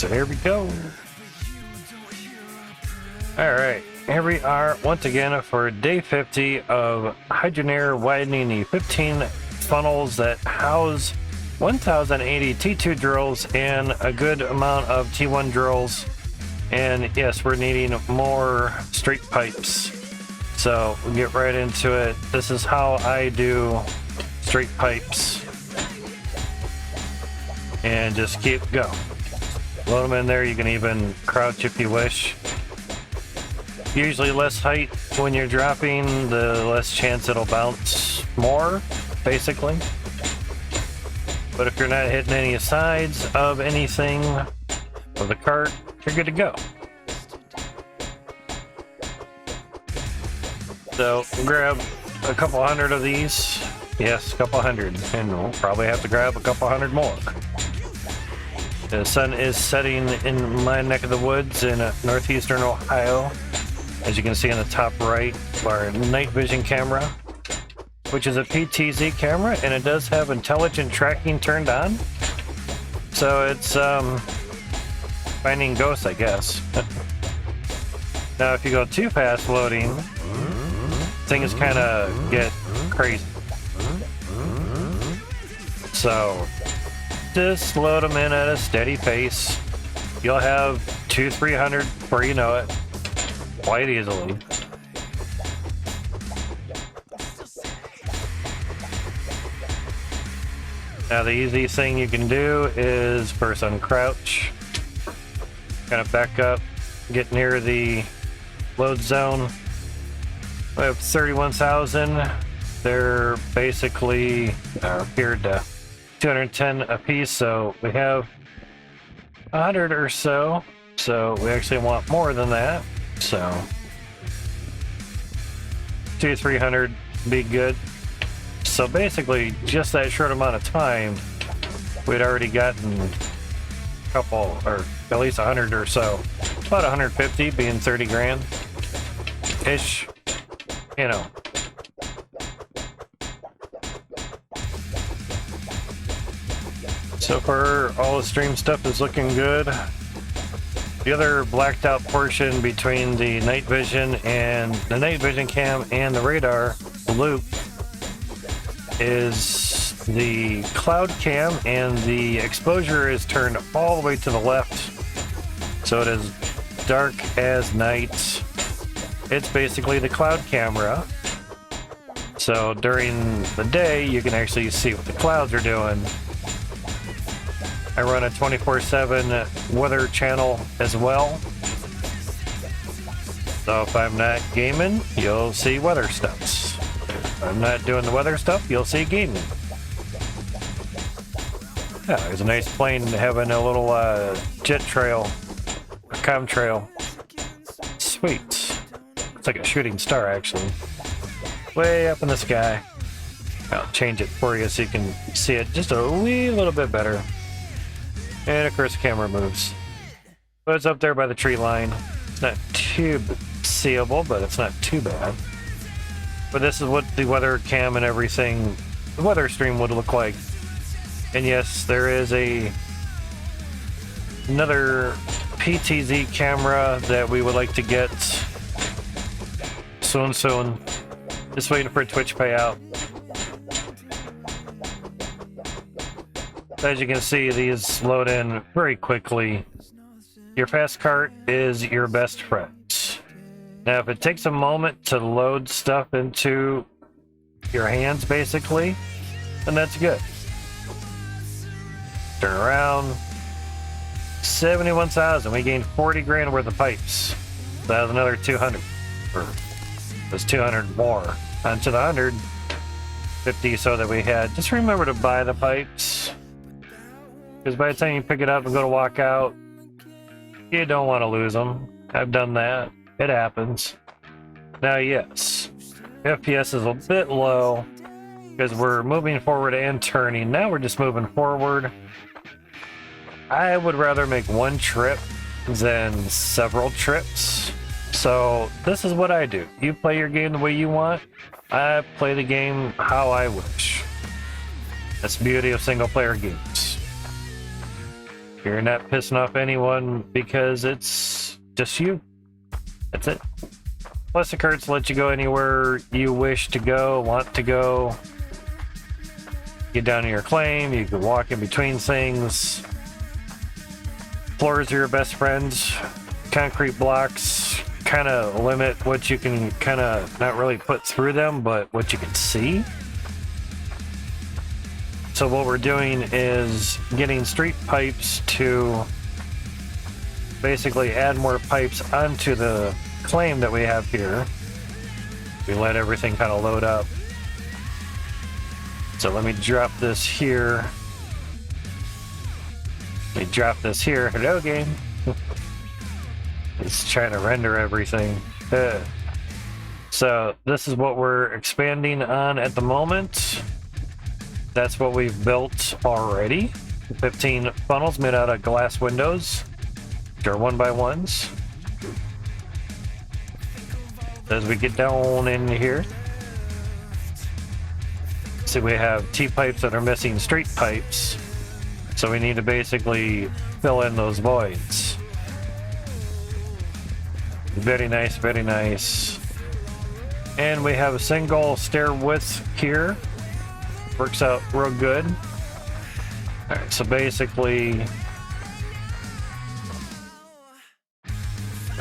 So here we go. Alright, here we are once again for day 50 of Hydroneer widening the 15 funnels that house 1080 T2 drills and a good amount of T1 drills. And yes, we're needing more straight pipes. So we'll get right into it. This is how I do straight pipes. And just keep going. Load them in there. You can even crouch if you wish. Usually less height when you're dropping, the less chance it'll bounce more, basically. But if you're not hitting any sides of anything of the cart, you're good to go. So grab a couple hundred of these. Yes, a couple hundred. And we'll probably have to grab a couple hundred more. The sun is setting in my neck of the woods in northeastern Ohio. As you can see in the top right, our night vision camera, which is a PTZ camera, and it does have intelligent tracking turned on. So it's finding ghosts, I guess. Now, if you go too fast loading, things kind of get crazy. So just load them in at a steady pace. You'll have 200-300 before you know it, quite easily. Now the easy thing you can do is first uncrouch, kind of back up, get near the load zone. We have 31,000. They're basically geared to 210 a piece, so we have 100 or so. So we actually want more than that. So 200-300 be good. So basically, just that short amount of time, we'd already gotten a couple, or at least 100 or so. About 150 being 30 grand ish, you know. So far, all the stream stuff is looking good. The other blacked out portion between the night vision and the night vision cam and the radar loop is the cloud cam, and the exposure is turned all the way to the left. So it is dark as night. It's basically the cloud camera. So during the day, you can actually see what the clouds are doing. I run a 24/7 weather channel as well. So if I'm not gaming, you'll see weather stuff. If I'm not doing the weather stuff, you'll see gaming. Yeah, there's a nice plane having a little jet trail, a comm trail. Sweet. It's like a shooting star, actually. Way up in the sky. I'll change it for you so you can see it just a wee little bit better. And of course the camera moves. But it's up there by the tree line. It's not too seeable, but it's not too bad. But this is what the weather cam and everything, the weather stream would look like. And yes, there is another PTZ camera that we would like to get soon. Just waiting for a Twitch payout. As you can see, these load in very quickly. Your fast cart is your best friend. Now, if it takes a moment to load stuff into your hands, basically, then that's good. Turn around. 71,000. We gained 40 grand worth of pipes. So that was another 200. Or there's 200 more onto the 150 so that we had. Just remember to buy the pipes. Because by the time you pick it up and go to walk out, you don't want to lose them. I've done that. It happens. Now, yes, FPS is a bit low because we're moving forward and turning. Now we're just moving forward. I would rather make one trip than several trips. So this is what I do. You play your game the way you want. I play the game how I wish. That's the beauty of single player games. You're not pissing off anyone because it's just you. That's it. Plus the carts let you go anywhere you wish to go, want to go. Get down to your claim, you can walk in between things. Floors are your best friends. Concrete blocks kind of limit what you can kind of not really put through them, but what you can see. So what we're doing is getting street pipes to basically add more pipes onto the claim that we have here. We let everything kind of load up. So let me drop this here. Let me drop this here. Hello, game. It's trying to render everything. So this is what we're expanding on at the moment. That's what we've built already. 15 funnels made out of glass windows. They're 1x1s. As we get down in here, see we have T-pipes that are missing street pipes. So we need to basically fill in those voids. Very nice, very nice. And we have a single stair width here. Works out real good. Alright, so basically,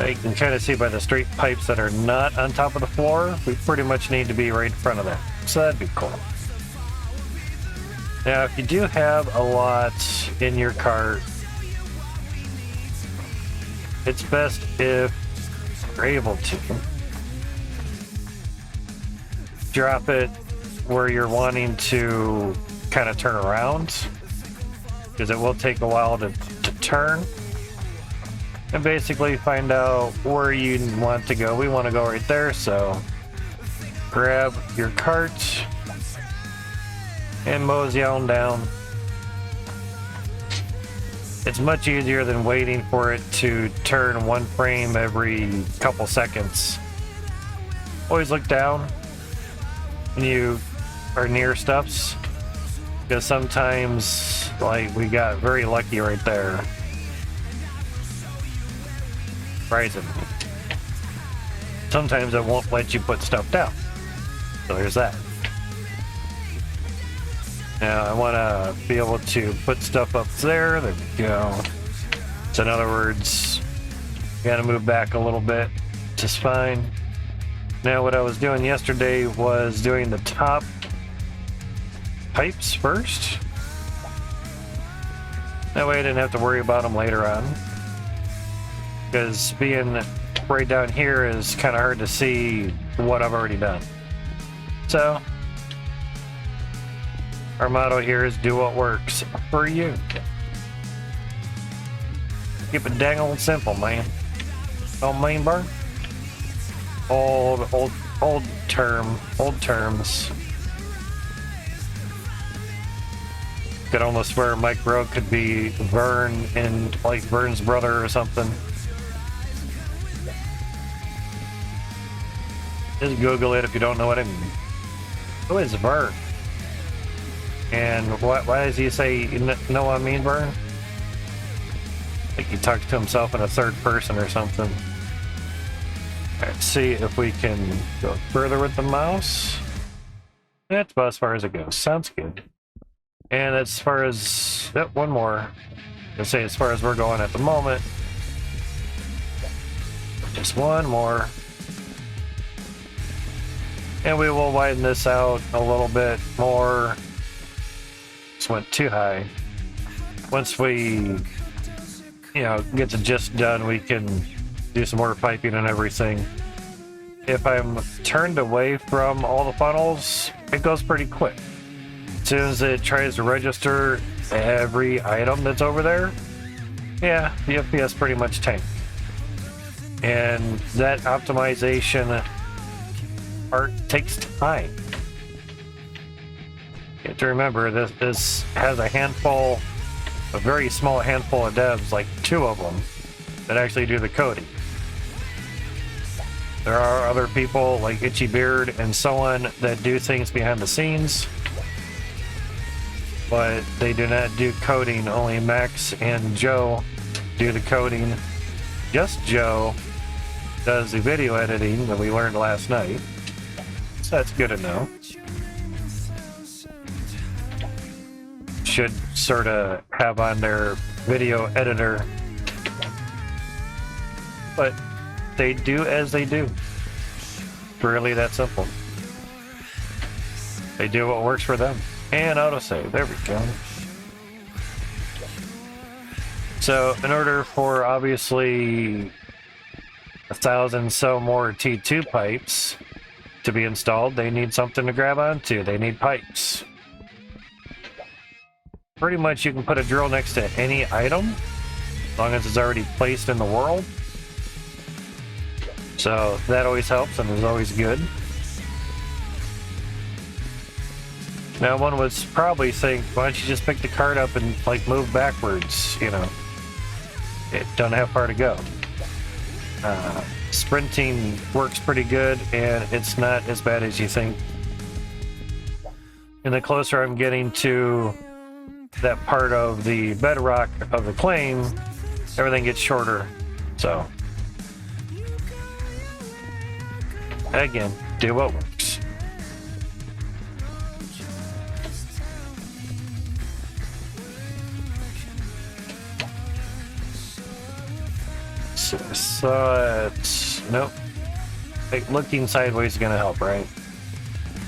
you can kind of see by the straight pipes that are not on top of the floor, we pretty much need to be right in front of that. So that'd be cool. Now, if you do have a lot in your cart, it's best if you're able to drop it where you're wanting to kind of turn around, because it will take a while to turn, and basically find out where you want to go. We want to go right there, so grab your cart and mosey on down. It's much easier than waiting for it to turn one frame every couple seconds. Always look down when you are near stuffs, because sometimes, like, we got very lucky right there. Rising. Sometimes it won't let you put stuff down. So there's that. Now I want to be able to put stuff up there. There we go. So in other words, got to move back a little bit, just fine. Now what I was doing yesterday was doing the top pipes first. That way I didn't have to worry about them later on. Because being right down here is kind of hard to see what I've already done. So our motto here is do what works for you. Keep it dang old simple, man. Oh, main bar? Old terms. Could almost swear Mike Rowe could be Vern and like Vern's brother or something. Just Google it if you don't know what I mean. Who is Vern? And why does he say, know what I mean, Vern? Like he talks to himself in a third person or something. Alright, see if we can go further with the mouse. That's about as far as it goes. Sounds good. And as far as, one more. I'll say as far as we're going at the moment. Just one more. And we will widen this out a little bit more. This went too high. Once we, get the gist done, we can do some more piping and everything. If I'm turned away from all the funnels, it goes pretty quick. As soon as it tries to register every item that's over there, yeah, the FPS pretty much tanked. And that optimization part takes time. You have to remember, this has a very small handful of devs, like 2 of them, that actually do the coding. There are other people like Itchy Beard and so on that do things behind the scenes. but they do not do coding. Only Max and Joe do the coding. Just Joe does the video editing that we learned last night. So that's good to know. Should sort of have on their video editor. But they do as they do. Really that simple. They do what works for them. And autosave. There we go. So in order for obviously 1,000 so more T2 pipes to be installed, they need something to grab onto. They need pipes. Pretty much you can put a drill next to any item as long as it's already placed in the world. So that always helps and is always good. Now one would probably think, why don't you just pick the cart up and like move backwards, you know. It don't have far to go. Sprinting works pretty good and it's not as bad as you think. And the closer I'm getting to that part of the bedrock of the claim, everything gets shorter. So again, do what works. So it's nope. Like looking sideways is gonna help, right?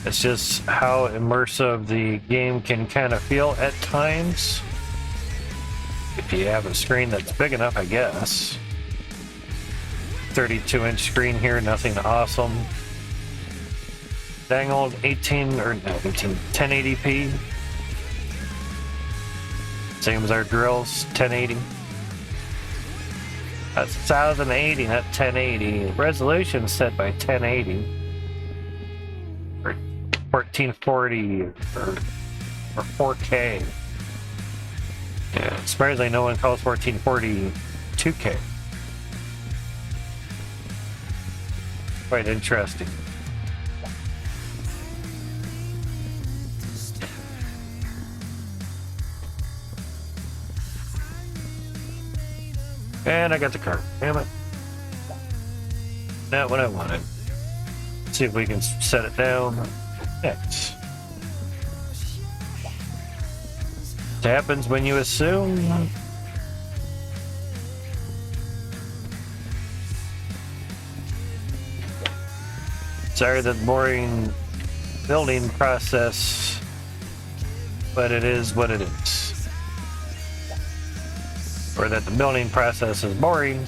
It's just how immersive the game can kind of feel at times. If you have a screen that's big enough, I guess. 32-inch screen here, nothing awesome. Dang old 1080p. Same as our drills, 1080. That's 1080, not 1080. Resolution set by 1080. 1440 or 4K. Yeah, surprisingly no one calls 1440 2K. Quite interesting. And I got the cart. Damn it. Not what I wanted. Let's see if we can set it down. Next. It happens when you assume. Sorry, the boring building process, but it is what it is. Or that the building process is boring,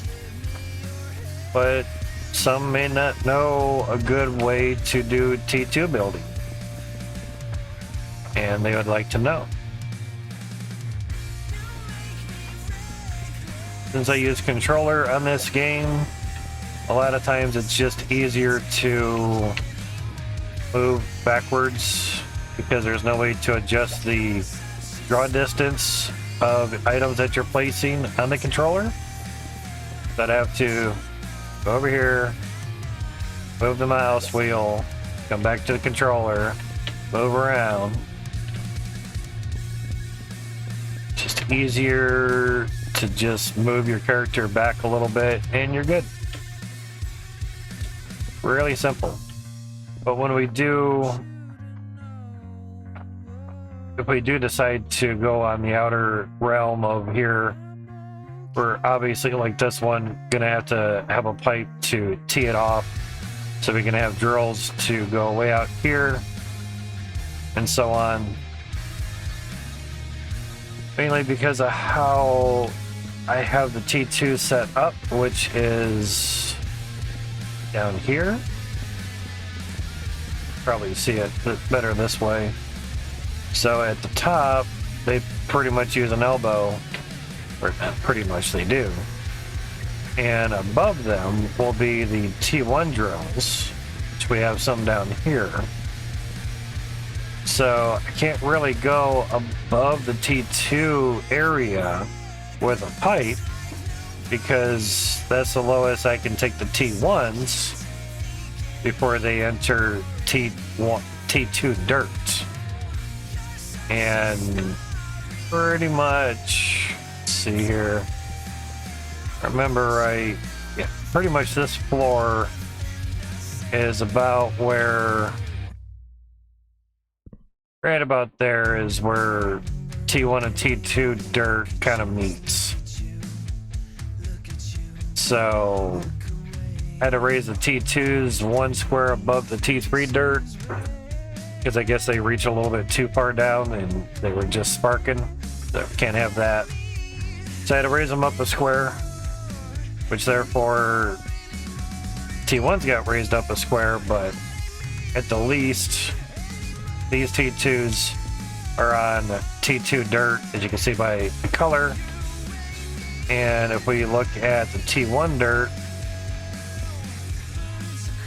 but some may not know a good way to do T2 building. And they would like to know. Since I use controller on this game, a lot of times it's just easier to move backwards because there's no way to adjust the draw distance of items that you're placing on the controller. So I'd have to go over here, move the mouse wheel, come back to the controller, move around. Just easier to just move your character back a little bit and you're good. Really simple. But when we do, if we do decide to go on the outer realm of here, we're obviously, like this one, gonna have to have a pipe to tee it off so we can have drills to go way out here and so on. Mainly because of how I have the T2 set up, which is down here. Probably see it better this way. So at the top, they pretty much use an elbow, or not pretty much, they do. And above them will be the T1 drills, which we have some down here. So I can't really go above the T2 area with a pipe because that's the lowest I can take the T1s before they enter T2 dirt. And pretty much, let's see here, remember right, yeah, pretty much this floor is about where, right about there is where T1 and T2 dirt kind of meets. So I had to raise the T2s 1 square above the T3 dirt because I guess they reach a little bit too far down and they were just sparking. So can't have that. So I had to raise them up a square, which therefore T1's got raised up a square, but at the least these T2s are on T2 dirt, as you can see by the color. And if we look at the T1 dirt,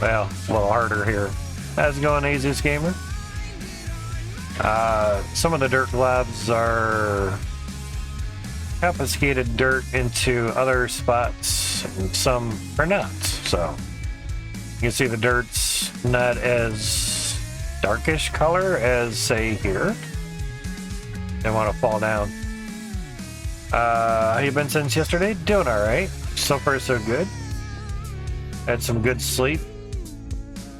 well, it's a little harder here. How's it going, Azus Gamer? Some of the dirt globs are confiscated dirt into other spots, and some are not. So you can see the dirt's not as darkish color as, say, here. Didn't want to fall down. How you been since yesterday? Doing alright. So far so good. Had some good sleep.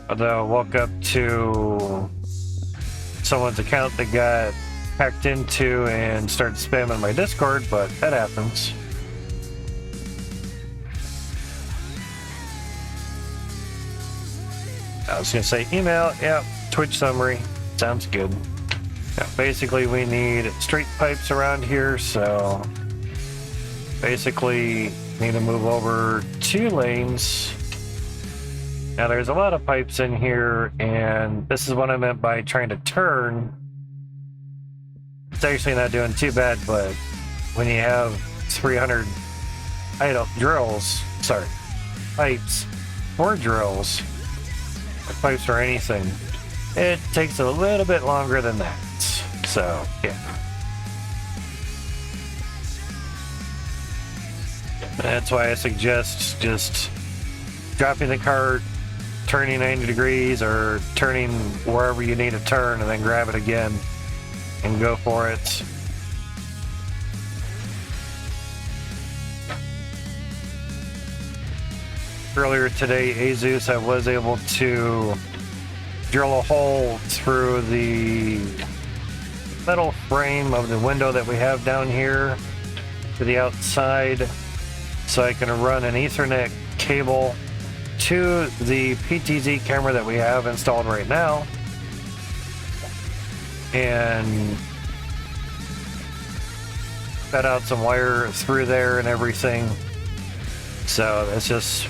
Although I woke up to someone's account that got hacked into and started spamming my Discord, but that happens. I was gonna say email, yep, Twitch summary, sounds good. Yeah, basically we need straight pipes around here, so basically need to move over 2 lanes. Now there's a lot of pipes in here, and this is what I meant by trying to turn. It's actually not doing too bad, but when you have 300 pipes or drills, or pipes or anything, it takes a little bit longer than that. So, yeah. That's why I suggest just dropping the cart, turning 90 degrees, or turning wherever you need to turn, and then grab it again and go for it. Earlier today, Azus, I was able to drill a hole through the metal frame of the window that we have down here to the outside, so I can run an Ethernet cable to the PTZ camera that we have installed right now, and cut out some wire through there and everything. So it's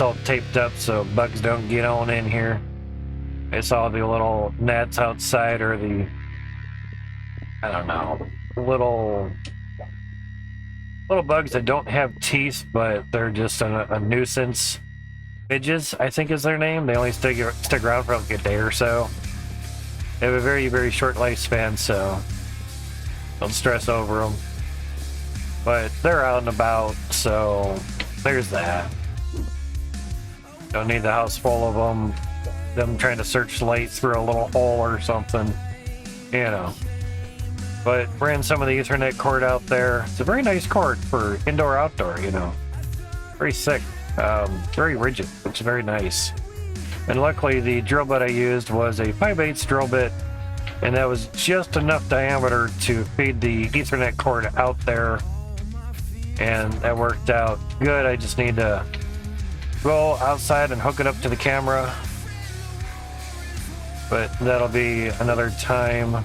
all taped up so bugs don't get on in here. It's all the little nets outside, or the, I don't know, little bugs that don't have teeth, but they're just a nuisance. Midges, I think is their name. They only stick around for like a day or so. They have a very, very short lifespan, so don't stress over them. But they're out and about, so there's that. Don't need the house full of them trying to search light through a little hole or something, you know. But ran some of the Ethernet cord out there. It's a very nice cord for indoor-outdoor, you know. Very thick, very rigid, which is very nice. And luckily the drill bit I used was a 5/8 drill bit, and that was just enough diameter to feed the Ethernet cord out there. And that worked out good. I just need to go outside and hook it up to the camera. But that'll be another time.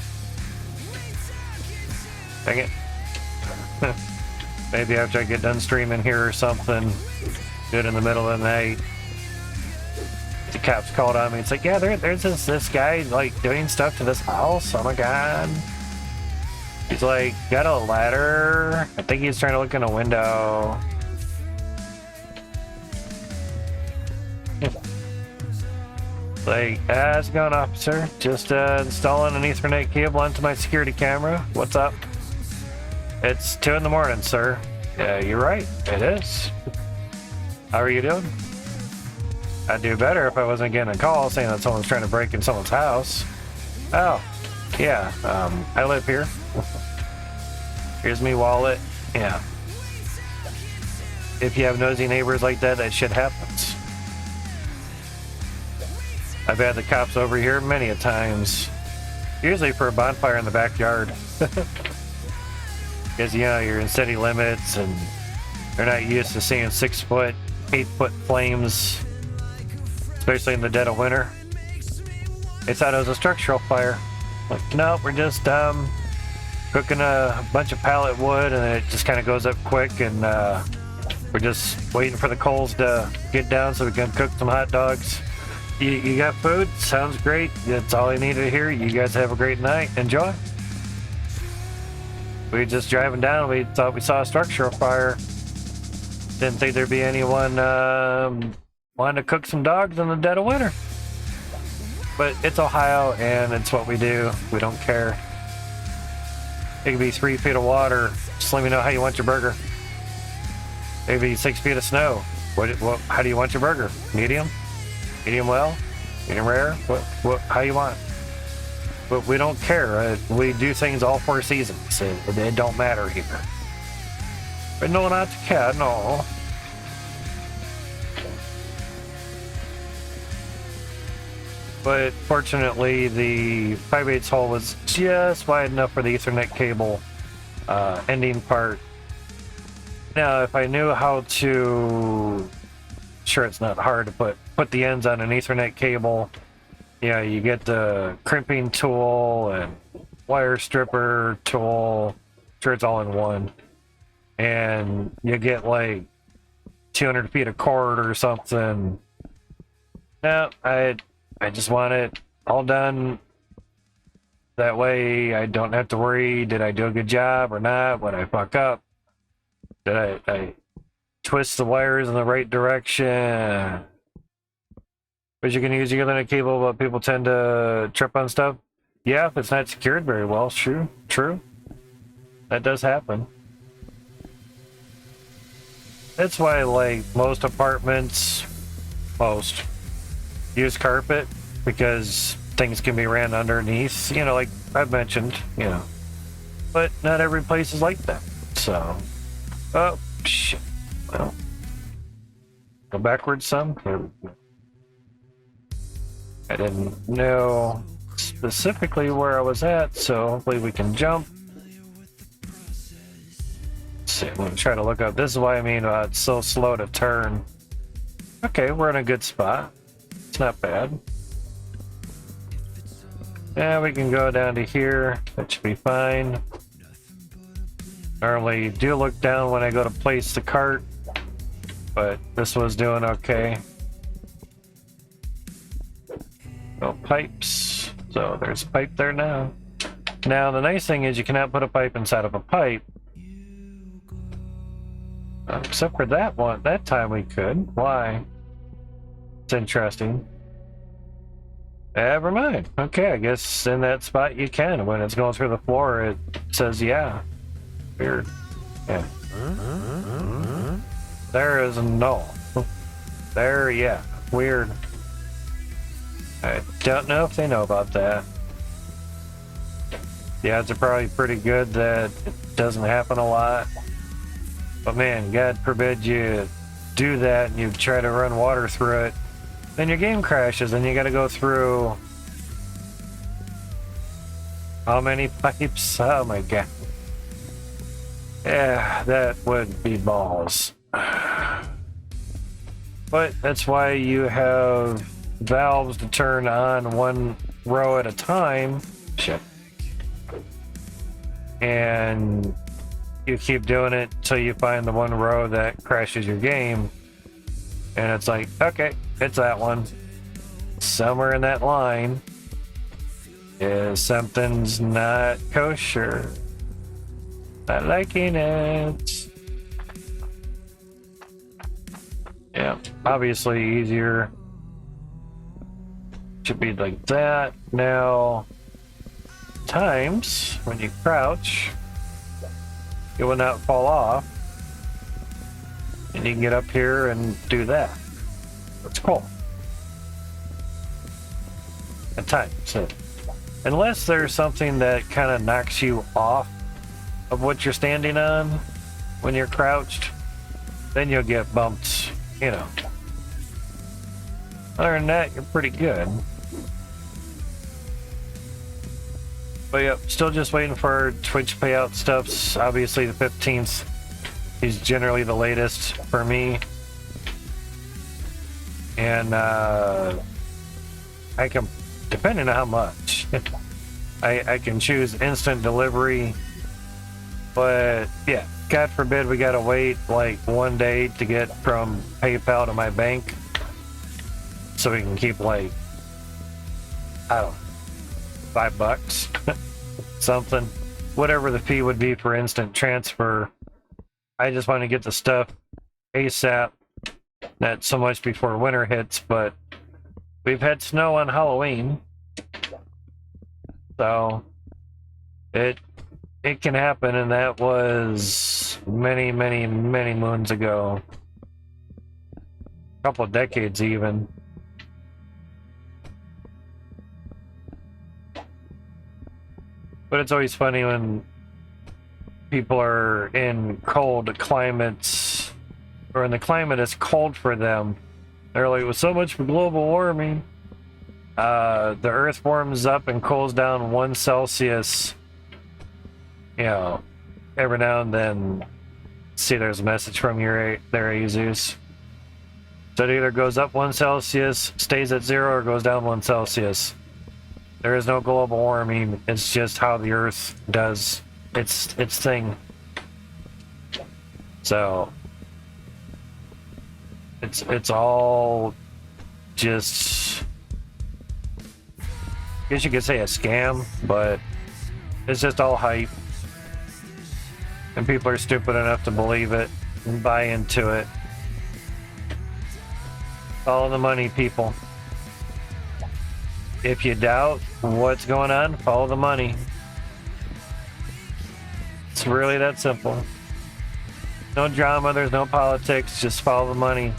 Dang it. Maybe after I get done streaming here or something. Good in the middle of the night. The cops called on me. It's like, yeah, there's this guy like doing stuff to this house. Oh my god. He's like, got a ladder. I think he's trying to look in a window. Like, how's it going, officer? Just installing an Ethernet cable onto my security camera. What's up? It's 2 in the morning, sir. Yeah, you're right. It is. How are you doing? I'd do better if I wasn't getting a call saying that someone's trying to break in someone's house. Oh, yeah. I live here. Here's me wallet. Yeah. If you have nosy neighbors like that, that shit happens. I've had the cops over here many a times. Usually for a bonfire in the backyard. Because, you know, you're in city limits and they're not used to seeing 6 foot, 8 foot flames, especially in the dead of winter. They thought it was a structural fire. Like, no, we're just cooking a bunch of pallet wood and it just kind of goes up quick, and we're just waiting for the coals to get down so we can cook some hot dogs. You got food? Sounds great. That's all I needed to hear. You guys have a great night. Enjoy. We were just driving down. We thought we saw a structural fire. Didn't think there'd be anyone wanting to cook some dogs in the dead of winter. But it's Ohio, and it's what we do. We don't care. It could be 3 feet of water. Just let me know how you want your burger. It could be 6 feet of snow. How do you want your burger? Medium? Medium well? Medium rare? How you want it? But we don't care. We do things all 4 seasons. It don't matter here. But no, not the cat, no. But fortunately, the 5/8 hole was just wide enough for the Ethernet cable ending part. Now, if I knew how to, sure, it's not hard to put the ends on an Ethernet cable. Yeah, you get the crimping tool and wire stripper tool. Sure, it's all in one, and you get like 200 feet of cord or something. No, I just want it all done. That way I don't have to worry, did I do a good job or not? Would I fuck up? Did I twist the wires in the right direction? But you can use your Ethernet cable, but people tend to trip on stuff. Yeah, if it's not secured very well, true. That does happen. That's why, like, most apartments, use carpet, because things can be ran underneath, you know, like I've mentioned, you know. But not every place is like that. So, oh, shit. Well, go backwards some. There we go. I didn't know specifically where I was at, so hopefully we can jump. Let's see, I'm going to try to look up. This is what I mean about it's so slow to turn. Okay, we're in a good spot. It's not bad. Yeah, we can go down to here. That should be fine. Normally do look down when I go to place the cart, but this was doing okay. No pipes. So there's a pipe there now. Now the nice thing is you cannot put a pipe inside of a pipe. Except for that one. That time we could. Why? It's interesting. Never mind. Okay, I guess in that spot you can. When it's going through the floor, it says yeah. Weird. Yeah. There is no. There, yeah. Weird. I don't know if they know about that. The odds are probably pretty good that it doesn't happen a lot. But man, God forbid you do that and you try to run water through it. Then your game crashes and you gotta go through how many pipes? Oh my god. Yeah, that would be balls. But that's why you have valves to turn on one row at a time. Shit. And you keep doing it till you find the one row that crashes your game. And it's like, okay, it's that one. Somewhere in that line is something's not kosher. Not liking it. Yeah, obviously easier. Should be like that. Now, times when you crouch, it will not fall off. And you can get up here and do that. That's cool. At times. So, unless there's something that kind of knocks you off of what you're standing on when you're crouched, then you'll get bumped, you know. Other than that, you're pretty good. But yep, still just waiting for our Twitch payout stuffs. Obviously the 15th is generally the latest for me. And I can, depending on how much, I can choose instant delivery. But yeah, God forbid we gotta wait like 1 day to get from PayPal to my bank. So we can keep like, I don't know, $5, something, whatever the fee would be for instant transfer. I just want to get the stuff ASAP, not so much before winter hits, but we've had snow on Halloween, so it can happen, and that was many moons ago, a couple of decades even. But it's always funny when people are in cold climates, or when the climate is cold for them. They're like, well, so much for global warming. The earth warms up and cools down 1 Celsius. You know, every now and then, see there's a message from there, Jesus. So it either goes up 1 Celsius, stays at 0, or goes down 1 Celsius. There is no global warming. It's just how the Earth does its thing. So it's all just, I guess you could say a scam, but it's just all hype. And people are stupid enough to believe it and buy into it. Follow the money, people. If you doubt what's going on, follow the money. It's really that simple. No drama, there's no politics, just follow the money.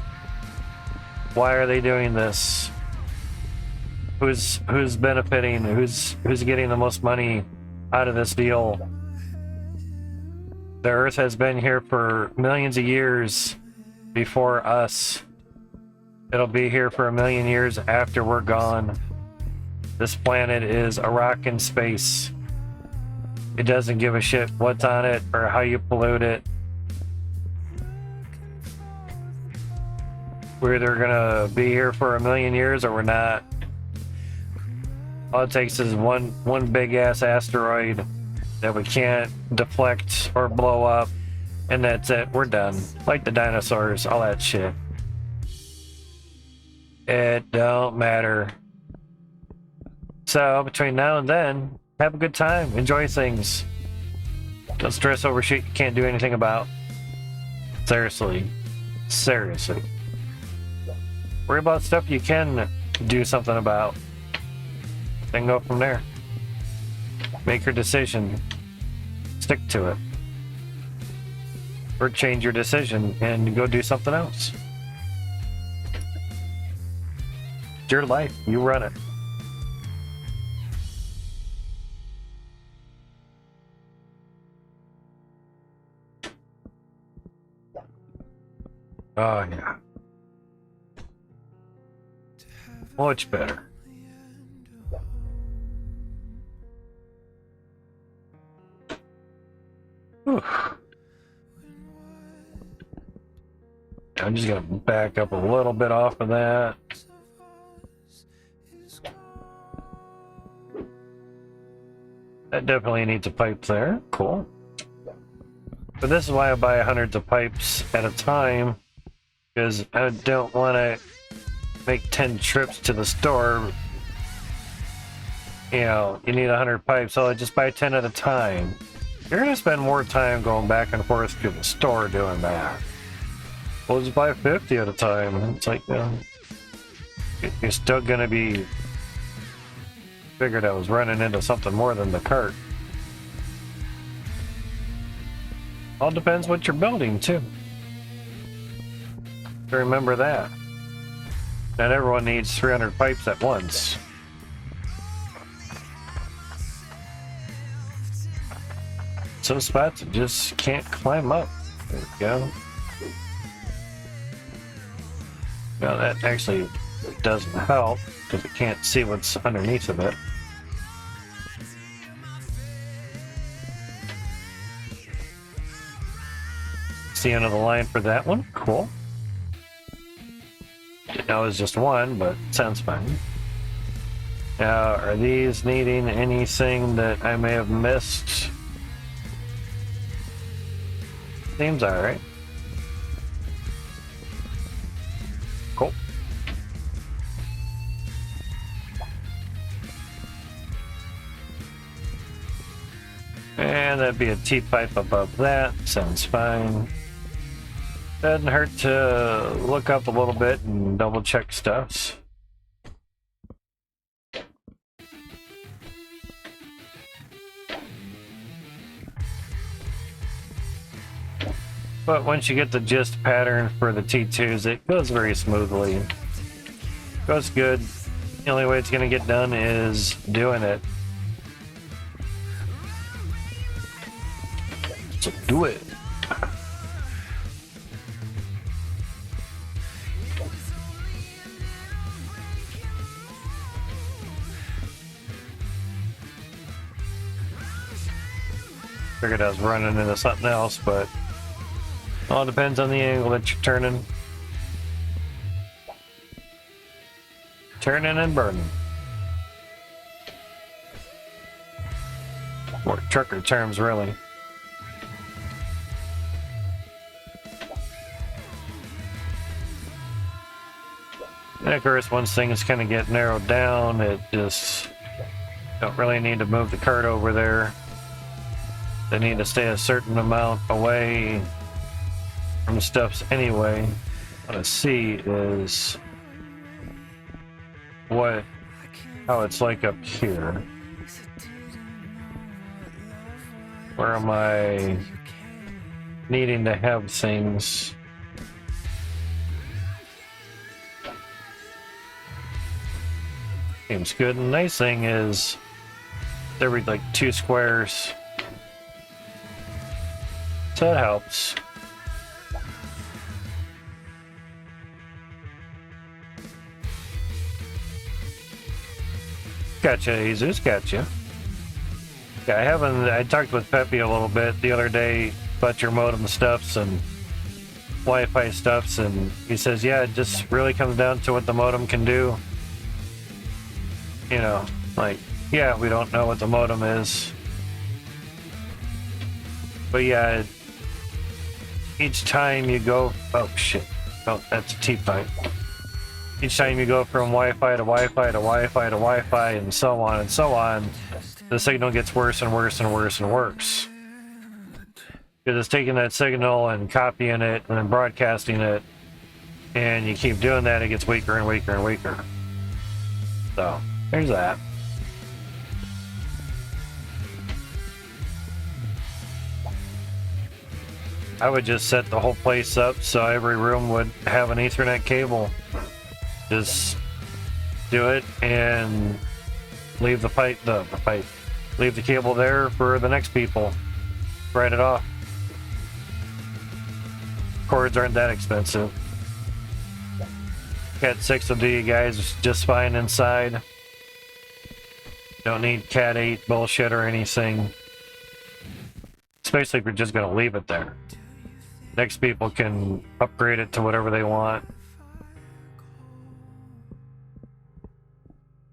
Why are they doing this? Who's benefiting? Who's getting the most money out of this deal? The Earth has been here for millions of years before us. It'll be here for 1,000,000 years after we're gone. This planet is a rock in space. It doesn't give a shit what's on it or how you pollute it. We're either gonna be here for 1,000,000 years or we're not. All it takes is one big ass asteroid that we can't deflect or blow up, and that's it. We're done. Like the dinosaurs, all that shit. It don't matter. So between now and then, have a good time. Enjoy things. Don't stress over shit you can't do anything about. Seriously. Seriously. Worry about stuff you can do something about. Then go from there. Make your decision. Stick to it. Or change your decision and go do something else. It's your life. You run it. Oh, yeah. Much better. Whew. I'm just gonna back up a little bit off of that. That definitely needs a pipe there. Cool. But this is why I buy hundreds of pipes at a time, because I don't want to make 10 trips to the store. You know, you need 100 pipes, so I just buy 10 at a time. You're going to spend more time going back and forth to the store doing that. Well, just buy 50 at a time. It's like, you know, you're still going to be... Figured I was running into something more than the cart. All depends what you're building, too. So remember that. Not everyone needs 300 pipes at once. some spots it just can't climb up. There we go. Now that actually doesn't help because it can't see what's underneath of it. It's the end of the line for that one. Cool. That was just one, but sounds fine. Now, are these needing anything that I may have missed? Seems alright. Cool. And that'd be a T-pipe above that. Sounds fine. Doesn't hurt to look up a little bit and double check stuffs. But once you get the gist pattern for the T2s, it goes very smoothly. Goes good. The only way it's going to get done is doing it. So do it. Figured I was running into something else, but all depends on the angle that you're turning. Turning and burning. Or trucker terms, really. And of course, once things kind of get narrowed down, it just don't really need to move the cart over there. They need to stay a certain amount away from stuffs anyway. What I see is how it's like up here. Where am I needing to have things? Seems good. And the nice thing is there were like 2 squares. So that helps. Gotcha, Jesus, gotcha. Yeah, I talked with Peppy a little bit the other day about your modem stuffs and Wi-Fi stuffs, and he says, yeah, it just really comes down to what the modem can do. You know, like, yeah, we don't know what the modem is. But yeah, each time you go, oh shit, oh, that's a T-pipe. Each time you go from Wi-Fi to Wi-Fi to Wi-Fi to Wi-Fi and so on, the signal gets worse and worse and worse and worse. Because it's taking that signal and copying it and then broadcasting it, and you keep doing that, it gets weaker and weaker and weaker. So, there's that. I would just set the whole place up so every room would have an Ethernet cable. Just do it and leave the leave the cable there for the next people. Write it off. Cords aren't that expensive. Cat 6 will do you guys just fine inside. Don't need Cat 8 bullshit or anything. Especially if you're just going to leave it there. Next people can upgrade it to whatever they want.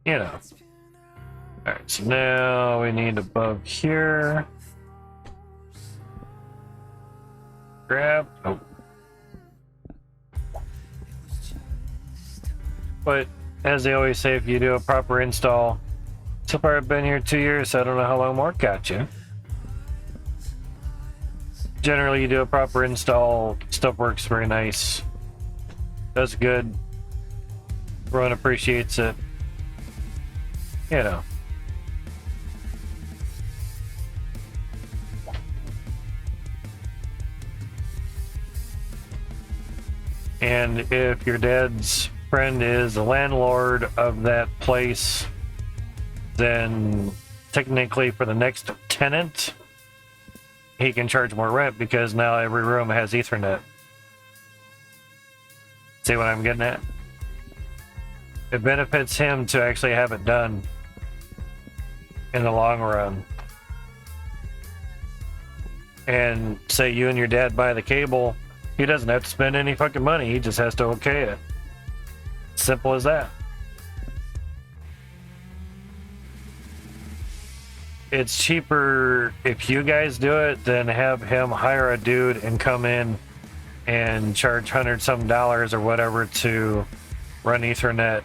You know. Alright, so now we need above here. Grab. Oh. But as they always say, if you do a proper install, so far I've been here 2 years, so I don't know how long more got you. Generally, you do a proper install, stuff works very nice. Does good. Everyone appreciates it. You know. And if your dad's friend is the landlord of that place, then technically for the next tenant, he can charge more rent because now every room has Ethernet. See what I'm getting at? It benefits him to actually have it done in the long run. And say you and your dad buy the cable, he doesn't have to spend any fucking money. He just has to okay it. Simple as that. It's cheaper if you guys do it than have him hire a dude and come in and charge $100-some or whatever to run Ethernet.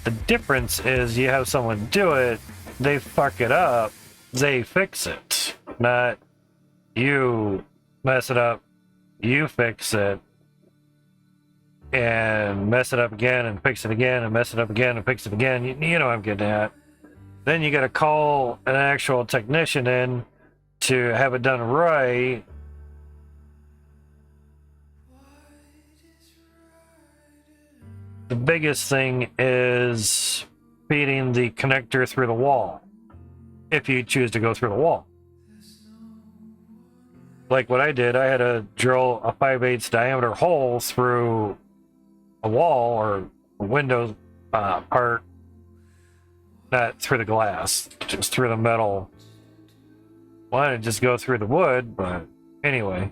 The difference is you have someone do it, they fuck it up, they fix it. Not you mess it up, you fix it, and mess it up again and fix it again and mess it up again and fix it again. You know what I'm getting at. Then you got to call an actual technician in to have it done right. The biggest thing is feeding the connector through the wall, if you choose to go through the wall. Like what I did, I had to drill a 5/8 diameter hole through a wall or a window part. Not through the glass, just through the metal. Wanted to just go through the wood, but anyway.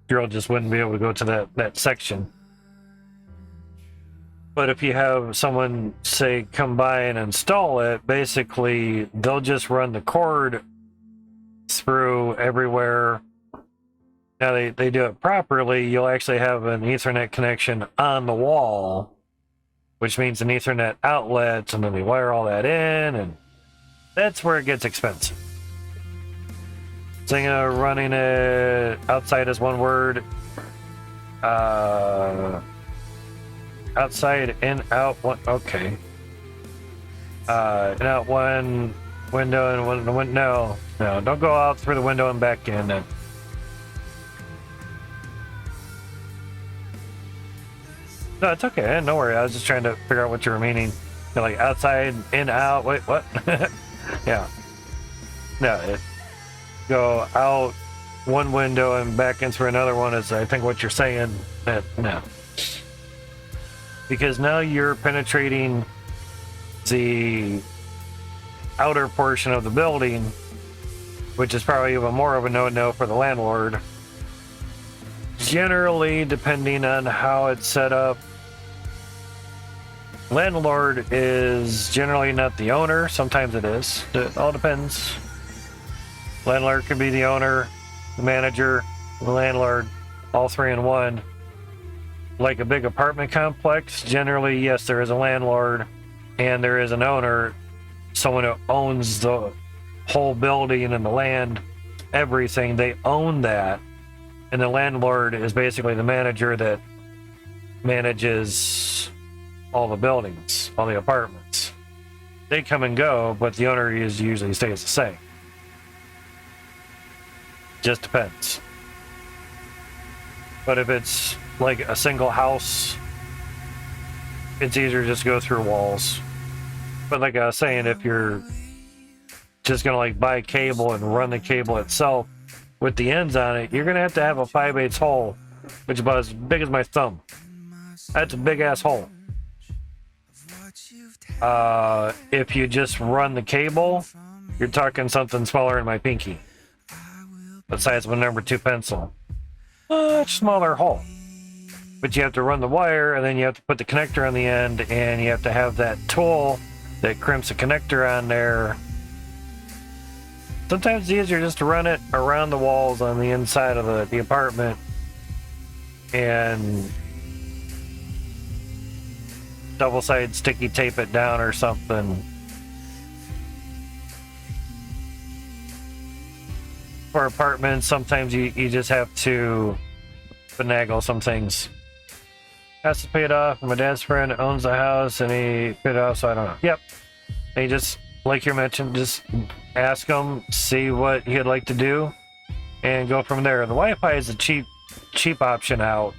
Drill just wouldn't be able to go to that section. But if you have someone, say, come by and install it, basically, they'll just run the cord through everywhere. Now, they do it properly. You'll actually have an Ethernet connection on the wall, which means an Ethernet outlet, and then they wire all that in, and that's where it gets expensive. So running it outside is one word. Outside, in, out, one, okay. In, out, one window, and one, no, don't go out through the window and back in. No, it's okay. No worry. I was just trying to figure out what you were meaning. Like outside, in, out. Wait, what? Yeah. No, go out one window and back in through another one is, I think, what you're saying. No. Because now you're penetrating the outer portion of the building, which is probably even more of a no-no for the landlord. Generally, depending on how it's set up, landlord is generally not the owner. Sometimes it is. It all depends. Landlord could be the owner, the manager, the landlord, all three in one. Like a big apartment complex, generally, yes, there is a landlord and there is an owner, someone who owns the whole building and the land, everything. They own that. And the landlord is basically the manager that manages all the buildings, all the apartments. They come and go, but the owner usually stays the same. Just depends. But if it's like a single house, it's easier to just go through walls. But like I was saying, if you're just gonna like buy cable and run the cable itself with the ends on it, you're gonna have to have a 5/8 hole, which is about as big as my thumb. That's a big ass hole. If you just run the cable, you're talking something smaller than my pinky, the size of a number 2 pencil. Much smaller hole. But you have to run the wire, and then you have to put the connector on the end, and you have to have that tool that crimps the connector on there. Sometimes it's easier just to run it around the walls on the inside of the apartment and double-sided sticky tape it down or something. For apartments, sometimes you just have to finagle some things. Has to pay it off. My dad's friend owns the house and he paid it off, so I don't know. Yep. And you just, like you mentioned, just ask him, see what he'd like to do, and go from there. The Wi-Fi is a cheap option out.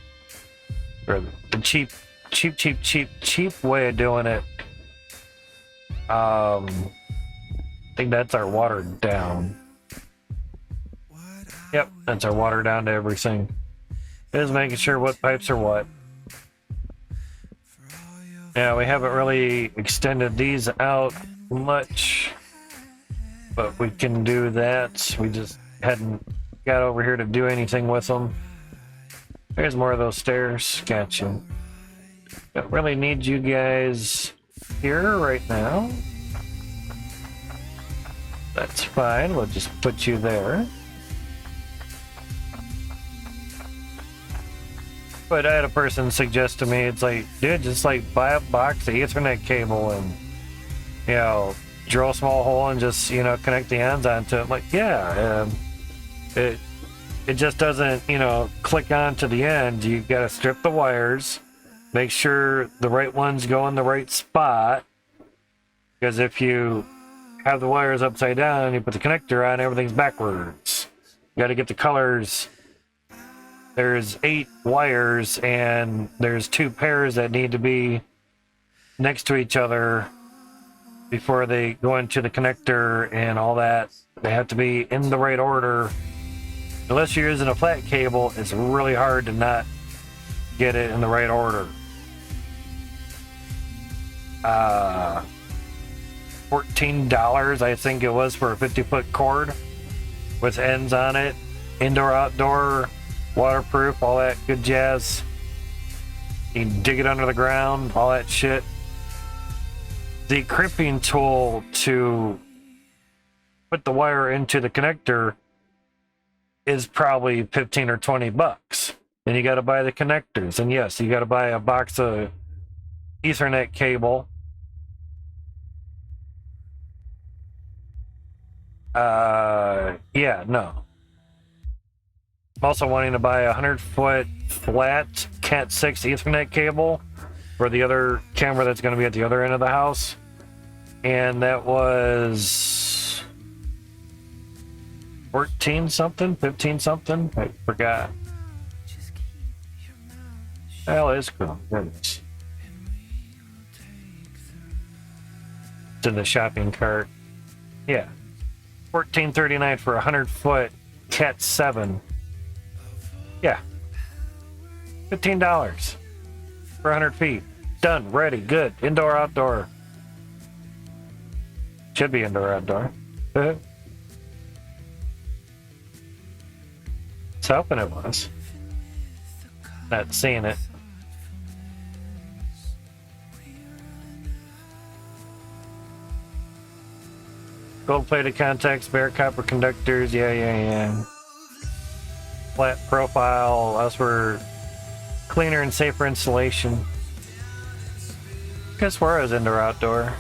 Or the cheap way of doing it. think that's our water down. Yep, that's our water down to everything. Just making sure what pipes are what. Yeah, we haven't really extended these out much, but we can do that. We just hadn't got over here to do anything with them. There's more of those stairs. Gotcha. Don't really need you guys here right now. That's fine. We'll just put you there. But I had a person suggest to me, it's like, dude, just like buy a box of Ethernet cable and, you know, drill a small hole and just, you know, connect the ends onto it. I'm like, yeah, it just doesn't, you know, click onto the end. You got to strip the wires, make sure the right ones go in the right spot. Because if you have the wires upside down, you put the connector on, everything's backwards. You got to get the colors. There's 8 wires and there's 2 pairs that need to be next to each other before they go into the connector and all that. They have to be in the right order. Unless you're using a flat cable, it's really hard to not get it in the right order. $14, I think it was, for a 50-foot cord with ends on it. Indoor, outdoor, waterproof, all that good jazz. You can dig it under the ground, all that shit. The crimping tool to put the wire into the connector is probably 15 or 20 bucks. Then you got to buy the connectors. And yes, you got to buy a box of Ethernet cable. Yeah, no. I'm also wanting to buy a 100-foot flat Cat 6 Ethernet cable for the other camera that's going to be at the other end of the house. And that was 14 something, 15 something. I forgot. Hell, it's cool. Goodness. It's in the shopping cart. Yeah. $14.39 for a 100-foot Cat 7. Yeah. $15 for 100 feet. Done. Ready. Good. Indoor, outdoor. Should be indoor, outdoor. It's hoping it was. Not seeing it. Gold-plated contacts, bare copper conductors. Yeah. Flat profile. Us for cleaner and safer installation. Guess where I was indoor, outdoor.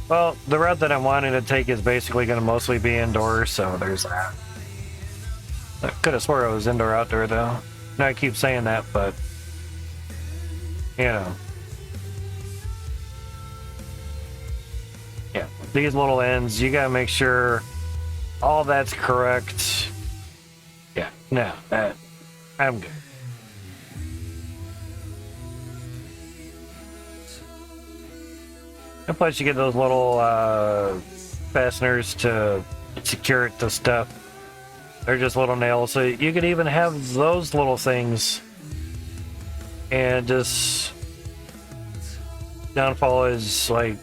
Well, the route that I'm wanting to take is basically going to mostly be indoors, so there's that. I could have swore I was indoor, outdoor, though. Now I keep saying that, but, you know. Yeah, these little ends, you got to make sure all that's correct. Yeah, no, I'm good. And plus you get those little fasteners to secure it to stuff. They're just little nails. So you could even have those little things and just downfall is like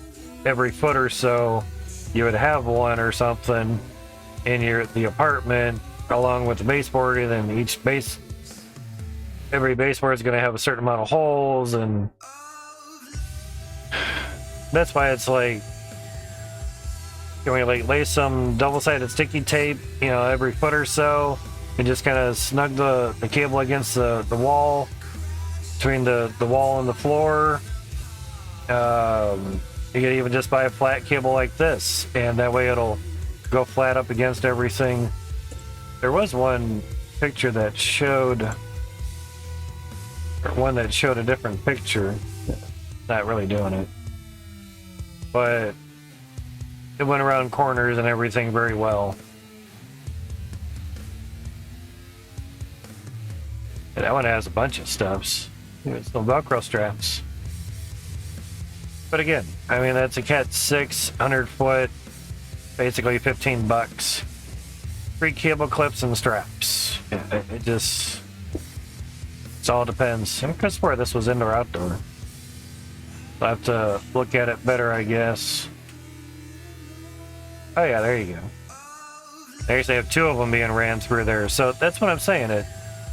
every foot or so you would have one or something in the apartment along with the baseboard, and then every baseboard is going to have a certain amount of holes, and that's why it's like, can we like lay some double-sided sticky tape, you know, every foot or so, and just kind of snug the cable against the wall, between the wall and the floor. You can even just buy a flat cable like this, and that way it'll go flat up against everything. There was one picture that showed, or one that showed a different picture. Not really doing it, but it went around corners and everything very well. And that one has a bunch of stuffs. It's no Velcro straps. But again, I mean, that's a Cat 6 100-foot Basically 15 bucks. Free cable clips and straps. It just... It all depends. I could swear this was indoor outdoor. I'll have to look at it better, I guess. Oh yeah, there you go. They actually have two of them being ran through there, so that's what I'm saying.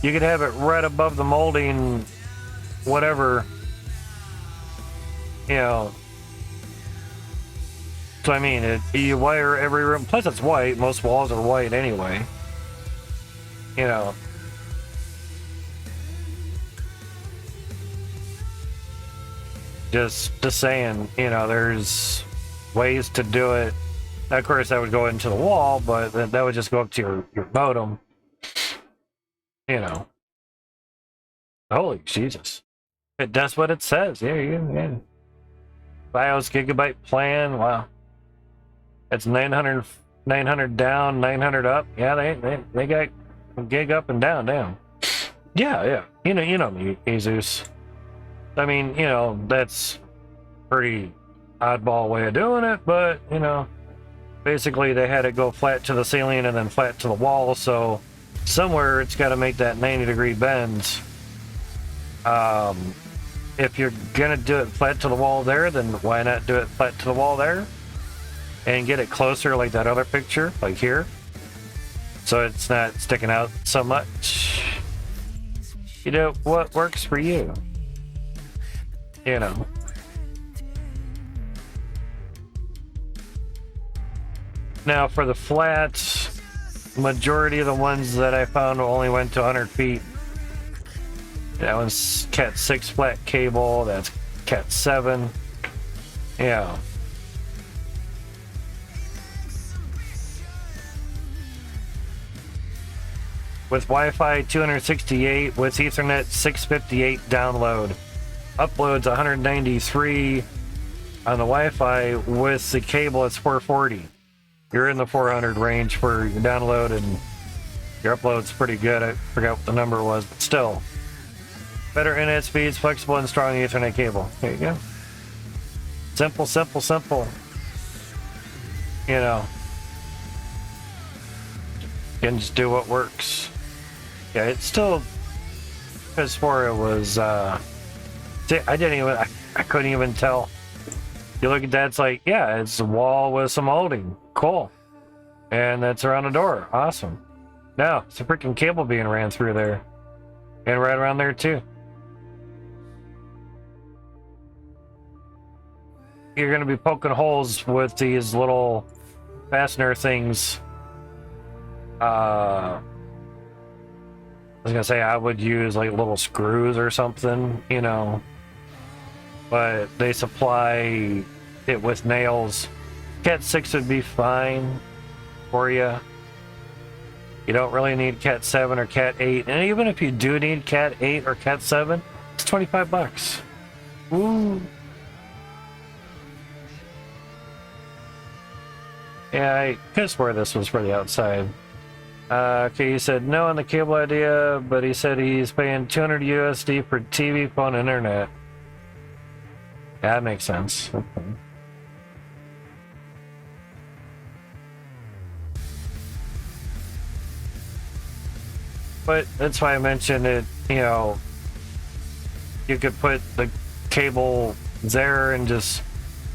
You could have it right above the molding, whatever, you know. So I mean, you wire every room. Plus, it's white. Most walls are white anyway. You know. Just saying, you know, there's ways to do it. Of course, that would go into the wall, but that would just go up to your modem. You know. Holy Jesus. It does what it says. Yeah. BIOS gigabyte plan. Wow. It's 900 down, 900 up. Yeah, they got gig up and down. Yeah. You know me, Jesus. I mean, you know, that's pretty oddball way of doing it, but, you know, basically they had it go flat to the ceiling and then flat to the wall, so somewhere it's got to make that 90-degree bend. If you're gonna do it flat to the wall there, then why not do it flat to the wall there and get it closer like that other picture, like here, so it's not sticking out so much. You know what works for you, you know. Now for the flats, majority of the ones that I found only went to 100 feet. That one's Cat 6 flat cable, that's Cat 7. Yeah. With Wi-Fi 268, with Ethernet 658 download. Uploads 193 on the Wi-Fi, with the cable it's 440. You're in the 400 range for your download, and your upload's pretty good. I forgot what the number was, but still. Better internet speeds, flexible and strong Ethernet cable. There you go. Simple. You know. You can just do what works. Yeah, it's still, as far it was, I couldn't even tell. You look at that, it's like, yeah, it's a wall with some molding. Cool. And that's around the door. Awesome. No, it's a freaking cable being ran through there. And right around there, too. You're going to be poking holes with these little fastener things. I was going to say I would use like little screws or something, you know. But they supply it with nails. Cat 6 would be fine for you. You don't really need Cat 7 or Cat 8. And even if you do need Cat 8 or Cat 7, it's 25 bucks. Woo. Yeah, I could swear this was for the outside. Okay, he said no on the cable idea, but he said he's paying 200 USD for TV, phone, and internet. Yeah, that makes sense. Okay. But that's why I mentioned it, you know, you could put the cable there and just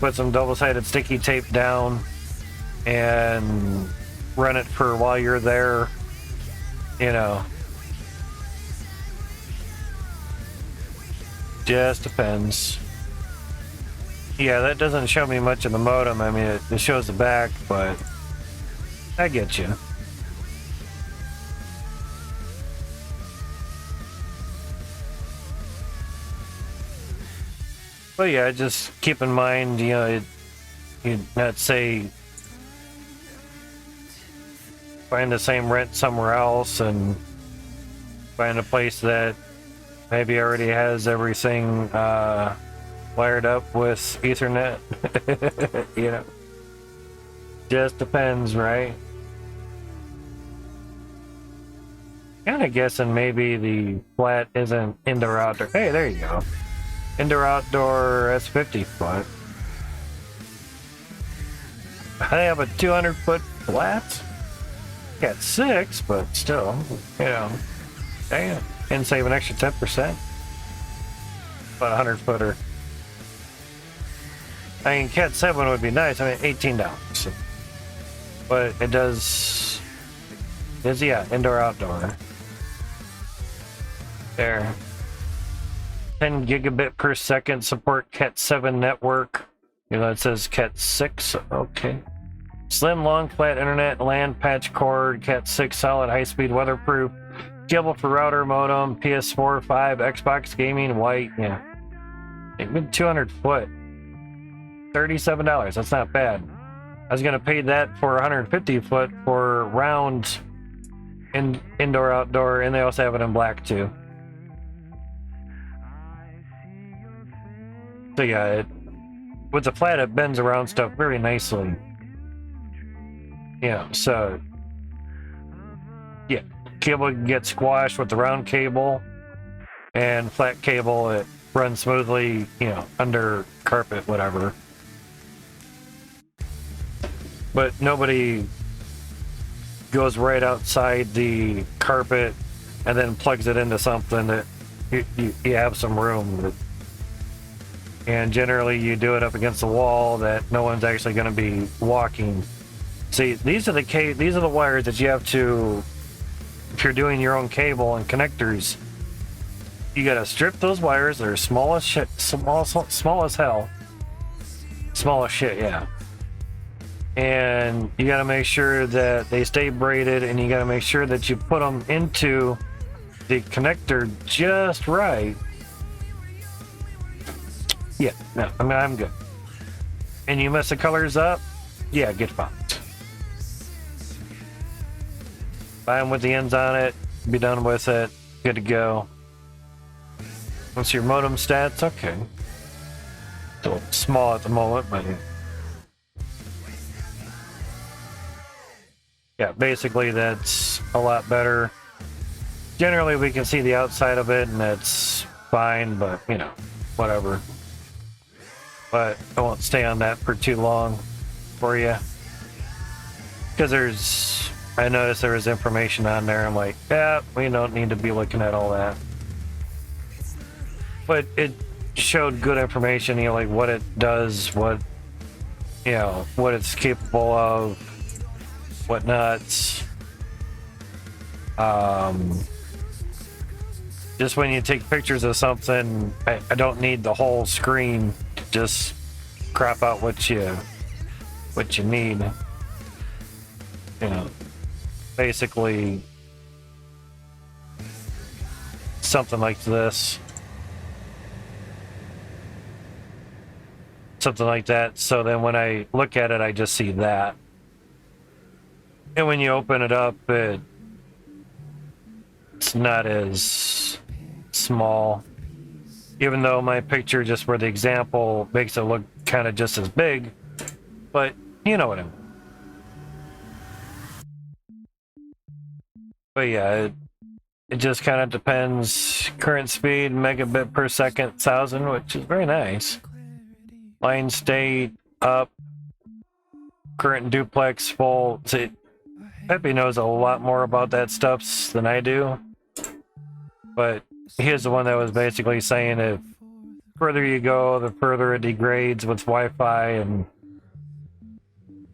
put some double-sided sticky tape down and run it for while you're there, you know. Just depends. Yeah, that doesn't show me much of the modem. I mean, it shows the back, but I get you. But yeah, just keep in mind, you know, you'd not say find the same rent somewhere else and find a place that maybe already has everything wired up with Ethernet. You know, just depends, right? Kind of guessing maybe the flat isn't indoor outdoor. Hey, there you go. Indoor outdoor S50 flat. I have a 200-foot flat. Cat 6, but still, you know, damn. And save an extra 10%. But a 100-footer. I mean, Cat 7 would be nice. I mean, $18. But it does. Yeah, indoor outdoor. There. 10 gigabit per second support Cat 7 network. You know, it says Cat 6. Okay. Slim, long, flat internet, LAN patch cord, Cat 6 solid, high-speed, weatherproof. Cable for router, modem, PS4, 5, Xbox gaming, white. Yeah. Even 200 foot. $37. That's not bad. I was gonna pay that for 150 foot for round indoor outdoor, and they also have it in black too. So yeah, with the flat it bends around stuff very nicely. Yeah, so yeah, cable can get squashed with the round cable, and flat cable it runs smoothly, you know, under carpet, whatever. But nobody goes right outside the carpet and then plugs it into something that you have some room. And generally you do it up against the wall that no one's actually going to be walking. See, these are the wires that you have to, if you're doing your own cable and connectors, you got to strip those wires. They're small as shit, small as hell. Small as shit, yeah. And you got to make sure that they stay braided, and you got to make sure that you put them into the connector just right. Yeah, no, I mean, I'm good. And you mess the colors up, yeah, get fucked. Buy them with the ends on it, be done with it, good to go. What's your modem stats? Okay. It's a little small at the moment, but yeah, basically that's a lot better. Generally we can see the outside of it and that's fine, but you know, whatever. But I won't stay on that for too long for you. Because I noticed there was information on there. I'm like, yeah, we don't need to be looking at all that. But it showed good information, you know, like what it does, what, you know, what it's capable of, whatnots. Just when you take pictures of something, I don't need the whole screen. Just crop out what you need. You know, basically something like this. Something like that. So then when I look at it, I just see that. And when you open it up, it's not as small. Even though my picture, just for the example, makes it look kind of just as big. But you know what I mean. But yeah, it just kind of depends. Current speed, megabit per second, 1,000, which is very nice. Line state, up. Current duplex, full. See, Pepe knows a lot more about that stuff than I do. But he's the one that was basically saying if further you go, the further it degrades with Wi-Fi. And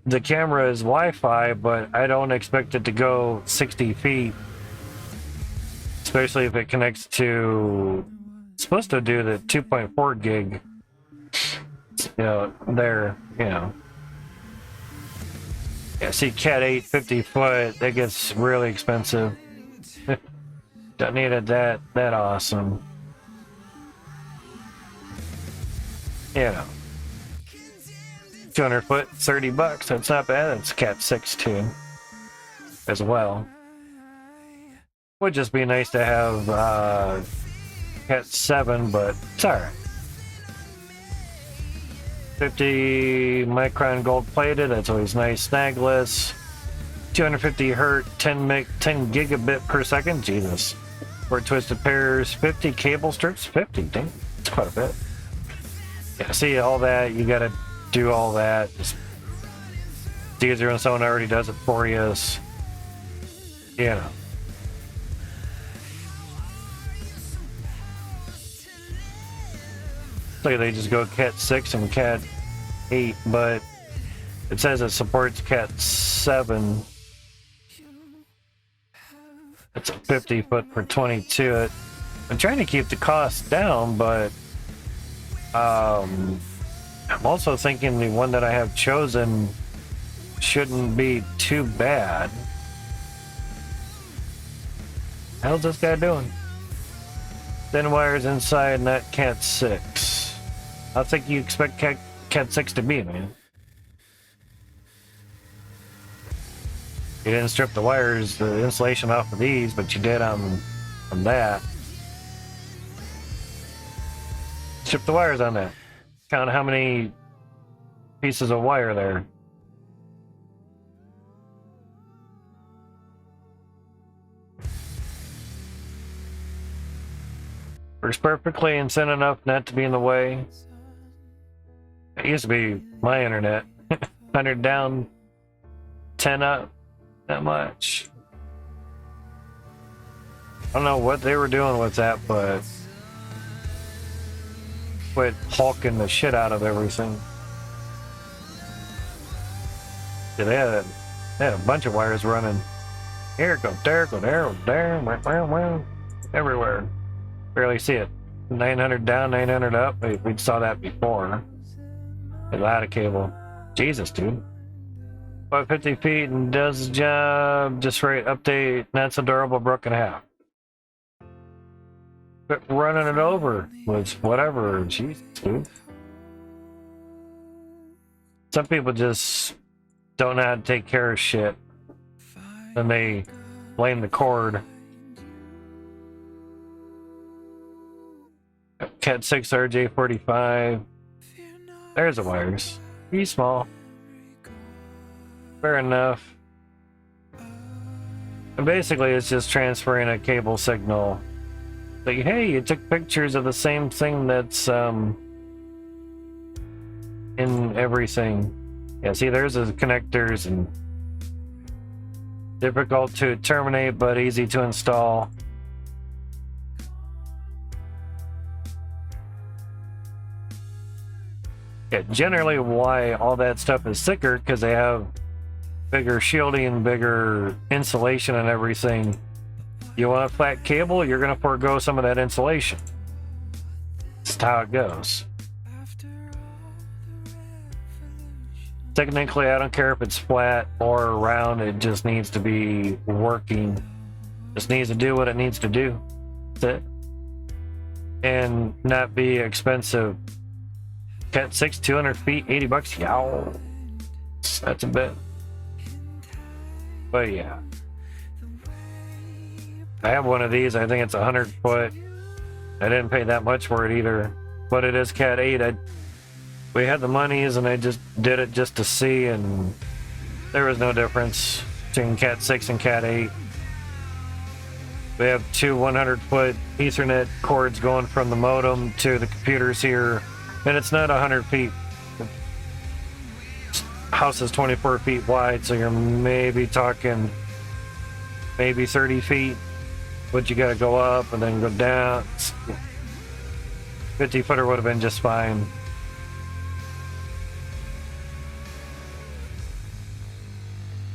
the camera is Wi-Fi, but I don't expect it to go 60 feet. Especially if it connects to... It's supposed to do the 2.4 gig. You know, there, you know. Yeah, see, Cat 8, 50 foot, that gets really expensive. Don't need it that awesome. You know. 200 foot, $30. That's not bad. It's Cat 6 too, as well. Would just be nice to have Cat 7, but it's alright. 50 micron gold plated, that's always nice. Snagless. 250 hertz, 10 gigabit per second. Jesus. For twisted pairs, 50 cable strips. 50, dang, it's quite a bit. Yeah, see all that, you gotta do all that. Just It's easier when someone already does it for you. You know. So they just go Cat 6 and Cat 8, but it says it supports Cat 7. It's a 50 foot per 22. I'm trying to keep the cost down, but I'm also thinking the one that I have chosen shouldn't be too bad. How's this guy doing? Thin wires inside, not Cat 6. I think you expect Cat 6 to be, man. You didn't strip the wires, the insulation off of these, but you did on that. Strip the wires on that. Count how many pieces of wire there. Works perfectly and thin enough not to be in the way. It used to be my internet. 100 down, 10 up. Not much. I don't know what they were doing with that, but quit hawking the shit out of everything. Yeah, they had a bunch of wires running. Here it goes, there it goes, there, everywhere. Barely see it. 900 down, 900 up. We saw that before. A lot of cable. Jesus, dude. About 50 feet and does the job just right. Update, not so durable, broke in half. But running it over was whatever. Jesus, dude. Some people just don't know how to take care of shit. And they blame the cord. Cat 6 RJ45. There's the wires. Pretty small. Fair enough. And basically, it's just transferring a cable signal. Like, hey, you took pictures of the same thing that's in everything. Yeah, see, there's the connectors and difficult to terminate, but easy to install. Yeah, generally why all that stuff is thicker, because they have bigger shielding, bigger insulation and everything. You want a flat cable, you're going to forego some of that insulation. That's how it goes. Technically, I don't care if it's flat or round, it just needs to be working. Just needs to do what it needs to do. That's it. And not be expensive. Cat 6, 200 feet, 80 bucks. Yow. That's a bit. But yeah. I have one of these. I think it's 100 foot. I didn't pay that much for it either. But it is Cat 8. We had the monies and I just did it just to see, and there was no difference between Cat 6 and Cat 8. We have two 100 foot Ethernet cords going from the modem to the computers here. And it's not 100 feet. The house is 24 feet wide, so you're maybe talking maybe 30 feet. But you gotta go up and then go down. 50 footer would have been just fine.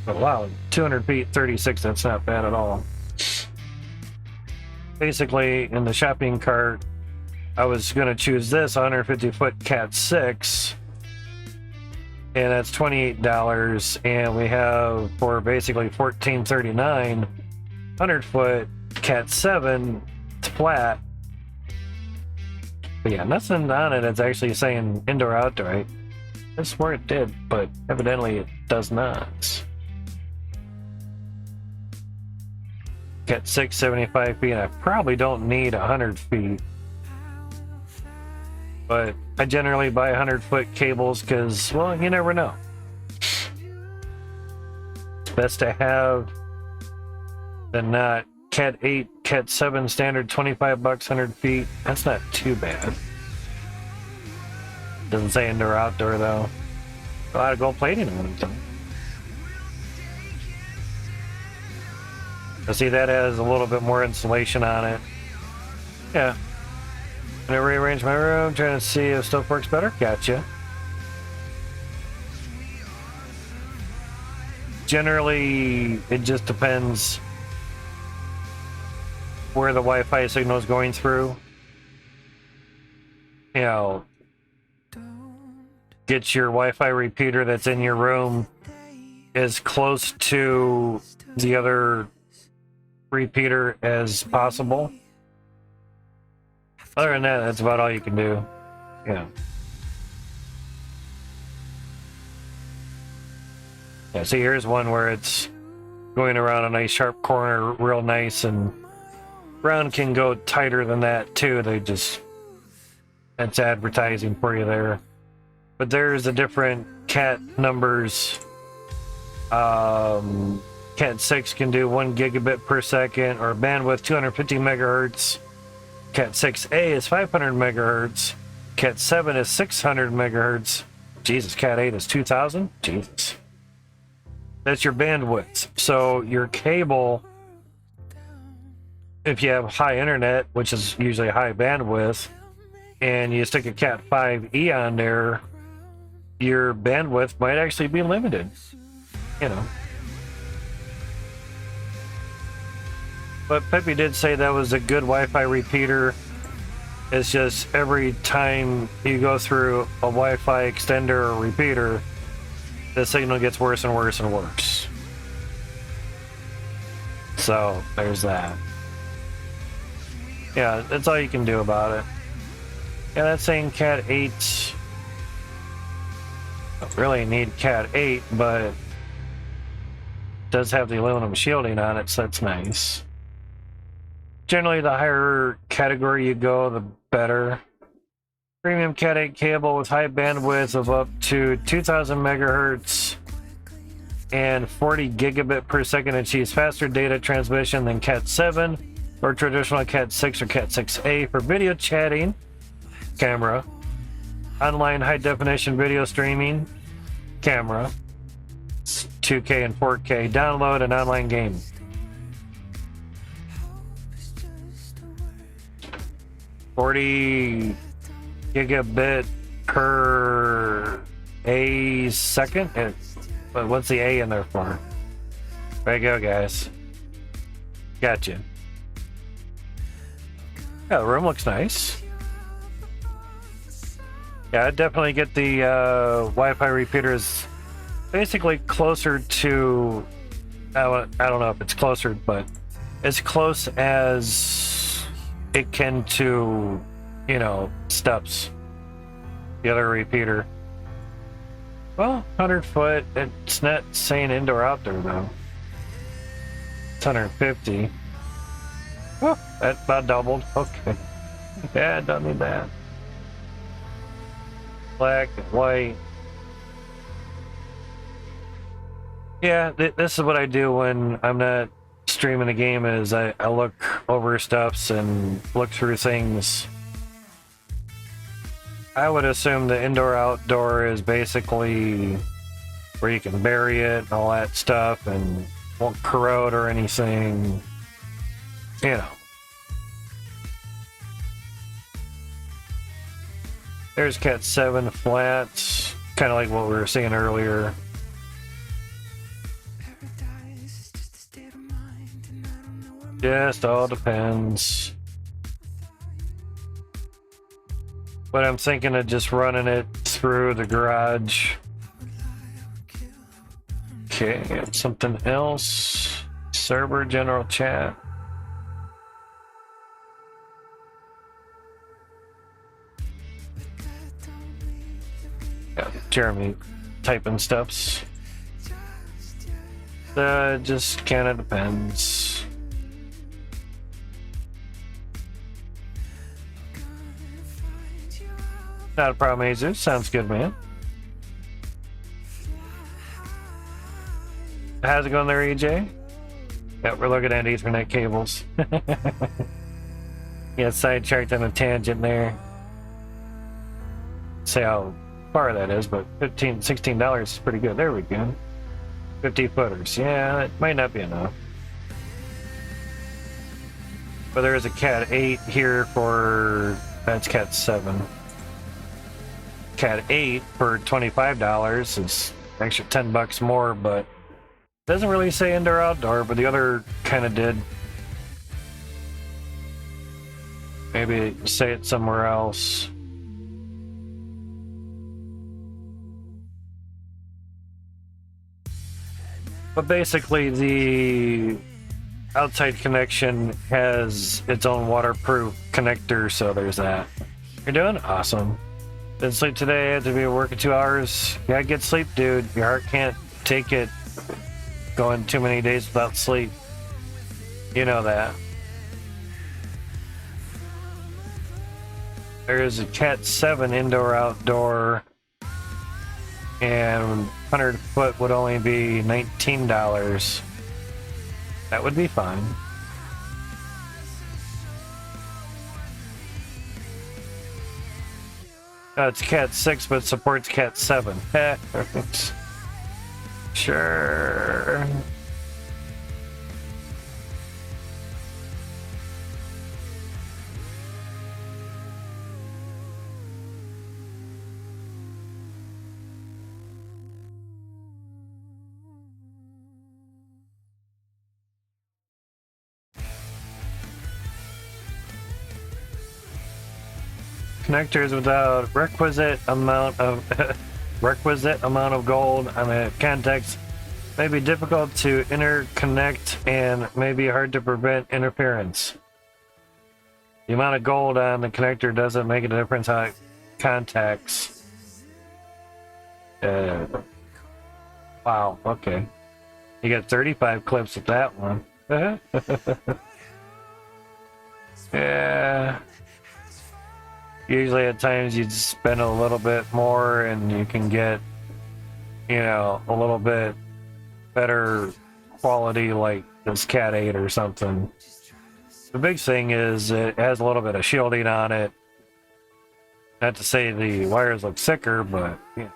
But wow, 200 feet, 36, that's not bad at all. Basically, in the shopping cart, I was going to choose this 150 foot Cat 6, and that's $28, and we have for basically $14.39 100 foot Cat 7. It's flat, but yeah, nothing on it. It's actually saying indoor outdoor. I swear it did, but evidently it does not. Cat 6, 75 feet. I probably don't need 100 feet. But I generally buy 100 foot cables because, well, you never know. It's best to have than not. Cat 8, Cat 7 standard, 25 bucks, 100 feet. That's not too bad. Doesn't say indoor outdoor though. A lot of gold plating on it. I see that has a little bit more insulation on it. Yeah. I'm gonna rearrange my room, trying to see if stuff works better. Gotcha. Generally, it just depends where the Wi-Fi signal is going through. You know, get your Wi-Fi repeater that's in your room as close to the other repeater as possible. Other than that, that's about all you can do. Yeah. Yeah, see, here's one where it's going around a nice sharp corner, real nice, and round can go tighter than that too. That's advertising for you there. But there's the different cat numbers. Cat 6 can do 1 gigabit per second, or bandwidth 250 megahertz. Cat 6A is 500 megahertz. Cat 7 is 600 megahertz. Jesus, Cat 8 is 2000? Jesus. That's your bandwidth. So your cable, if you have high internet, which is usually high bandwidth, and you stick a Cat 5E on there, your bandwidth might actually be limited. You know. But Peppy did say that was a good Wi-Fi repeater. It's just every time you go through a Wi-Fi extender or repeater, the signal gets worse and worse and worse. So there's that. Yeah, that's all you can do about it. Yeah, that's saying Cat 8. Don't really need Cat 8, but it does have the aluminum shielding on it, so that's nice. Generally, the higher category you go, the better. Premium Cat 8 cable with high bandwidth of up to 2000 megahertz and 40 gigabit per second achieves faster data transmission than Cat 7 or traditional Cat 6 or Cat 6A for video chatting, camera, online high definition video streaming, camera, 2K and 4K, download, and online gaming. $40 gigabit per a second. But what's the A in there for? There you go, guys. Gotcha. Yeah, the room looks nice. Yeah, I'd definitely get the Wi-Fi repeaters basically closer to, I don't know if it's closer, but as close as it can to, you know, steps. The other repeater. Well, 100 foot, it's not saying indoor outdoor though. It's 150. Oh, that about doubled. Okay. Yeah, don't need that. Black and white. Yeah, this is what I do when I'm not streaming a game, is I look over stuffs and look through things. I would assume the indoor-outdoor is basically where you can bury it and all that stuff and won't corrode or anything, you know. There's Cat 7 flats, kind of like what we were seeing earlier. Just all depends. But I'm thinking of just running it through the garage. Okay, got something else. Server general chat. Yeah, Jeremy typing stuffs. Just kind of depends. Not a problem, Jesus. Sounds good, man. How's it going there, EJ? Yeah, we're looking at Ethernet cables. Yeah, sidetracked on a tangent there. See how far that is, but $16 is pretty good. There we go. 50 footers. Yeah, it might not be enough. But there is a Cat 8 here for, that's Cat 7. Cat 8 for $25 is extra $10 more, but doesn't really say indoor outdoor, but the other kind of did. Maybe say it somewhere else. But basically the outside connection has its own waterproof connector, so there's that. You're doing awesome. Didn't sleep today, had to be at work in 2 hours. Yeah, get sleep, dude. Your heart can't take it going too many days without sleep. You know that. There is a Cat 7 indoor-outdoor, and 100 foot would only be $19. That would be fine. It's Cat 6, but supports Cat 7. Sure. Connectors without requisite amount of gold on the contacts may be difficult to interconnect and may be hard to prevent interference. The amount of gold on the connector doesn't make a difference how it contacts. Wow, okay. You got 35 clips with that one. Yeah. Usually at times you'd spend a little bit more and you can get, you know, a little bit better quality like this Cat 8 or something. The big thing is it has a little bit of shielding on it. Not to say the wires look thicker, but yeah.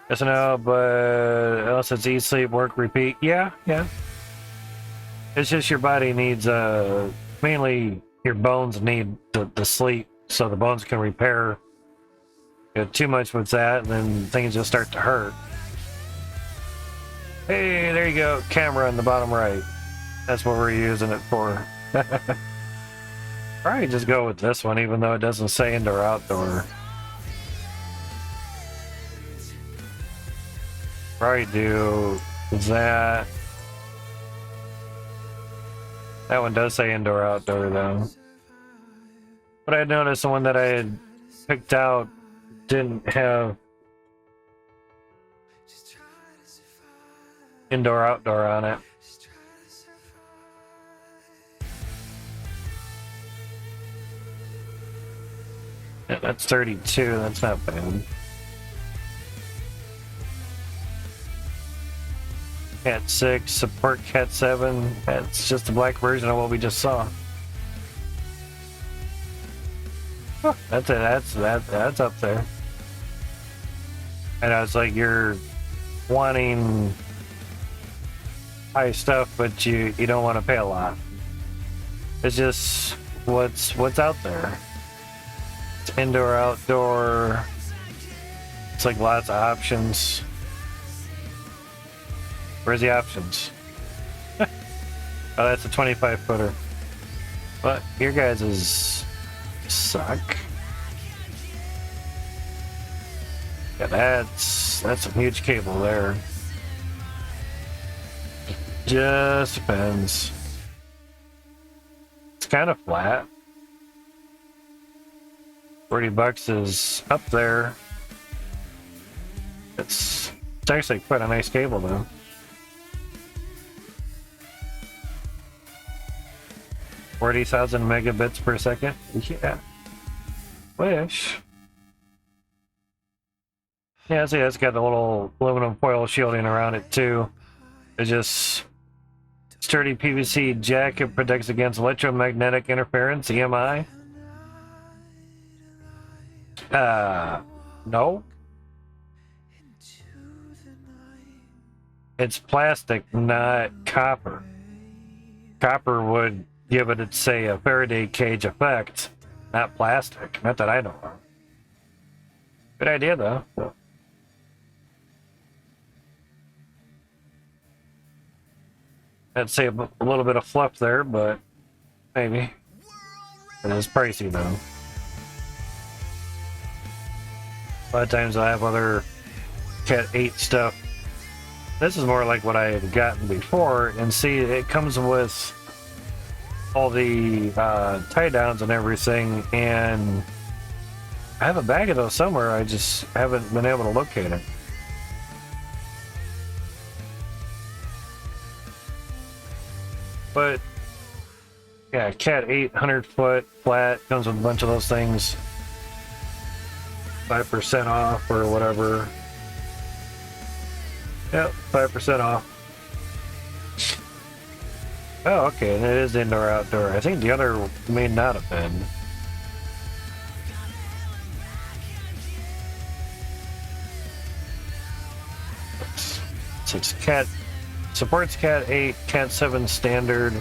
Yes, no, but else it's eat, sleep, work, repeat. Yeah. It's just your body needs, mainly your bones need the sleep so the bones can repair. You know, too much with that, and then things just start to hurt. Hey, there you go. Camera in the bottom right. That's what we're using it for. Probably just go with this one, even though it doesn't say indoor outdoor. Probably do that. That one does say indoor outdoor though. But I noticed the one that I had picked out didn't have indoor outdoor on it. Yeah, that's 32, that's not bad. Cat 6, support Cat 7. That's just a black version of what we just saw. Huh, that's it. That's up there. And I was like, you're wanting high stuff, but you don't want to pay a lot. It's just what's out there. It's indoor, outdoor. It's like lots of options. Where's the options? Oh, that's a 25 footer. But your guys' suck. Yeah, that's a huge cable there. Just depends. It's kind of flat. $40 is up there. It's actually quite a nice cable though. $40,000 megabits per second. Yeah. Wish. Yeah, see, it's got the little aluminum foil shielding around it too. It's just sturdy PVC jacket, protects against electromagnetic interference, EMI. No. It's plastic, not copper. Copper would give it, it's say, a Faraday cage effect, not plastic. Not that I know of. Good idea, though. I'd say a little bit of fluff there, but maybe. It is pricey, though. A lot of times I have other Cat 8 stuff. This is more like what I had gotten before, and see, it comes with all the tie downs and everything, and I have a bag of those somewhere. I just haven't been able to locate it. But yeah, Cat 8 100-foot flat comes with a bunch of those things. 5% off or whatever. Yep, 5% off. Oh, okay, and it is indoor outdoor. I think the other may not have been. So it's Cat, supports Cat 8, Cat 7 standard.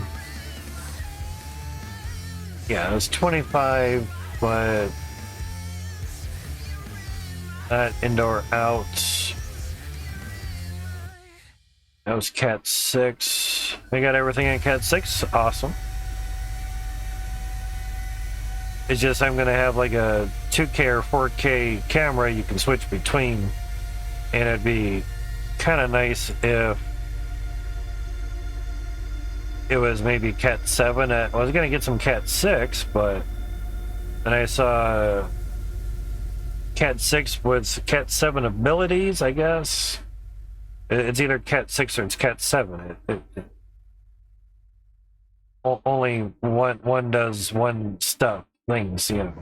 Yeah, it's 25, but not indoor out. That was Cat 6. We got everything in Cat 6. Awesome. It's just I'm going to have like a 2K or 4K camera you can switch between. And it'd be kind of nice if it was maybe Cat 7. I was going to get some Cat 6, but then I saw Cat 6 with Cat 7 abilities, I guess. It's either Cat 6 or it's Cat 7. Only one does one stuff, things, you know.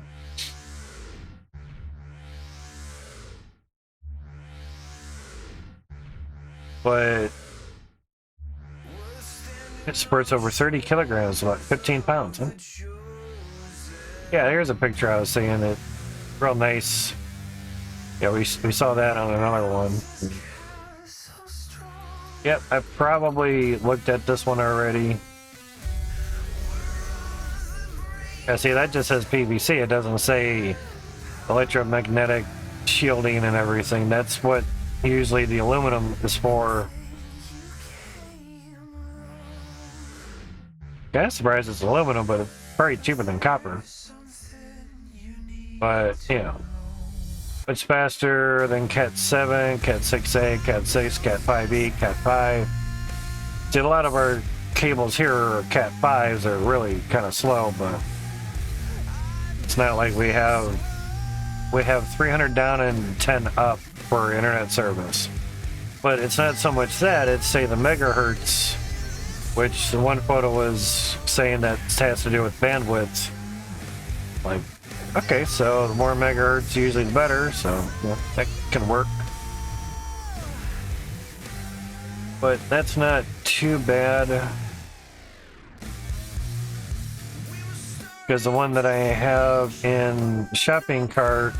But it supports over 30 kilograms, about 15 pounds. Huh? Yeah, here's a picture I was saying. It real nice. Yeah, we saw that on another one. Yep, I probably looked at this one already. Yeah, see, that just says PVC. It doesn't say electromagnetic shielding and everything. That's what usually the aluminum is for. Yeah, I'm surprised it's aluminum, but it's probably cheaper than copper. But, you know, it's faster than Cat 7, Cat 6A, Cat 6, Cat 5E, Cat 5. See, a lot of our cables here are Cat 5s are really kind of slow, but it's not like we have 300 down and 10 up for internet service. But it's not so much that, it's say the megahertz, which the one photo was saying that has to do with bandwidth. Like, okay, so the more megahertz usually the better, so yeah, that can work. But that's not too bad. Because the one that I have in the shopping cart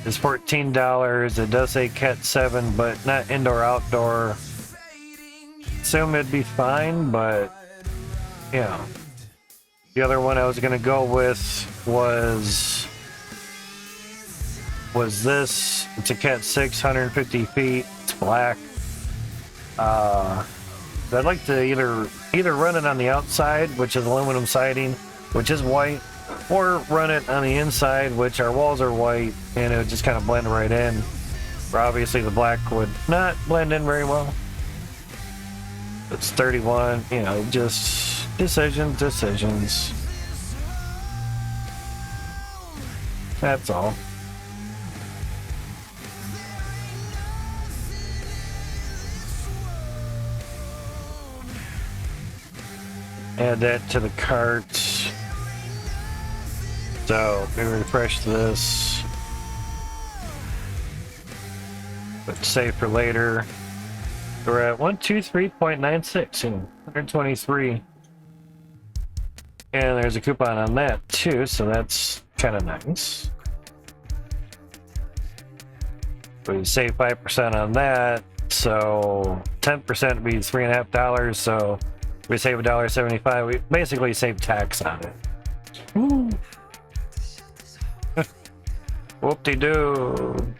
is $14. It does say Cat 7, but not indoor-outdoor. Assume it'd be fine, but yeah. The other one I was gonna go with was this. It's a Cat 6, 150 feet. It's black. I'd like to either run it on the outside, which is aluminum siding, which is white, or run it on the inside, which our walls are white, and it would just kind of blend right in. Where obviously the black would not blend in very well. It's 31, you know, just decisions. That's all. Add that to the cart. So, let me refresh this. But save for later. We're at 123.96 and 123. And there's a coupon on that too, so that's kind of nice. We save 5% on that, so 10% would be $3.50, so We save $1.75. We basically save tax on it. Woo. Whoop-de-doo.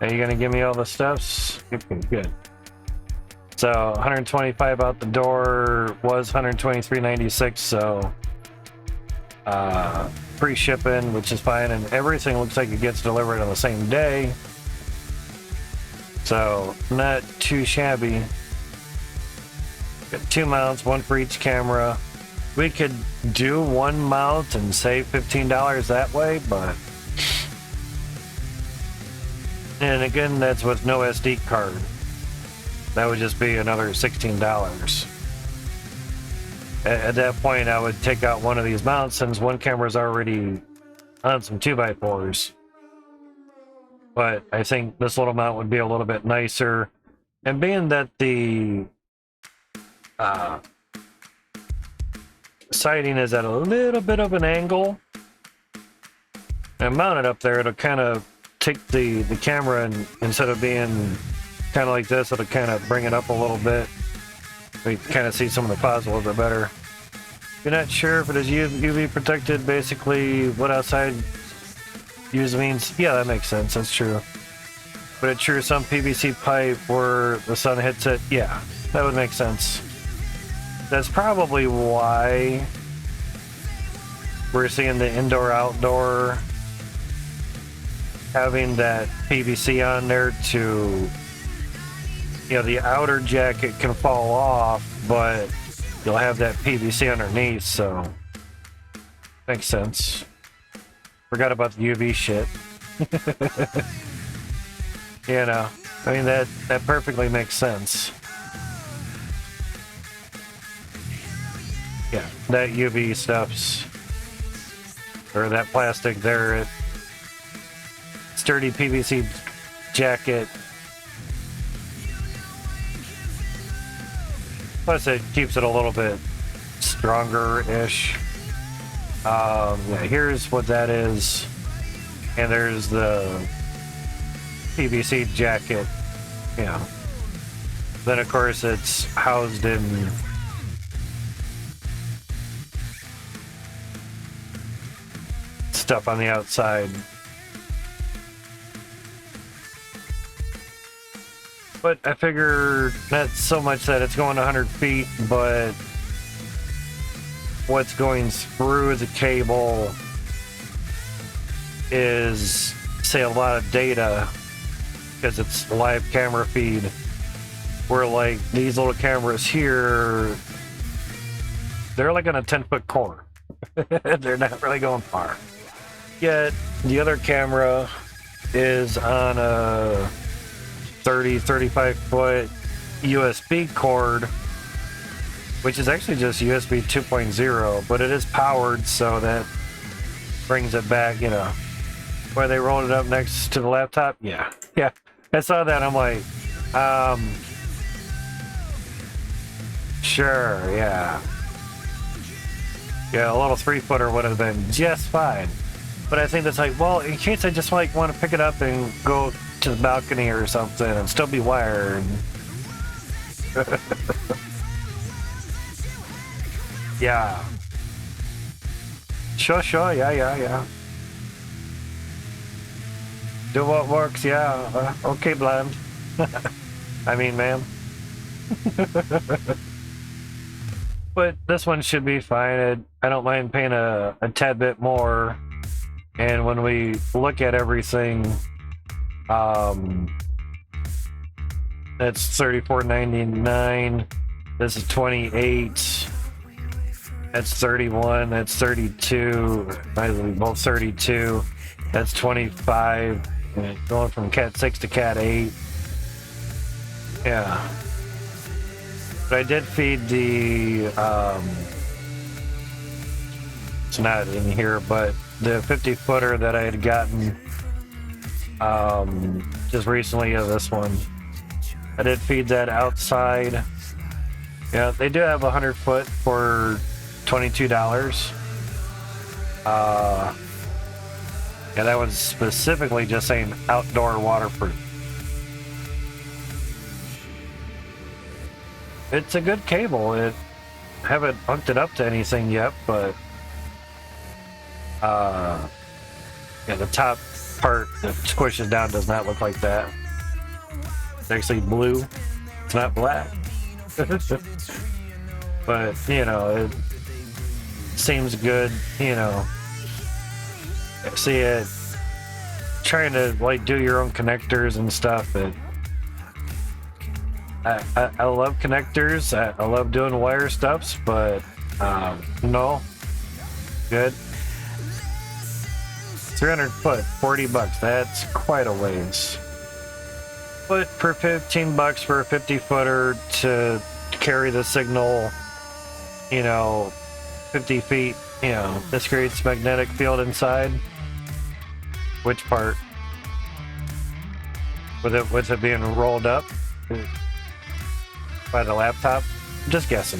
Are you gonna give me all the stuffs? Good. So 125 out the door was 123.96. So free shipping, which is fine, and everything looks like it gets delivered on the same day. So not too shabby. Got 2 mounts, one for each camera. We could do 1 mount and save $15 that way, but. And again, that's with no SD card. That would just be another $16. At that point, I would take out one of these mounts since one camera's already on some 2x4s. But I think this little mount would be a little bit nicer. And being that the sighting is at a little bit of an angle, and mount it up there, it'll kind of take the camera, and instead of being kind of like this, it'll kind of bring it up a little bit. We can kind of see some of the clouds a little bit better. If you're not sure if it is UV protected, basically what outside use means, yeah, that makes sense, that's true. But it's sure some PVC pipe where the sun hits it, yeah, that would make sense. That's probably why we're seeing the indoor-outdoor having that PVC on there to, you know, the outer jacket can fall off, but you'll have that PVC underneath, so makes sense. Forgot about the UV shit. You know, I mean, that perfectly makes sense. Yeah, that UV stuff's, or that plastic there, sturdy PVC jacket. Plus it keeps it a little bit stronger-ish. Yeah, here's what that is. And there's the PVC jacket. Yeah. Then of course it's housed in stuff on the outside. But I figure not so much that it's going 100 feet, but what's going through the cable is, say, a lot of data, because it's live camera feed, where like these little cameras here, they're like on a 10-foot cord. They're not really going far. Yet the other camera is on a 35 foot USB cord, which is actually just USB 2.0, but it is powered, so that brings it back, you know. Where they rolled it up next to the laptop? Yeah. I saw that, I'm like, sure, yeah. Yeah, a little 3-footer would have been just fine. But I think that's like, well, in case I just like want to pick it up and go to the balcony or something and still be wired. Yeah. Sure, yeah. Do what works, yeah. Okay, blind. I mean, ma'am. But this one should be fine. I don't mind paying a tad bit more. And when we look at everything, that's $34.99. This is $28. That's $31. That's $32. Both $32. That's $25. Going from Cat 6 to Cat 8. Yeah. But I did feed the it's not in here, but the 50-footer that I had gotten just recently, this one, I did feed that outside. Yeah, they do have 100-foot for $22. Yeah, that one's specifically just saying outdoor waterproof. it's a good cable. It haven't hooked it up to anything yet, but yeah, the top part that squishes down does not look like that. It's actually blue. It's not black. But you know, it seems good. You know, see it trying to like do your own connectors and stuff. I love connectors. I love doing wire stuffs, but no, good. 300 foot, $40. That's quite a ways. But for $15 for a 50 footer to carry the signal, you know, 50 feet, you know, this creates magnetic field inside. Which part? With it being rolled up by the laptop? I'm just guessing.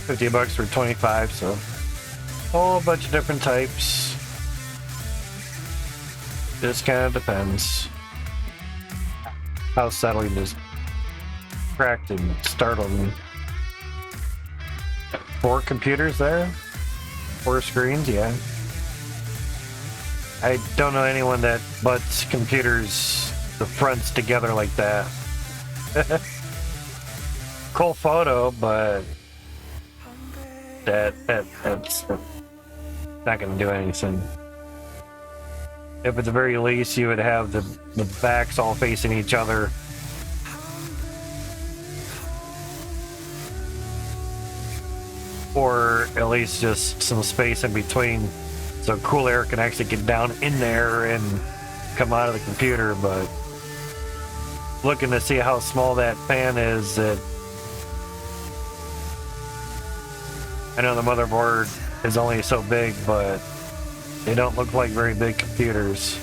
$50 for 25, so whole bunch of different types. Just kind of depends. How settling is cracked and startled me. 4 computers there? 4 screens, yeah. I don't know anyone that butts computers, the fronts together like that. Cool photo, but that's not going to do anything. If at the very least you would have the backs all facing each other. Or at least just some space in between so cool air can actually get down in there and come out of the computer. But looking to see how small that fan is, that I know the motherboard is only so big, but they don't look like very big computers.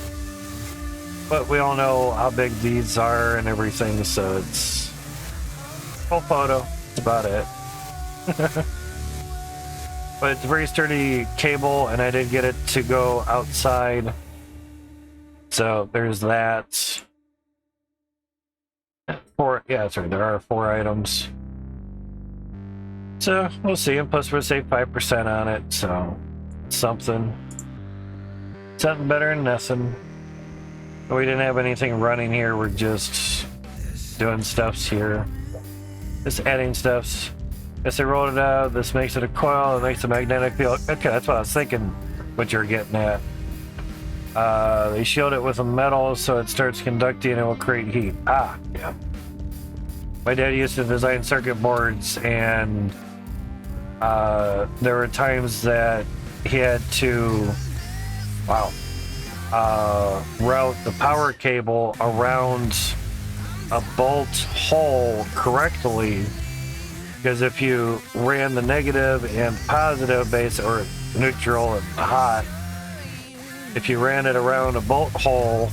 But we all know how big these are and everything, so it's full photo. That's about it. But it's a very sturdy cable, and I did get it to go outside. So there's that. 4, yeah, that's right, there are 4 items. So we'll see, and plus we'll save 5% on it, so something better than nothing. We didn't have anything running here, we're just doing stuffs here. Just adding stuffs. As they rolled it out, this makes it a coil, it makes a magnetic field. Okay, that's what I was thinking what you're getting at. They shield it with a metal so it starts conducting and it will create heat. Ah, yeah. My dad used to design circuit boards, and there were times that he had to, route the power cable around a bolt hole correctly, because if you ran the negative and positive base, or neutral and hot, if you ran it around a bolt hole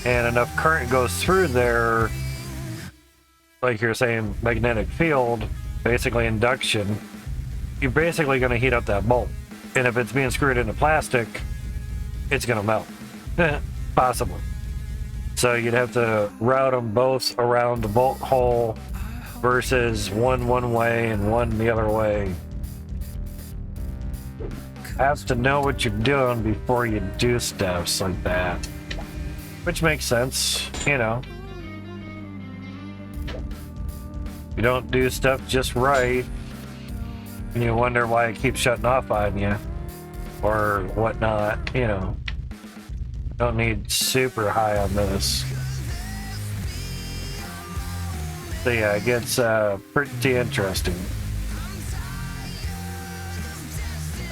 and enough current goes through there, like you're saying, magnetic field, basically induction, you're basically going to heat up that bolt. And if it's being screwed into plastic, it's going to melt. Possibly. So you'd have to route them both around the bolt hole versus one way and one the other way. Have to know what you're doing before you do stuff like that. Which makes sense, you know. You don't do stuff just right, and you wonder why it keeps shutting off on you, or whatnot, you know. Don't need super high on this. So yeah, it gets pretty interesting.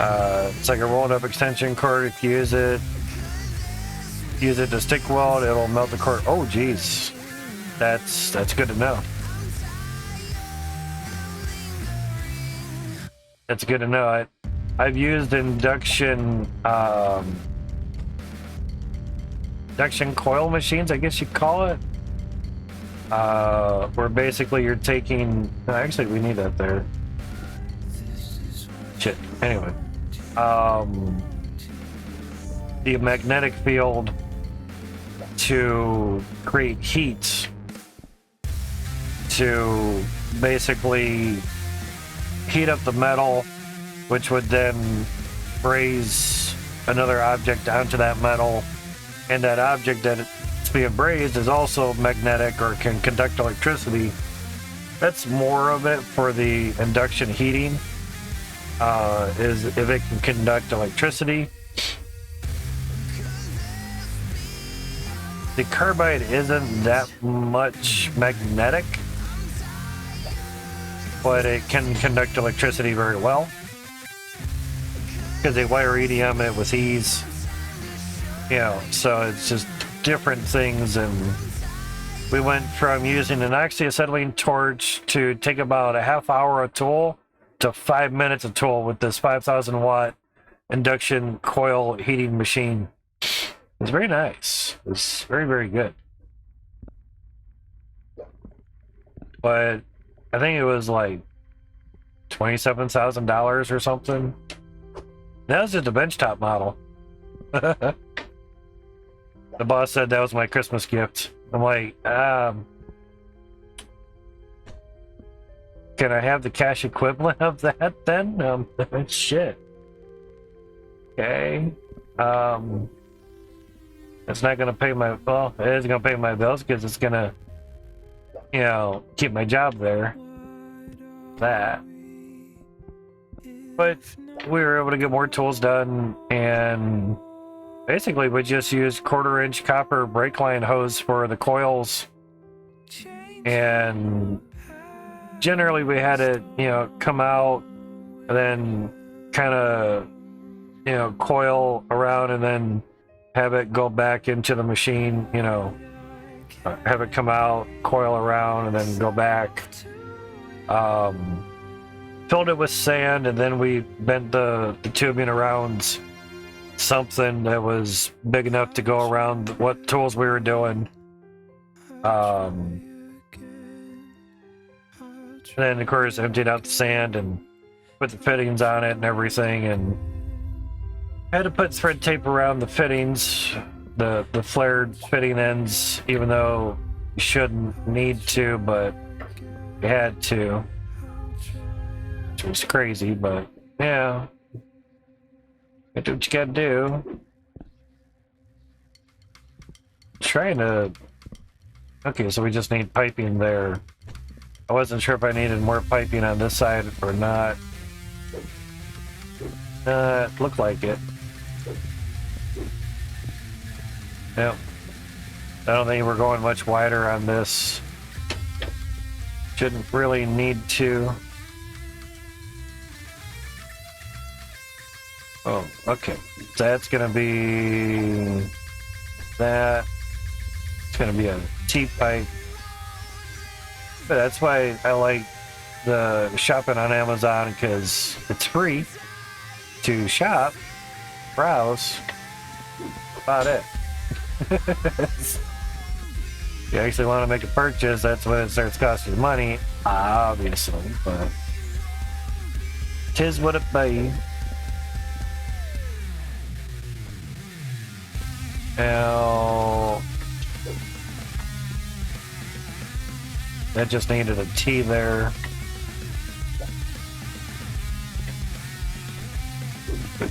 It's like a rolled up extension cord. If you use it to stick weld, it'll melt the cord. Oh geez, that's good to know. That's good to know. I've used induction coil machines, I guess you'd call it. Where basically you're taking, actually we need that there. Shit. Anyway, the magnetic field to create heat to basically heat up the metal, which would then braze another object onto that metal, and that object that it's being brazed is also magnetic or can conduct electricity. That's more of it for the induction heating, is if it can conduct electricity. The carbide isn't that much magnetic, but it can conduct electricity very well because they wire EDM it with ease. You know, so it's just different things. And we went from using an oxyacetylene torch to take about a half hour of tool to 5 minutes of tool with this 5,000 watt induction coil heating machine. It's very nice. It's very, very good. But I think it was like $27,000 or something. That was just a benchtop model. The boss said that was my Christmas gift. I'm like, can I have the cash equivalent of that then? Shit. Okay. It's not gonna pay my, well, it is gonna pay my bills because it's gonna, you know, keep my job there. That. But we were able to get more tools done, and basically we just used 1/4 inch copper brake line hose for the coils, and generally we had it, you know, come out and then kind of, you know, coil around and then have it go back into the machine, you know, have it come out, coil around, and then go back. Filled it with sand, and then we bent the tubing around something that was big enough to go around what tools we were doing. And then, of course, emptied out the sand and put the fittings on it and everything, and had to put thread tape around the fittings, the flared fitting ends, even though you shouldn't need to, but you had to. Which was crazy, but yeah. You do what you gotta do. Trying to... Okay, so we just need piping there. I wasn't sure if I needed more piping on this side or not. It looked like it. Yep. I don't think we're going much wider on this. Shouldn't really need to. Oh, okay. That's gonna be that. It's gonna be a T-pipe. But that's why I like the shopping on Amazon, because it's free to shop, browse, about it. You actually want to make a purchase, that's when it starts costing you money, obviously, but 'tis what it be. Now, that just needed a T there.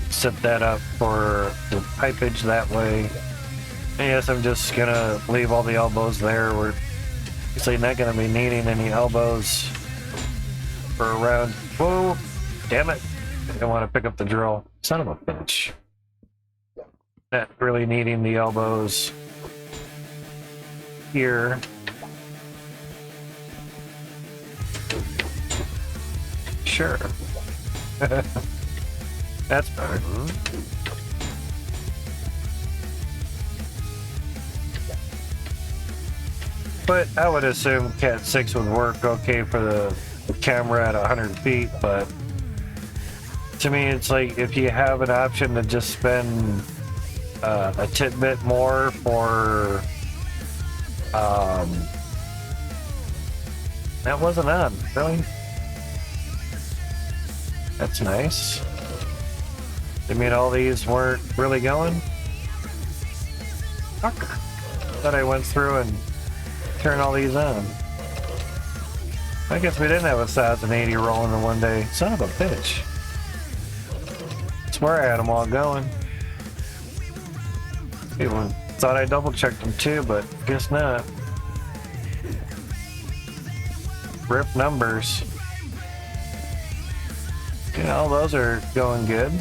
Set that up for the pipage that way. And yes, I'm just gonna leave all the elbows there. We're obviously not gonna be needing any elbows for a round. Whoa, damn it. I don't want to pick up the drill. Son of a bitch. Not really needing the elbows here. Sure. That's better. But I would assume Cat 6 would work okay for the camera at 100 feet, but to me it's like if you have an option to just spend a tidbit more for that wasn't on, really? That's nice. I mean, all these weren't really going? Fuck. Thought I went through and turned all these on. I guess we didn't have 1,080 rolling in one day. Son of a bitch. I swear I had them all going. Even thought I double checked them too, but guess not. Rip numbers. Yeah, all those are going good.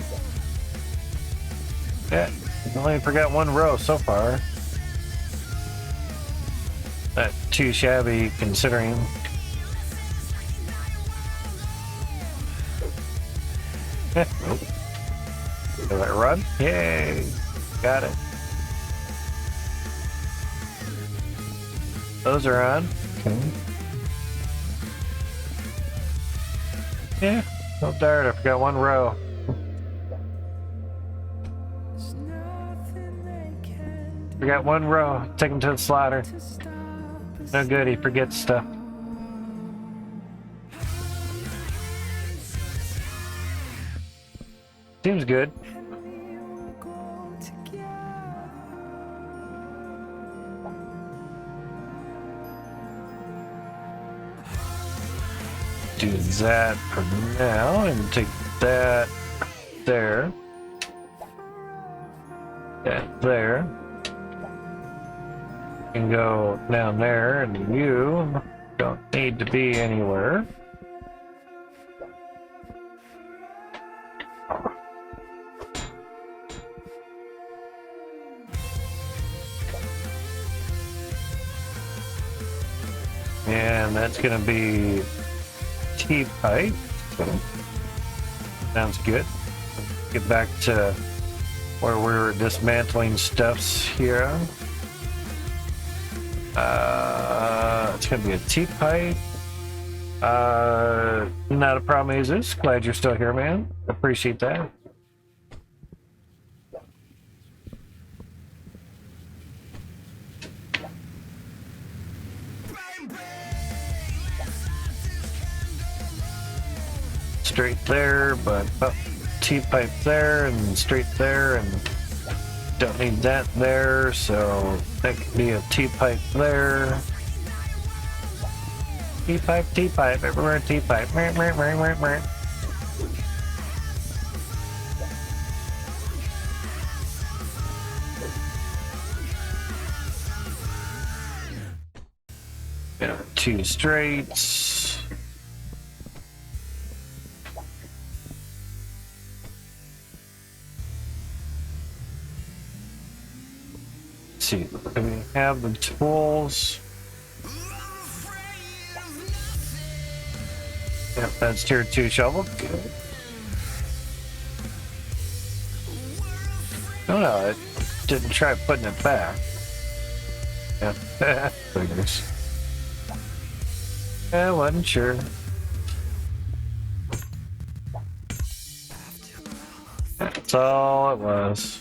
Yeah, only forgot one row so far. Not too shabby considering. Nope. Did I run? Yay! Got it. Those are on. Okay. Yeah. Oh darn, I forgot one row. Forgot one row. Take him to the slaughter. No good, he forgets stuff. Seems good. Do that for now and take that there. That there. And go down there, and you don't need to be anywhere. And that's gonna be T-pipe. Sounds good. Get back to where we were dismantling stuffs here. It's gonna be a T-pipe. Not a problem, Jesus. Glad you're still here, man. Appreciate that. Straight there, but T-pipe there and straight there, and don't need that there, so that could be a T-pipe there. T-pipe, T-pipe, everywhere T-pipe. Two straights. Let's see, do we have the tools? Yep, that's tier 2 shovel. Good. Oh no, it didn't try putting it back. Yeah, figures. I wasn't sure. That's all it was.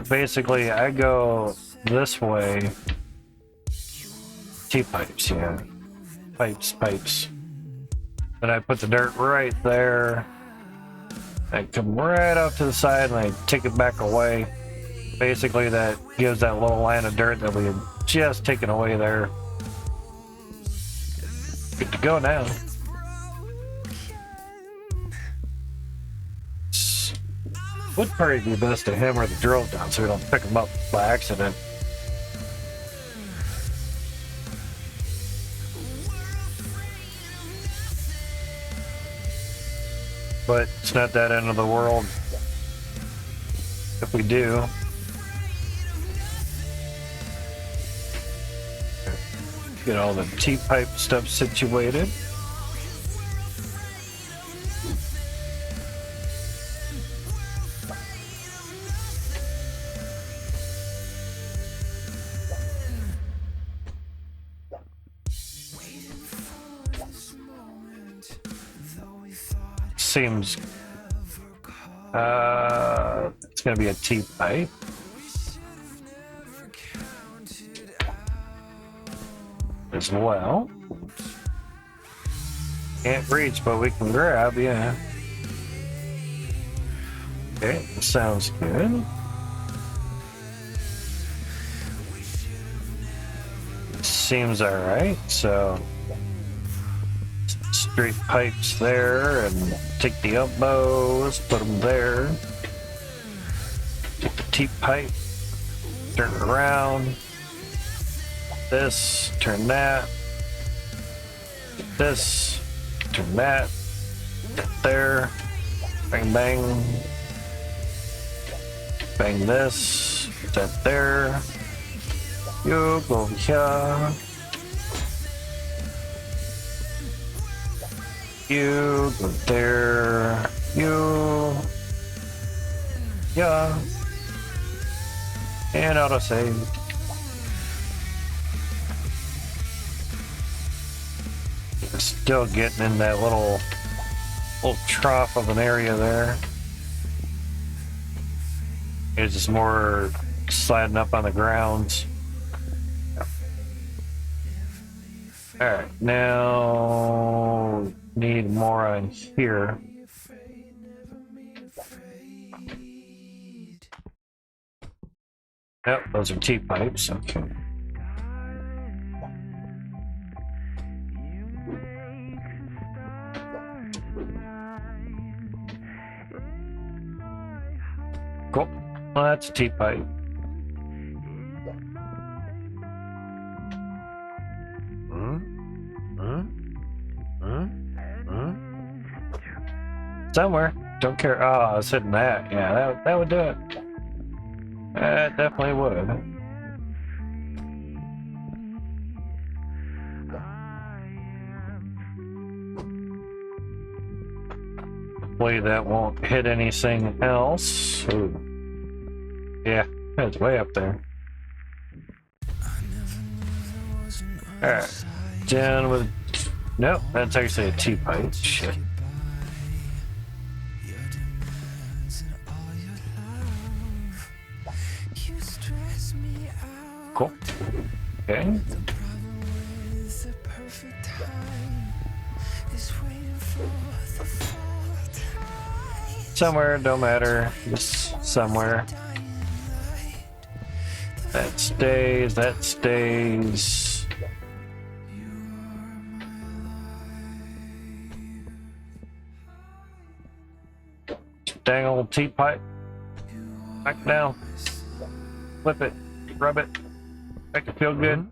Basically, I go this way. T-pipes, yeah. Pipes. And I put the dirt right there. I come right off to the side and I take it back away. Basically, that gives that little line of dirt that we had just taken away there. Good to go now. Would probably be best to hammer the drill down so we don't pick them up by accident. But it's not that end of the world if we do. Get all the T-pipe stuff situated. Seems it's gonna be a T-pipe. As well. Can't reach, but we can grab, yeah. Okay, sounds good. Seems alright, so straight pipes there, and take the elbows, put them there. Take the T pipe, turn it around. This, turn that. This, turn that. There. Bang, bang. Bang this. That there. You go over here. You go there. You. Yeah. And autosave. Still getting in that little trough of an area there. It's just more sliding up on the grounds. Alright, now need more on here. Yep, those are T-pipes, okay. Cool. Well, that's a T-pipe. Somewhere. Don't care. Oh, I was hitting that. Yeah, that would do it. That definitely would. Hopefully that won't hit anything else. Ooh. Yeah, it's way up there. Alright. Down with... Nope, that's actually a T-pipe. Shit. Cool. Okay. Somewhere, don't matter. Just somewhere. That stays, that stays. Dang old T-pipe. Back down. Flip it. Rub it. Make it feel good.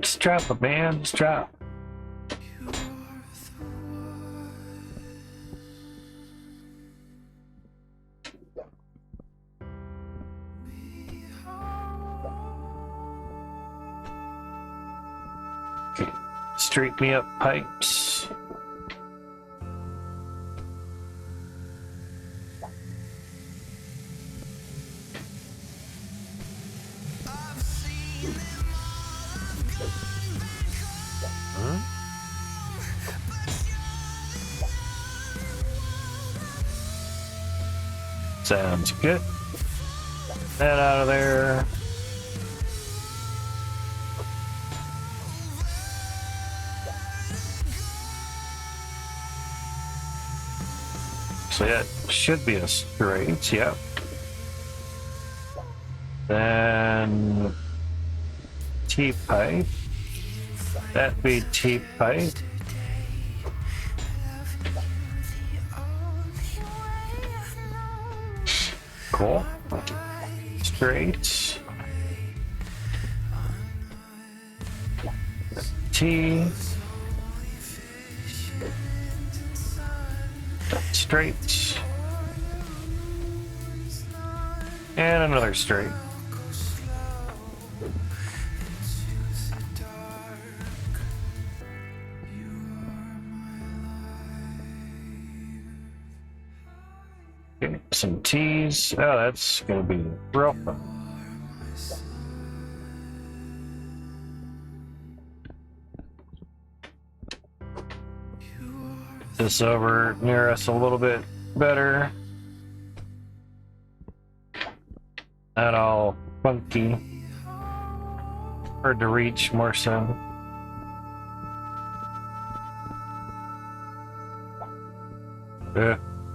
Just drop it, man. Just drop. Okay. Straight me up pipes. Sounds good. That out of there. So that should be a straight, yep. Then T-pipe. That be T-pipe. Cool. Straight. T. Straight. And another straight. Okay, some T's. Oh, that's gonna be real fun. This over near us a little bit better. Not all funky. Hard to reach more so.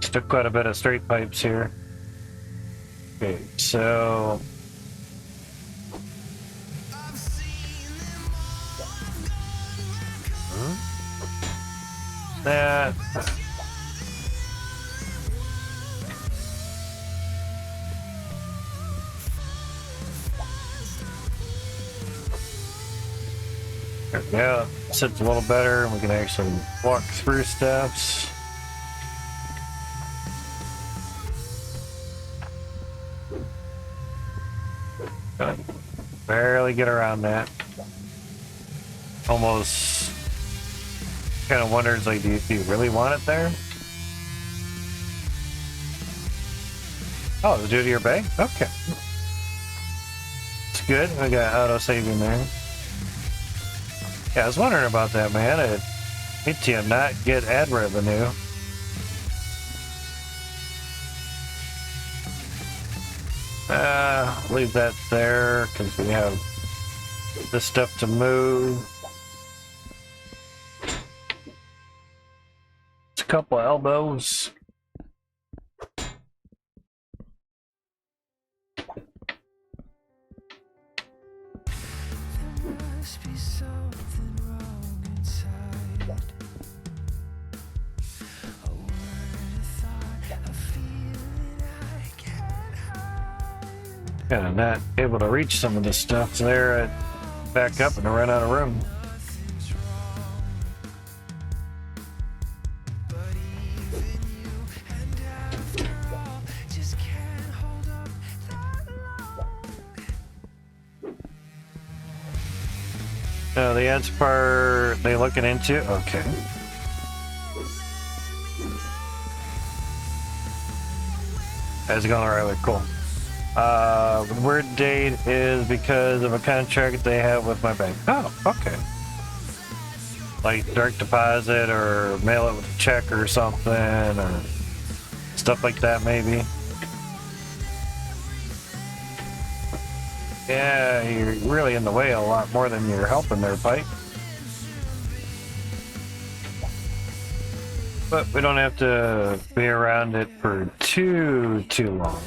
Still quite a bit of straight pipes here. Okay, so that. There we go. Sits a little better, and we can actually walk through steps. Barely get around that. Almost kind of wonders, like, do you really want it there? Oh, it's due to your bank? Okay. It's good. I got auto saving there. Yeah, I was wondering about that, man. It hate to not get ad revenue. Leave that there because we have this stuff to move. It's a couple elbows. Kind of not able to reach some of this stuff there. I back up and I run out of room. No, the answer part they looking into? Okay. How's it going? Alright, cool. Word date is because of a contract they have with my bank. Oh, okay. Like direct deposit or mail it with a check or something or stuff like that maybe. Yeah, you're really in the way a lot more than you're helping there, Pipe. But we don't have to be around it for too long.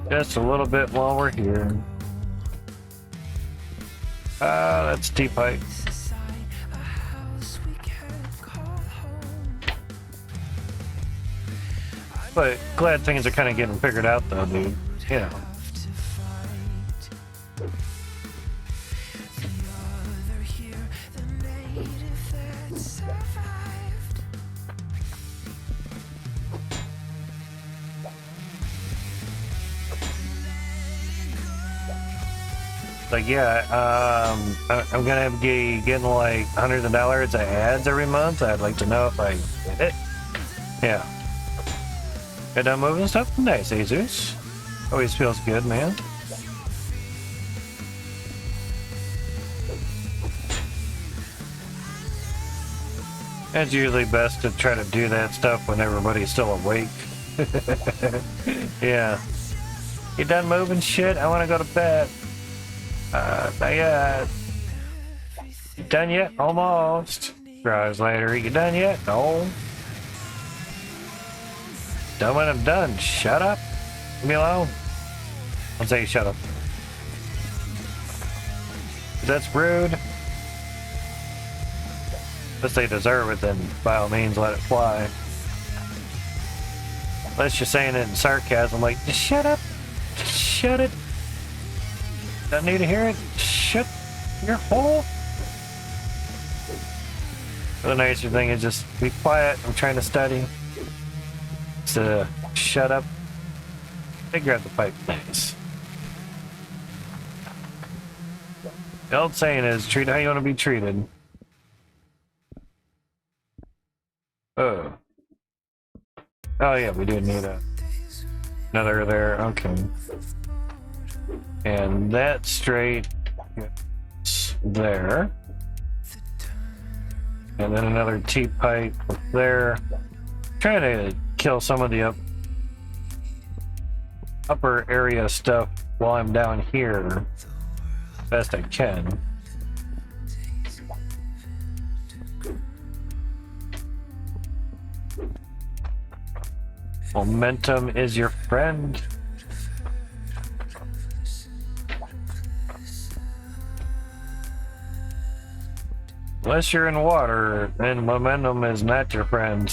Just a little bit while we're here. That's T-pipe. But glad things are kind of getting figured out though, dude. You know. Like, yeah, I'm gonna be getting like hundreds of dollars of ads every month. I'd like to know if I did it. Yeah. Got done moving stuff? Nice, Jesus. Always feels good, man. It's usually best to try to do that stuff when everybody's still awake. Yeah. You done moving shit? I wanna go to bed. Not yet. You done yet? Almost. 3 hours later, you done yet? No. Done when I'm done. Shut up. Leave me alone. I'll say shut up. That's rude. Unless they deserve it, then by all means let it fly. Unless you're saying it in sarcasm, like, just shut up. Shut it. Don't need to hear it. Shut your hole. The nicer thing is just be quiet. I'm trying to study. So shut up. They grab the pipe, thanks. The old saying is treat how you want to be treated. Oh. Oh yeah, we do need another there. Okay. And that straight there. And then another T-pipe there. Trying to kill some of the upper area stuff while I'm down here best I can. Momentum is your friend. Unless you're in water, then momentum is not your friend.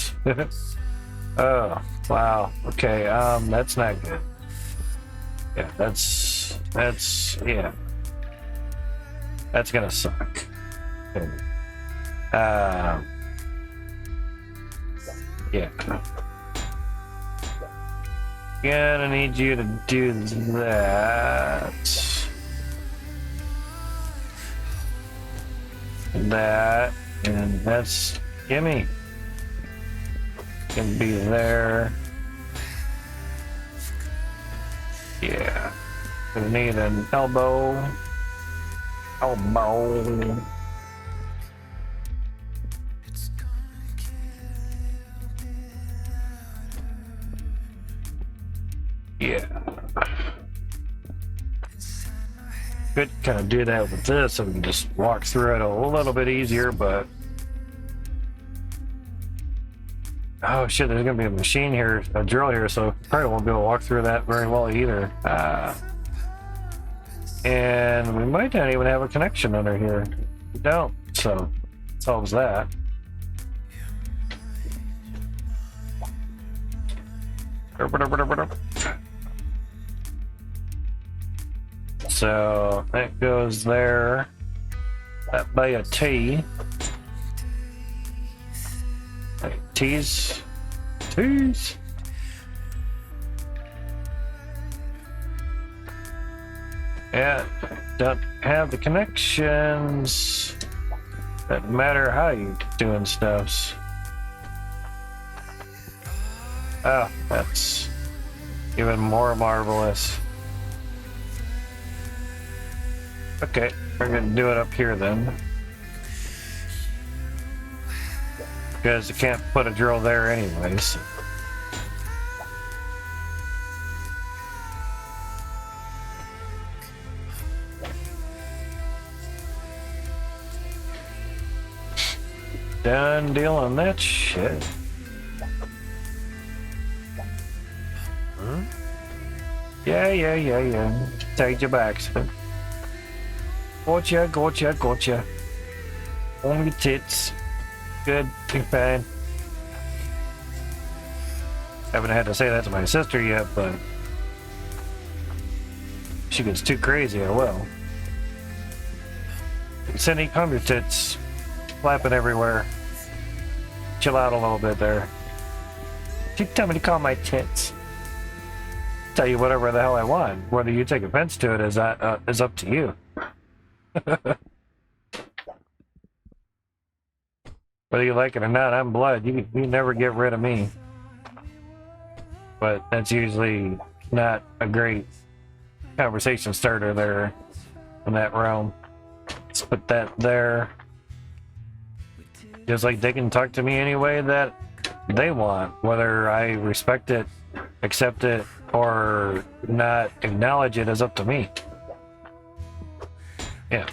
Oh, wow. Okay, that's not good. Yeah, that's yeah. That's gonna suck. Okay. Yeah. Gonna need you to do that. That, and that's gimme. Can be there. Yeah. We need an elbow. Elbow. Yeah. Could kind of do that with this so we can just walk through it a little bit easier, but oh shit, there's gonna be a machine here, a drill here, so probably won't be able to walk through that very well either. And we might not even have a connection under here. We don't, so it solves that. So that goes there. That by a T. T's. Yeah, don't have the connections that matter how you doing stuffs. Oh, that's even more marvelous. Okay, we're gonna do it up here then. Because you can't put a drill there anyways. Done deal on that shit. Huh? Yeah. Take your backs. Gotcha. On your tits. Good, big fine. Haven't had to say that to my sister yet, but if she gets too crazy, I will. Cindy, calm your tits. Flapping everywhere. Chill out a little bit there. You tell me to calm my tits. Tell you whatever the hell I want. Whether you take offense to it is up to you. Whether you like it or not, I'm blood. You never get rid of me. But that's usually not a great conversation starter there in that realm. Let's put that there. Just like they can talk to me any way that they want, whether I respect it, accept it, or not acknowledge it is up to me. Yeah,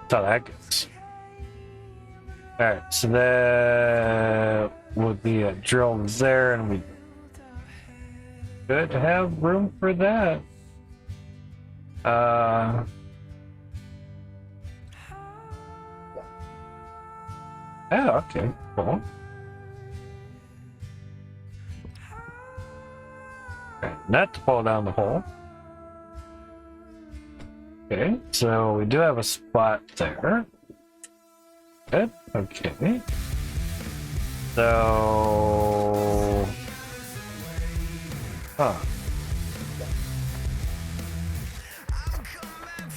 that's how that goes. Alright, so that would be a drill there, and we could have room for that. Oh, okay, cool. Okay, not to fall down the hole. Okay, so we do have a spot there. Good, okay. So... Huh.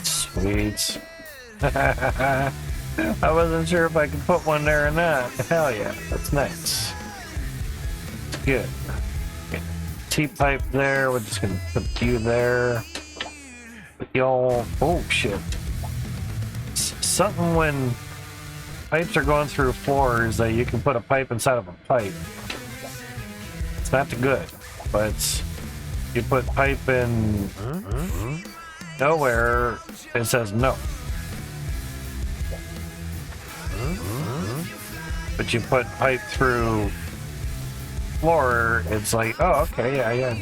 Sweet. I wasn't sure if I could put one there or not. Hell yeah, that's nice. Good. Okay. T-pipe there, we're just gonna put you there. Y'all, oh shit. Something when pipes are going through floors that you can put a pipe inside of a pipe. It's not too good, but it's, you put pipe in nowhere, it says no. But you put pipe through floor, it's like, oh, okay, yeah.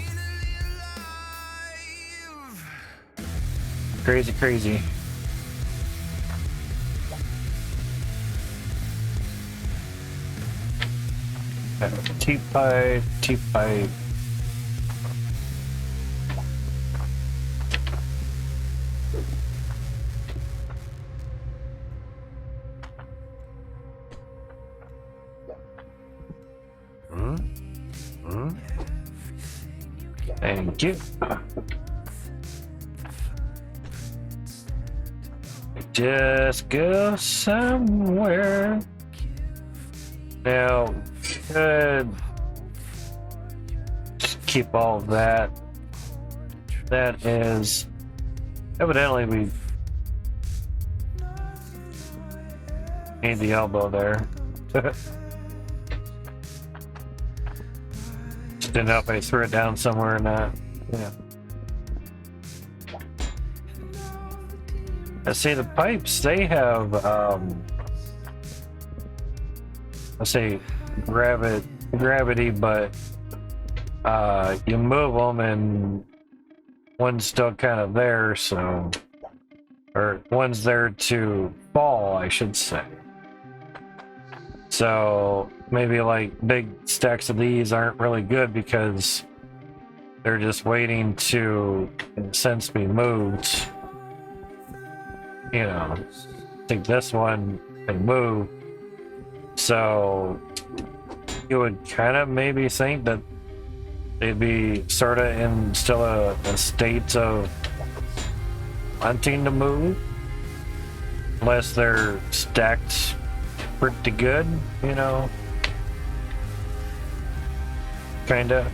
Crazy. T-pipe, T-pipe. Thank you. Just go somewhere. Now, could just keep all of that. That is evidently we need the elbow there. Just didn't know if I threw it down somewhere or not. Yeah. I see the pipes, they have let's say gravity, but you move them and one's still kind of there, so, or one's there to fall, I should say. So maybe like big stacks of these aren't really good because they're just waiting to, in a sense, be moved. You know, I think this one can move. So you would kind of maybe think that they'd be sort of in still a state of wanting to move, unless they're stacked pretty good, you know, kinda.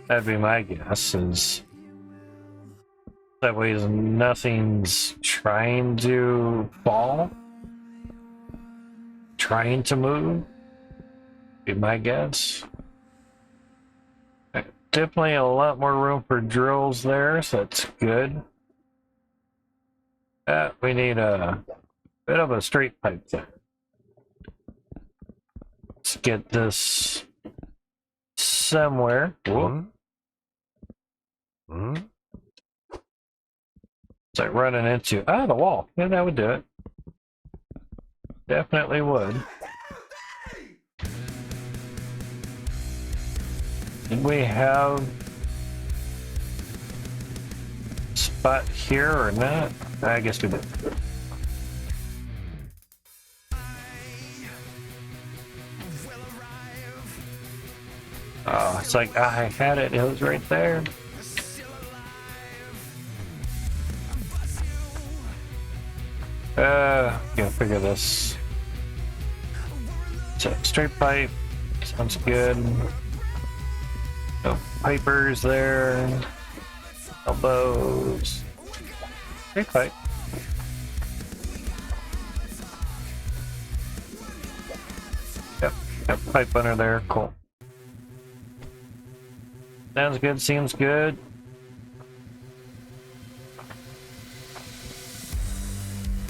That'd be my guess, is that way nothing's trying to fall, trying to move, be my guess. Definitely a lot more room for drills there, so that's good. We need a bit of a straight pipe there. Let's get this somewhere. Whoop. It's like running into the wall. Yeah, that would do it. Definitely would. Did we have a spot here or not? I guess we did. Oh, it's like I had it. It was right there. Gotta figure this. So straight pipe sounds good. No pipers there. Elbows. Straight pipe. Yep, pipe under there. Cool. Sounds good, seems good.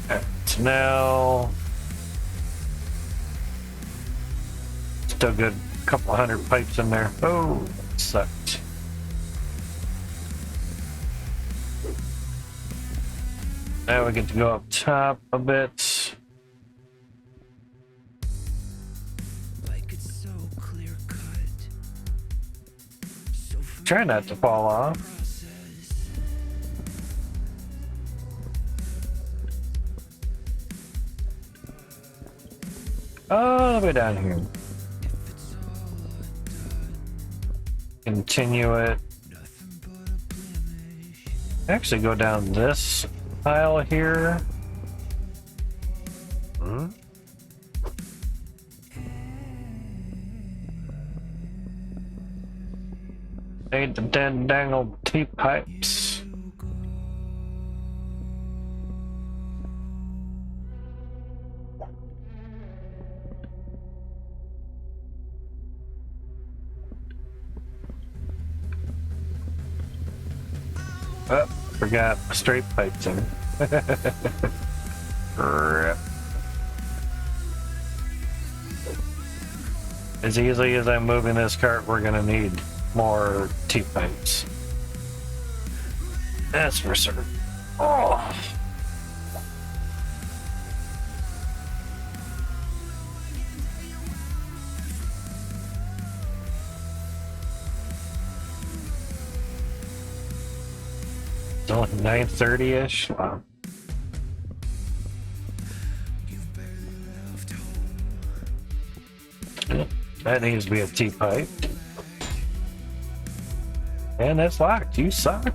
Alright, so now still good, couple hundred pipes in there. Oh, that sucked. Now we get to go up top a bit. Try not to fall off. All the way down here. Continue it. Actually go down this aisle here. Need the dead dangled T-pipes. Oh, forgot straight pipes in. Rip. As easily as I'm moving this cart, we're gonna need more T-pipes. That's for certain. Oh. It's only 9:30-ish. Wow. That needs to be a T-pipe. And that's locked. You suck.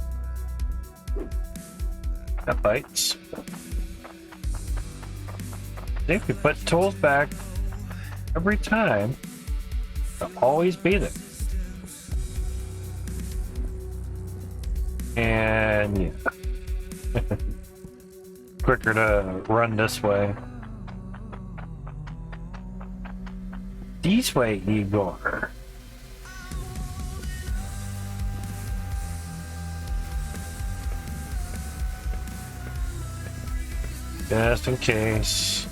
That bites. If you put tools back every time, they'll always be there. And yeah. Quicker to run this way. This way, Igor. Just in case.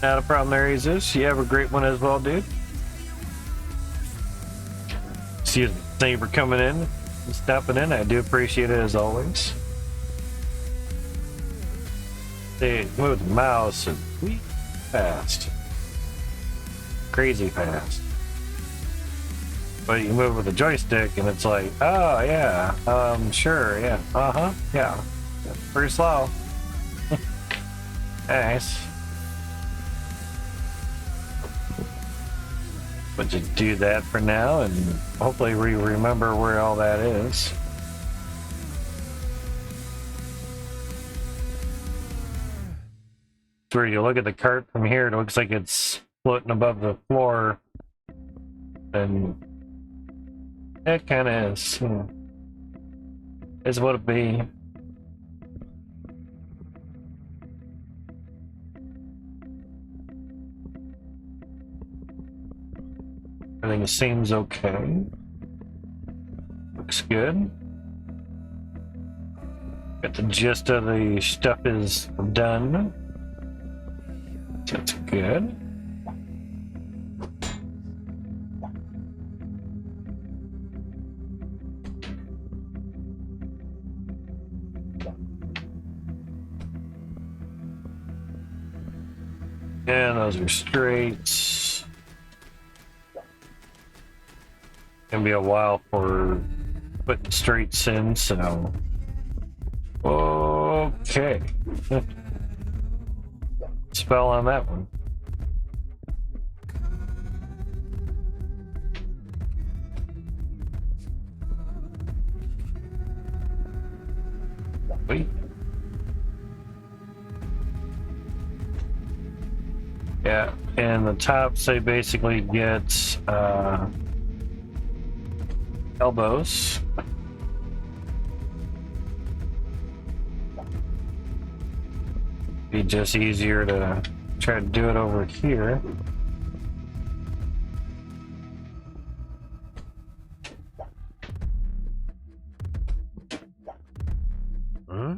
Not a problem there, Jesus. You have a great one as well, dude. Excuse me. Thank you for coming in and stopping in. I do appreciate it as always. They move the mouse and we fast. Crazy fast. But you move with the joystick and it's like, oh yeah, sure, yeah, yeah. Pretty slow. Nice. But just do that for now and hopefully we remember where all that is. Where you look at the cart from here, it looks like it's floating above the floor, and it kind of is what it be. Everything seems okay. Looks good. Got the gist of the stuff is done. That's good. And those are straight. Gonna be a while for putting straights in, so okay. Spell on that one. Wait. Yeah, and the tops they basically get elbows. Be just easier to try to do it over here. Huh?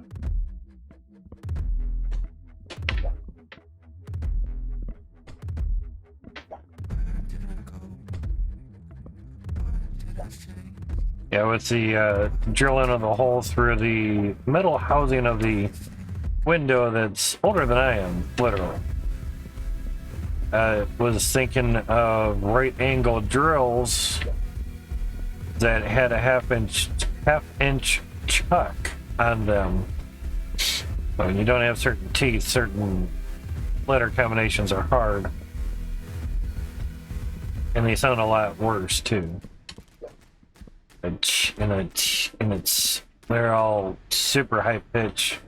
Yeah, with the drilling of the hole through the metal housing of the window that's older than I am, literally. Was thinking of right angle drills that had a half inch chuck on them. So you don't have certain teeth, certain letter combinations are hard. And they sound a lot worse too. And it's they're all super high pitch.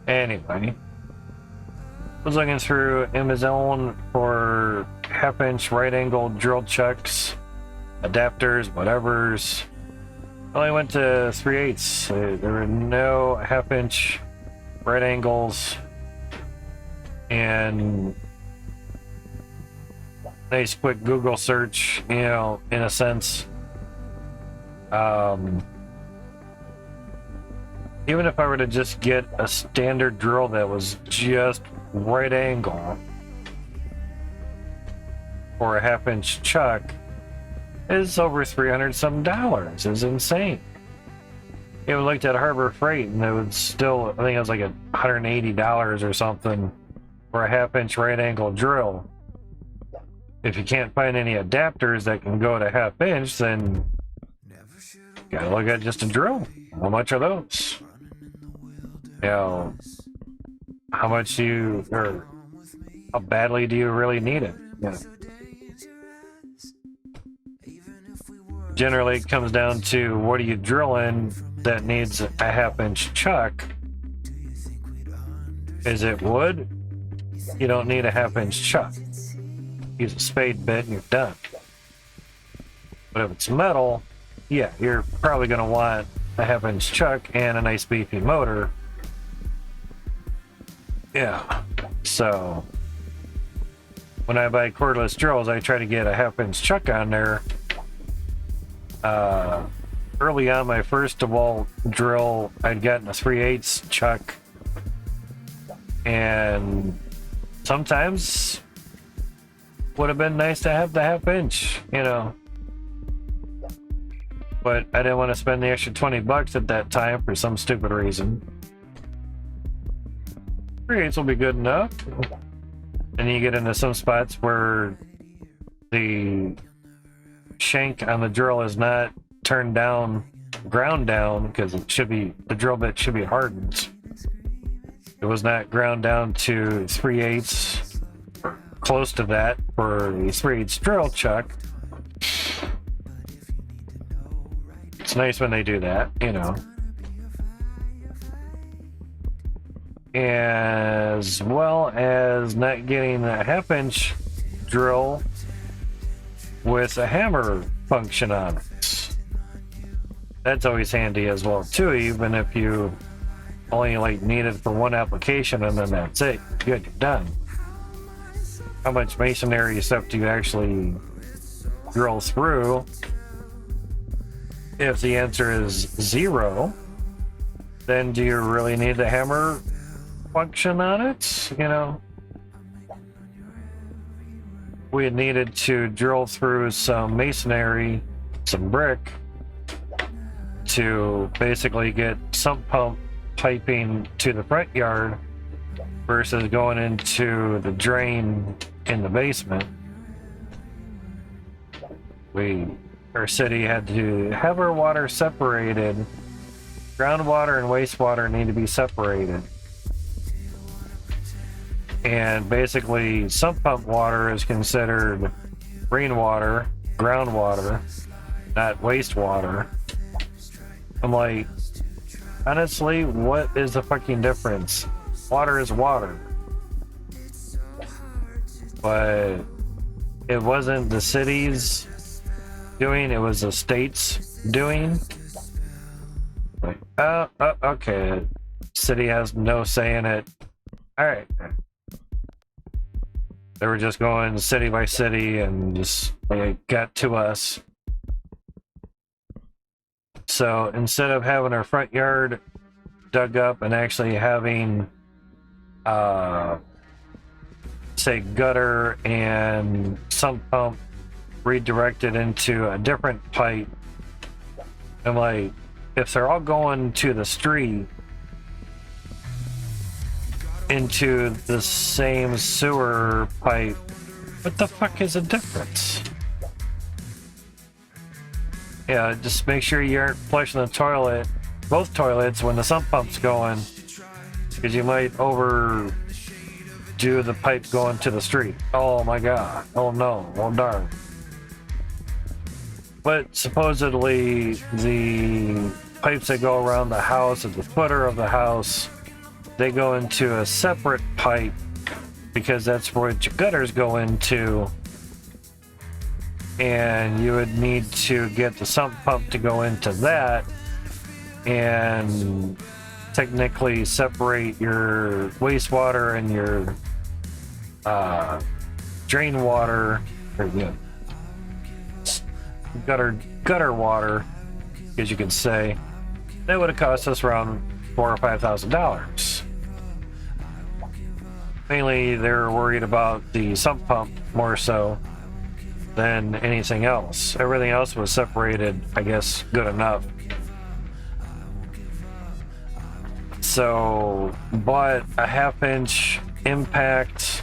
Anyway, I was looking through Amazon for half-inch right-angle drill chucks, adapters, whatever's. Well, I went to 3/8. There were no half-inch right angles, and nice quick Google search, you know, in a sense. even if I were to just get a standard drill that was just right angle for a half-inch chuck, is over $300 some. Is insane. We looked at Harbor Freight and it was still, I think it was like $180 or something for a half-inch right angle drill. If you can't find any adapters that can go to half-inch, then you gotta look at just a drill. How much are those? You know, how badly do you really need it? Yeah. Generally, it comes down to what are you drilling that needs a half-inch chuck? Is it wood? You don't need a half-inch chuck. Use a spade bit and you're done. But if it's metal, yeah, you're probably going to want a half-inch chuck and a nice beefy motor. Yeah, so when I buy cordless drills, I try to get a half-inch chuck on there. Early on, my first DeWalt drill, I'd gotten a 3/8 chuck, and sometimes would have been nice to have the half-inch, you know. But I didn't want to spend the extra $20 at that time for some stupid reason. 3/8 will be good enough. And you get into some spots where the shank on the drill is not turned down, ground down, because it should be, the drill bit should be hardened. It was not ground down to 3/8, close to that for the 3/8 drill chuck. It's nice when they do that, you know. As well as not getting a half-inch drill with a hammer function on it. That's always handy as well too, even if you only like need it for one application and then that's it. Good, you're done. How much masonry stuff do you actually drill through? If the answer is 0, then do you really need the hammer function on it? You know, we had needed to drill through some masonry, some brick, to basically get sump pump piping to the front yard versus going into the drain in the basement. Our city had to have our water separated. Groundwater and wastewater need to be separated. And basically, sump pump water is considered rainwater, groundwater, not wastewater. I'm like, honestly, what is the fucking difference? Water is water. But it wasn't the city's doing, it was the state's doing. Like, okay, city has no say in it. All right. They were just going city by city and just like, got to us. So instead of having our front yard dug up and actually having, say, gutter and sump pump redirected into a different pipe, I'm like, if they're all going to the street into the same sewer pipe, what the fuck is the difference? Yeah, just make sure you aren't flushing the toilet, both toilets, when the sump pump's going, because you might overdo the pipe going to the street. Oh my god. Oh no. Oh darn. But supposedly the pipes that go around the house at the footer of the house, they go into a separate pipe because that's where your gutters go into, and you would need to get the sump pump to go into that and technically separate your wastewater and your drain water, or gutter water, as you can say. That would have cost us around $4,000 or $5,000. Mainly, they're worried about the sump pump more so than anything else. Everything else was separated, I guess, good enough. So, bought a 1/2-inch impact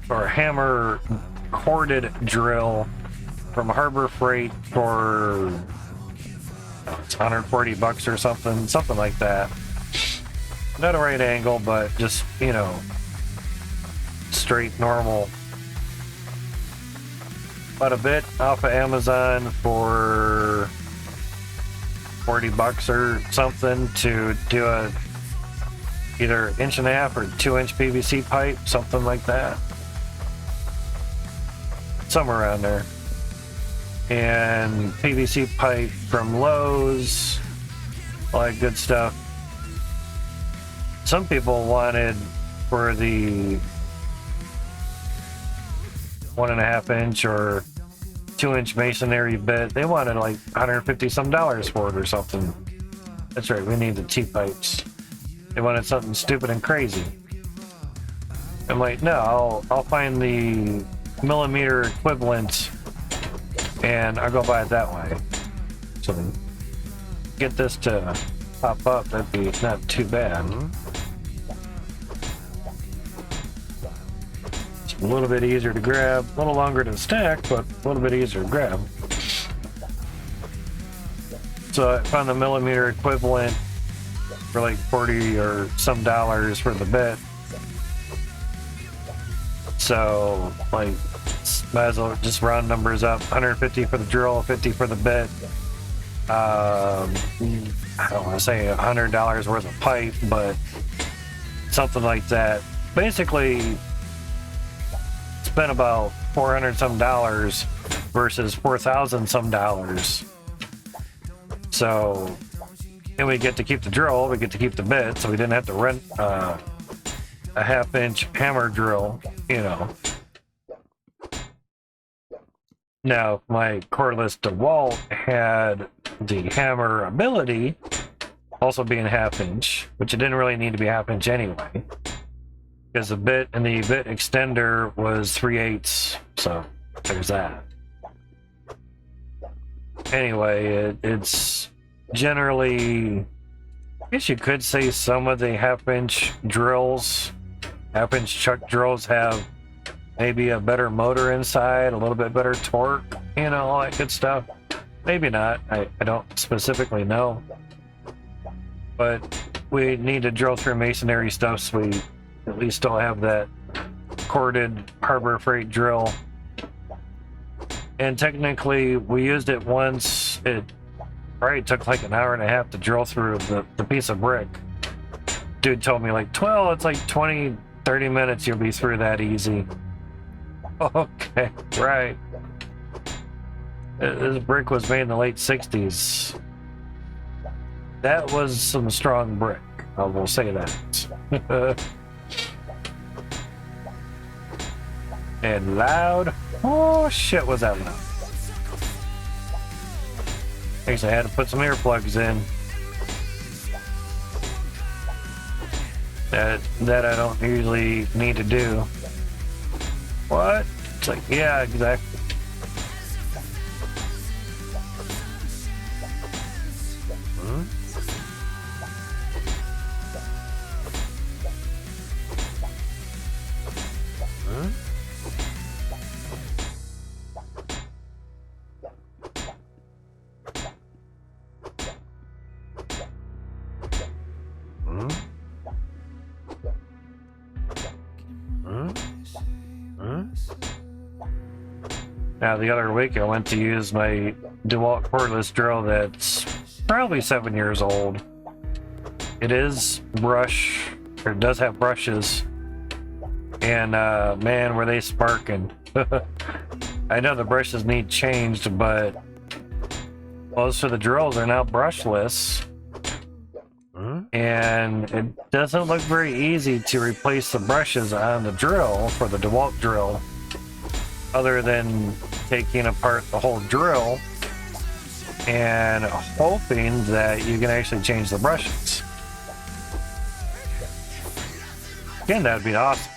or hammer corded drill from Harbor Freight for it's $140 or something like that. Not a right angle, but just, you know, straight normal. Bought a bit off of Amazon for $40 or something to do a either 1.5 or 2-inch PVC pipe, something like that. Somewhere around there. And PVC pipe from Lowe's, all that good stuff. Some people wanted for the 1.5-inch or 2-inch masonry bit, they wanted like $150 some for it or something. That's right, we need the T-pipes. They wanted something stupid and crazy. I'm like, no, I'll find the millimeter equivalent and I'll go buy it that way. So get this to pop up, that'd be not too bad. It's a little bit easier to grab, a little longer to stack, but a little bit easier to grab. So I found the millimeter equivalent for like $40 or some for the bit. So, like, might as well just round numbers up. $150 for the drill, $50 for the bit. I don't want to say $100 worth of pipe, but something like that. Basically, spent about $400 some versus $4,000 some. So, and we get to keep the drill, we get to keep the bit, so we didn't have to rent a 1/2-inch hammer drill, you know. Now, my cordless DeWalt had the hammer ability, also being 1/2-inch, which it didn't really need to be 1/2-inch anyway, because the bit and the bit extender was 3/8, so there's that. Anyway, it's generally, I guess you could say some of the 1/2-inch drills, 1/2-inch chuck drills have maybe a better motor inside, a little bit better torque, you know, all that good stuff. Maybe not, I don't specifically know. But we need to drill through masonry stuff, so we at least still have that corded Harbor Freight drill. And technically, we used it once. It probably took like 1.5 hours to drill through the piece of brick. Dude told me like, well, it's like 20-30 minutes, you'll be through that easy. Okay, right. This brick was made in the late 60s. That was some strong brick, I will say that. And loud. Oh shit, was that loud. I guess I had to put some earplugs in. That I don't usually need to do. What? It's like, yeah, exactly. Now, the other week I went to use my DeWalt cordless drill that's probably 7 years old. It is brush, or it does have brushes, and man, were they sparking. I know the brushes need changed, but most of the drills are now brushless, and it doesn't look very easy to replace the brushes on the drill for the DeWalt drill, other than taking apart the whole drill and hoping that you can actually change the brushes. Again, that would be awesome.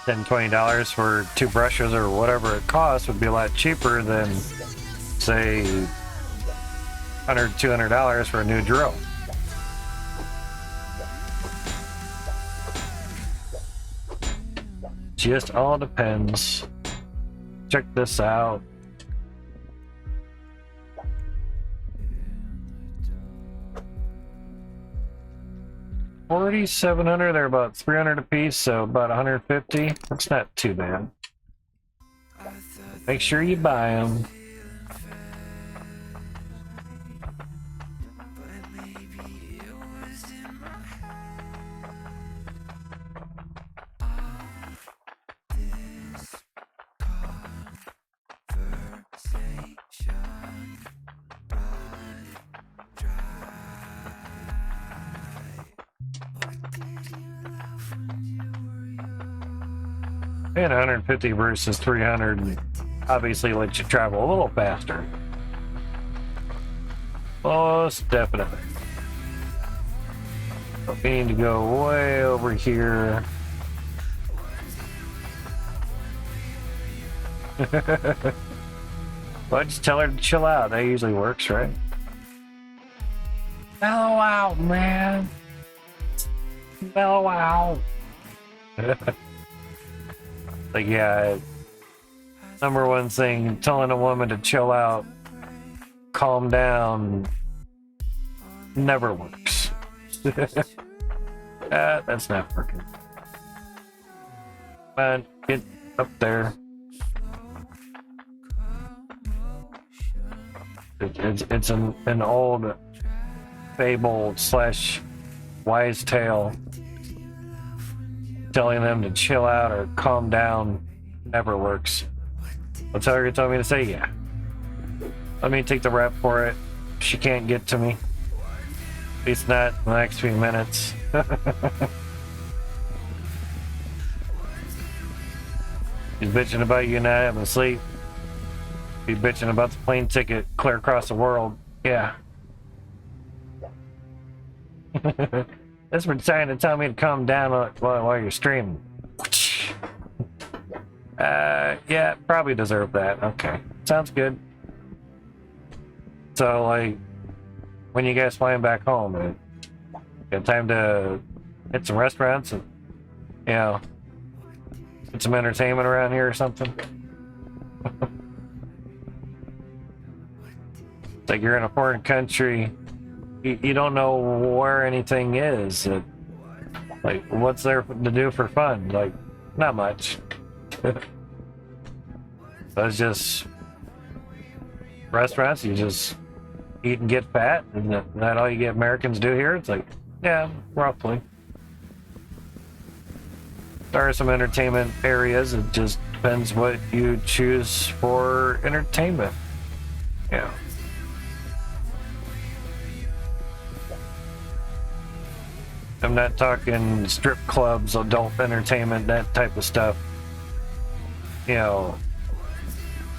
$10, $20 for 2 brushes or whatever it costs would be a lot cheaper than, say, $100, $200 for a new drill. Just all depends. Check this out. $4,700, they're about $300 a piece, so about $150. That's not too bad. Make sure you buy them. And 150 versus 300 obviously lets you travel a little faster. Most definitely. But we need to go way over here. Well, just tell her to chill out. That usually works, right? Mellow out, man. Mellow out. Like, yeah, number one thing, telling a woman to chill out, calm down, never works. That's not working. Come on, get up there. It's an old fable / wise tale. Telling them to chill out or calm down never works. I'll tell her you told me to say yeah. Let me take the rep for it. She can't get to me. At least not in the next few minutes. She's bitching about you not having sleep. She's bitching about the plane ticket clear across the world. Yeah. That's for trying to tell me to calm down while you're streaming. Yeah, probably deserve that. Okay, sounds good. So, like, when you guys flying back home, got time to hit some restaurants and, you know, get some entertainment around here or something? It's like you're in a foreign country. You don't know where anything is. Like, what's there to do for fun? Like, not much. So it's just restaurants. You just eat and get fat, and that all you get Americans do here? It's like, yeah, roughly. There are some entertainment areas. It just depends what you choose for entertainment. Yeah. I'm not talking strip clubs, adult entertainment, that type of stuff. You know,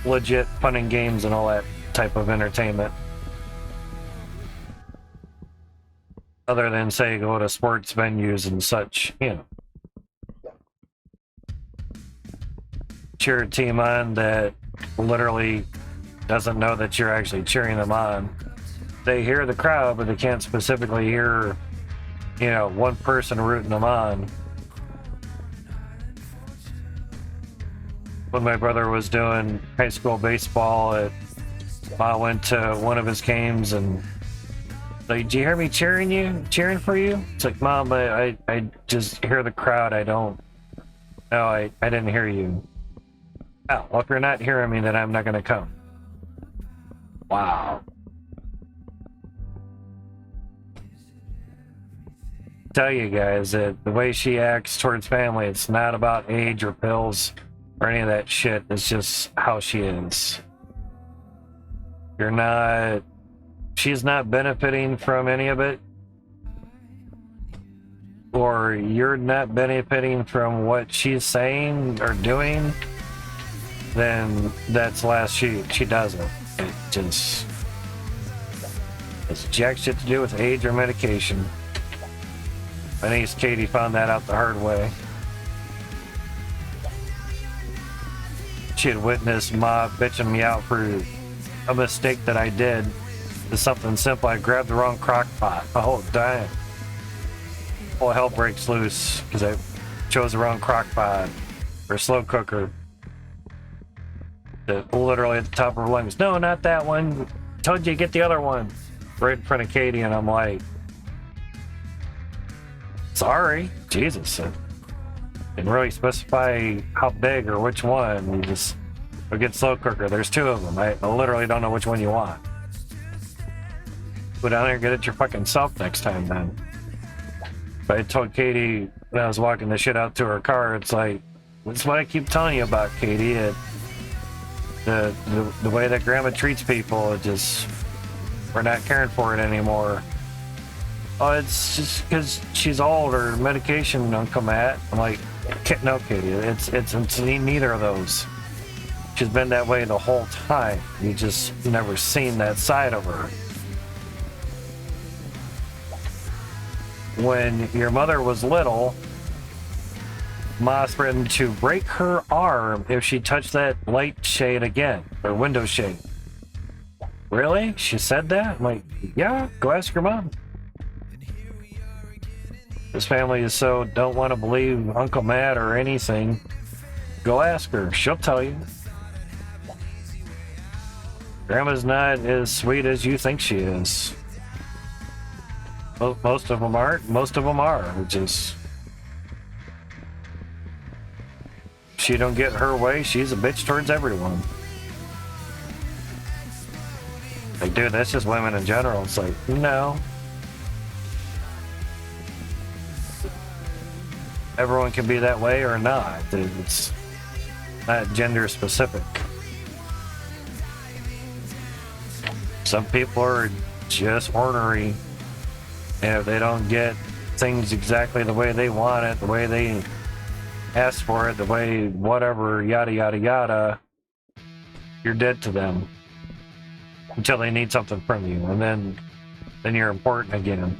legit fun and games and all that type of entertainment. Other than, say, go to sports venues and such, you know. Cheer a team on that literally doesn't know that you're actually cheering them on. They hear the crowd, but they can't specifically hear, you know, one person rooting them on. When my brother was doing high school baseball, I went to one of his games and like, do you hear me cheering for you? It's like, Mom, I just hear the crowd. No, I didn't hear you. Oh, well, if you're not hearing me, then I'm not going to come. Wow. Tell you guys that the way she acts towards family, it's not about age or pills or any of that shit. It's just how she is. She's not benefiting from any of it, or you're not benefiting from what she's saying or doing, then that's last she doesn't. It just, it's jack shit to do with age or medication. My niece Katie found that out the hard way. She had witnessed Ma bitching me out for a mistake that I did. It's something simple. I grabbed the wrong crock pot. Oh, damn. All hell breaks loose because I chose the wrong crock pot or slow cooker. Literally at the top of her lungs. No, not that one. Told you to get the other one. Right in front of Katie, and I'm like, sorry. Jesus. I didn't really specify how big or which one. You just go get slow cooker. There's two of them. I literally don't know which one you want. Go down there and get it your fucking self next time, then. But I told Katie when I was walking the shit out to her car, it's like, that's what I keep telling you about, Katie. The way that Grandma treats people, it just, we're not caring for it anymore. Oh, it's just because she's old or medication, Uncle Matt. I'm like, no, Katie, it's neither of those. She's been that way the whole time. You just never seen that side of her. When your mother was little, Ma threatened to break her arm if she touched that light shade again, or window shade. Really? She said that? I'm like, yeah, go ask your mom. This family is so don't want to believe Uncle Matt or anything. Go ask her. She'll tell you. Grandma's not as sweet as you think she is. Most of them aren't. Most of them are. Just she don't get her way. She's a bitch towards everyone. Like, dude, that's just women in general. It's like, no. Everyone can be that way or not. It's not gender specific. Some people are just ornery, and if they don't get things exactly the way they want it, the way they ask for it, the way whatever, yada yada yada, you're dead to them until they need something from you, and then you're important again.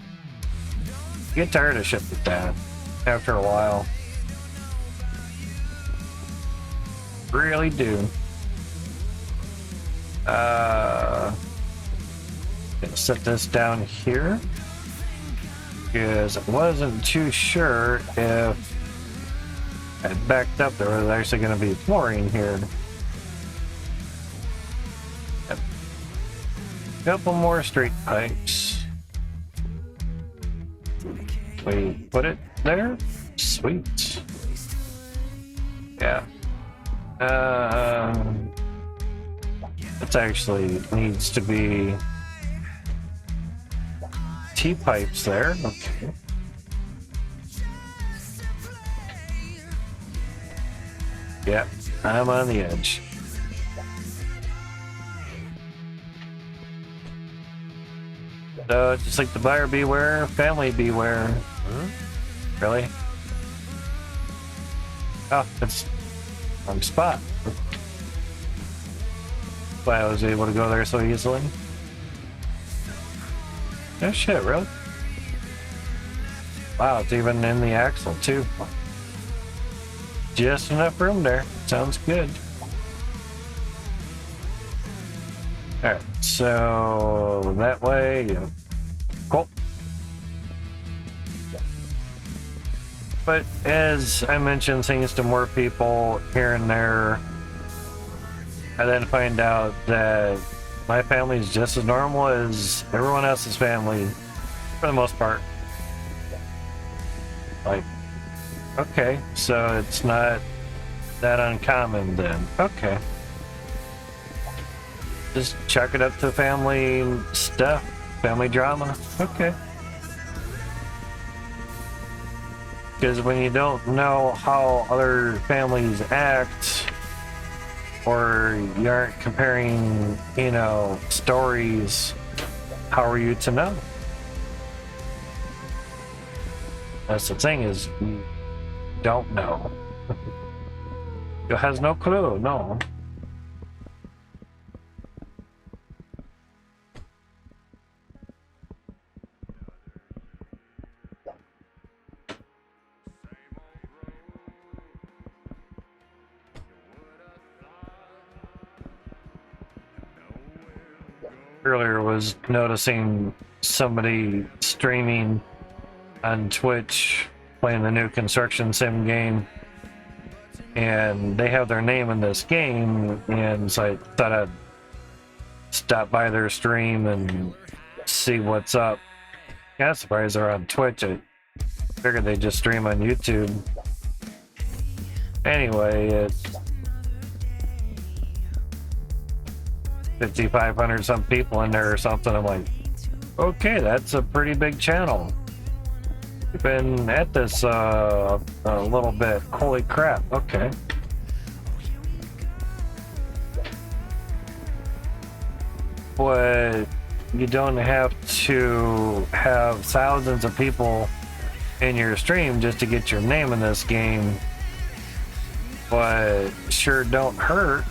You get tired of shit like that after a while. Really do. Gonna set this down here because I wasn't too sure if I backed up there was actually going to be flooring here. Yep. Couple more straight pipes. We put it there. Sweet. Yeah. It actually needs to be T-pipes there. Okay. Yeah, I'm on the edge. So, just like the buyer beware, family beware. Huh? Really? Oh, it's wrong spot. Why I was able to go there so easily. Oh shit, really? Wow, it's even in the axle too. Just enough room there. Sounds good. Alright, so that way, yeah. Cool. But as I mentioned things to more people here and there, I then find out that my family is just as normal as everyone else's family, for the most part. Like, okay, so it's not that uncommon then. Okay. Just chalk it up to family stuff, family drama. Okay. Because when you don't know how other families act, or you aren't comparing, you know, stories, how are you to know? That's the thing, is you don't know. You has no clue, no. earlier was noticing somebody streaming on Twitch playing the new construction sim game, and they have their name in this game, and so I thought I'd stop by their stream and see what's up. Yeah, I'm surprised they're on Twitch. I figured they just stream on YouTube. Anyway, it's 5,500 some people in there or something. I'm like, okay, that's a pretty big channel. We've been at this a little bit. Holy crap, okay. But you don't have to have thousands of people in your stream just to get your name in this game. But sure don't hurt.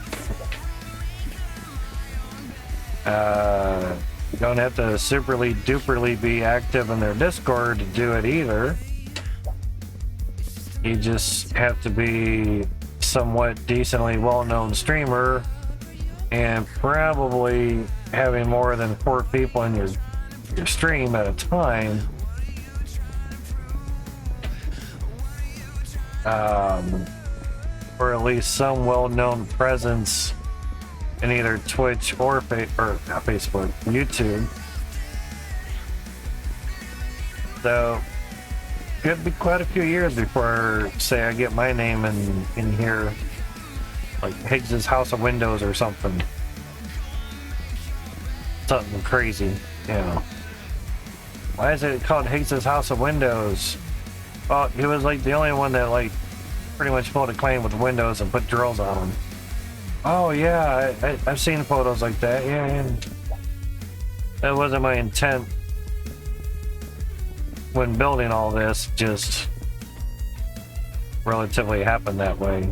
You don't have to superly duperly be active in their Discord to do it either. You just have to be somewhat decently well-known streamer and probably having more than 4 people in your stream at a time. Or at least some well-known presence in either Twitch or Facebook, YouTube. So, could be quite a few years before, say, I get my name in here, like Higgs's House of Windows or something. Something crazy, you know. Why is it called Higgs's House of Windows? Well, he was like the only one that like pretty much pulled a claim with windows and put drills on them. Oh yeah, I've seen photos like that. Yeah, that wasn't my intent when building all this. Just relatively happened that way.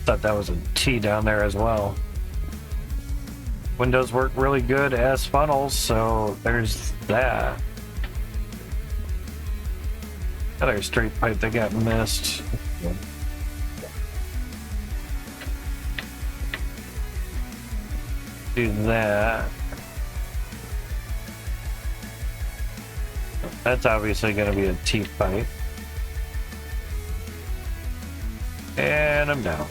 Thought that was a T down there as well. Windows work really good as funnels, so there's that. Another straight pipe that got missed. Do that. That's obviously going to be a T pipe. And I'm down.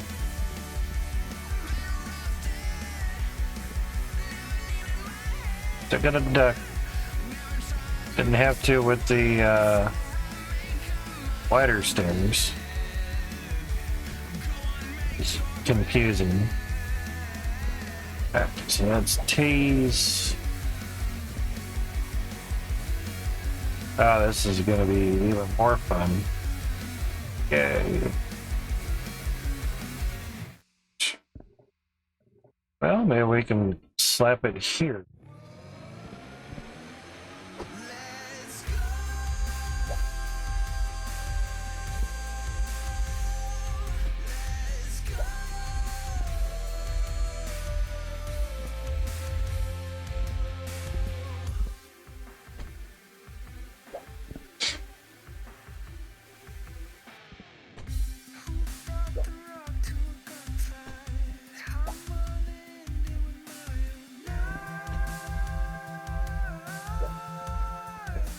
Took it a duck. Didn't have to with the wider stairs. It's confusing. Okay, so that's T's. Oh, this is going to be even more fun. Yay. Well, maybe we can slap it here.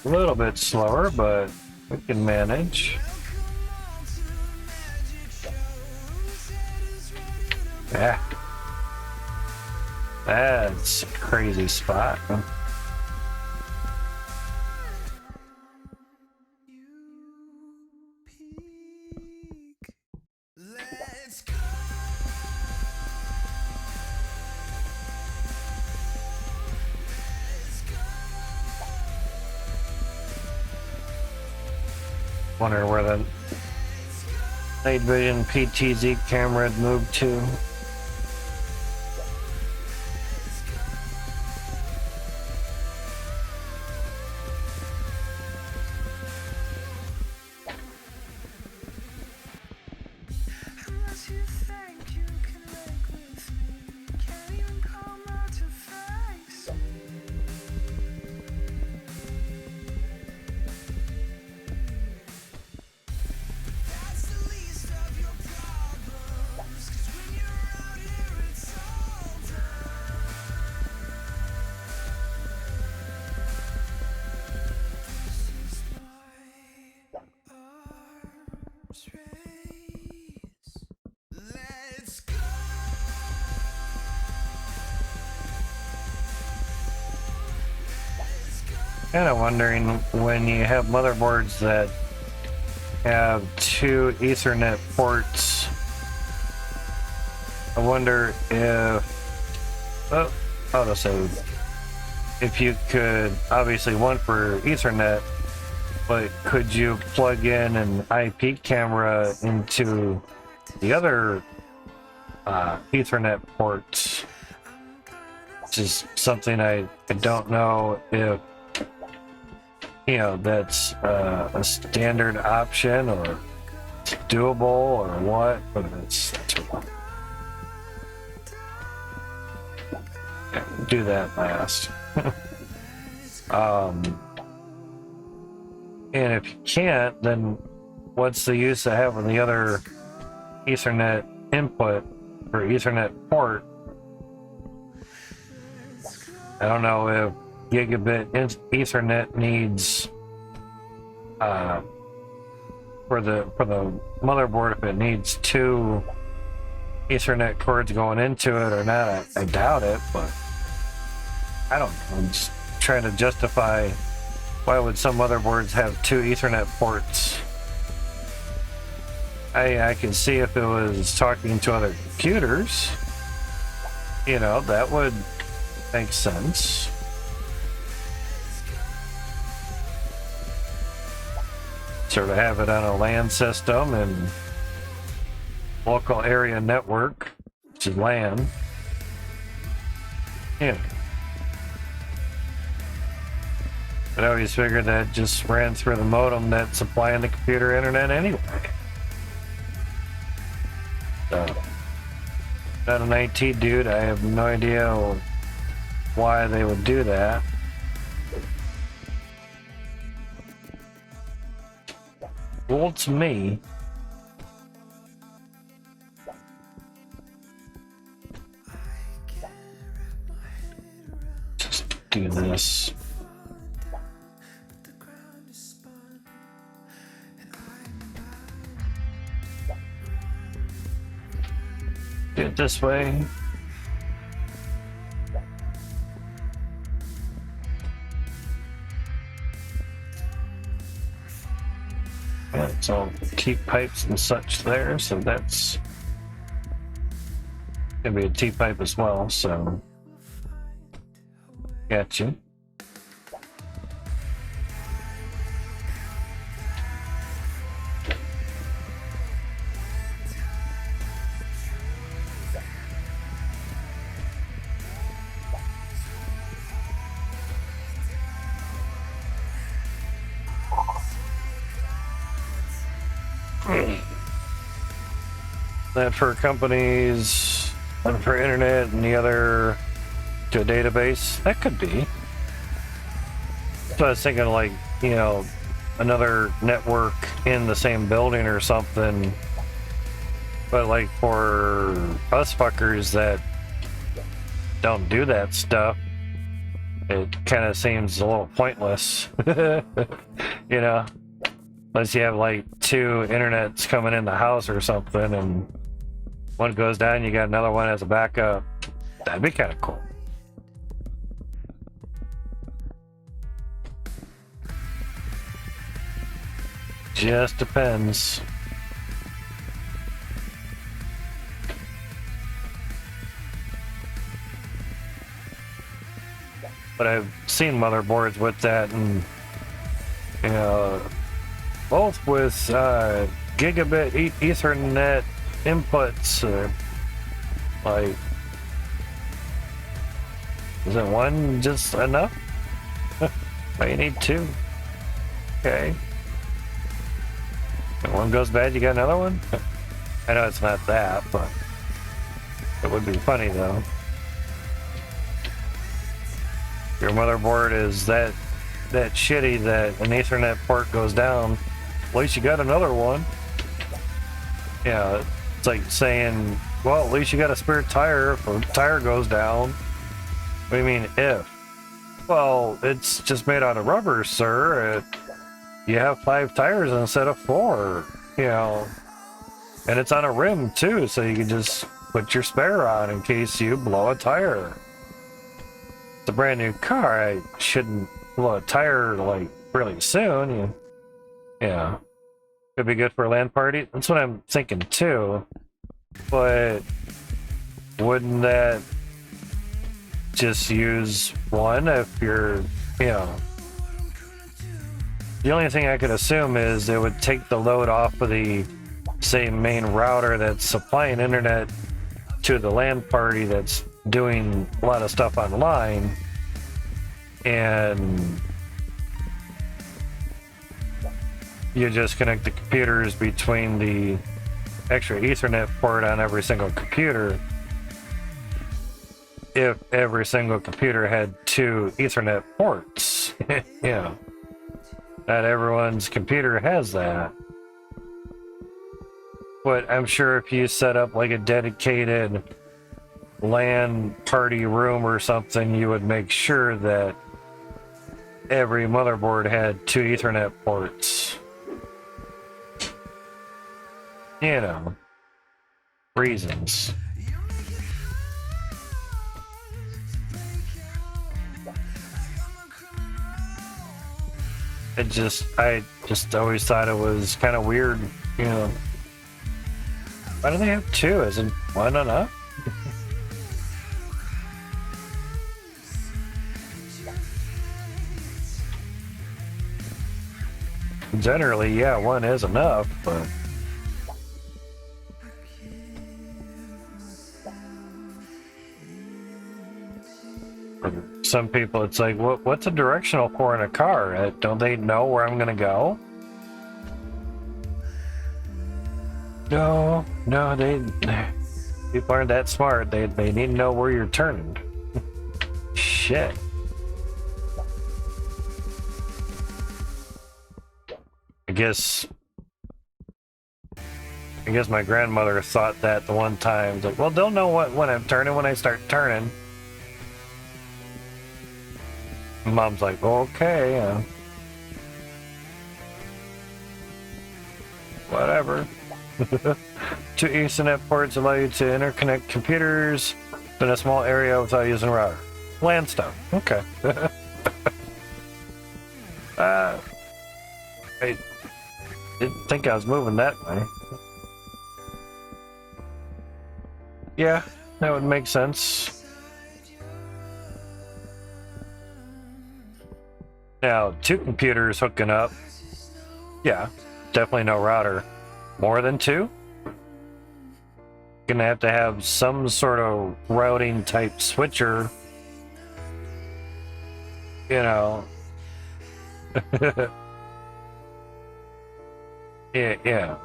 A little bit slower, but we can manage. Yeah. That's a crazy spot. Wonder where the night vision PTZ camera had moved to. Kind of wondering when you have motherboards that have two Ethernet ports. I wonder if autosave. If you could, obviously one for Ethernet, but could you plug in an IP camera into the other Ethernet ports? Which is something I don't know if, you know, that's a standard option or it's doable or what, but it's yeah, do that last. And if you can't, then what's the use of having the other Ethernet input or Ethernet port? I don't know if gigabit Ethernet needs for the motherboard, if it needs two Ethernet cords going into it or not. I doubt it, but I don't know. I'm just trying to justify why would some motherboards have two Ethernet ports. I can see if it was talking to other computers, you know, that would make sense. Sort of have it on a LAN system and local area network, which is LAN. Yeah. But I always figured that just ran through the modem that's supplying the computer internet anyway. So, not an IT dude, I have no idea why they would do that. Well, to me, just do this. Do it this way. Yeah, it's all T-pipes and such there, so that's gonna be a T-pipe as well, so gotcha. That for companies and for internet and the other to a database, that could be. So I was thinking, like, you know, another network in the same building or something. But like for us fuckers that don't do that stuff, it kind of seems a little pointless. You know, unless you have like two internets coming in the house or something and one goes down, you got another one as a backup. That'd be kind of cool. Just depends. But I've seen motherboards with that, and you know, both with gigabit Ethernet inputs. Like, isn't one just enough? Why you need two? Okay. If one goes bad, you got another one? I know it's not that, but it would be funny though. Your motherboard is that shitty that an Ethernet port goes down, at least you got another one. Yeah, it's like saying, well, at least you got a spare tire if a tire goes down. What do you mean, if? Well, it's just made out of rubber, sir. You have 5 tires instead of 4, you know. And it's on a rim, too, so you can just put your spare on in case you blow a tire. It's a brand new car. I shouldn't blow a tire like really soon, yeah, could be good for a LAN party. That's what I'm thinking too. But wouldn't that just use one if you're, the only thing I could assume is it would take the load off of the, say, main router that's supplying internet to the LAN party that's doing a lot of stuff online, and you just connect the computers between the extra Ethernet port on every single computer. If every single computer had 2 Ethernet ports, not everyone's computer has that. But I'm sure if you set up like a dedicated LAN party room or something, you would make sure that every motherboard had 2 Ethernet ports. Reasons. I just always thought it was kind of weird, Why do they have 2? Isn't one enough? Generally, yeah, 1 is enough, but for some people it's like, what's a directional for in a car? Don't they know where I'm gonna go? No, people aren't that smart. They need to know where you're turning. Shit. I guess my grandmother thought that the one time. Like, well, they'll know when I'm turning when I start turning. Mom's like, okay, whatever. 2 Ethernet ports allow you to interconnect computers in a small area without using a router. LAN stuff. Okay. I didn't think I was moving that way. Yeah, that would make sense. Now, 2 computers hooking up. Yeah, definitely no router. More than 2? Gonna have to have some sort of routing type switcher. Yeah,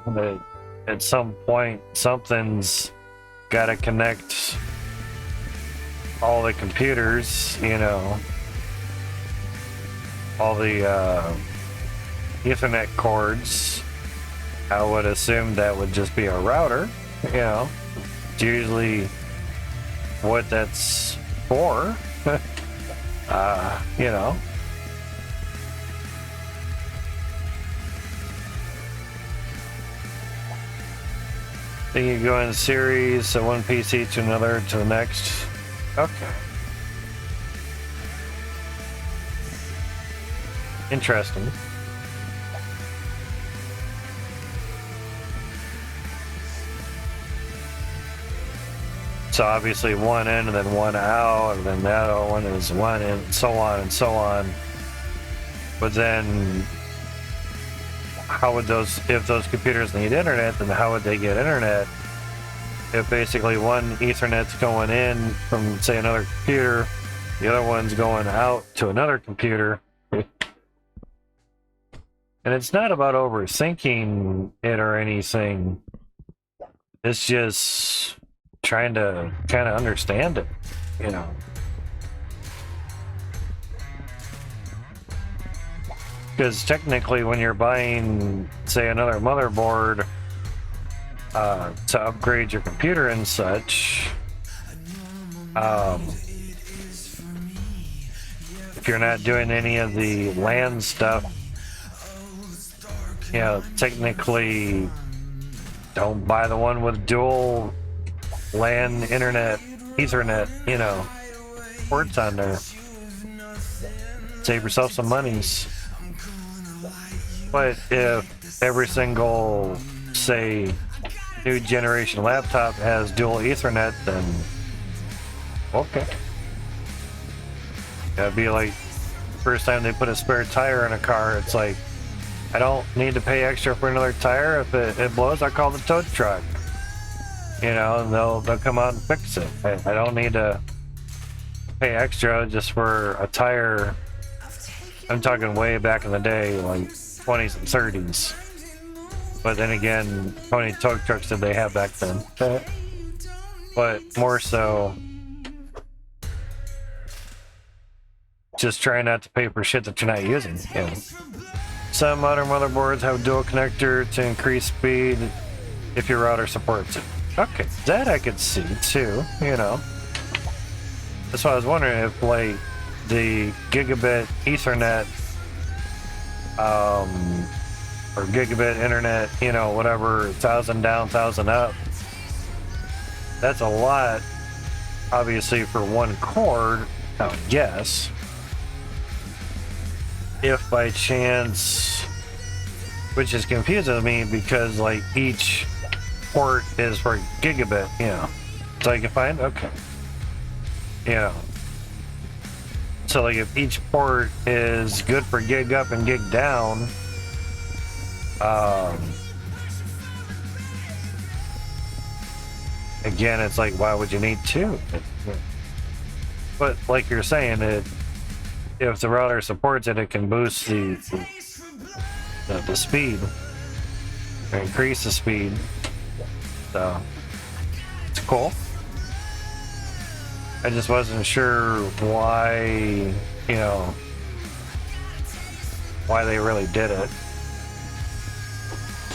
but at some point, something's got to connect all the computers, all the Ethernet cords. I would assume that would just be a router, It's usually what that's for, Then you go in series, so one PC to another to the next. Okay. Interesting. So obviously 1 in and then 1 out, and then that other one is 1 in, and so on and so on. But then how would if those computers need internet, then how would they get internet? If basically one Ethernet's going in from, say, another computer, the other one's going out to another computer. And it's not about overthinking it or anything. It's just trying to kind of understand it, Because technically when you're buying, say, another motherboard to upgrade your computer and such, if you're not doing any of the LAN stuff, technically don't buy the one with dual LAN, internet, Ethernet, ports on there. Save yourself some monies. But if every single, say, new generation laptop has dual Ethernet, then okay. That'd be like first time they put a spare tire in a car. It's like, I don't need to pay extra for another tire. If it blows, I call the tow truck. You know, and they'll come out and fix it. I don't need to pay extra just for a tire. I'm talking way back in the day, like 20s and 30s. But then again, how many tow trucks did they have back then? But more so, just try not to pay for shit that you're not using. You know. Some modern motherboards have dual connector to increase speed if your router supports it. Okay, that I could see too, you know. That's why I was wondering if, like, the gigabit Ethernet, or gigabit internet, you know, whatever, 1,000 down, 1,000 up. That's a lot, obviously, for one cord, I would guess. If by chance, which is confusing me because, like, each port is for gigabit, you know. So I can find, okay. You know. So, like, if each port is good for gig up and gig down, again, it's like, why would you need two? But like you're saying, if the router supports it, it can boost the speed, or increase the speed. So it's cool. I just wasn't sure why, you know, why they really did it.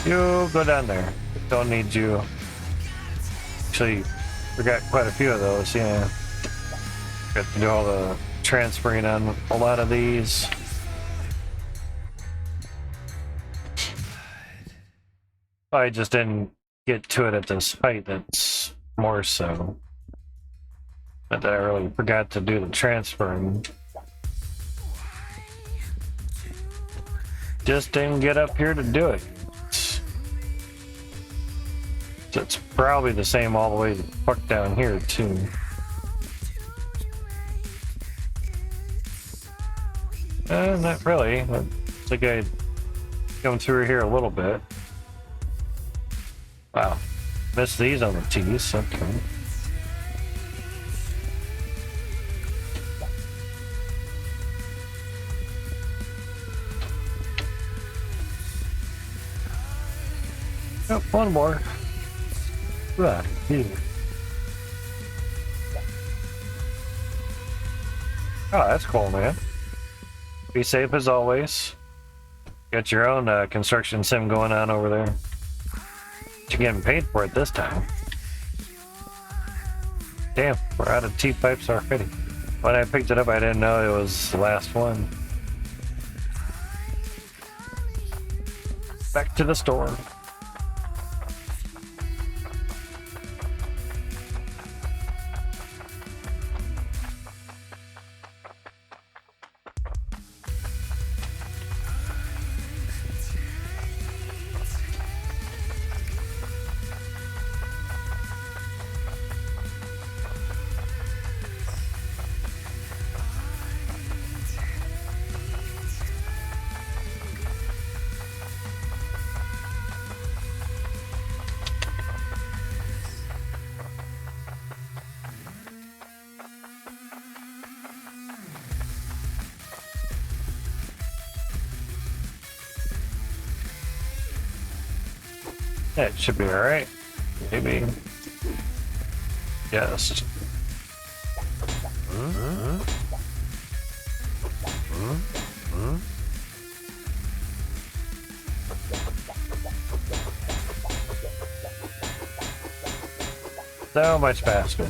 You go down there. Don't need you. Actually, we got quite a few of those, yeah. Got to do all the transferring on a lot of these. I just didn't get to it at this height, that's more so. But I really forgot to do the transferring. Just didn't get up here to do it. So it's probably the same all the way the fuck down here too. Not really. It's like I come through here a little bit. Wow. Missed these on the T's, okay. Oh, one more. Right here. Oh, that's cool, man. Be safe as always. Got your own construction sim going on over there. But you're getting paid for it this time. Damn, we're out of T-pipes already. When I picked it up, I didn't know it was the last one. Back to the store. That should be alright. Maybe. Yes. So much faster.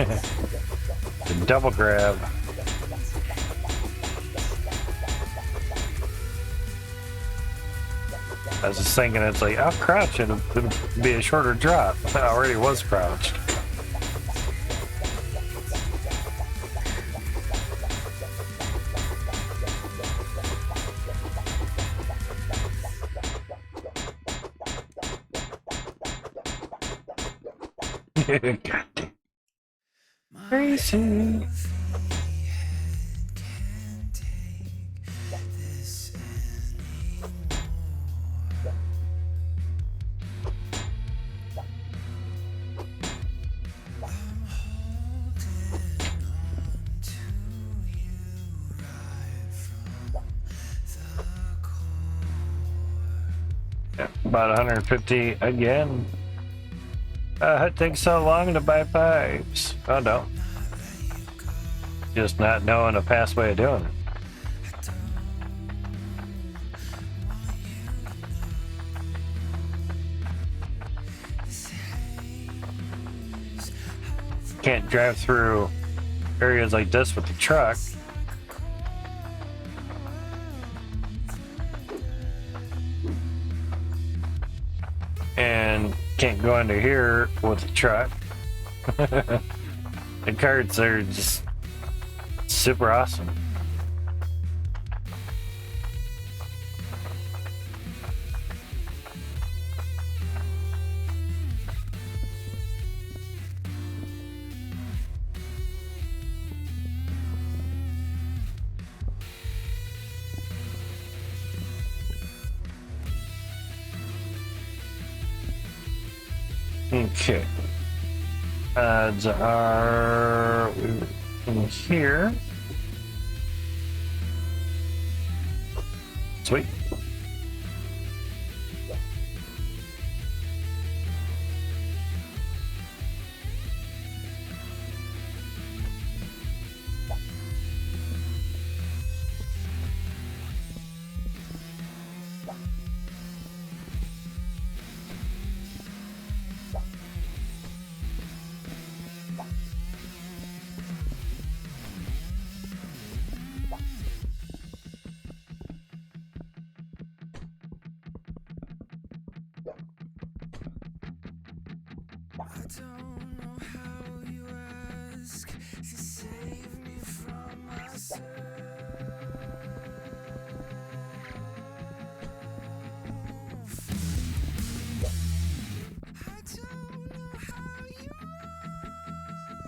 The double grab. I was just thinking, it's like, I'll crouch, it'll be a shorter drop. I already was crouched. God damn. Crazy. Yeah, about 150 again. It takes so long to buy pipes. Oh no. Just not knowing a fast way of doing it. Can't drive through areas like this with the truck. And can't go into here with the truck. The carts are just super awesome. Okay. Odds are in here. Sweet.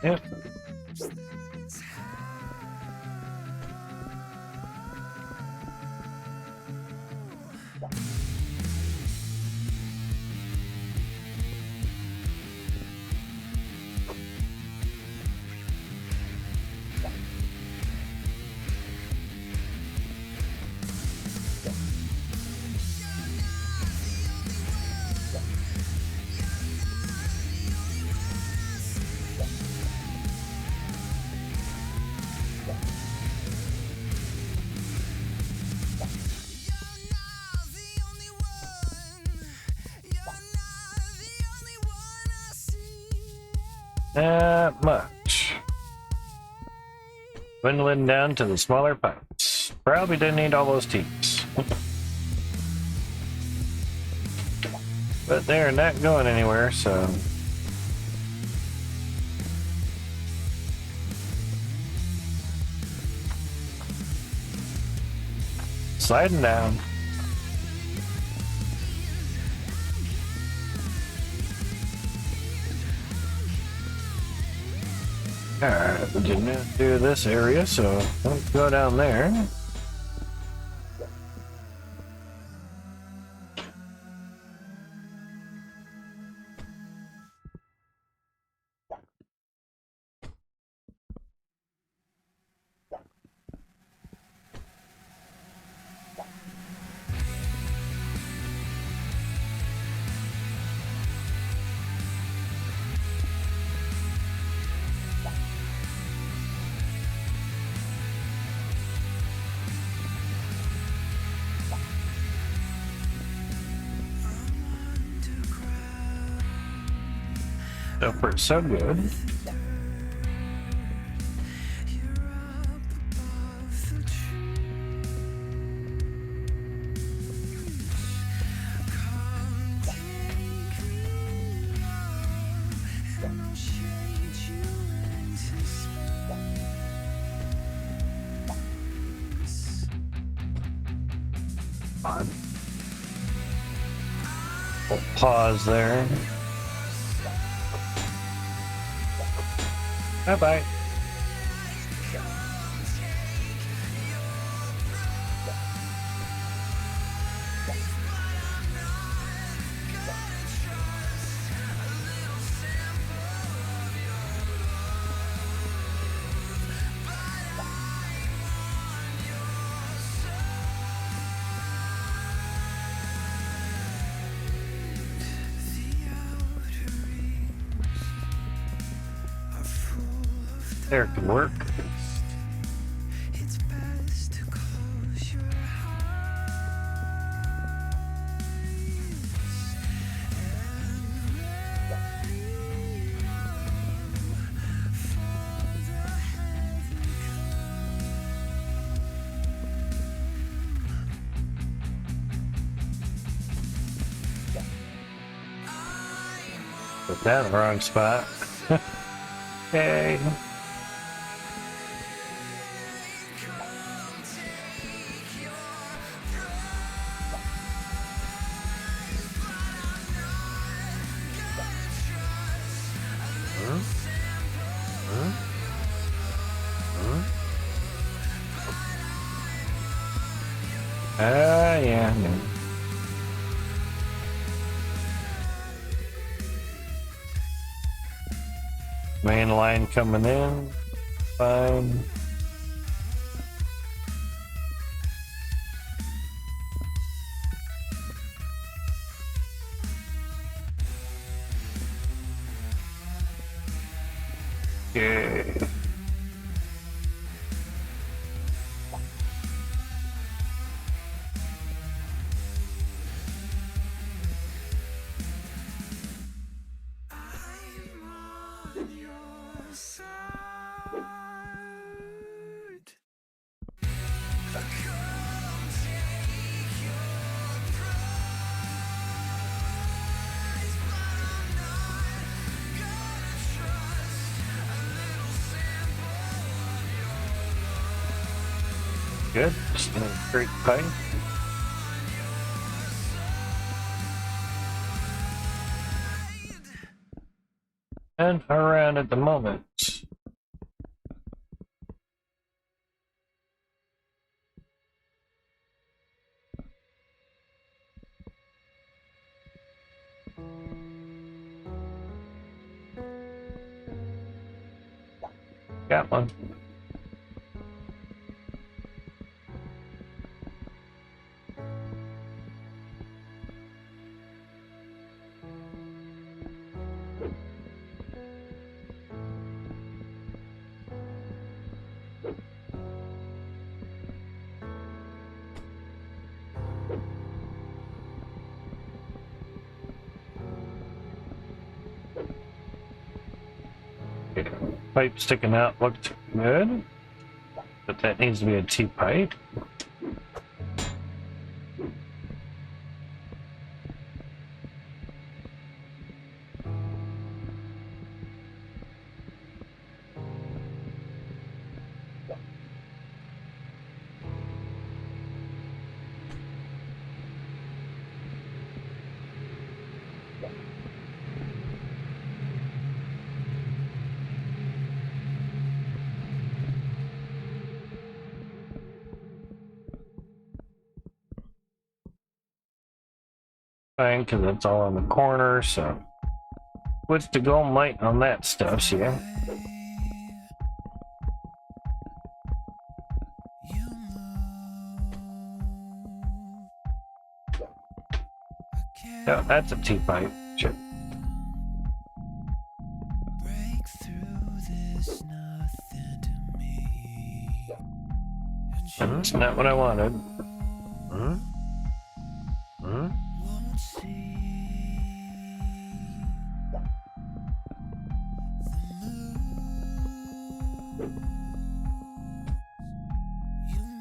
Yep. Not much. Dwindling down to the smaller pipes. Probably didn't need all those teams. But they're not going anywhere, so... Sliding down. Alright, we did not do this area, so let's go down there. So far, so good. on. We'll pause there. Bye-bye. There could work. Put that in the wrong spot. Okay. Yeah. Main line coming in. Fine. Okay. Good. Just a great pipe. And around at the moment. Got one. Pipe sticking out looked good, but that needs to be a T-pipe. Fine, because it's all in the corner, so what's the goal light on that stuff, yeah? No, that's a T-pipe. Sure. That's not what I wanted.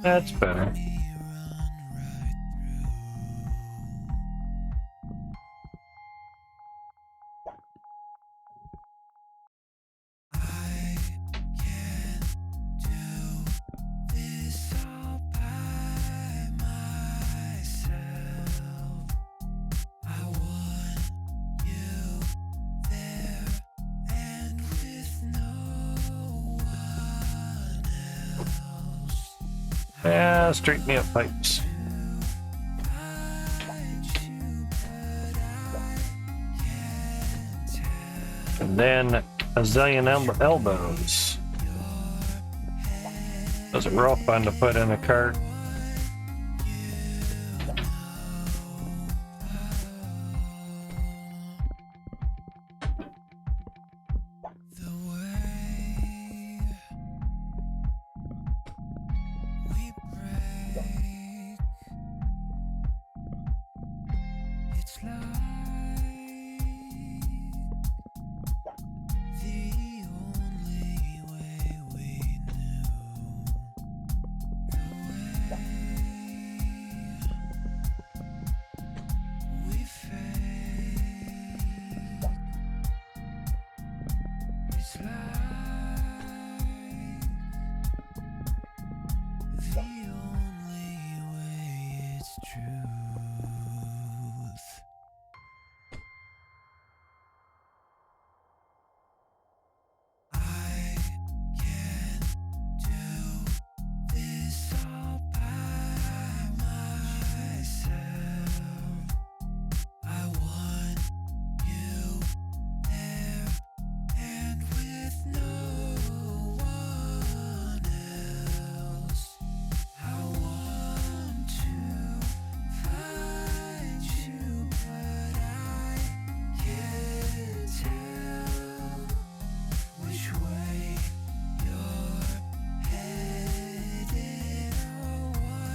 That's better. Yeah, straighten me up pipes. And then a zillion elbows. Those are real fun to put in a cart.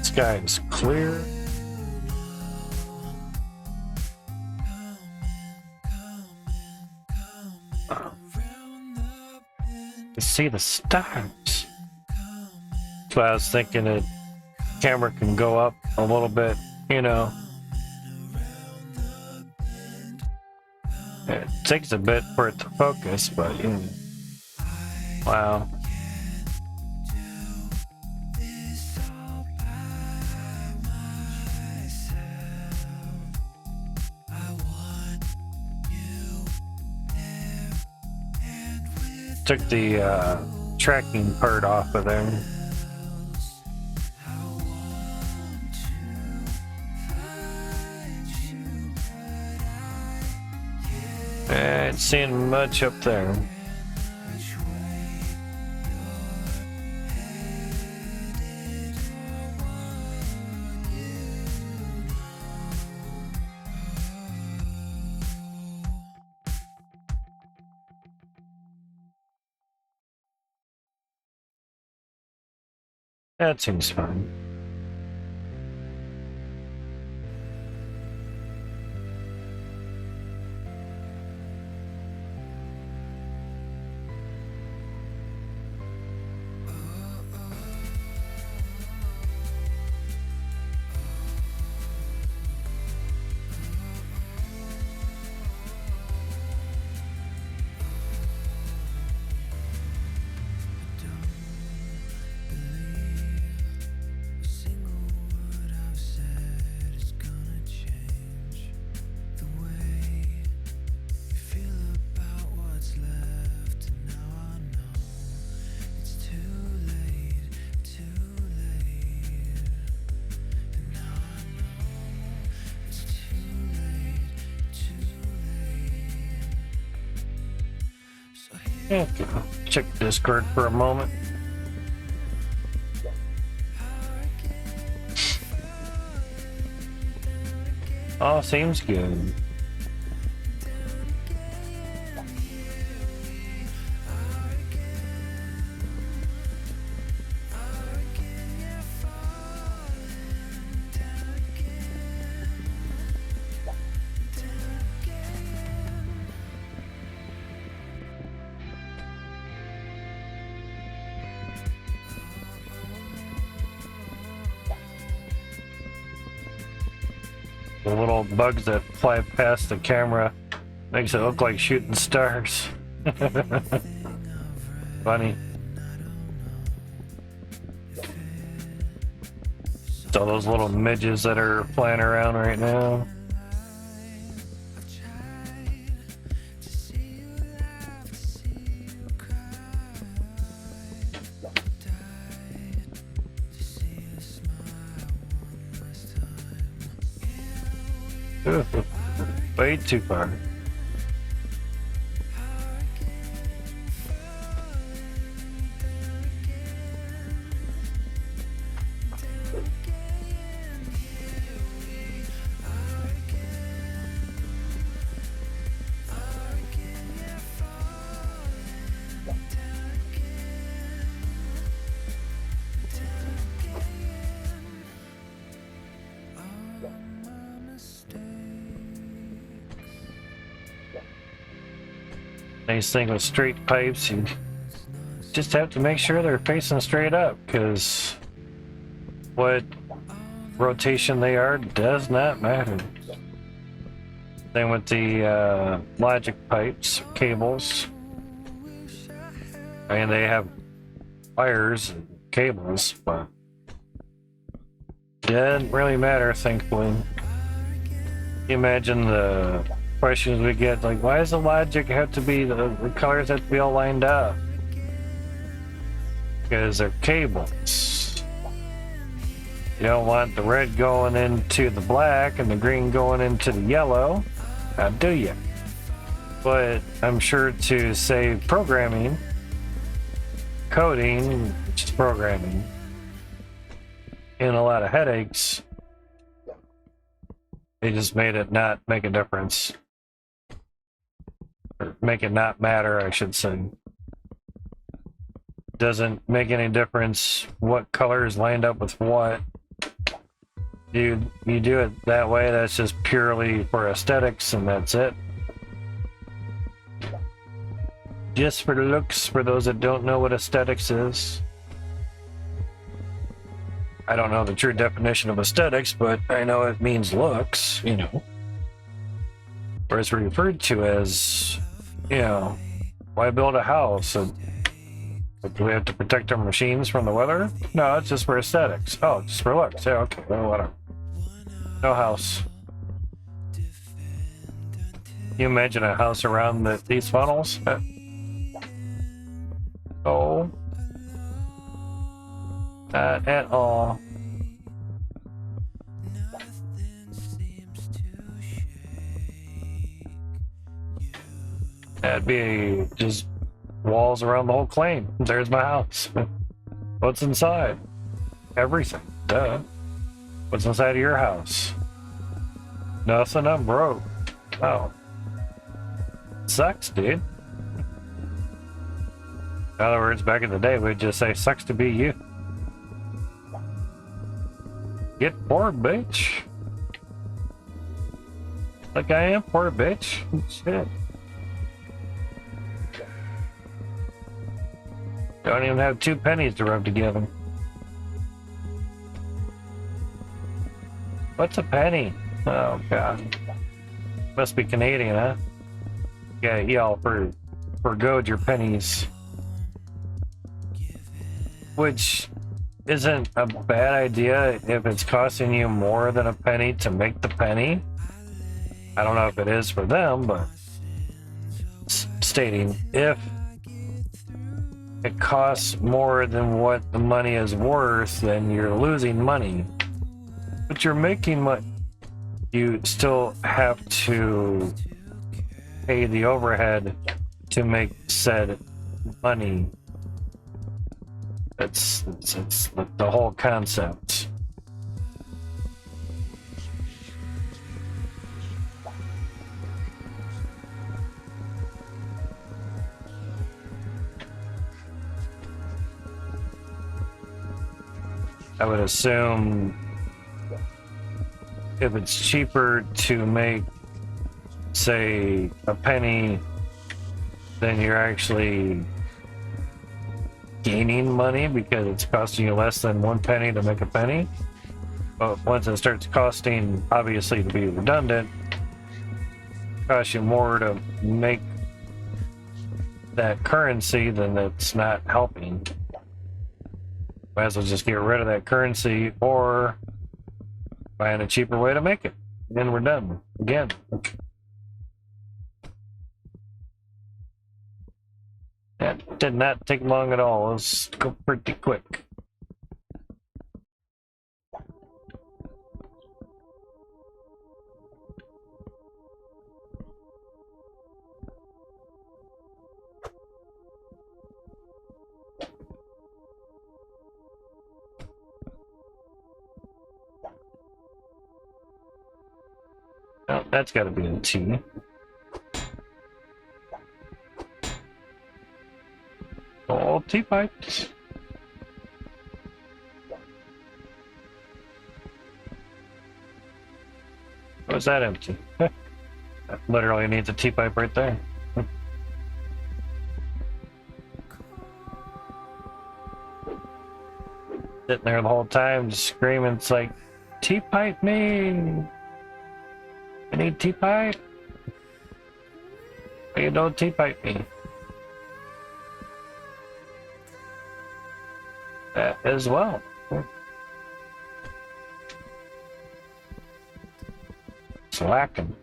Sky is clear. You see the stars. So I was thinking the camera can go up a little bit, you know. It takes a bit for it to focus, but you know. Wow. Took the tracking part off of there. I ain't seeing much up there. That seems fine. Okay, check Discord for a moment. Oh, seems good. The little bugs that fly past the camera makes it look like shooting stars. Funny. It's all those little midges that are flying around right now. Way too far. Nice thing with straight pipes, you just have to make sure they're facing straight up, because what rotation they are does not matter. Same with the logic pipes, cables. I mean, they have wires and cables, but it doesn't really matter, thankfully. You imagine the questions we get, like, why does the logic have to be, the colors have to be all lined up? Because they're cables. You don't want the red going into the black and the green going into the yellow, now do you? But I'm sure to save programming, coding, which is programming, and a lot of headaches, they just made it not make a difference. Or make it not matter, I should say. Doesn't make any difference what color is lined up with what. You do it that way, that's just purely for aesthetics, and that's it. Just for the looks, for those that don't know what aesthetics is. I don't know the true definition of aesthetics, but I know it means looks, you know. Or it's referred to as, you know, why build a house? And do we have to protect our machines from the weather? No, it's just for aesthetics. Oh, just for looks. Yeah, okay, well, whatever. No house. Can you imagine a house around these funnels? Oh. Not at all. That'd be just walls around the whole claim. There's my house. What's inside? Everything. Duh. What's inside of your house? Nothing. I'm broke. Oh. Sucks, dude. In other words, back in the day, we'd just say, sucks to be you. Get bored, bitch. Like I am, poor bitch. Shit. Don't even have 2 pennies to rub together. What's a penny? Oh, God. Must be Canadian, huh? Yeah, y'all forgoed your pennies. Which isn't a bad idea if it's costing you more than a penny to make the penny. I don't know if it is for them, but stating if it costs more than what the money is worth, then you're losing money. But you're making money. You still have to pay the overhead to make said money. It's the whole concept. I would assume if it's cheaper to make, say, a penny, then you're actually gaining money because it's costing you less than 1 penny to make a penny. But once it starts costing, obviously to be redundant, costs you more to make that currency, then it's not helping. Might as well just get rid of that currency or find a cheaper way to make it. Then we're done again. That did not take long at all. It was pretty quick. Oh, that's got to be a T. Oh, T-pipes. Was that empty? That literally needs a T-pipe right there. Sitting there the whole time just screaming, it's like, T-pipe me! I need T-pipe! You don't T-pipe me. That as well. Slacking.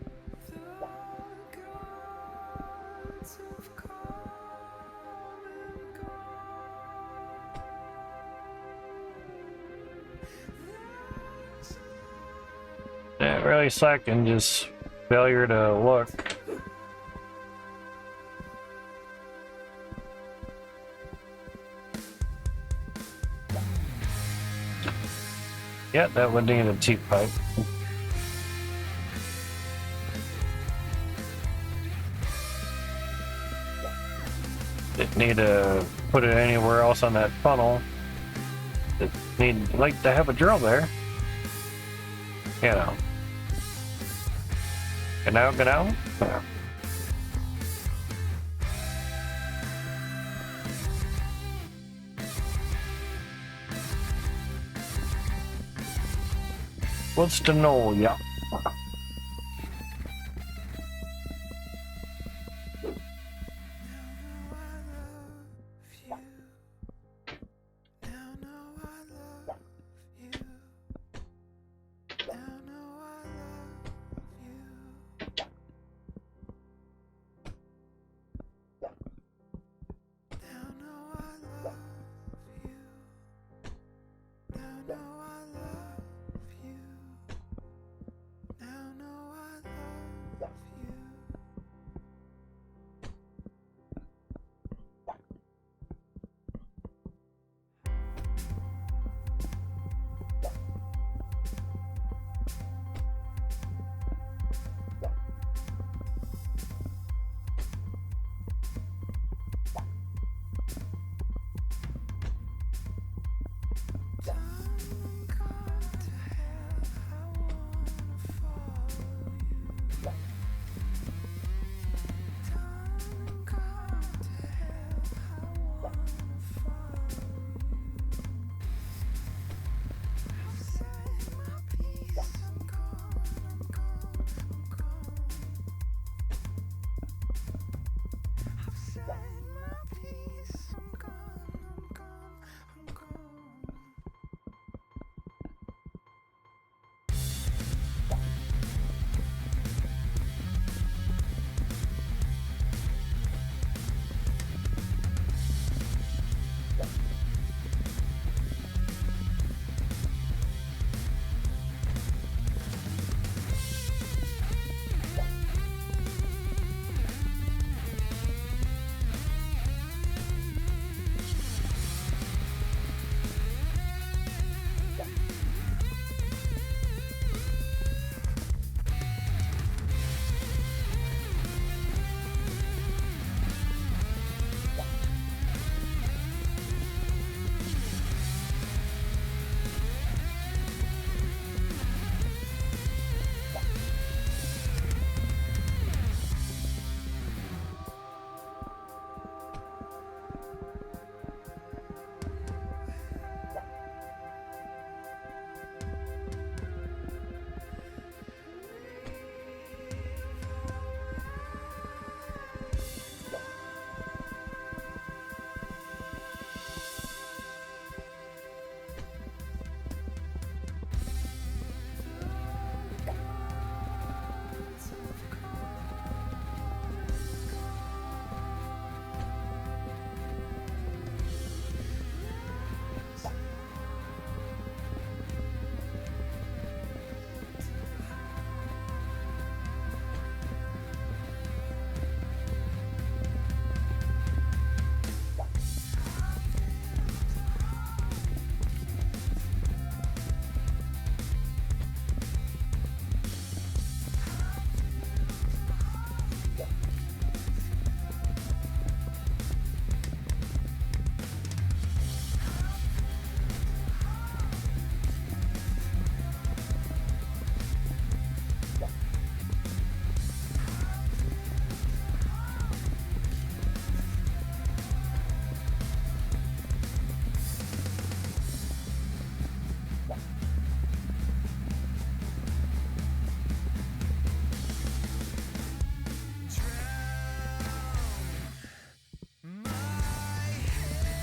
Not really slacking, just failure to look. Yeah, that would need a T-pipe. Didn't need to put it anywhere else on that funnel. It need like to have a drill there. You know. Get out, get out. Yeah. What's to know, yeah.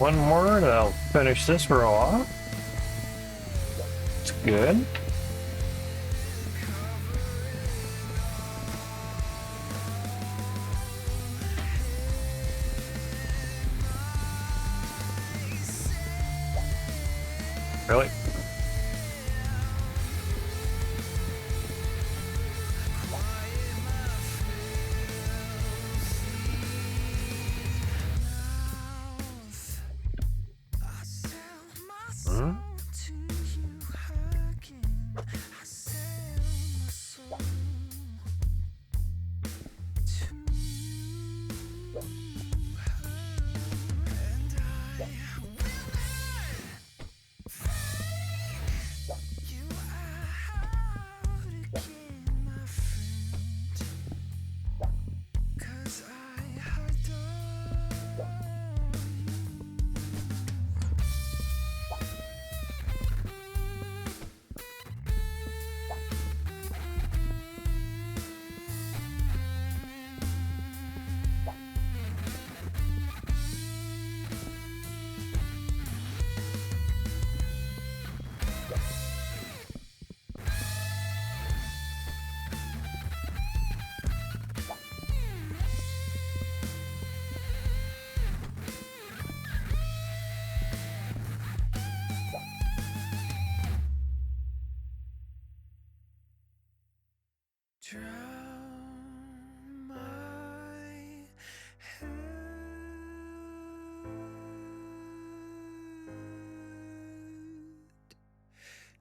One more and I'll finish this row off. It's good. Really? Hmm? Drown my head.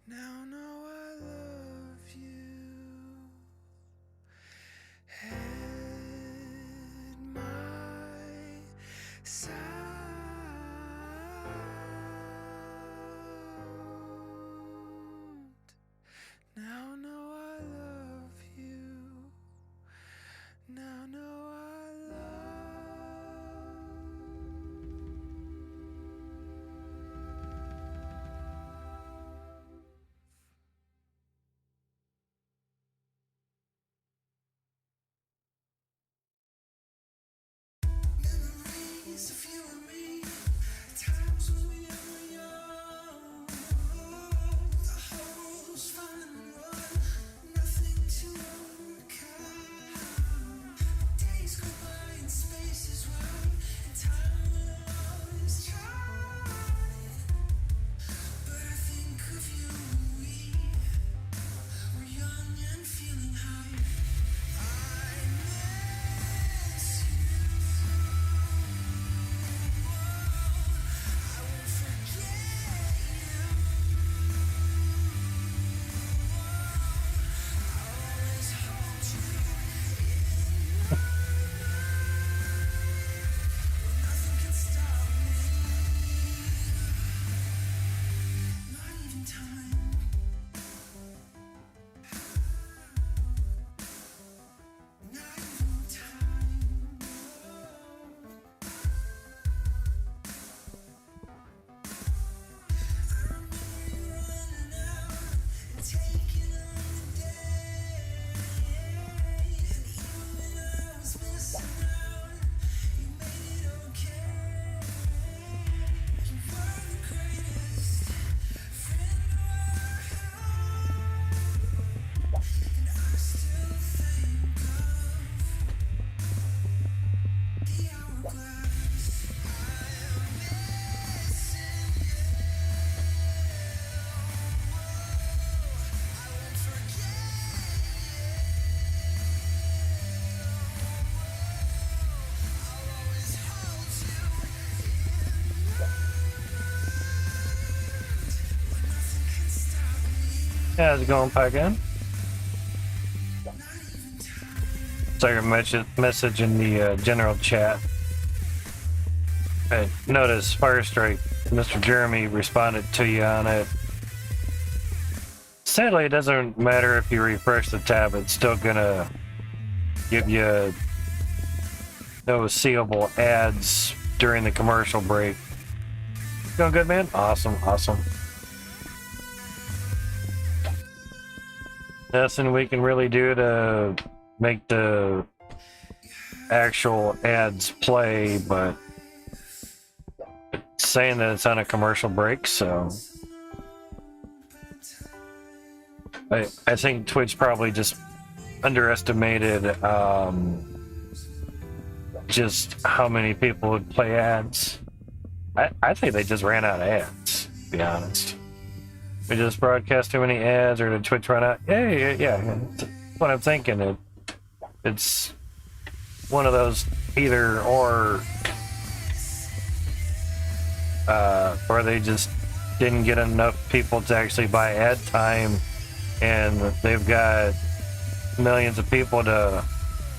Now know I love you. Head my sound. Now know I love you. Now know I love. Memories of you and me, times when we were young. The holes find and run, nothing to overcome. Days go by and space is wide, and time will always try. But I think of you and we were young and feeling high. I miss you. I won't forget you. I'll always hold you in my nothing can stop me. Not even time. Not even time. I remember you running out and taking on the day. And even when I was missing out, you made it okay. You were the greatest friend I had, and I still think of the hourglass. I'm missing you. I won't forget you. I'll always hold you in when nothing can stop me. How's it going, Pagan? Not even time. Saw your message in the general chat. Hey, notice Fire Strike. Mr. Jeremy responded to you on it. Sadly, it doesn't matter if you refresh the tab, it's still gonna give you no seeable ads during the commercial break. Going good, man? Awesome, awesome. Nothing we can really do to make the actual ads play, but it's saying that it's on a commercial break, so I think Twitch probably just underestimated just how many people would play ads. I think they just ran out of ads, to be honest. We just broadcast too many ads, or did Twitch run out? Yeah, that's what I'm thinking. It's one of those either or they just didn't get enough people to actually buy ad time, and they've got millions of people to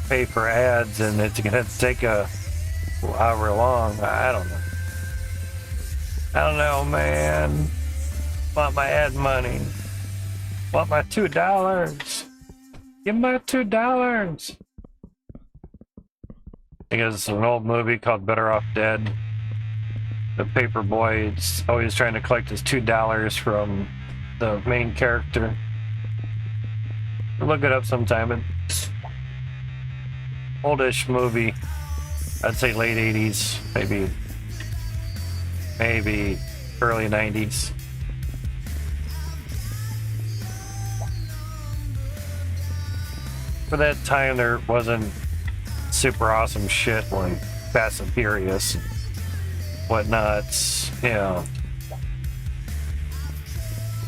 pay for ads, and it's gonna take however long. I don't know, man. Want my ad money. Want my $2. Give me my $2. Because it's an old movie called Better Off Dead. The paper boy is always trying to collect his $2 from the main character. Look it up sometime. It's oldish movie. I'd say late 80s, maybe early 90s. For that time, there wasn't super awesome shit like Fast and Furious and whatnot, you know.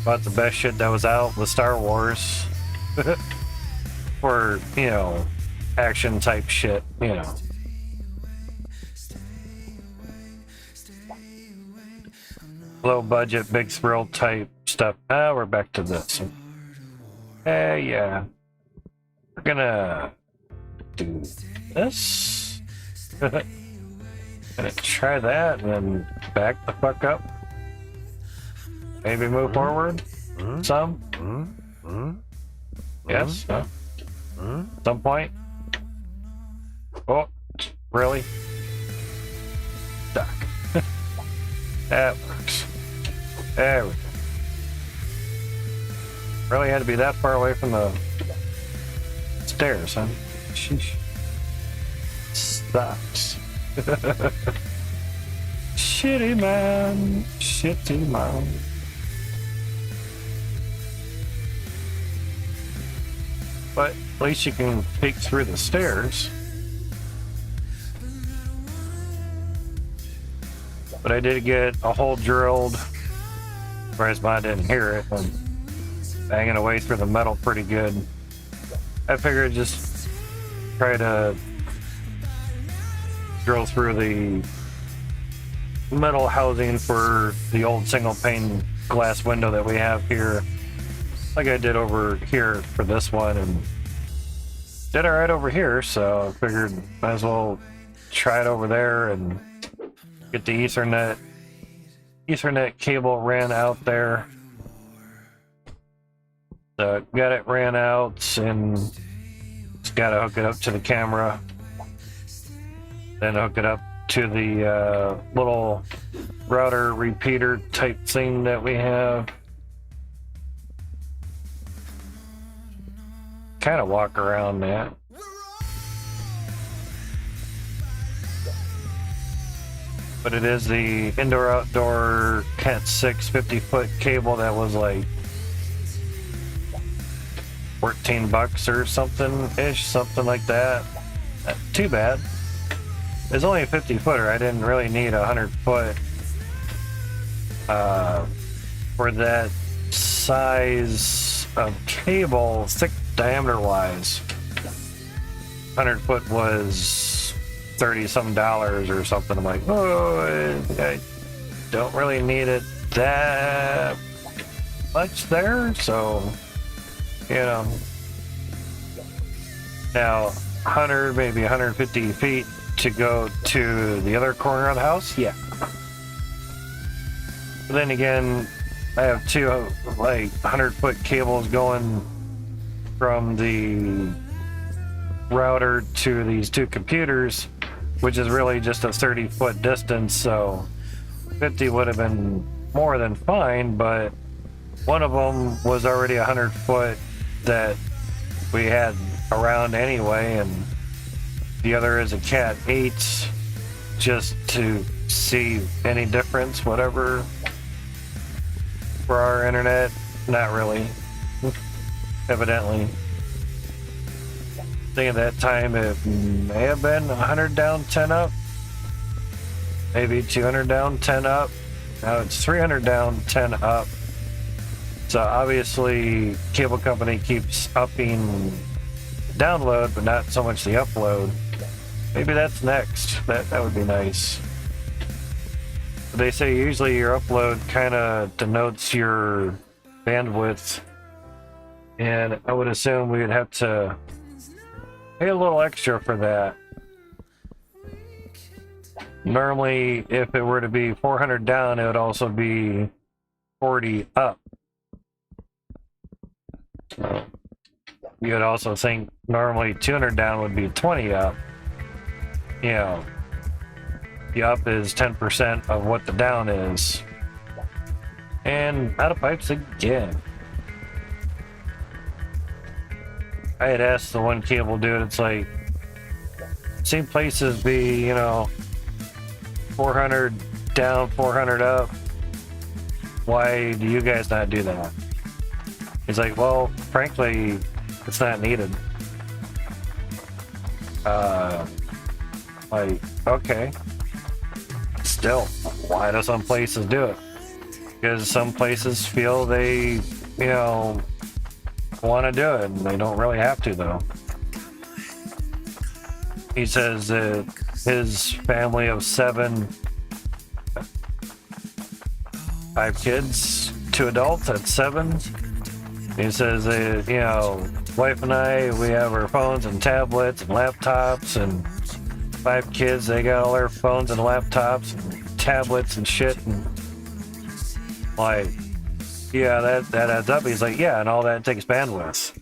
About the best shit that was out was Star Wars. Or, you know, action type shit, you know. Low budget, big thrill type stuff. We're back to this. Yeah. We're gonna do this. Gonna try that and then back the fuck up. Maybe move forward some. Yes. Some point. Oh, really? Stuck. That works. There we go. Really had to be that far away from the stairs, huh? Sheesh. Sucks. Shitty man. Shitty man. But at least you can peek through the stairs. But I did get a hole drilled. Surprised I didn't hear it. I'm banging away through the metal pretty good. I figured just try to drill through the metal housing for the old single pane glass window that we have here, like I did over here for this one, and did alright over here, so I figured might as well try it over there and get the Ethernet cable ran out there. So got it ran out, and just gotta hook it up to the camera, then hook it up to the little router repeater type thing that we have. Kind of walk around that. But it is the indoor-outdoor Cat 6 50-foot cable that was like $14 or something-ish, something like that. Not too bad. It's only a 50-footer. I didn't really need a 100-foot for that size of cable, thick diameter-wise. 100-foot was $30-some or something. I'm like, oh, I don't really need it that much there, so, you know. Now, 100, maybe 150 feet to go to the other corner of the house, yeah. But then again, I have two, like, 100-foot cables going from the router to these two computers, which is really just a 30-foot distance, so 50 would have been more than fine, but one of them was already 100-foot that we had around anyway, and the other is a Cat 8 just to see any difference, whatever, for our internet? Not really. Evidently. I think at that time it may have been 100 down, 10 up. Maybe 200 down, 10 up. Now it's 300 down, 10 up. So obviously, cable company keeps upping download, but not so much the upload. Maybe that's next. That would be nice. But they say usually your upload kind of denotes your bandwidth, and I would assume we would have to pay a little extra for that. Normally, if it were to be 400 down, it would also be 40 up. So you would also think normally 200 down would be 20 up. You know, the up is 10% of what the down is. And out of pipes again. I had asked the one cable dude, it's like, seen places be, you know, 400 down, 400 up. Why do you guys not do that? He's like, well, frankly, it's not needed. Like, okay. Still, why do some places do it? Because some places feel they, you know, want to do it, and they don't really have to, though. He says that his family of 7, 5 kids, 2 adults, that's 7. He says that, you know, wife and I, we have our phones and tablets and laptops, and 5 kids, they got all their phones and laptops and tablets and shit, and like, yeah, that adds up. He's like, yeah, and all that takes bandwidth.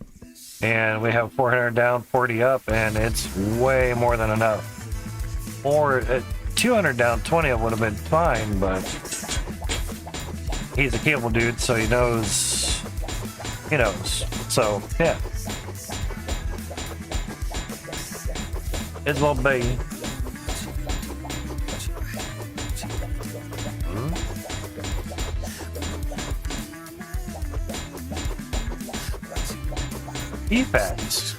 And we have 400 down, 40 up, and it's way more than enough. Or 200 down, 20 up would have been fine, but he's a cable dude, so he knows. He knows. So, yeah. It's a little baby. Defense.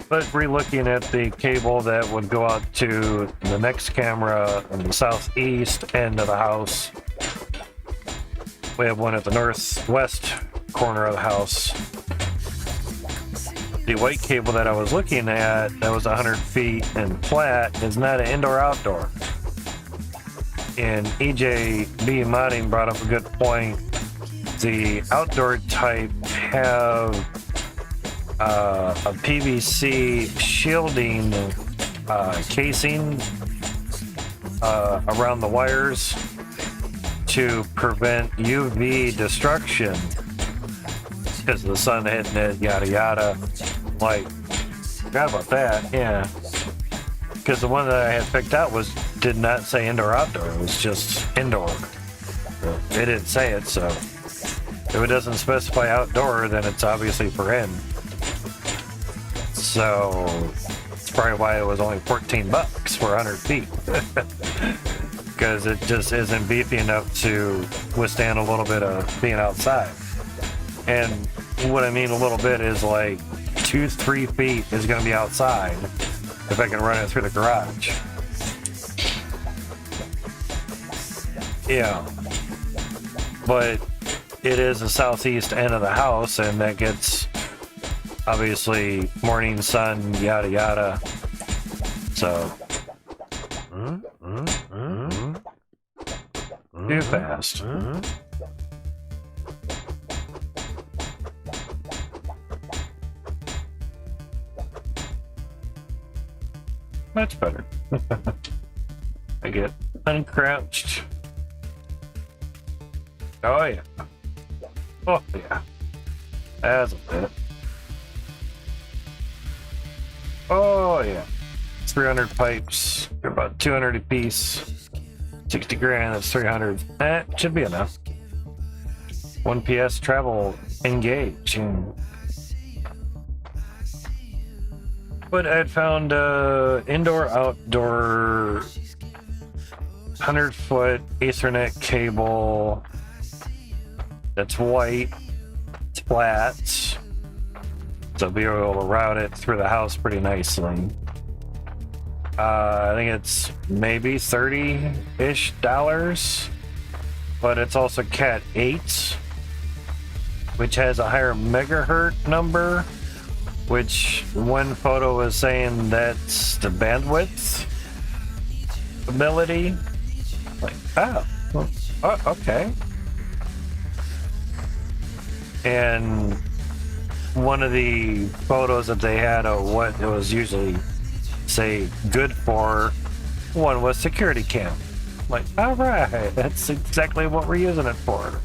But re-looking at the cable that would go out to the next camera in the southeast end of the house, we have one at the northwest corner of the house. The white cable that I was looking at, that was 100 feet and flat, is not an indoor-outdoor. And EJB Modding brought up a good point. The outdoor type have a PVC shielding casing around the wires to prevent UV destruction because of the sun hitting it, yada yada. Like, forgot about that, yeah. Because the one that I had picked out did not say indoor outdoor, it was just indoor. It didn't say it, so if it doesn't specify outdoor, then it's obviously for in. So that's probably why it was only $14 for 100 feet. Because it just isn't beefy enough to withstand a little bit of being outside. And what I mean a little bit is like 2-3 feet is going to be outside if I can run it through the garage. Yeah. But it is the southeast end of the house, and that gets obviously morning sun, yada yada. So too fast. Much better. I get uncrouched. Oh yeah. Oh yeah. That's a bit. Oh yeah. 300 pipes. They're about 200 a piece. 60 grand, that's 300. Should be enough. 1 PS travel engage. But I'd found indoor-outdoor 100-foot Ethernet cable that's white, it's flat, so I'll be able to route it through the house pretty nicely. I think it's maybe $30-ish, but it's also Cat 8, which has a higher megahertz number, which one photo was saying that's the bandwidth ability. Like, oh, okay. And one of the photos that they had of what it was usually, say, good for, one was security cam. Like, all right, that's exactly what we're using it for.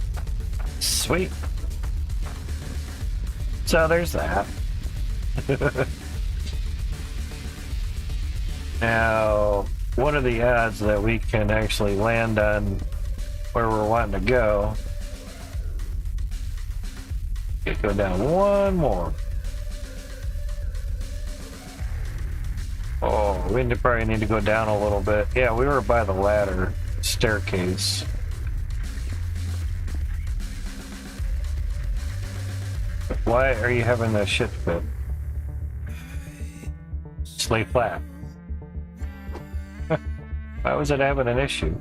Sweet. So there's that. Now, what are the odds that we can actually land on where we're wanting to go? Okay, go down one more. Oh, we probably need to go down a little bit. Yeah, we were by the ladder staircase. Why are you having that shit fit? Just lay flat. Why was it having an issue?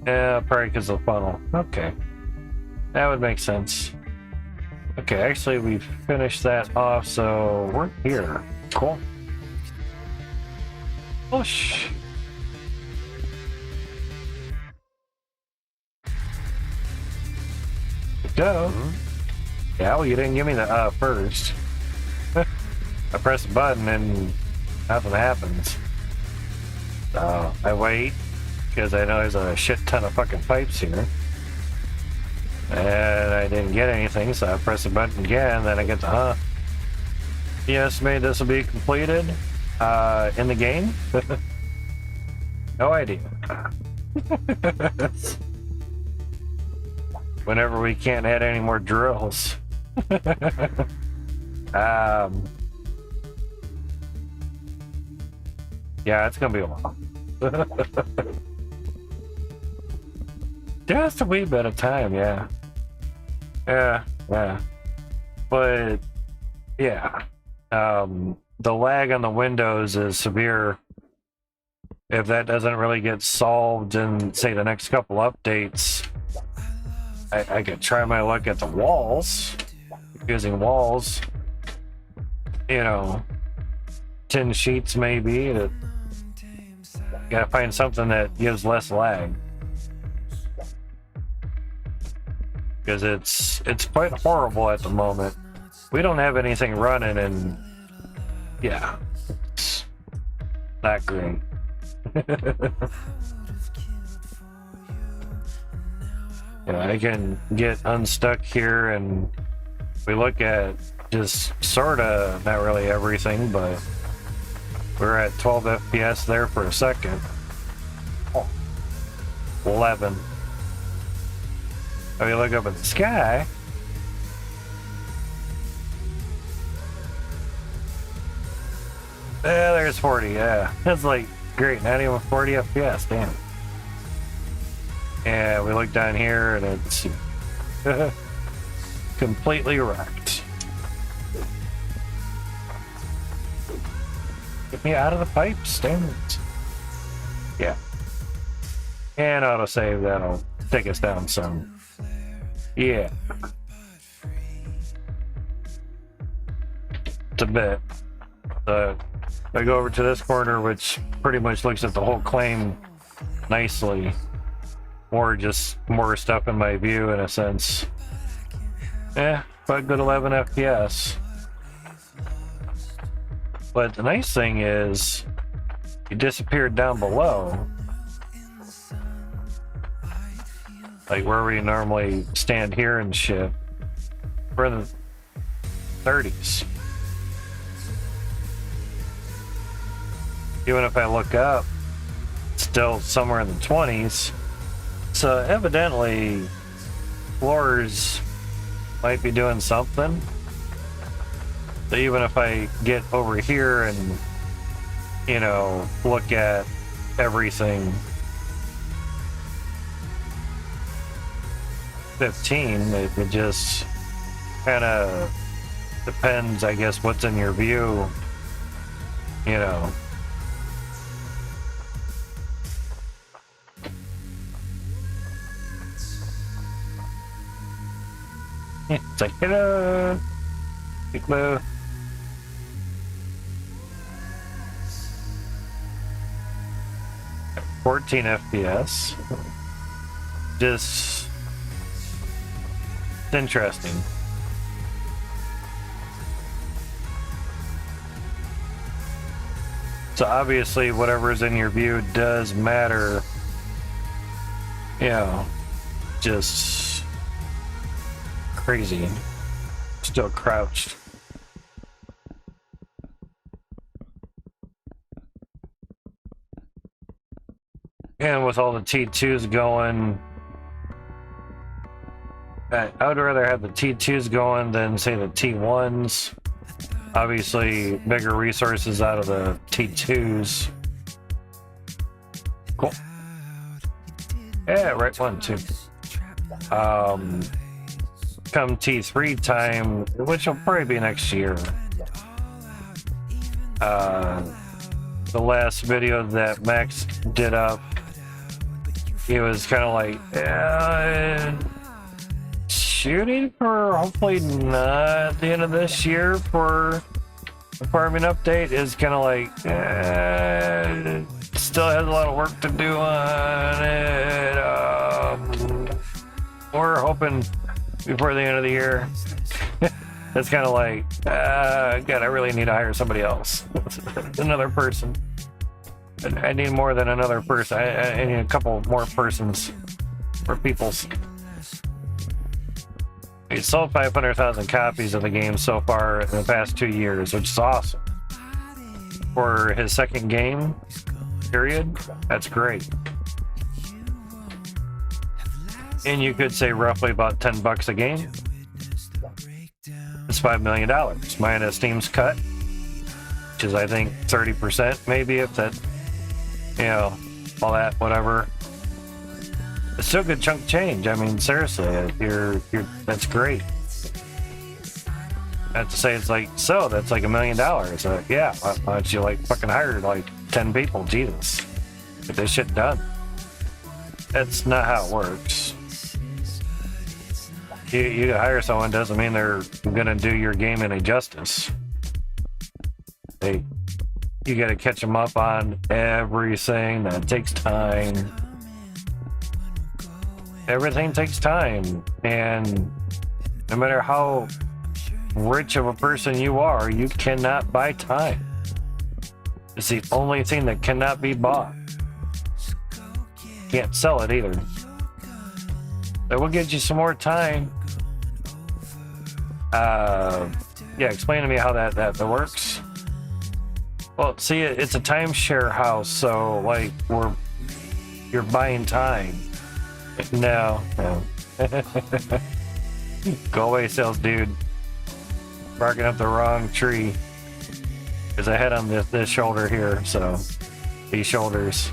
Yeah, probably because of the funnel. Okay. That would make sense. Okay, actually we finished that off, so we're here. Cool. Push. Go. Yeah, well, you didn't give me the first. I press a button and nothing happens. So I wait because I know there's a shit ton of fucking pipes here. And I didn't get anything, so I press the button again, then I get the You estimate this will be completed in the game? No idea. Whenever we can't add any more drills. Yeah, it's gonna be a while. Just a wee bit of time, yeah. Yeah. But yeah. The lag on the Windows is severe. If that doesn't really get solved in, say, the next couple updates, I could try my luck at the walls, using walls, you know, 10 sheets maybe. Gotta find something that gives less lag, because it's quite horrible at the moment. We don't have anything running, and yeah, it's not great. Yeah, I can get unstuck here, and we look at just sorta not really everything, but we're at 12 FPS there for a second. 11. If you look up at the sky, there's 40, yeah. That's like, great, not even 40 FPS, damn. Yeah, we look down here and it's completely wrecked. Get me out of the pipes, damn it. Yeah. And autosave, that'll take us down some. Yeah. It's a bit. I go over to this corner, which pretty much looks at the whole claim nicely. Or just more stuff in my view, in a sense. But good 11 FPS. But the nice thing is, you disappeared down below. Like where we normally stand here and shit. We're in the 30s. Even if I look up, still somewhere in the 20s. So evidently, floors might be doing something. So even if I get over here and, you know, look at everything, 15, it just kind of depends, I guess, what's in your view, you know. It's like, hello, big blue. $14 FPS. Just interesting. So obviously whatever's in your view does matter. You know, just crazy. Still crouched. And with all the T2s going, I would rather have the T2s going than, say, the T1s. Obviously, bigger resources out of the T2s. Cool. Yeah, right one, too. Come T3 time, which will probably be next year. The last video that Max did up, he was kind of like, yeah, shooting for hopefully not the end of this year for the farming update is kind of like, still has a lot of work to do on it. We're hoping before the end of the year. It's kind of like, God, I really need to hire somebody else. Another person. I need more than another person. I need a couple more persons or peoples. He sold 500,000 copies of the game so far in the past 2 years, which is awesome. For his second game, period, that's great. And you could say roughly about $10 a game. It's $5 million, minus Steam's cut, which is, I think, 30%, maybe, if that, you know, all that, whatever. It's still a good chunk of change. I mean, seriously, that's great. I have to say, it's like, so that's like $1 million. Yeah, why don't you like fucking hire like 10 people? Jesus, get this shit done. That's not how it works. You hire someone doesn't mean they're gonna do your game any justice. You gotta catch them up on everything. That takes time. Everything takes time, and no matter how rich of a person you are, you cannot buy time. It's the only thing that cannot be bought. Can't sell it either. But we'll get you some more time. Yeah, explain to me how that works. Well, see, it's a timeshare house, so like you're buying time. No. Go away, sales dude. Barking up the wrong tree. There's a head on this shoulder here, so these shoulders.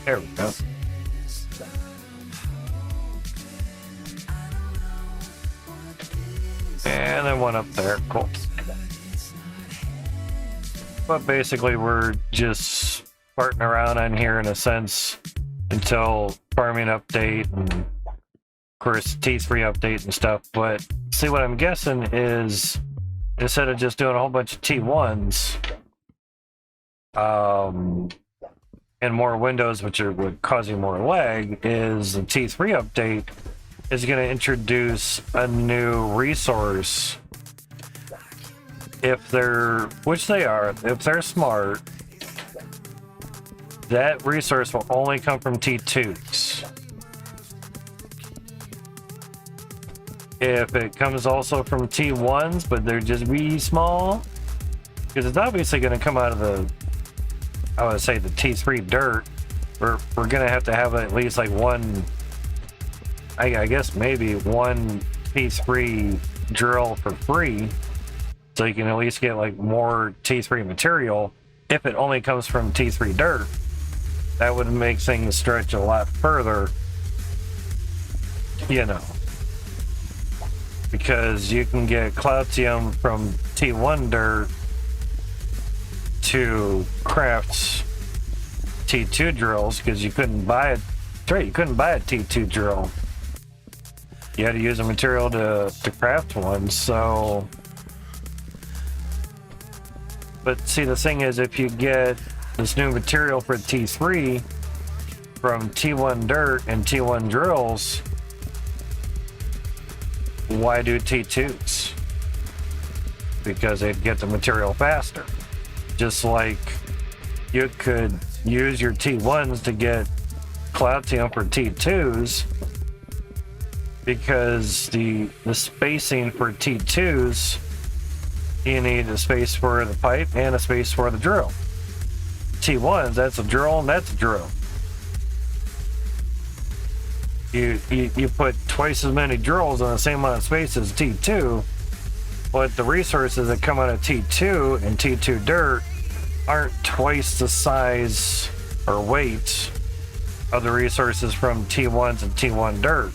There we go. And then one up there. Cool. But basically, we're just farting around on here in a sense until farming update and, of course, T3 update and stuff. But see, what I'm guessing is instead of just doing a whole bunch of T1s and more windows, which would cause you more lag, is the T3 update is going to introduce a new resource. If they're smart, that resource will only come from T2s. If it comes also from T1s, but they're just wee small, Because it's obviously going to come out of the, I would say, the T3 dirt. We're going to have at least like one, I guess maybe one T3 drill for free. So you can at least get like more T3 material. If it only comes from T3 dirt, that would make things stretch a lot further, you know. Because you can get Cloutium from T1 dirt to craft T2 drills, because you couldn't buy it. Right, you couldn't buy a T2 drill. You had to use a material to craft one, so. But see, the thing is, if you get this new material for T3 from T1 dirt and T1 drills, why do T2s? Because they'd get the material faster. Just like you could use your T1s to get Cloutium for T2s, because the spacing for T2s, you need a space for the pipe and a space for the drill. T1s, that's a drill and that's a drill. You put twice as many drills on the same amount of space as T2, but the resources that come out of T2 and T2 dirt aren't twice the size or weight of the resources from T1s and T1 dirt.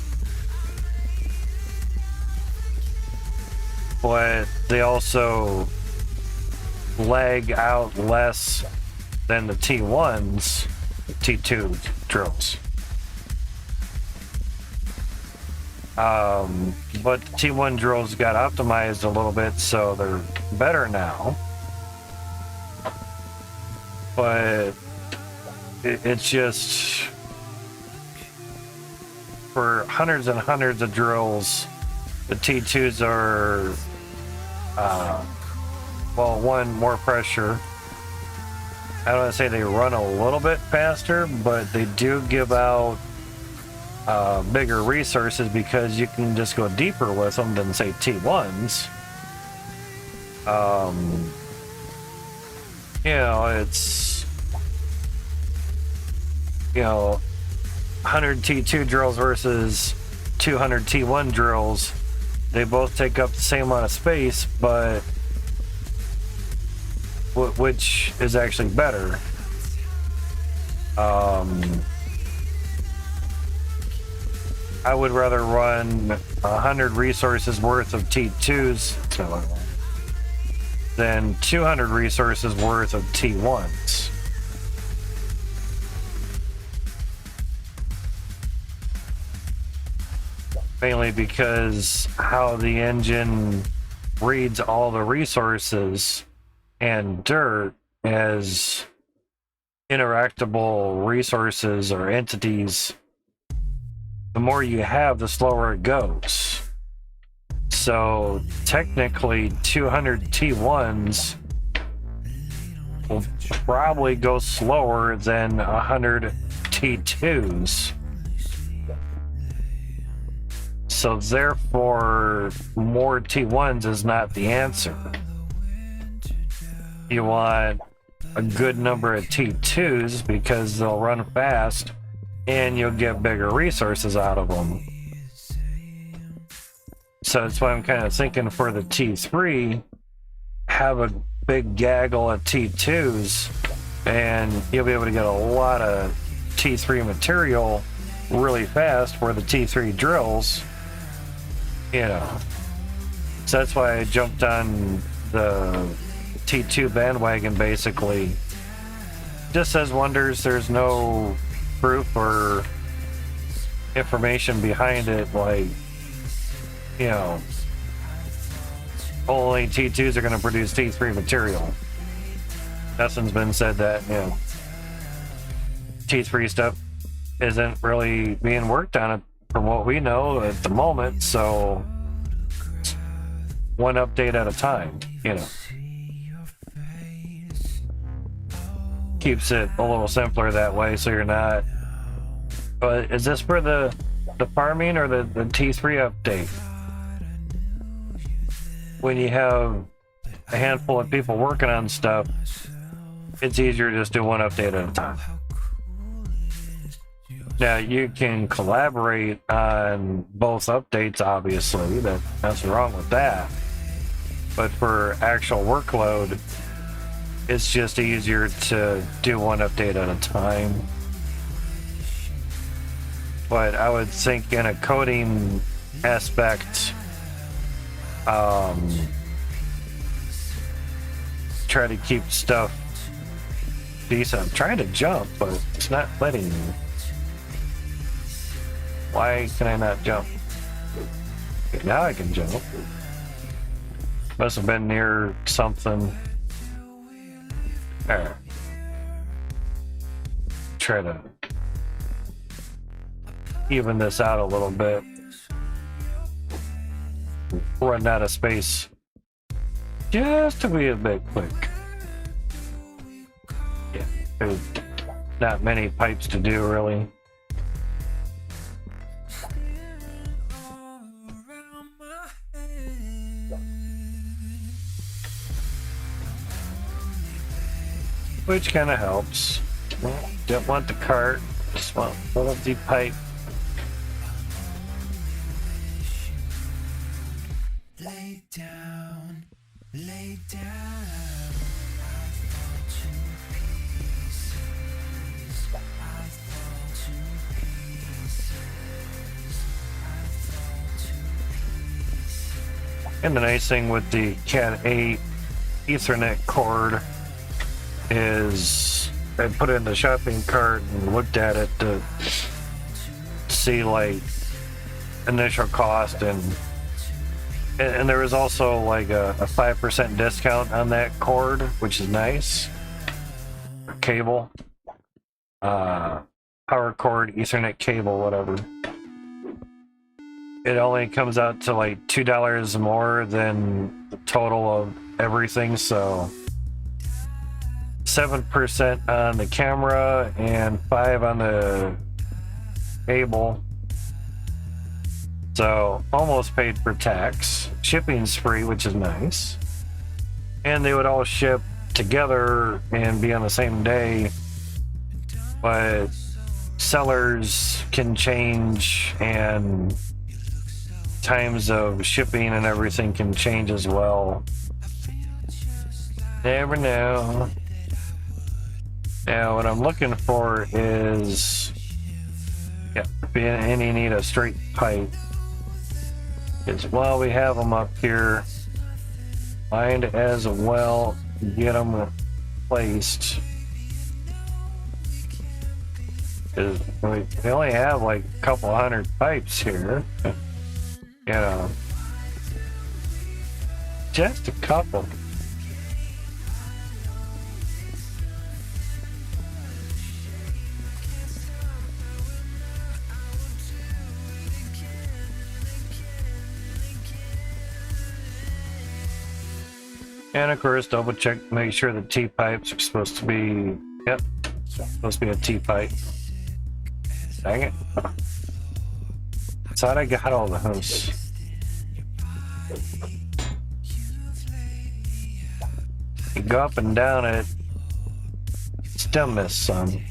But they also lag out less than the T1s, T2 drills. But the T1 drills got optimized a little bit, so they're better now. But it's just, for hundreds and hundreds of drills, the T2s are, well, one, more pressure. I don't want to say they run a little bit faster, but they do give out bigger resources, because you can just go deeper with them than, say, T1s. You know, it's, you know, 100 T2 drills versus 200 T1 drills. They both take up the same amount of space, but which is actually better? I would rather run 100 resources worth of T2s than 200 resources worth of T1s. Mainly because how the engine reads all the resources and dirt as interactable resources or entities. The more you have, the slower it goes. So technically 200 T1s will probably go slower than 100 T2s. So therefore, more T1s is not the answer. You want a good number of T2s because they'll run fast and you'll get bigger resources out of them. So that's why I'm kind of thinking for the T3, have a big gaggle of T2s and you'll be able to get a lot of T3 material really fast for the T3 drills, you know. So that's why I jumped on the T2 bandwagon, basically. Just says wonders, there's no proof or information behind it, like, you know, only T2s are going to produce T3 material. Nothing's been said that, you know, T3 stuff isn't really being worked on it from what we know at the moment, so one update at a time, you know. Keeps it a little simpler that way, so you're not. But is this for the farming or the T3 update? When you have a handful of people working on stuff, it's easier to just do one update at a time. Now you can collaborate on both updates, obviously, that's nothing wrong with that. But for actual workload, it's just easier to do one update at a time. But I would think in a coding aspect, try to keep stuff decent. I'm trying to jump, but it's not letting me. Why can I not jump? Okay, now I can jump. Must have been near something. Alright. Try to even this out a little bit. Run out of space just to be a bit quick. Yeah, there's not many pipes to do really. Which kind of helps. Don't want the cart, just want a little deep pipe. Lay down, lay down. I fall to pieces. I fall to pieces. I fall to pieces. And the nice thing with the Cat 8 Ethernet cord is I put it in the shopping cart and looked at it to see like initial cost, and there was also like a 5% discount on that cord, which is nice. Cable, power cord, Ethernet cable, whatever. It only comes out to like $2 more than the total of everything, so 7% on the camera and 5% on the cable. So almost paid for tax. Shipping's free, which is nice. And they would all ship together and be on the same day. But sellers can change, and times of shipping and everything can change as well. Never know. Now what I'm looking for is, and you need a straight pipe. Is while we have them up here, might as well get them placed. Because we only have like a couple hundred pipes here. You know, just a couple. And of course, double check, make sure the T-pipes are supposed to be, yep, supposed to be a T-pipe. Dang it. Thought I got all those. You go up and down it, still miss some.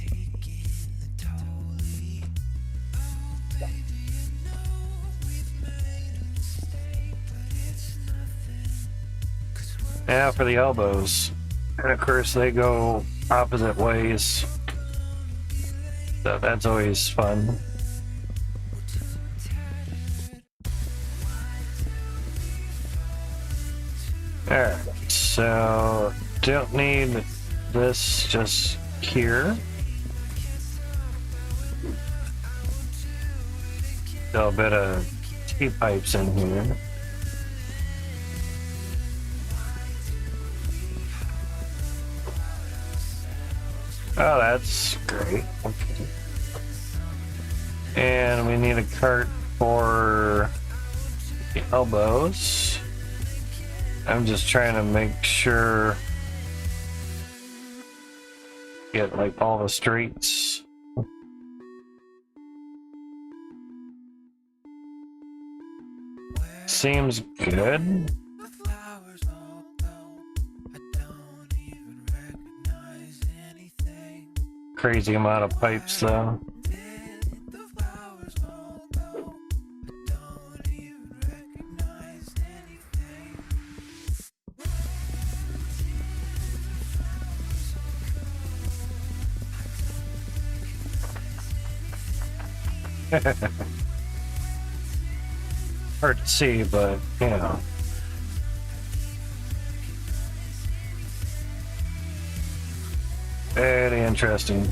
Now for the elbows. And of course they go opposite ways. So that's always fun. Alright, so don't need this just here. Still a bit of T-pipes in here. Oh, that's great. Okay. And we need a cart for the elbows. I'm just trying to make sure get like all the streets. Seems good. crazy amount of pipes though. Hard to see, but you know. Very interesting.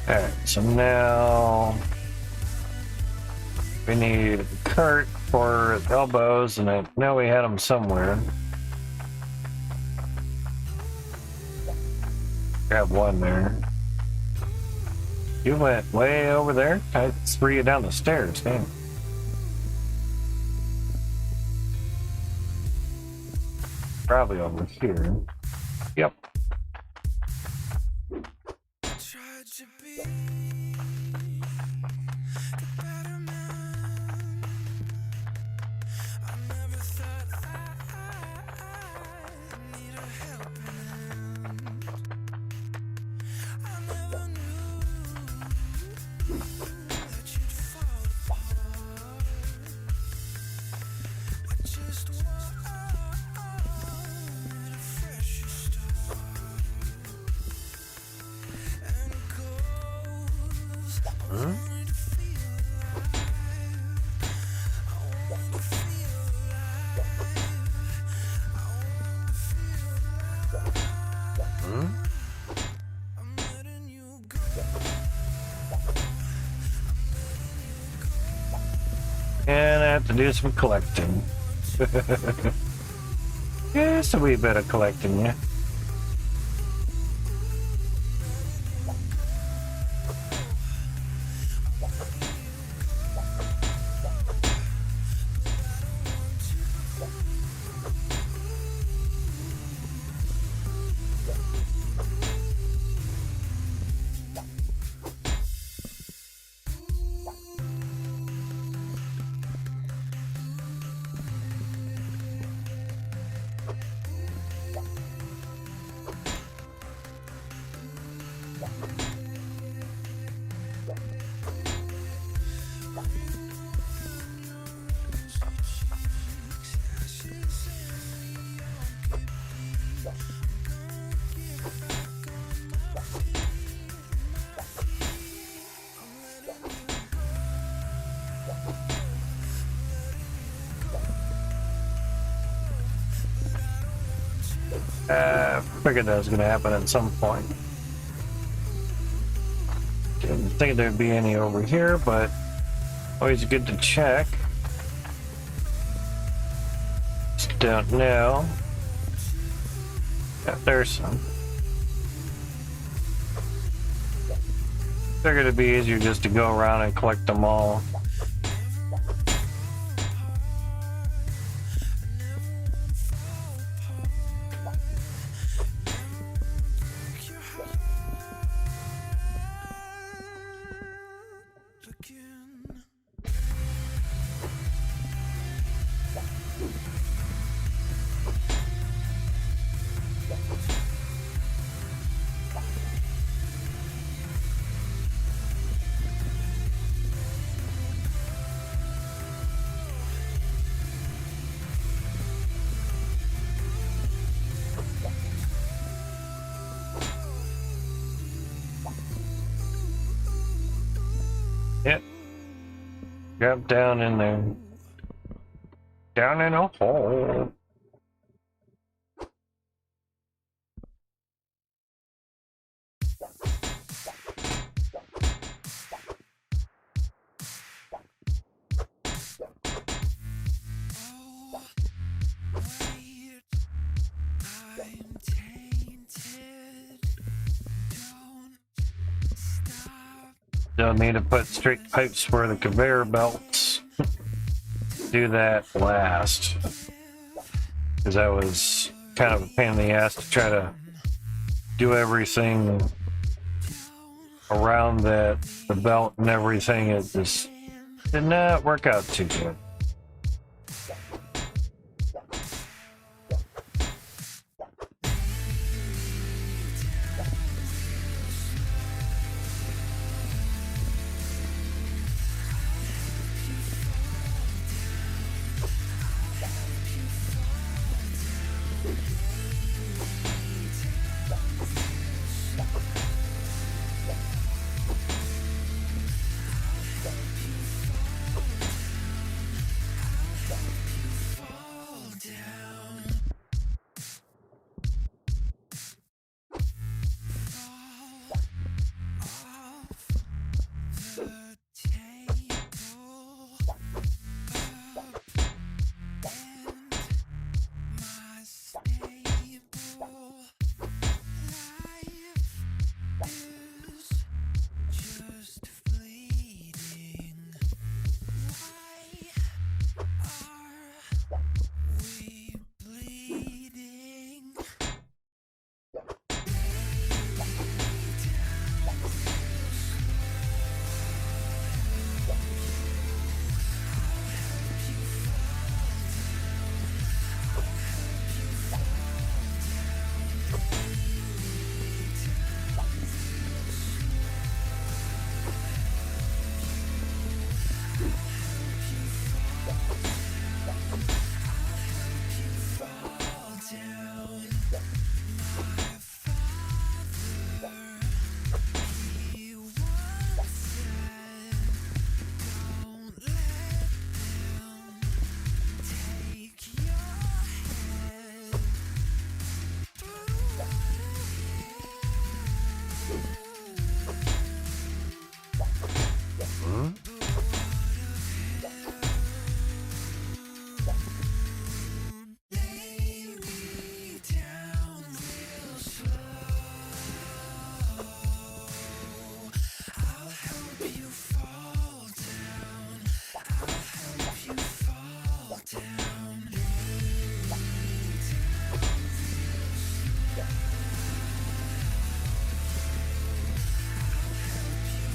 Alright, so now we need a cart for elbows, and I know we had them somewhere. Grab one there. You went way over there? I threw you down the stairs, damn. Probably over here. Yep. Tried to be the better man. I never thought I'd need a helping hand. I never knew that you'd fall apart. I just wanted a fresh start. And goals, I wanted to feel alive. I want to feel alive. I want to feel alive. I'm letting you go. And I have to do some collecting. Just a wee bit of collecting, yeah. Figured that was going to happen at some point. Didn't think there'd be any over here, but always good to check. Just don't know. Yeah, there's some. Figured it'd be easier just to go around and collect them all. Yep. Drop down in there. Down in a hole. Oh, wait, I'm tainted. Don't stop. Don't need to put straight pipes for the conveyor belts. Do that last. Because that was kind of a pain in the ass to try to do everything around the belt and everything. It just did not work out too good.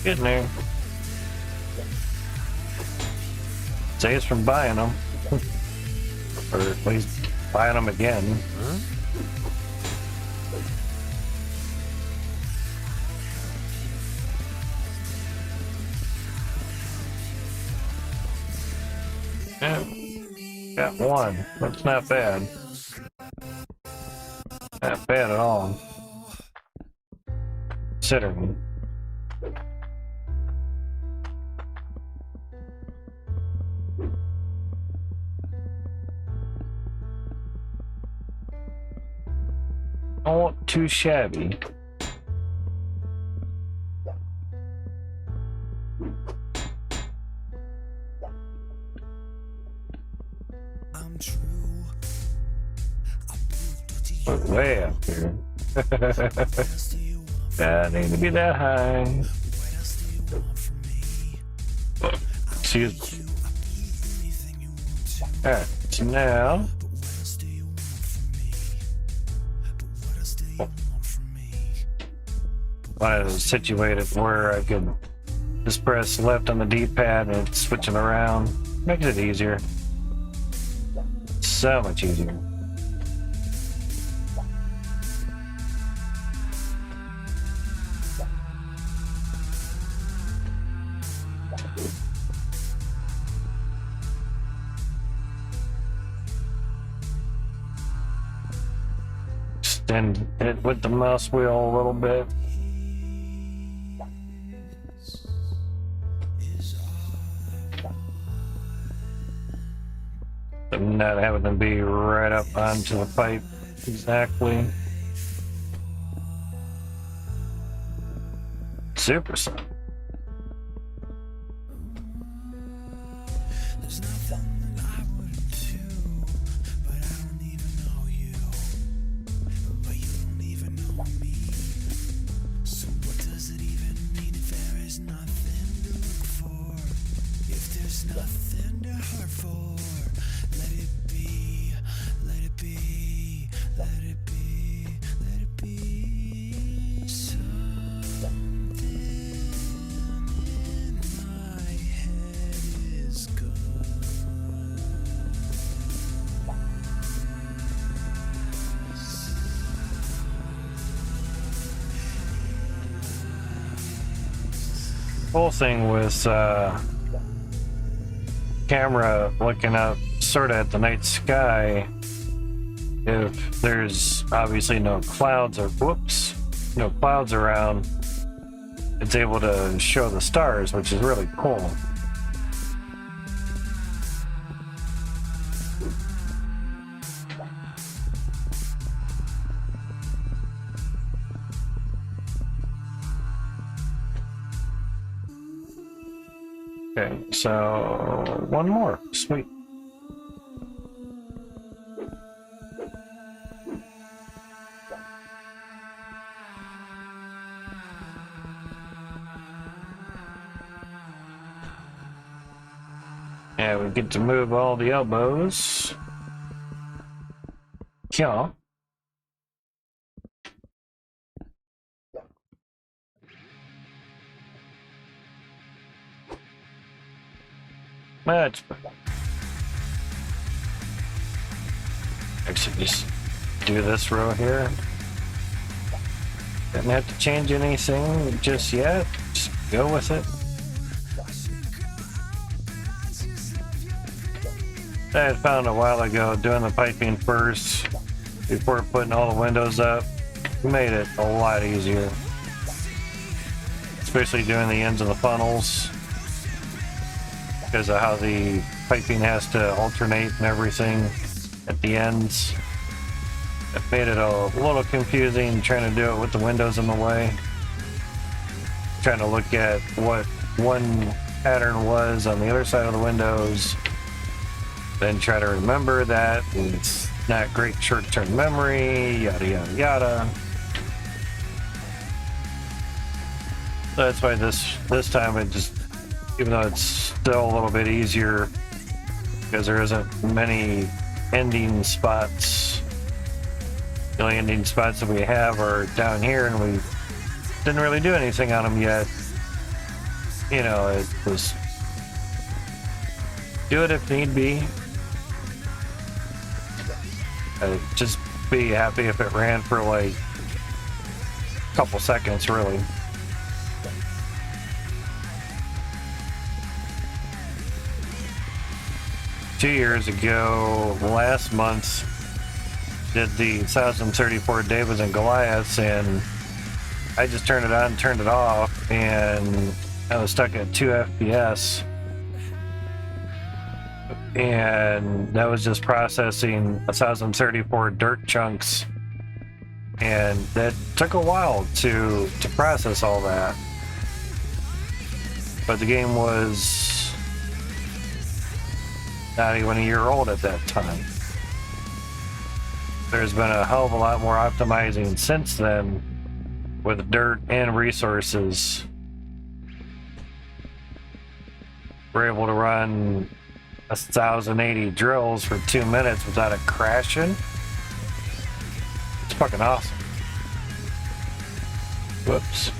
Getting there. Saves from buying them. Or at least buying them again. Yeah, got one. That's not bad. Not bad at all. Considering. Not too shabby. But way up here. That ain't to be that high. Excuse me. Alright, so now. I was situated where I could just press left on the D-pad and it's switching around. Makes it easier. So much easier. Extend it with the mouse wheel a little bit. Not having to be right up onto the pipe exactly. Super sound. There's nothing that I wouldn't do, but I don't even know you. But you don't even know me. So what does it even mean if there is nothing to look for? If there's nothing to hurt for, let it be, let it be, let it be, let it be. Something in my head is good. Whole thing with camera looking up sort of at the night sky, if there's obviously no clouds or no clouds around, it's able to show the stars, which is really cool. Okay, so one more. Sweet. Yeah, we get to move all the elbows. Yeah. Much better. Actually, just do this row here. Didn't have to change anything just yet. Just go with it. I had found a while ago doing the piping first before putting all the windows up made it a lot easier. Especially doing the ends of the funnels, because of how the piping has to alternate and everything at the ends. It made it a little confusing trying to do it with the windows in the way. trying to look at what one pattern was on the other side of the windows, then try to remember that. It's not great short-term memory, yada yada yada. So that's why this time it just, even though it's still a little bit easier because there isn't many ending spots. The only ending spots that we have are down here, and we didn't really do anything on them yet. You know, it was do it if need be. Just be happy if it ran for like a couple seconds, really. Two years ago, last month, did the 1034 Davids and Goliaths, and I just turned it on, turned it off, and I was stuck at 2 FPS. And that was just processing 1034 dirt chunks, and that took a while to process all that. But the game was not even a year old at that time. There's been a hell of a lot more optimizing since then with dirt and resources. We're able to run 1,080 drills for 2 minutes without it crashing. It's fucking awesome. Whoops.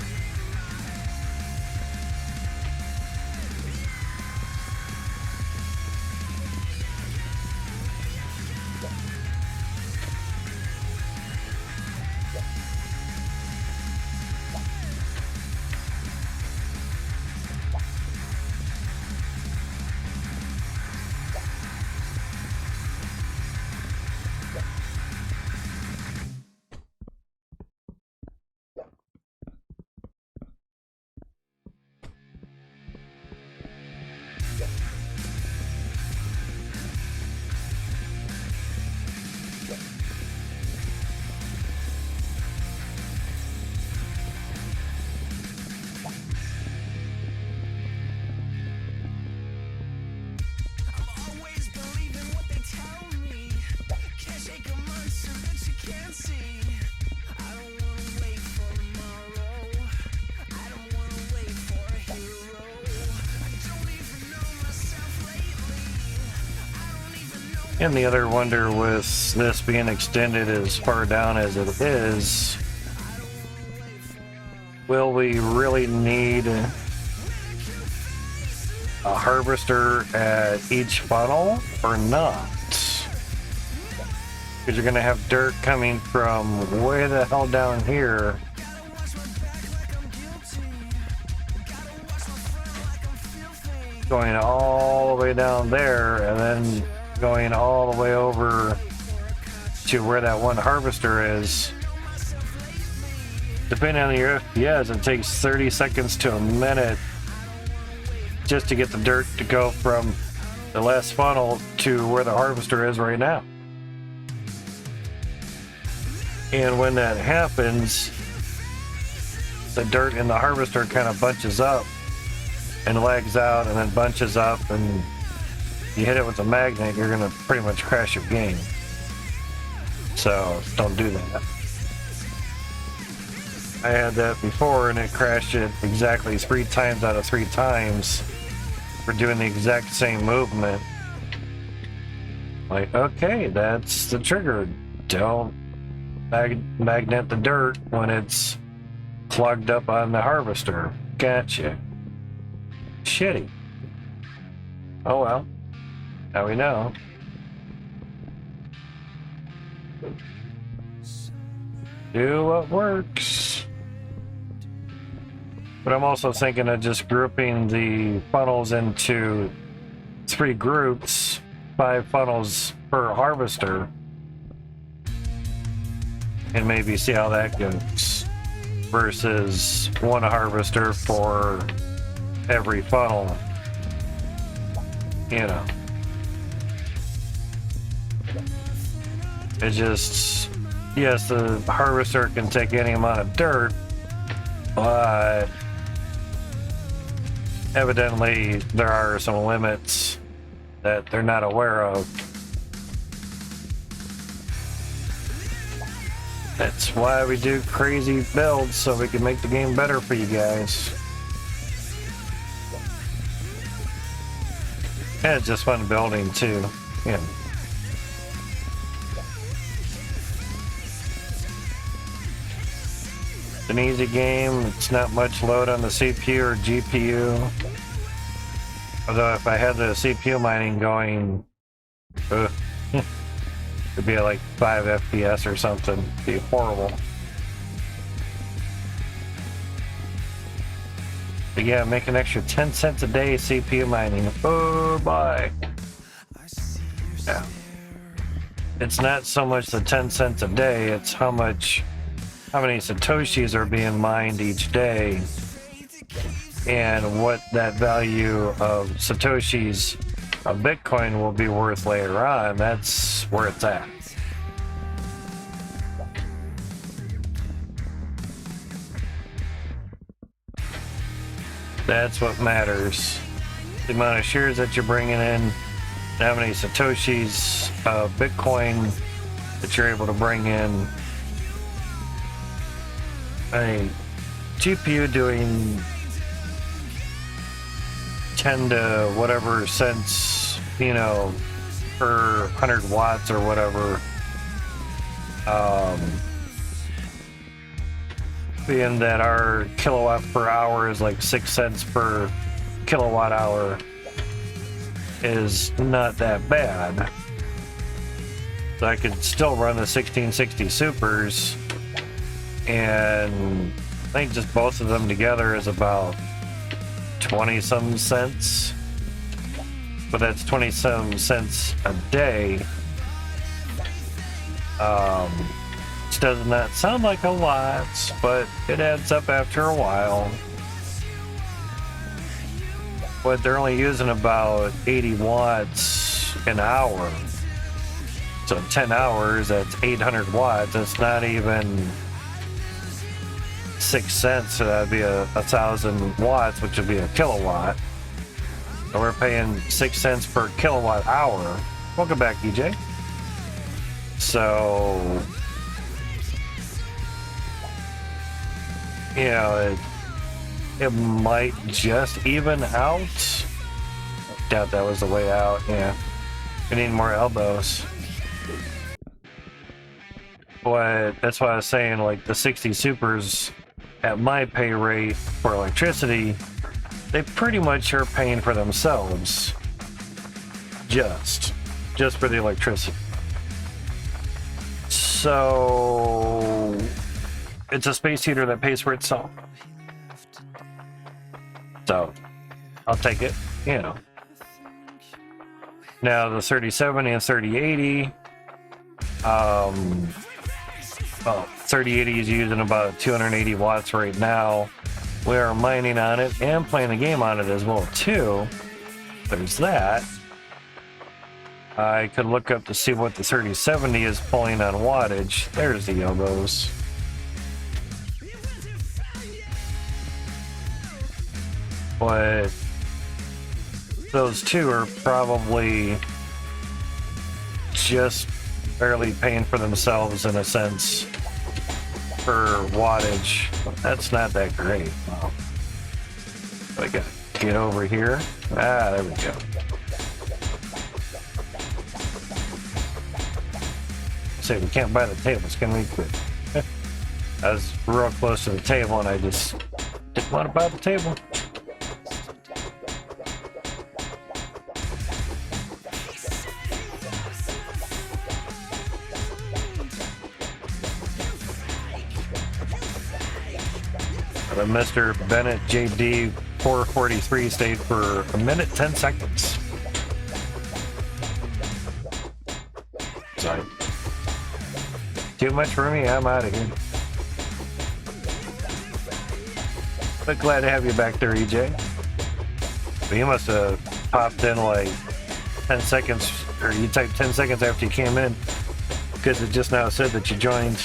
And the other wonder with this being extended as far down as it is, will we really need a harvester at each funnel or not? Because you're going to have dirt coming from way the hell down here. Going all the way down there, and then going all the way over to where that one harvester is. Depending on your FPS, it takes 30 seconds to a minute just to get the dirt to go from the last funnel to where the harvester is right now. And when that happens, the dirt in the harvester kind of bunches up and lags out and then bunches up, and you hit it with a magnet, you're gonna pretty much crash your game. So don't do that. I had that before and it crashed it exactly 3 times out of 3 times for doing the exact same movement. Like, okay, that's the trigger. Don't magnet the dirt when it's plugged up on the harvester. Gotcha. Shitty. Oh well. Now we know. Do what works. But I'm also thinking of just grouping the funnels into 3 groups, 5 funnels per harvester, and maybe see how that goes versus 1 harvester for every funnel. You know. It just, yes, the harvester can take any amount of dirt, but evidently there are some limits that they're not aware of. That's why we do crazy builds, so we can make the game better for you guys. And it's just fun building too. Yeah. It's an easy game. It's not much load on the CPU or GPU. Although if I had the CPU mining going, it'd be like 5 FPS or something. It'd be horrible. But yeah, make an extra 10 cents a day CPU mining. Oh, bye. Yeah. It's not so much the 10 cents a day, it's how many Satoshis are being mined each day and what that value of Satoshis of Bitcoin will be worth later on. That's where it's at. That's what matters. The amount of shares that you're bringing in, how many Satoshis of Bitcoin that you're able to bring in. A GPU doing 10 to whatever cents, you know, per 100 watts or whatever. Being that our kilowatt per hour is like 6 cents per kilowatt hour is not that bad. So I could still run the 1660 Supers, and I think just both of them together is about 20-some cents. But that's 20-some cents a day. Which does not sound like a lot, but it adds up after a while. But they're only using about 80 watts an hour. So 10 hours, that's 800 watts. That's not even 6 cents, so that'd be 1,000 watts, which would be a kilowatt. So we're paying 6 cents per kilowatt hour. Welcome back, EJ. So, you know, it might just even out. I doubt that was the way out. Yeah, we need more elbows. But that's why I was saying, like, the 60 Supers at my pay rate for electricity, they pretty much are paying for themselves. Just for the electricity. So it's a space heater that pays for itself. So I'll take it, you know. Now the 3070 and 3080, well, 3080 is using about 280 watts right now. We are mining on it and playing the game on it as well too. There's that. I could look up to see what the 3070 is pulling on wattage. There's the elbows. But those two are probably just barely paying for themselves in a sense per wattage. That's not that great. Wow. I gotta get over here. Ah, there we go. Say we can't buy the tables, can we? I was real close to the table and I just didn't want to buy the table. Mr. Bennett JD 443 stayed for 1 minute 10 seconds. Sorry. Too much for me, I'm out of here. But glad to have you back there, EJ. But you must have popped in like 10 seconds, or you typed 10 seconds after you came in, because it just now said that you joined.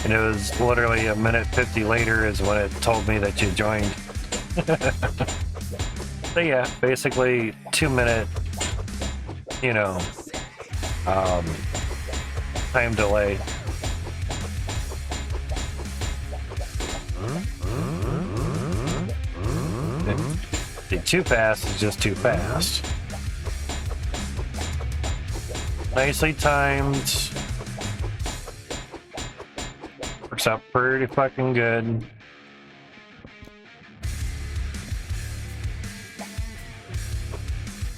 And it was literally 1 minute 50 later is when it told me that you joined. So yeah, basically 2-minute, you know, time delay. Too fast is just too fast. Nicely timed. Works out pretty fucking good.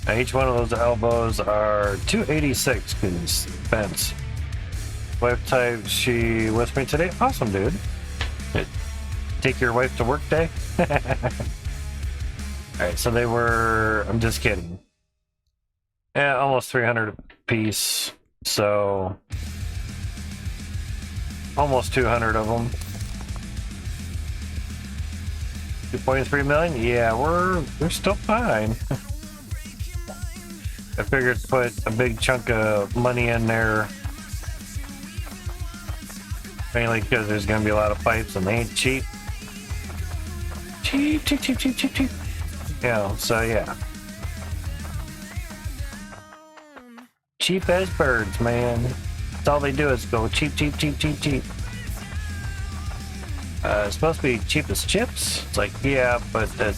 Now each one of those elbows are 286 pence. Wife type, she with me today. Awesome, dude. Take your wife to work day. Alright, so they were, I'm just kidding. Yeah, almost 300 a piece. So almost 200 of them. 2.3 million? Yeah, we're still fine. I figured put a big chunk of money in there. Mainly because there's gonna be a lot of pipes and they ain't cheap. Cheap. You know, so yeah. Cheap as birds, man. That's all they do is go cheap. It's supposed to be cheap as chips. It's like, yeah, but the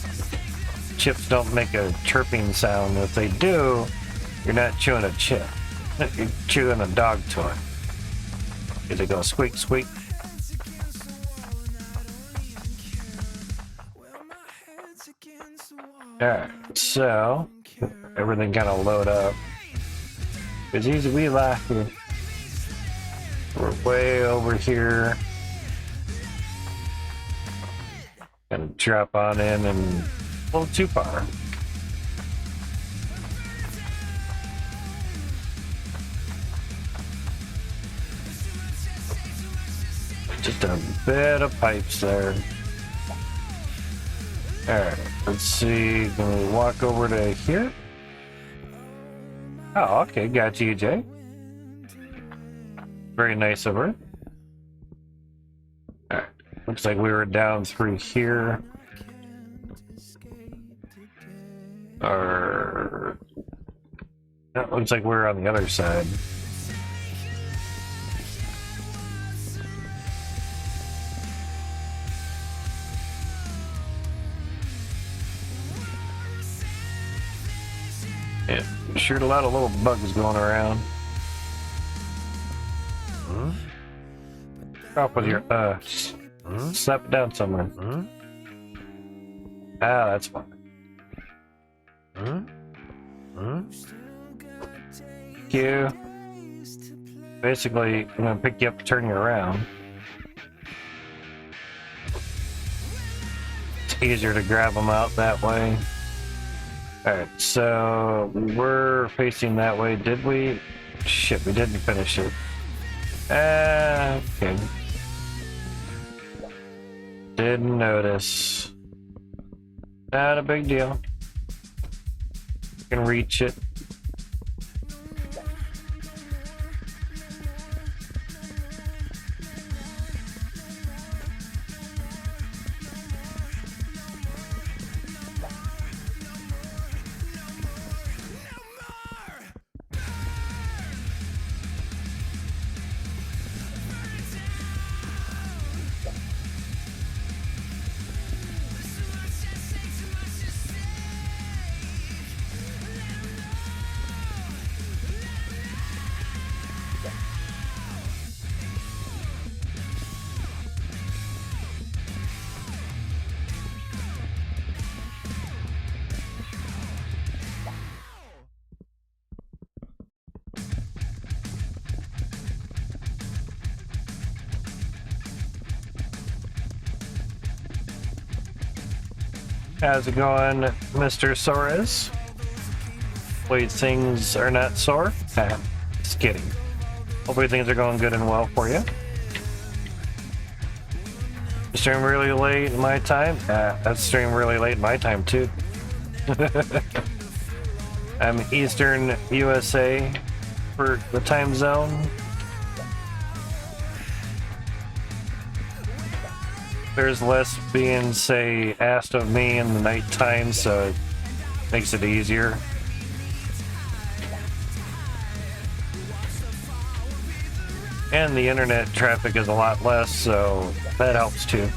chips don't make a chirping sound. If they do, you're not chewing a chip. You're chewing a dog toy. They go squeak, squeak. Alright, so everything kind of load up. It's easy, we like it. We're way over here. Gonna drop on in and a little too far. Just a bit of pipes there. Alright, let's see. Can we walk over to here? Oh, okay. Got you, Jay. Very nice of her. Alright. Looks like we were down through here. Or... That looks like we're on the other side. Yeah, sure, a lot of little bugs going around. Off with your slap it down somewhere. Ah, that's fine. Thank you. Basically, I'm gonna pick you up, turn you around. It's easier to grab them out that way. Alright, so we're facing that way. Did we? Shit, we didn't finish it. Okay. Didn't notice. Not a big deal. Can reach it. How's it going, Mr. Soares? Hopefully things are not sore. Just kidding. Hopefully things are going good and well for you. Stream really late in my time? That's stream really late in my time too. I'm Eastern USA for the time zone. there's less being, say, asked of me in the nighttime, so it makes it easier. And the internet traffic is a lot less, so that helps too.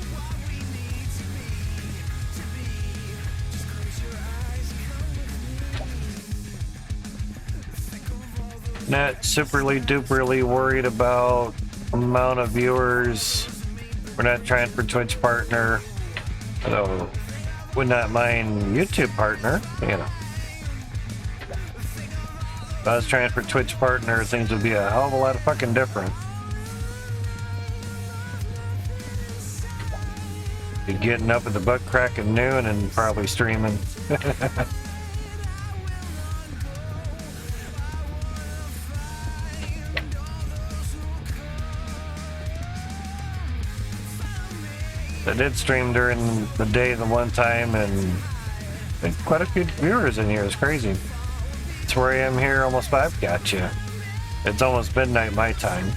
Not superly duperly worried about amount of viewers. We're not trying for Twitch partner, although would not mind YouTube partner, you know. If I was trying for Twitch partner, things would be a hell of a lot of fucking different. Be getting up at the butt crack of noon and probably streaming. I did stream during the day the one time, and I think quite a few viewers in here. It's crazy. It's where I am here, almost 5. Gotcha. It's almost midnight my time.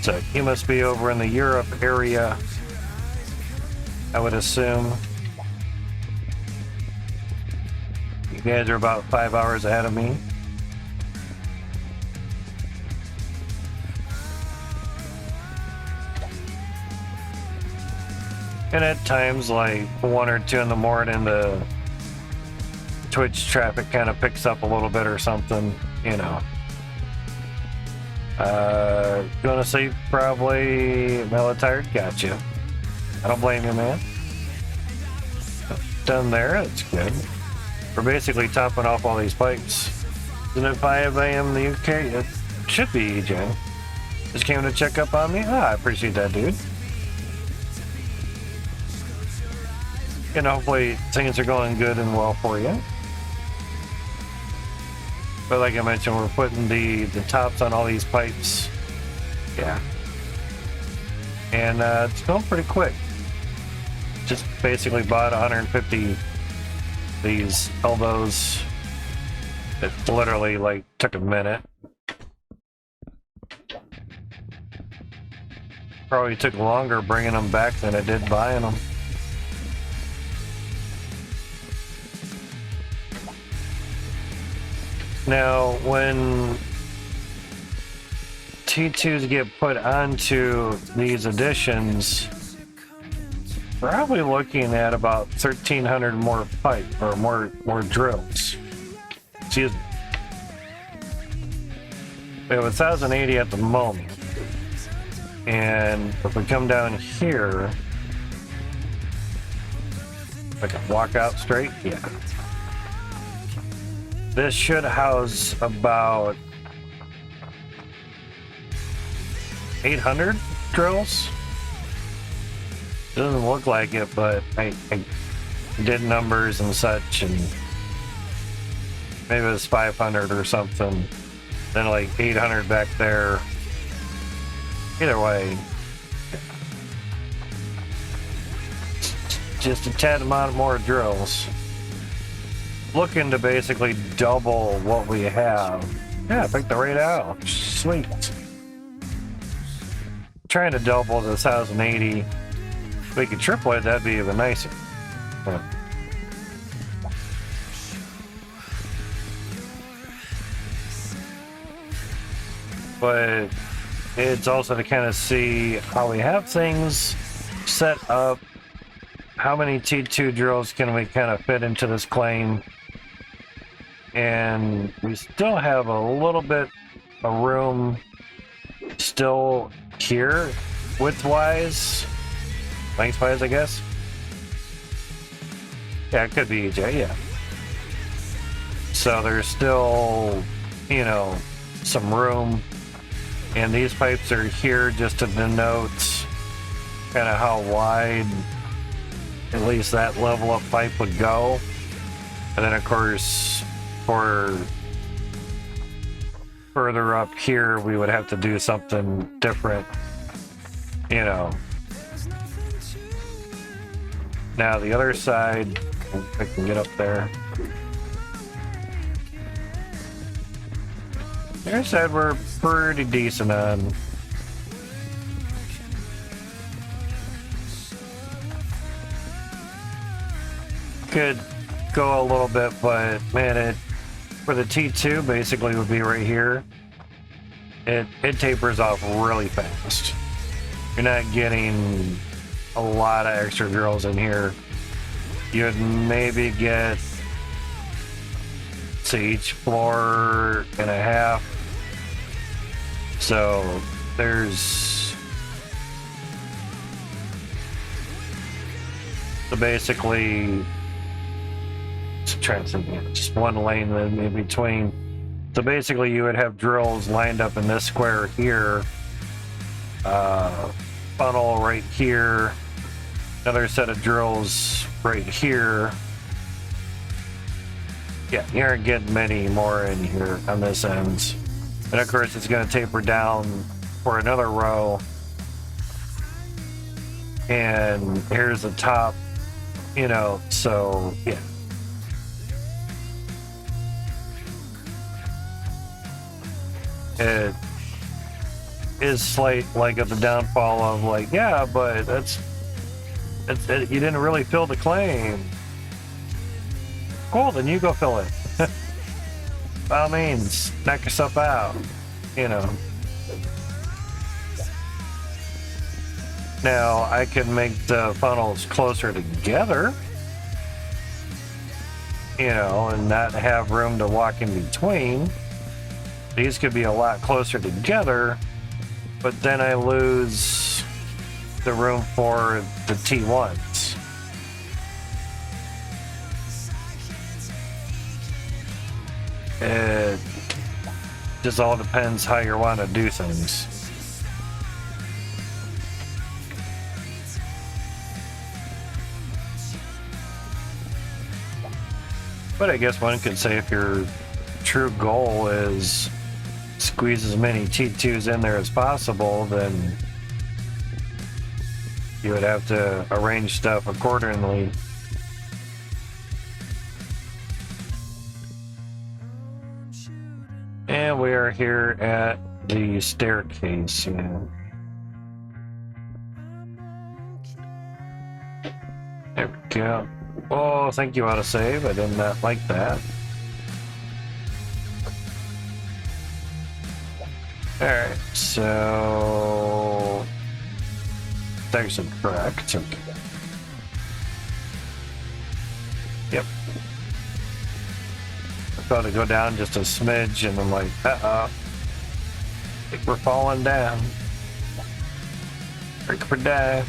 So you must be over in the Europe area, I would assume. You guys are about 5 hours ahead of me. And at times, like 1 or 2 in the morning, the Twitch traffic kind of picks up a little bit or something, you know. Going to sleep probably mellow tired? Gotcha. I don't blame you, man. Done there, that's good. We're basically topping off all these pipes. Isn't it 5 a.m. in the UK? It should be, EJ. Just came to check up on me? I appreciate that, dude. And hopefully things are going good and well for you. But like I mentioned, we're putting the tops on all these pipes. Yeah. And it's going pretty quick. Just basically bought 150 these elbows. It literally like took a minute. Probably took longer bringing them back than it did buying them. Now, when T2s get put onto these additions, probably looking at about 1,300 more pipe or more drills. Excuse me. We have 1,080 at the moment, and if we come down here, if I can walk out straight, yeah. This should house about 800 drills. Doesn't look like it, but I did numbers and such, and maybe it was 500 or something. Then like 800 back there. Either way, just a tad amount more drills. Looking to basically double what we have. Yeah, pick the rate out. Sweet. Trying to double the 1,080. If we could triple it, that'd be even nicer. Yeah. But it's also to kind of see how we have things set up. How many T2 drills can we kind of fit into this claim? And we still have a little bit of room still here, width-wise, length-wise, I guess. Yeah, it could be EJ, yeah. So there's still, you know, some room. And these pipes are here just to denote kind of how wide at least that level of pipe would go. And then of course, for further up here, we would have to do something different, you know. Now the other side, if I can get up there. The other side we're pretty decent on. could go a little bit, but man, it for the T2 basically would be right here. It tapers off really fast. You're not getting a lot of extra drills in here. You'd maybe get, say, each floor and a half. So there's so basically just one lane in between. So basically you would have drills lined up in this square here, funnel right here, another set of drills right here. Yeah, you aren't getting many more in here on this end. And of course it's going to taper down for another row. And here's the top, you know, so yeah. It is slight, like at the downfall of like, yeah, but you didn't really fill the claim. Cool, then you go fill it. By all means, knock yourself out, you know. Now, I can make the funnels closer together, you know, and not have room to walk in between. These could be a lot closer together, but then I lose the room for the T1s. It just all depends how you want to do things. But I guess one could say if your true goal is squeeze as many T2s in there as possible, then you would have to arrange stuff accordingly. And we are here at the staircase. Yeah. There we go. Oh, thank you, autosave. I did not like that. Alright, so there's a correct. Okay. Yep. I thought I'd go down just a smidge and I'm like, I think we're falling down. Break for die.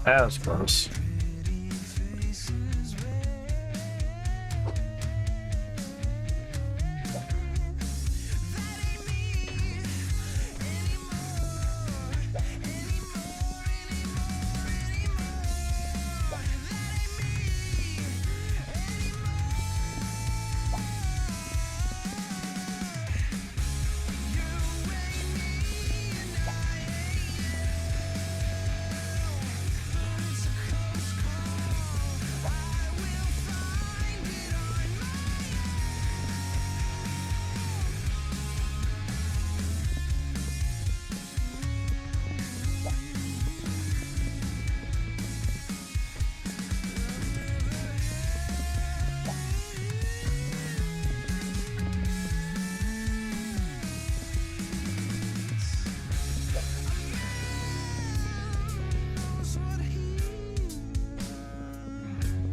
That was close.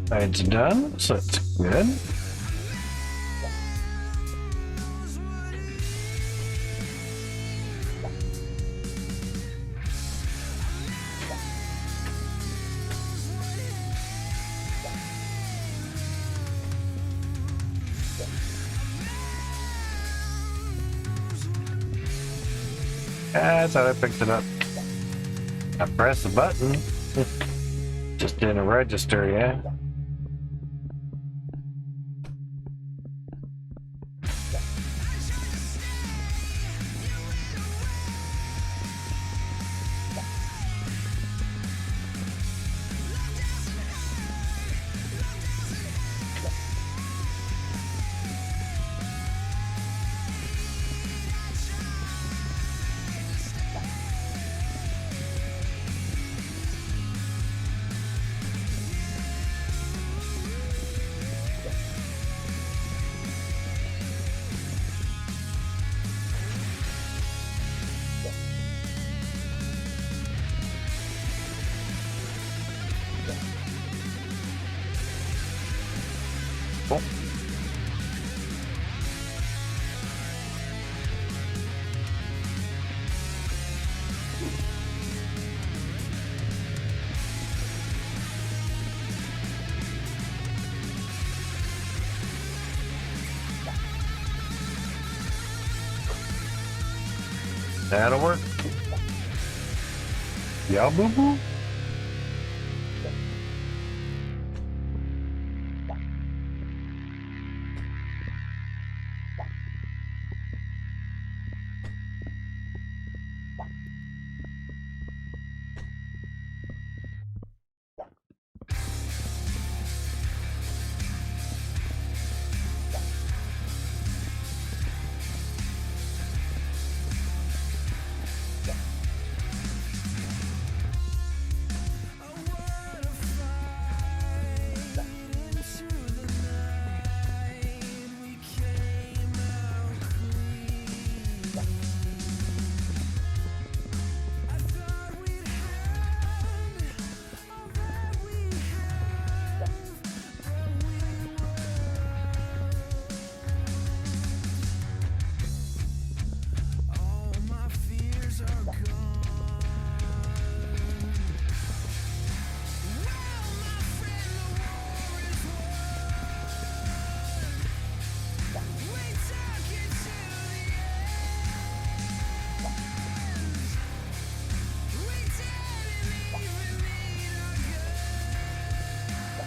It's done, so it's good. I thought I picked it up. I pressed the button. Just didn't register yet. Cool. That'll work. Yeah, boo boo.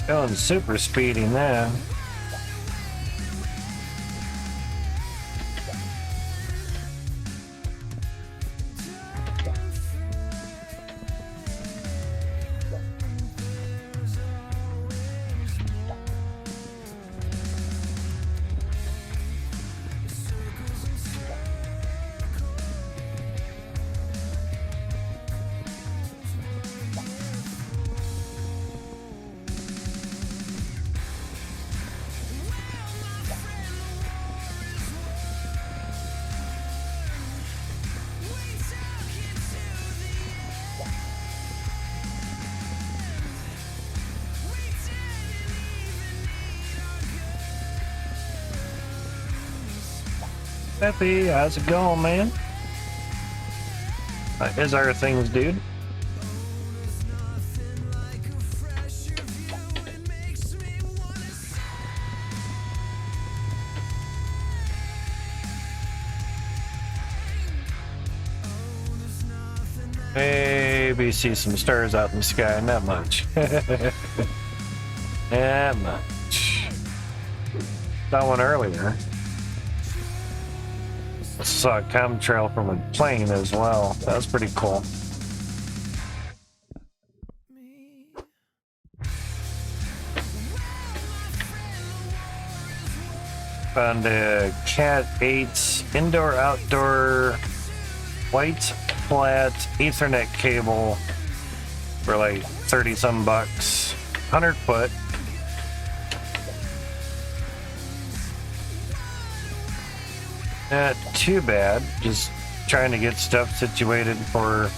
Going super speedy now. Peppy, how's it going, man? Is our things, dude? Maybe see some stars out in the sky, not much. Not much. Saw one earlier. I saw a chemtrail from a plane as well. That was pretty cool. Found a Cat 8 indoor-outdoor white flat Ethernet cable for like 30-some bucks. 100 foot. Not too bad. Just trying to get stuff situated for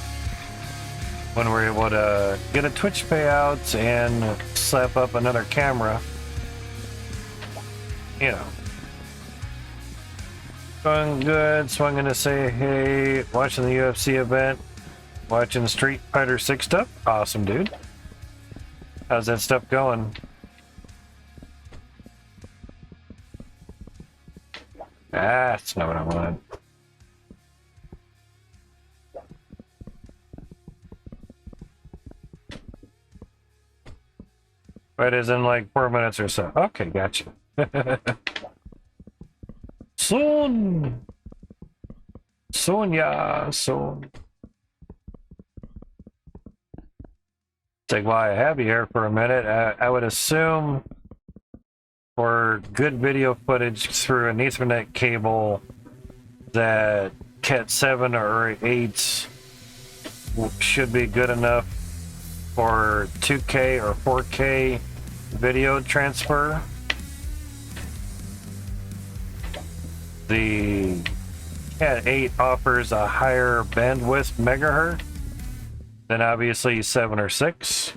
when we're able to get a Twitch payout and slap up another camera. You know. Going good. So I'm gonna say, hey, watching the UFC event, watching Street Fighter 6 stuff. Awesome, dude. How's that stuff going? That's not what I want. Right, as in like 4 minutes or so. Okay, gotcha. Soon! Soon, yeah, soon. Like, while I have you here for a minute, I would assume for good video footage through an Ethernet cable that Cat 7 or 8 should be good enough for 2K or 4K video transfer. The Cat 8 offers a higher bandwidth megahertz than obviously 7 or 6.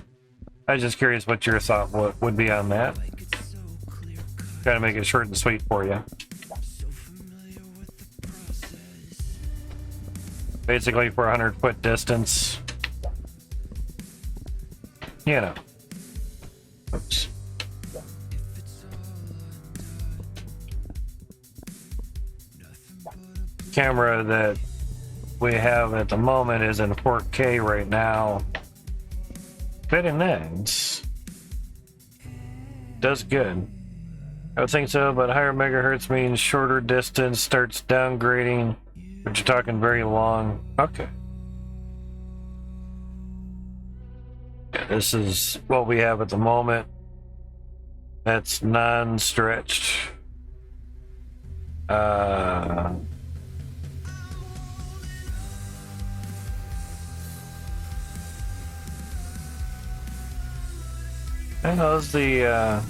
I was just curious what your thought would be on that. Gotta make it short and sweet for you. Basically for a 100-foot distance. You know. Oops. Camera that we have at the moment is in 4K right now. Very nice. Does good. I would think so, but higher megahertz means shorter distance, starts downgrading, but you're talking very long. Okay. Yeah, this is what we have at the moment. That's non-stretched. And those the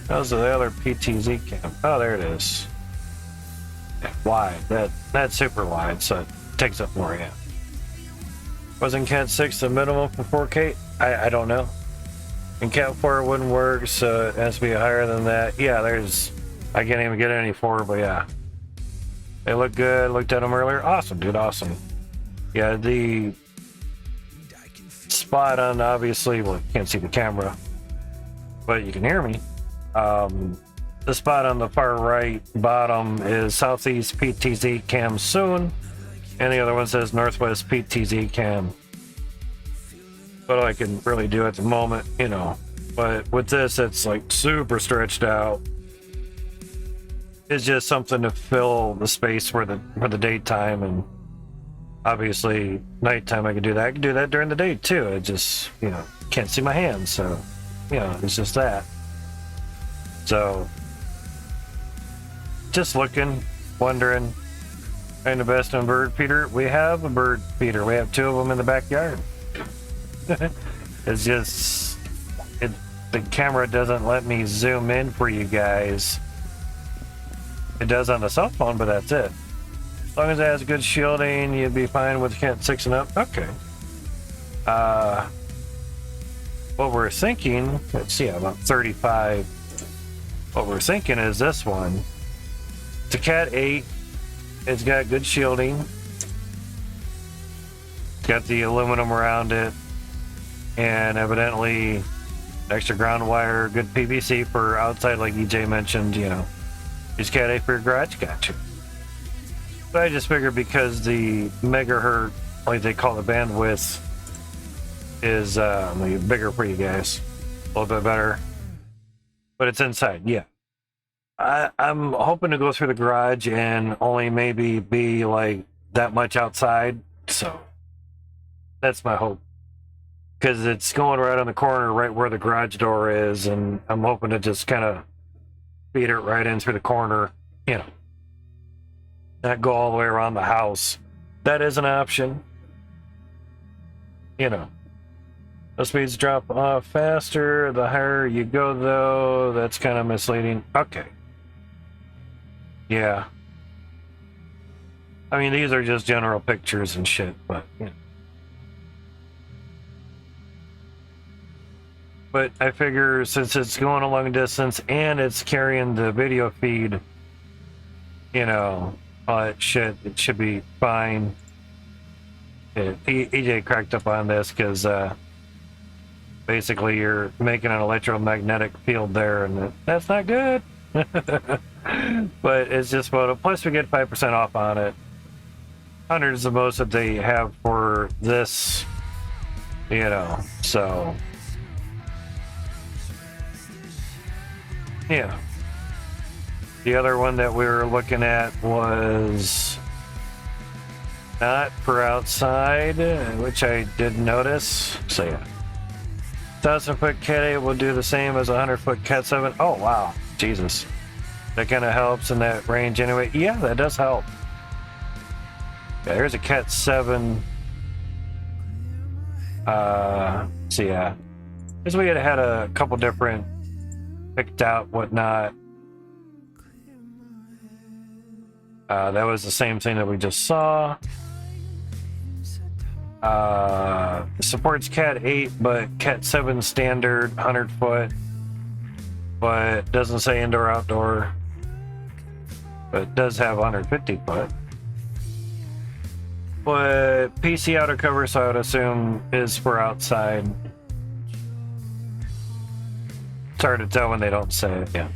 those are the other PTZ cam. Oh, there it is. Yeah, wide. That's super wide, so it takes up more. Yeah. Wasn't Cat 6 the minimum for 4K? I don't know. And Cat 4 wouldn't work, so it has to be higher than that. Yeah, there's. I can't even get any 4, but yeah. They look good. Looked at them earlier. Awesome, dude. Awesome. Yeah, the spot on, obviously, well, you can't see the camera, but you can hear me. The spot on the far right bottom is Southeast PTZ Cam soon, and the other one says Northwest PTZ Cam. But all I can really do at the moment, you know. But with this, it's like super stretched out. It's just something to fill the space for the daytime, and obviously nighttime I can do that. I can do that during the day too. I just, you know, can't see my hands, so you know, it's just that. So just looking, wondering, find the best on bird feeder. We have a bird feeder. We have 2 of them in the backyard. It's just the camera doesn't let me zoom in for you guys. It does on the cell phone, but that's it. As long as it has good shielding, you'd be fine with Cat 6 and up. Okay. What we're thinking, let's see, about 35. What we're thinking is this one. It's a Cat 8. It's got good shielding. It's got the aluminum around it. And evidently, extra ground wire, good PVC for outside, like EJ mentioned, you know. Use Cat 8 for your garage, gotcha. But I just figured because the megahertz, like they call the bandwidth, is bigger for you guys. A little bit better. But it's inside, yeah. I'm hoping to go through the garage and only maybe be like that much outside. So that's my hope. Because it's going right on the corner, right where the garage door is. And I'm hoping to just kind of feed it right in through the corner, you know. Not go all the way around the house. That is an option. You know. The speeds drop off faster. The higher you go, though, that's kind of misleading. Okay. Yeah. I mean, these are just general pictures and shit, but, you know. But I figure since it's going a long distance and it's carrying the video feed, you know, it should be fine. EJ cracked up on this because basically you're making an electromagnetic field there, and that's not good. But it's just photo. Plus we get 5% off on it. 100 is the most that they have for this, you know, so yeah. The other one that we were looking at was not for outside, which I did notice. So yeah, 1,000-foot Cat 8 will do the same as a 100-foot Cat 7. Oh wow, Jesus, that kind of helps in that range anyway. Yeah, that does help. Yeah, here's a Cat 7. So yeah, because we had a couple different picked out, whatnot. That was the same thing that we just saw. Supports Cat 8, but Cat 7 standard, 100 foot, but doesn't say indoor outdoor, but it does have 150 foot. But PC outer cover, so I would assume is for outside. It's hard to tell when they don't say it, yeah.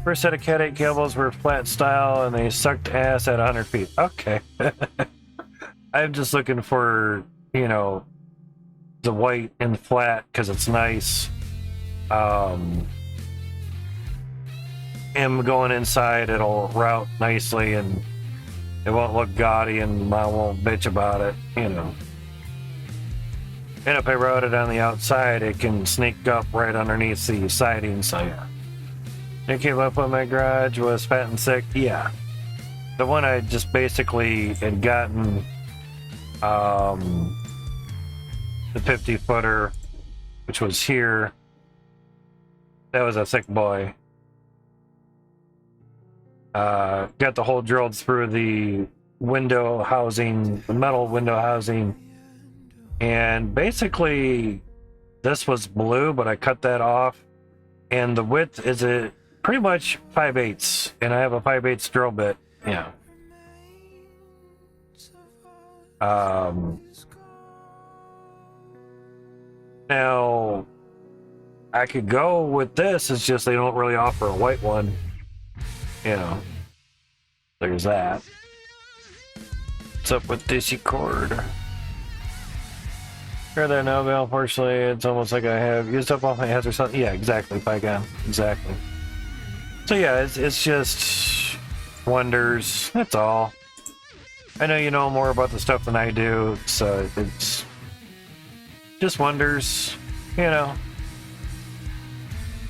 First set of Cat 8 cables were flat style and they sucked ass at 100 feet. Okay. I'm just looking for, you know, the white and flat because it's nice. And going inside, it'll route nicely and it won't look gaudy and I won't bitch about it, you know. And if I route it on the outside, it can sneak up right underneath the siding, so yeah. It came up when my garage was fat and sick. Yeah. The one I just basically had gotten, the 50 footer, which was here. That was a thick boy. Got the hole drilled through the window housing, the metal window housing. And basically, this was blue, but I cut that off. And the width is pretty much 5/8, and I have a 5/8 drill bit. Yeah. Now, I could go with this. It's just they don't really offer a white one. You know, there's that. What's up with DC cord? Hear that now, but unfortunately, it's almost like I have used up all my heads or something. Yeah, exactly, Pygon. Exactly. So yeah, it's just wonders. That's all. I know you know more about the stuff than I do, so it's just wonders. You know,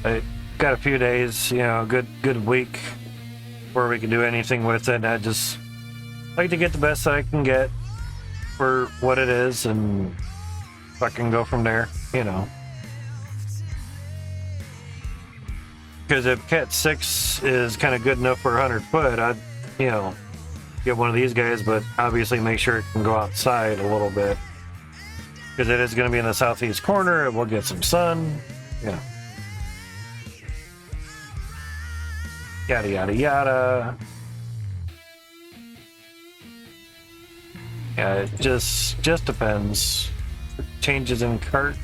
I got a few days, you know, good week where we can do anything with it. I just like to get the best that I can get for what it is, and fucking go from there. You know. Because if Cat 6 is kind of good enough for 100 foot, I'd, you know, get one of these guys, but obviously make sure it can go outside a little bit. Because it is going to be in the southeast corner, and we'll get some sun. Yeah. Yada, yada, yada. Yeah, it just depends. Changes in cart.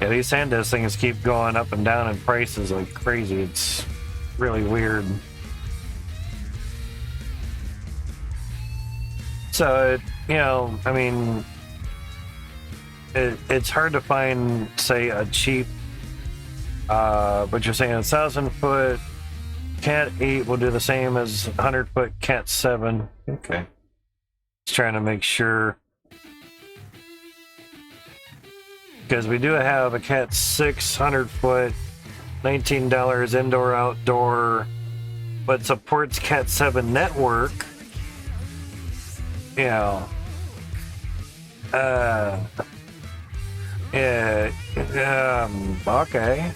Yeah, these SanDisk things keep going up and down in prices like crazy. It's really weird. So, you know, I mean, it's hard to find, say, a cheap, but you're saying 1,000 foot Cat 8 will do the same as 100 foot Cat 7. Okay. Just trying to make sure. Because we do have a Cat 600 foot, $19 indoor outdoor, but supports Cat 7 network. You know, yeah, okay.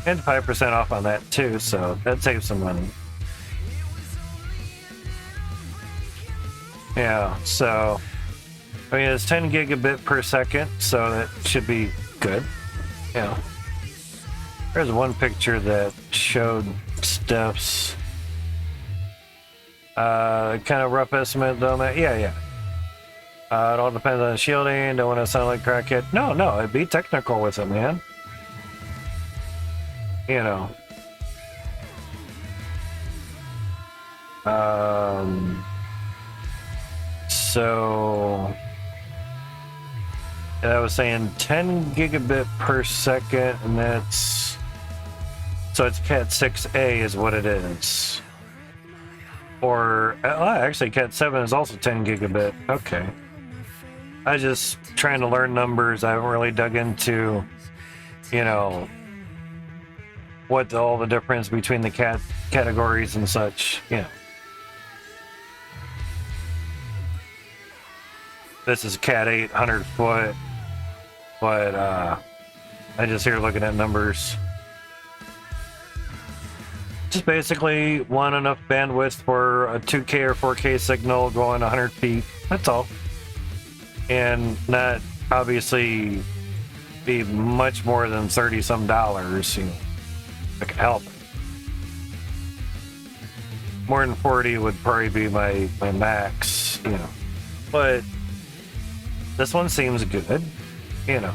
And 5% off on that too, so that saves some money. Yeah, so I mean, it's 10 gigabit per second, so that should be good. Yeah. There's one picture that showed steps. Kind of rough estimate on that. Yeah. It all depends on the shielding. Don't want to sound like crackhead. No, it'd be technical with it, man. You know. So I was saying 10 gigabit per second, and that's so it's Cat 6A is what it is. Or actually, Cat 7 is also 10 gigabit. Okay. I was just trying to learn numbers. I haven't really dug into, you know, what all the difference between the cat categories and such. You know. This is Cat 8, 100 foot. But I just here looking at numbers. Just basically want enough bandwidth for a 2K or 4K signal going 100 feet. That's all. And not obviously be much more than $30 some. You know, that could help. More than 40 would probably be my max, you know. But this one seems good, you know.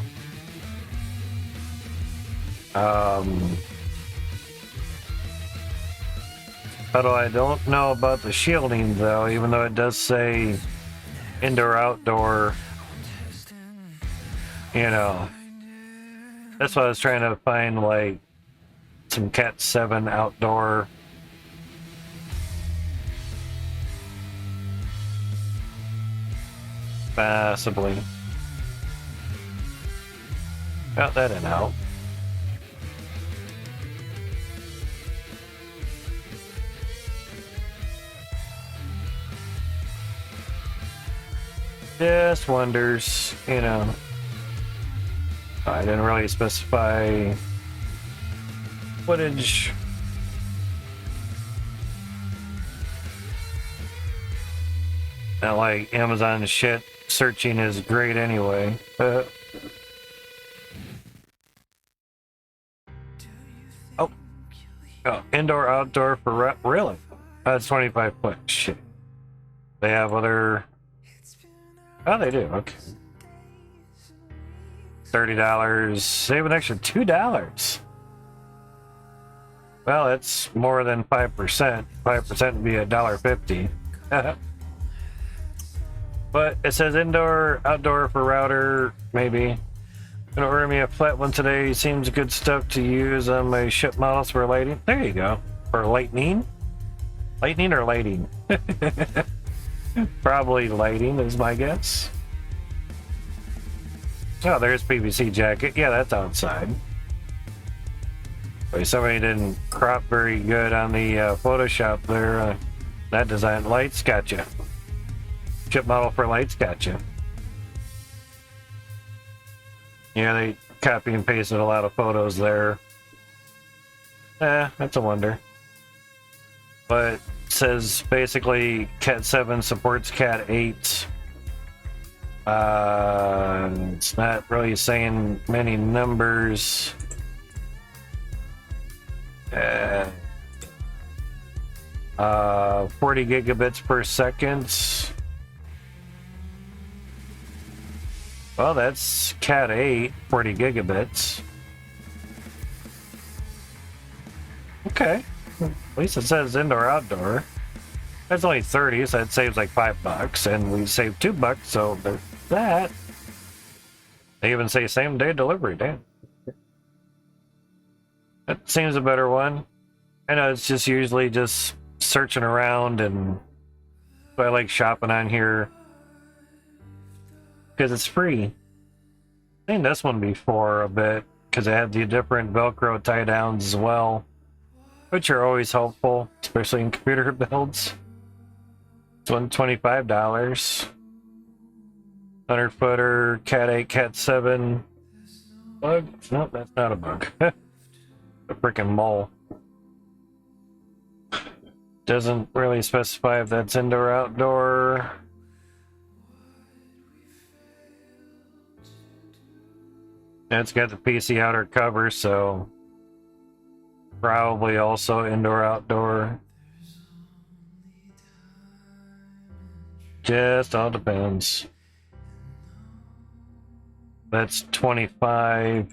Although I don't know about the shielding though, even though it does say indoor outdoor, you know. That's why I was trying to find like some Cat 7 outdoor. Possibly. Got that in out. Just wonders, you know. I didn't really specify footage. Not like Amazon shit. Searching is great anyway. Oh, indoor, outdoor for really? That's 25 foot. Shit. They have other. Oh, they do. Okay. $30. Save an extra $2. Well, that's more than 5%. 5% would be $1.50. But it says indoor, outdoor for router, maybe. Gonna order me a flat one today. Seems good stuff to use on my ship models for lighting. There you go. For lightning? Lightning or lighting? Probably lighting is my guess. Oh, there's PVC jacket. Yeah, that's outside. Wait, somebody didn't crop very good on the Photoshop there. That design. Lights, gotcha. Chip model for lights, gotcha. Yeah, they copy and pasted a lot of photos there. That's a wonder. But it says basically Cat 7 supports Cat 8. It's not really saying many numbers. 40 gigabits per second. Well, that's Cat 8, 40 gigabits. Okay. At least it says indoor, outdoor. That's only 30, so that saves like $5, and we saved $2, so there's that. They even say same day delivery, damn. That seems a better one. I know it's just usually just searching around, and I like shopping on here because it's free. I've seen this one before a bit because it had the different Velcro tie downs as well, which are always helpful, especially in computer builds. It's $125. 100 footer, Cat 8, Cat 7. Bug? No, that's not a bug. A freaking mole. Doesn't really specify if that's indoor or outdoor. And it's got the PC outer cover, so probably also indoor outdoor. Just all depends. That's 25.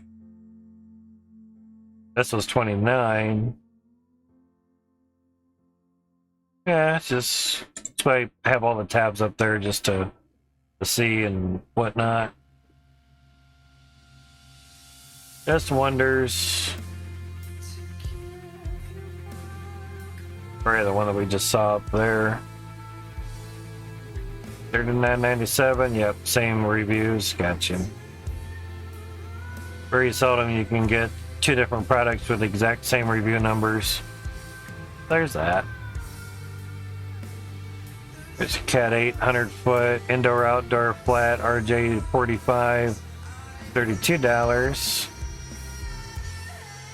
This was 29. Yeah, it's just that's why I have all the tabs up there just to see and whatnot. Just wonders. Probably the one that we just saw up there. $39.97. Yep, same reviews. Gotcha. Very seldom you can get two different products with the exact same review numbers. There's that. There's Cat 8, 100-foot, indoor-outdoor flat, RJ45, $32.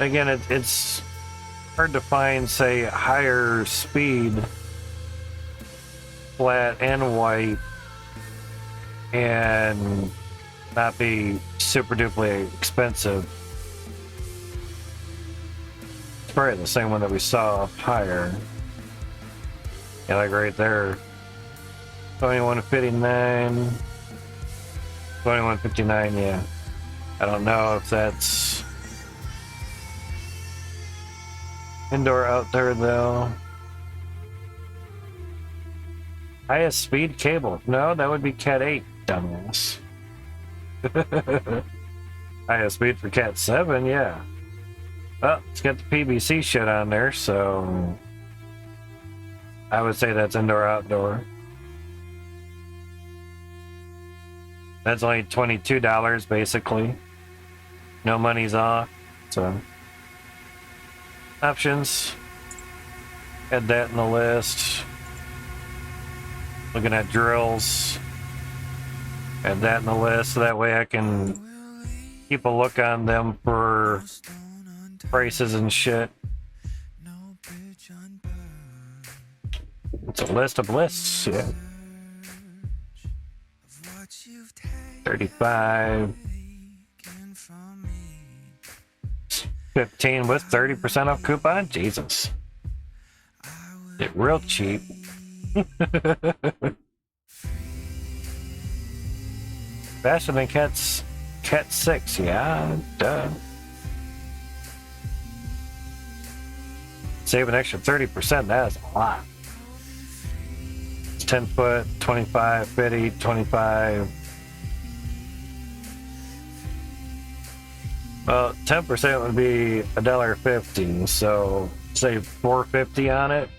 Again, it's hard to find, say, higher speed flat and white and not be super duper expensive. It's probably the same one that we saw up higher. Yeah, like right there. 2159. 2159, yeah. I don't know if that's indoor outdoor though. Highest speed cable. No, that would be Cat 8, dumbass. Highest speed for Cat 7, yeah. Well, it's got the PVC shit on there, so I would say that's indoor outdoor. That's only $22 basically. No money's off. So options. Add that in the list. Looking at drills. Add that in the list so that way I can keep a look on them for prices and shit. It's a list of lists, yeah. 35, 15 with 30% off coupon. Jesus, it real cheap. Faster than Cat 6, yeah, duh. Save an extra 30%. That is a lot. It's 10 foot, 25, 50, 25. Well, 10% would be $1.50, so say $4.50 on it.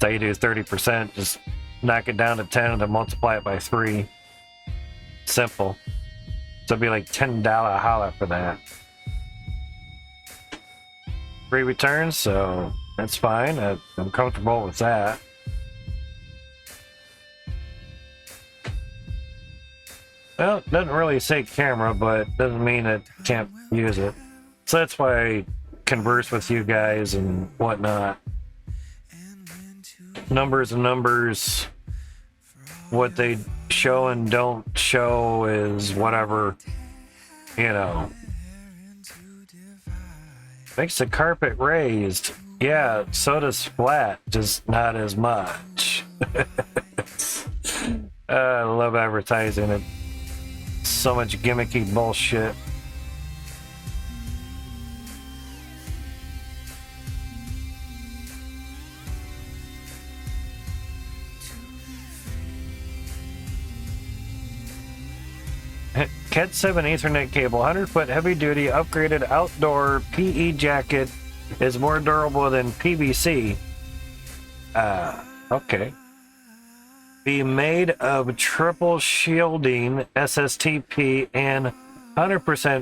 So you do 30%, just knock it down to 10 and then multiply it by 3. Simple. So it'd be like $10 holla for that. Free returns, so that's fine. I'm comfortable with that. Well, it doesn't really say camera, but doesn't mean it can't use it. So that's why I converse with you guys and whatnot. Numbers and numbers. What they show and don't show is whatever, you know. Makes the carpet raised. Yeah, so does flat, just not as much. I love advertising it. So much gimmicky bullshit. Cat 7 Ethernet cable, 100-foot heavy-duty upgraded outdoor PE jacket is more durable than PVC. Okay. Be made of triple shielding SSTP and 100%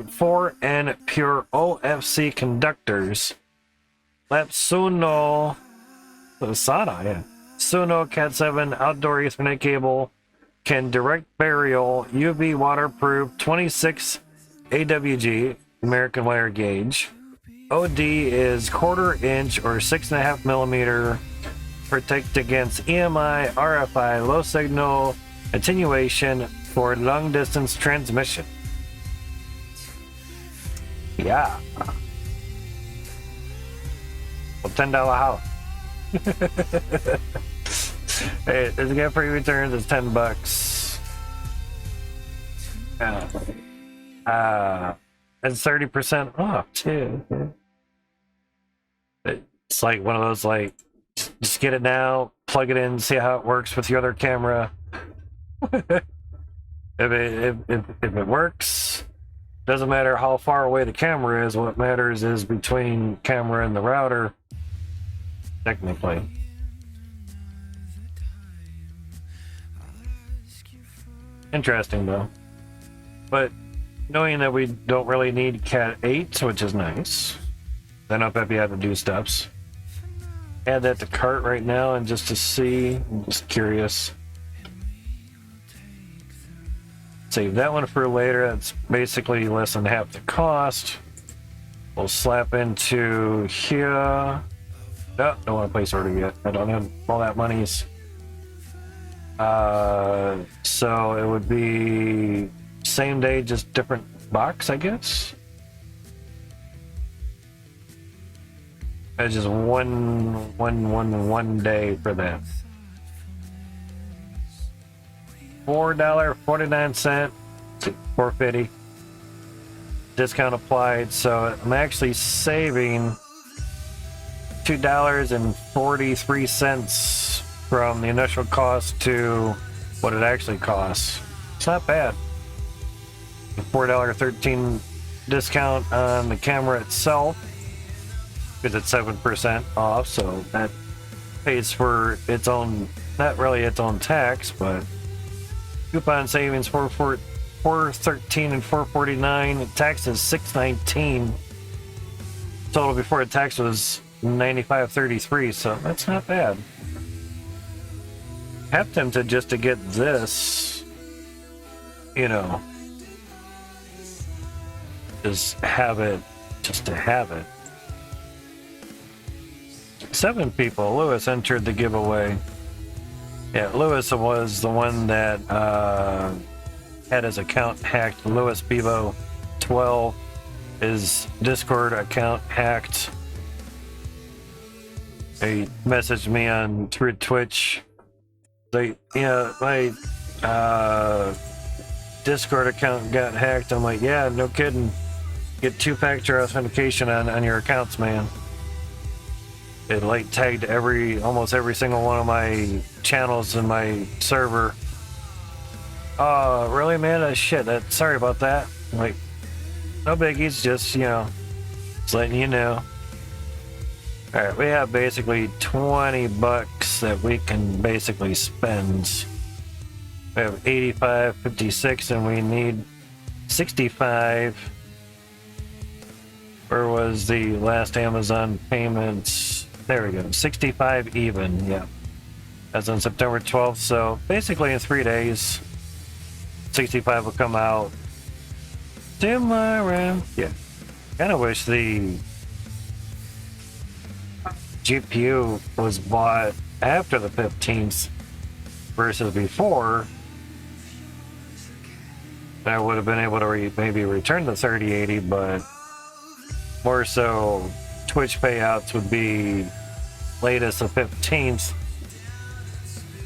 4N pure OFC conductors. Suno Cat 7 outdoor Ethernet cable can direct burial, UV waterproof, 26 AWG, American wire gauge. OD is 1/4 inch or 6.5 millimeter. Protect against EMI, RFI, low signal attenuation for long distance transmission. Yeah. Well, $10 house. Hey, it's got free returns. It's $10. It's 30% off too. It's like one of those like just get it now, plug it in, see how it works with your other camera. if it works, doesn't matter how far away the camera is. What matters is between camera and the router, technically. Interesting though. But knowing that we don't really need Cat 8, which is nice. I don't know if you have to do steps. Add that to cart right now and just to see. I'm just curious. Save that one for later. That's basically less than half the cost. We'll slap into here. No, don't want to place order yet. I don't have all that monies. So it would be same day, just different box, I guess. It's just one day for that. $4.49, $4.50. Discount applied, so I'm actually saving $2.43 from the initial cost to what it actually costs. It's not bad. $4.13 discount on the camera itself because it's 7% off, so that pays for its own, not really its own tax, but coupon savings $4.13 and $4.49. Tax is $6.19. Total before the tax was $95.33, so that's not bad. Half tempted just to get this, you know, just have it, just to have it. 7 people. Lewis entered the giveaway. Yeah, Lewis was the one that had his account hacked. Lewis Bevo 12, his Discord account hacked. They messaged me on Twitch. My Discord account got hacked. I'm like, yeah, no kidding. Get 2-factor authentication on your accounts, man. It like tagged almost every single one of my channels in my server. Oh, really, man? Shit. Sorry about that. I'm like, no biggies. Just, you know, just letting you know. All right, we have basically $20 that we can basically spend. We have 85, 56, and we need 65. Where was the last Amazon payments? There we go, 65 even, yeah. That's on September 12th, so basically in 3 days, 65 will come out tomorrow. Yeah, kind of wish the GPU was bought after the 15th versus before. I would have been able to maybe return the 3080, but more so Twitch payouts would be latest the 15th.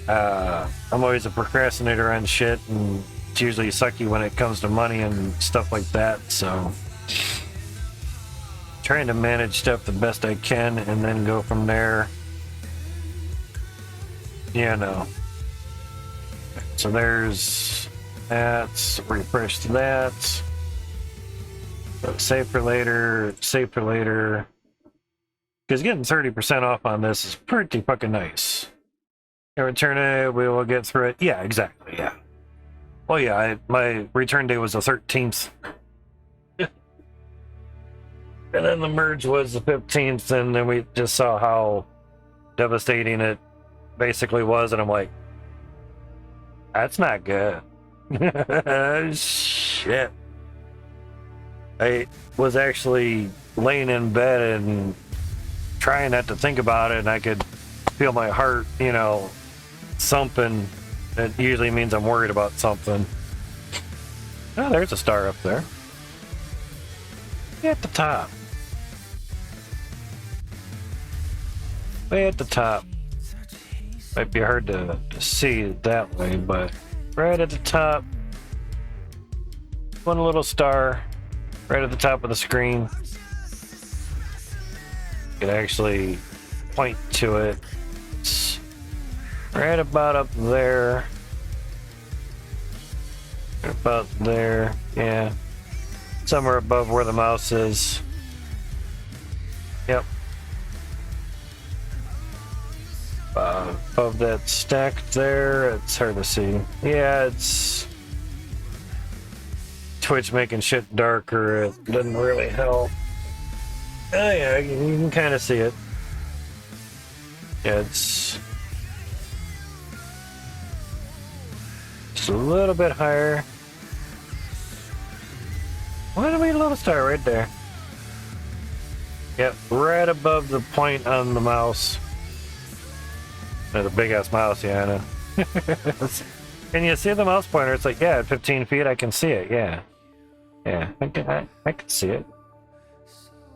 I'm always a procrastinator on shit, and it's usually sucky when it comes to money and stuff like that, so trying to manage stuff the best I can and then go from there. You know. So there's that. Refresh that. So save for later. Save for later. Because getting 30% off on this is pretty fucking nice. And return it, we will get through it. Yeah, exactly, yeah. Well, yeah, my return day was the 13th. And then the merge was the 15th, and then we just saw how devastating it basically was, and I'm like, that's not good. Shit. I was actually laying in bed and trying not to think about it, and I could feel my heart, you know, thumping. It usually means I'm worried about something. Oh, there's a star up there. Way at the top. Way at the top. Might be hard to see it that way, but right at the top. One little star right at the top of the screen. You can actually point to it. Right about up there. Right about there, yeah. Somewhere above where the mouse is. Yep. Above that stack there, it's hard to see. Yeah, it's Twitch making shit darker. It doesn't really help. Oh yeah, you can kind of see it. Yeah, it's just a little bit higher. Why do we little star right there? Yep, right above the point on the mouse. The big ass mouse, yeah, I know. Can you see the mouse pointer? It's like, yeah, at 15 feet, I can see it, yeah. Yeah, I can see it.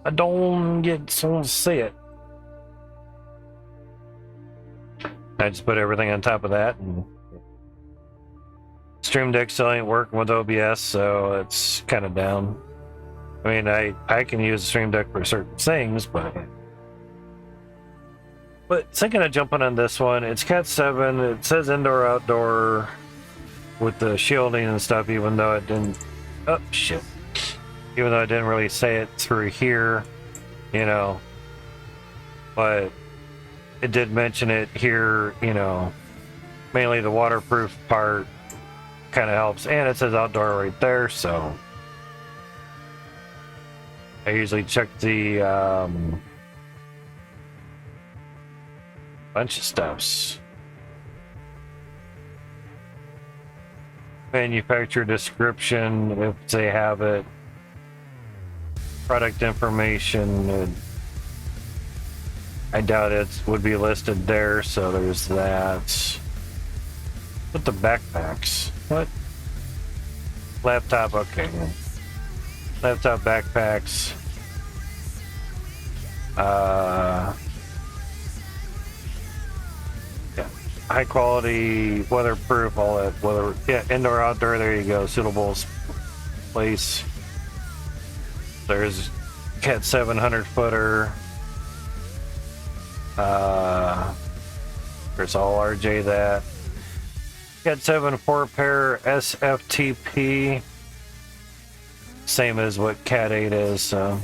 I don't get to see it. I just put everything on top of that, and Stream Deck still ain't working with OBS, so it's kind of down. I mean, I can use the Stream Deck for certain things, but thinking of jumping on this one, it's Cat 7, it says indoor outdoor with the shielding and stuff, even though it didn't, oh shit, even though I didn't really say it through here, you know, but it did mention it here, you know, mainly the waterproof part kind of helps, and it says outdoor right there, so I usually check the bunch of stuffs. Manufacturer description, if they have it. Product information. I doubt it would be listed there, so there's that. What the backpacks? What? Laptop, okay. Laptop backpacks. Yeah, high quality, weatherproof, all that. Weather, yeah, indoor, outdoor. There you go. Suitable place. There's Cat 700 footer. There's all RJ that. Cat 7 4-pair SFTP. Same as what Cat 8 is, so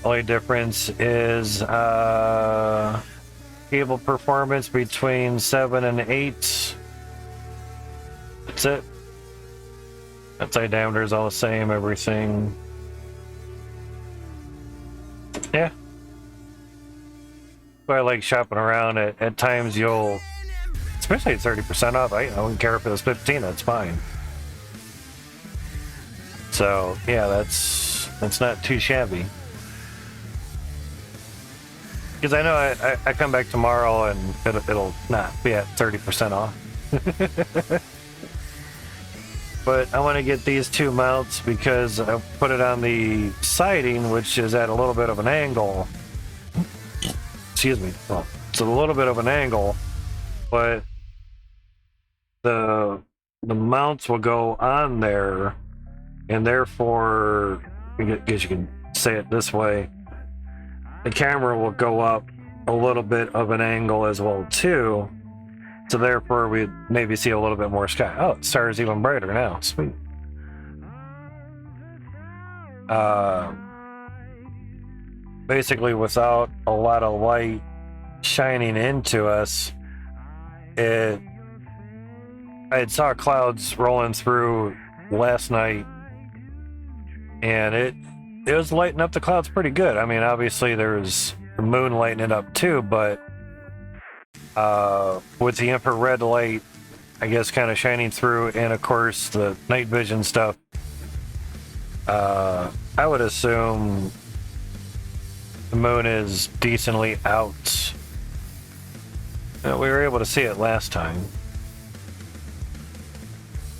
only difference is cable performance between 7 and 8. That's it. Outside diameter is all the same, everything. Yeah. But I like shopping around. At times you'll, especially at 30% off, I don't care if it was 15, that's fine. So yeah, that's not too shabby. Because I know I come back tomorrow and it'll not be at 30% off. But I want to get these two mounts because I put it on the siding, which is at a little bit of an angle. Excuse me. Well, it's a little bit of an angle, but the mounts will go on there, and therefore, I guess you can say it this way, the camera will go up a little bit of an angle as well too. So therefore, we maybe see a little bit more sky. Oh, the star is even brighter now. Sweet. Basically, without a lot of light shining into us, I saw clouds rolling through last night, and it was lighting up the clouds pretty good. I mean, obviously there's the moon lighting it up too, but with the infrared light, I guess, kind of shining through, and of course the night vision stuff, I would assume the moon is decently out. We were able to see it last time.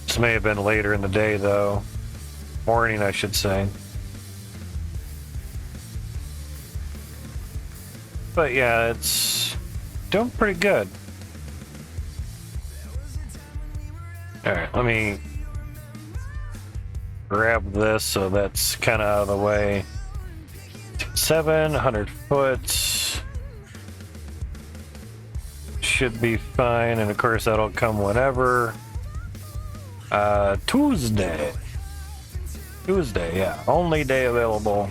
This may have been later in the day, though. Morning, I should say. But yeah, it's doing pretty good. Alright, let me grab this so that's kind of out of the way. 700 foot. should be fine, and of course that'll come whenever. Tuesday, yeah, only day available.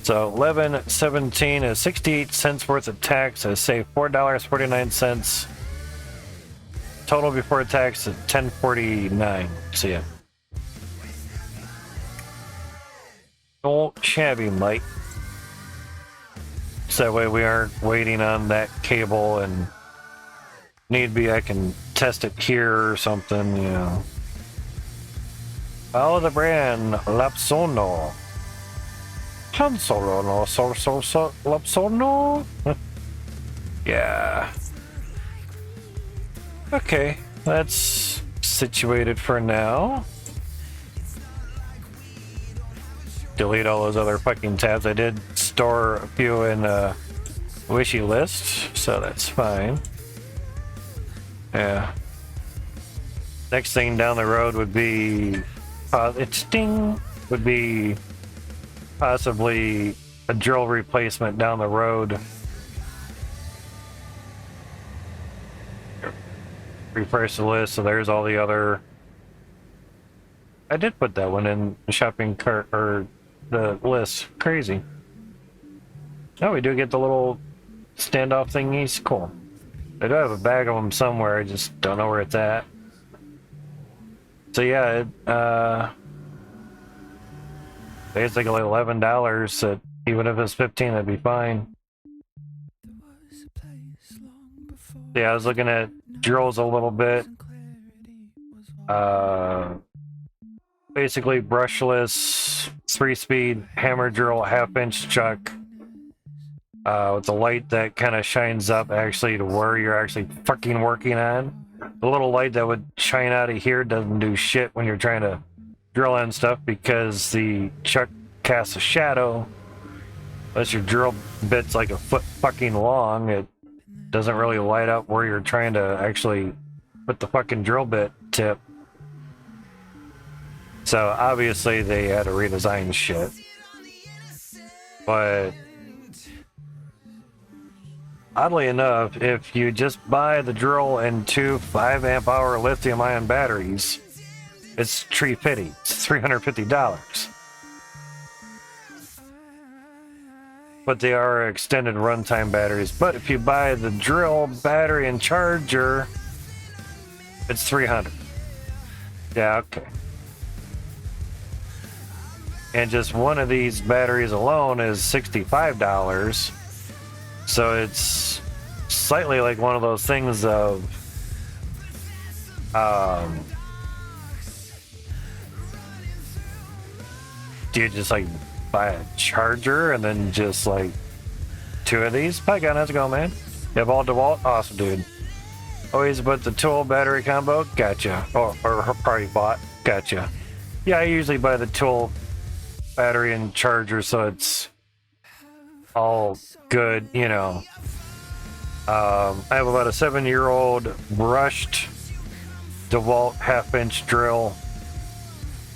So 11.17 is 68 cents worth of tax. I save $4.49. Total before tax is $10.49. See ya. Old shabby, Mike. So that way we aren't waiting on that cable, and need be I can test it here or something, you know. Follow the brand Lapsono. Hansolo no Lapsono. Yeah. Okay, that's situated for now. Delete all those other fucking tabs. I did store a few in wishy list, so that's fine. Yeah. Next thing down the road would be would be possibly a drill replacement down the road. Refresh the list, so there's all the other. I did put that one in the shopping cart or the list. Crazy. Oh, we do get the little standoff thingies. Cool. I do have a bag of them somewhere. I just don't know where it's at. So yeah, basically $11. That even if it's $15, that'd be fine. Yeah, I was looking at drills a little bit. Basically brushless 3-speed hammer drill, 1/2-inch chuck. With the light that kind of shines up actually to where you're actually fucking working on. The little light that would shine out of here doesn't do shit when you're trying to drill on stuff because the chuck casts a shadow. Unless your drill bit's like a foot fucking long, it doesn't really light up where you're trying to actually put the fucking drill bit tip. So obviously they had to redesign shit. But oddly enough, if you just buy the drill and 2 5-amp-hour lithium-ion batteries, it's $350. It's $350. But they are extended runtime batteries. But if you buy the drill, battery, and charger, it's $300. Yeah, okay. And just one of these batteries alone is $65. So it's slightly like one of those things of do you just like buy a charger and then just like 2 of these? Hi, gun, how's it going, man? You have all DeWalt? Awesome, dude. Always put the tool battery combo? Gotcha. Or party bot? Gotcha. Yeah, I usually buy the tool battery and charger so it's all good, you know. I have about a 7-year-old brushed DeWalt 1/2-inch drill.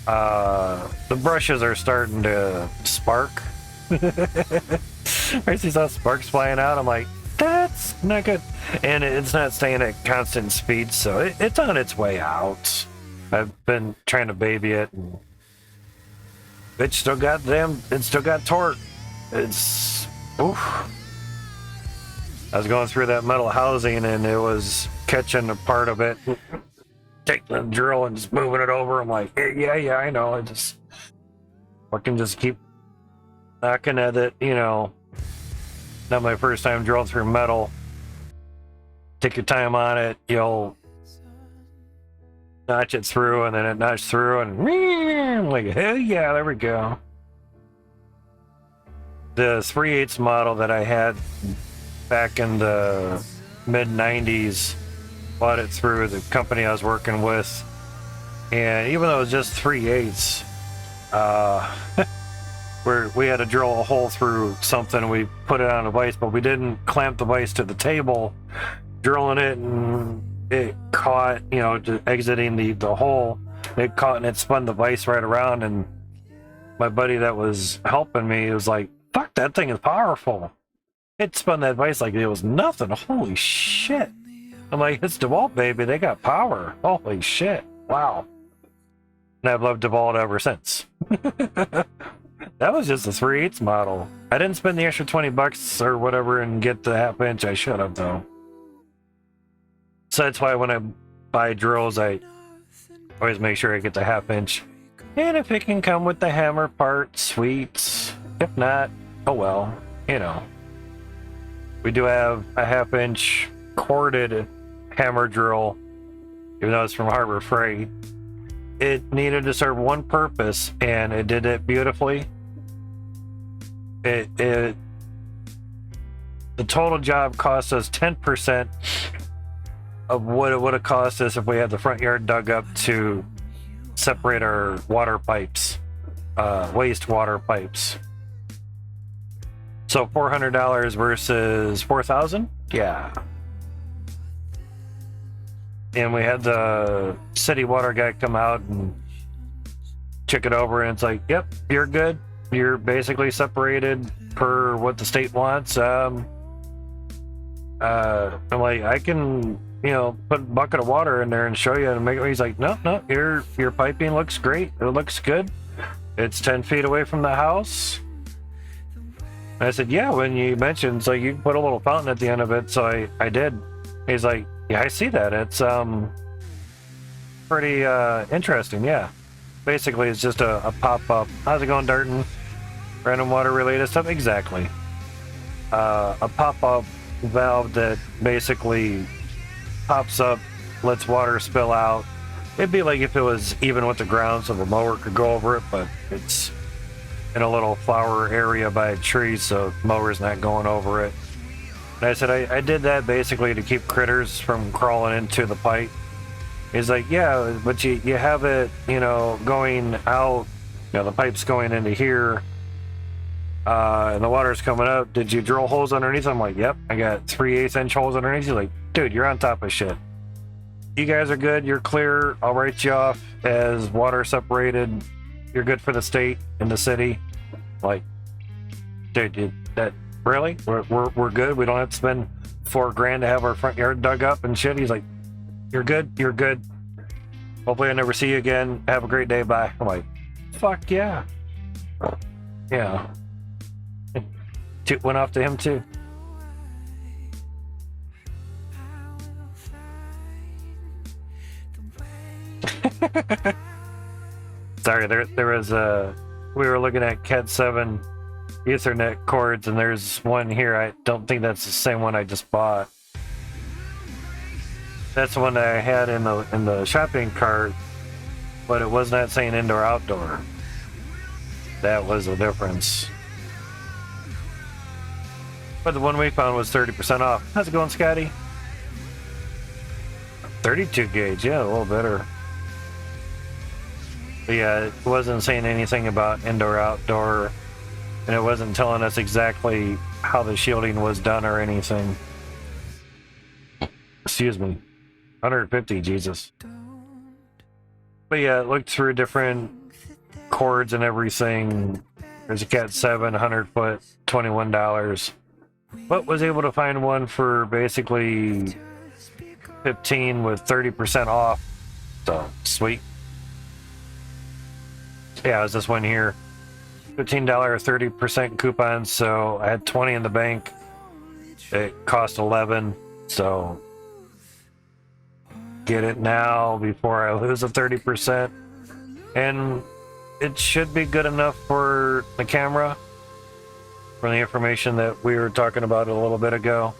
The brushes are starting to spark. I see some sparks flying out. I'm like, that's not good. And it's not staying at constant speed, so it's on its way out. I've been trying to baby it, and it still got torque. It's oof. I was going through that metal housing and it was catching a part of it. Take the drill and just moving it over. I'm like, yeah, I know. I just fucking just keep knocking at it, you know. Not my first time drilling through metal. Take your time on it. You'll notch it through, and then it notches through, and I'm like, hell yeah, there we go. The 3/8 model that I had back in the mid-90s, bought it through the company I was working with, and even though it was just 3/8, we had to drill a hole through something. We put it on a vise, but we didn't clamp the vise to the table, drilling it, and it caught, you know, exiting the hole. It caught and it spun the vise right around, and my buddy that was helping me was like, fuck, that thing is powerful. It spun that vice like it was nothing. Holy shit. I'm like, it's DeWalt, baby. They got power. Holy shit. Wow. And I've loved DeWalt ever since. That was just a 3/8 model. I didn't spend the extra $20 or whatever and get the half inch. I should have, though. So that's why when I buy drills, I always make sure I get the half inch. And if it can come with the hammer part, sweet. If not, oh well, you know. We do have a half inch corded hammer drill, even though it's from Harbor Freight. It needed to serve one purpose, and it did it beautifully. The total job cost us 10% of what it would have cost us if we had the front yard dug up to separate our water pipes, wastewater pipes. So $400 versus $4,000? Yeah. And we had the city water guy come out and check it over, and it's like, yep, you're good. You're basically separated per what the state wants. I'm like, I can, you know, put a bucket of water in there and show you and make it. He's like, no, your piping looks great. It looks good. It's 10 feet away from the house. And I said, yeah, when you mentioned, so you put a little fountain at the end of it. So I did. He's like, yeah, I see that. It's pretty interesting. Yeah. Basically, it's just a pop-up. How's it going, Darton? Random water related stuff? Exactly. A pop-up valve that basically pops up, lets water spill out. It'd be like if it was even with the ground so the mower could go over it, but it's in a little flower area by a tree, so the mower's not going over it. And I said, I did that basically to keep critters from crawling into the pipe. He's like, yeah, but you have it, you know, going out, you know, the pipe's going into here, and the water's coming up. Did you drill holes underneath? I'm like, yep, I got 3/8 inch holes underneath. He's like, dude, you're on top of shit. You guys are good. You're clear. I'll write you off as water separated. You're good for the state and the city. Like, dude, that really? We're good. We don't have to spend $4,000 to have our front yard dug up and shit. He's like, you're good. You're good. Hopefully I never see you again. Have a great day. Bye. I'm like, fuck yeah. Yeah. Toot went off to him too. Sorry, there was we were looking at Cat 7 Ethernet cords, and there's one here. I don't think that's the same one I just bought. That's the one that I had in the shopping cart, but it was not saying indoor outdoor. That was the difference. But the one we found was 30% off. How's it going, Scotty? 32 gauge, yeah, a little better. But yeah, it wasn't saying anything about indoor outdoor, and it wasn't telling us exactly how the shielding was done or anything. Excuse me. 150, Jesus. But yeah, it looked through different cords and everything. There's a Cat 7, 100 foot, $21. But was able to find one for basically 15 with 30% off. So, sweet. Yeah, it was this one here. $15, 30% coupon, so I had 20 in the bank. It cost 11, so get it now before I lose the 30%. And it should be good enough for the camera, from the information that we were talking about a little bit ago.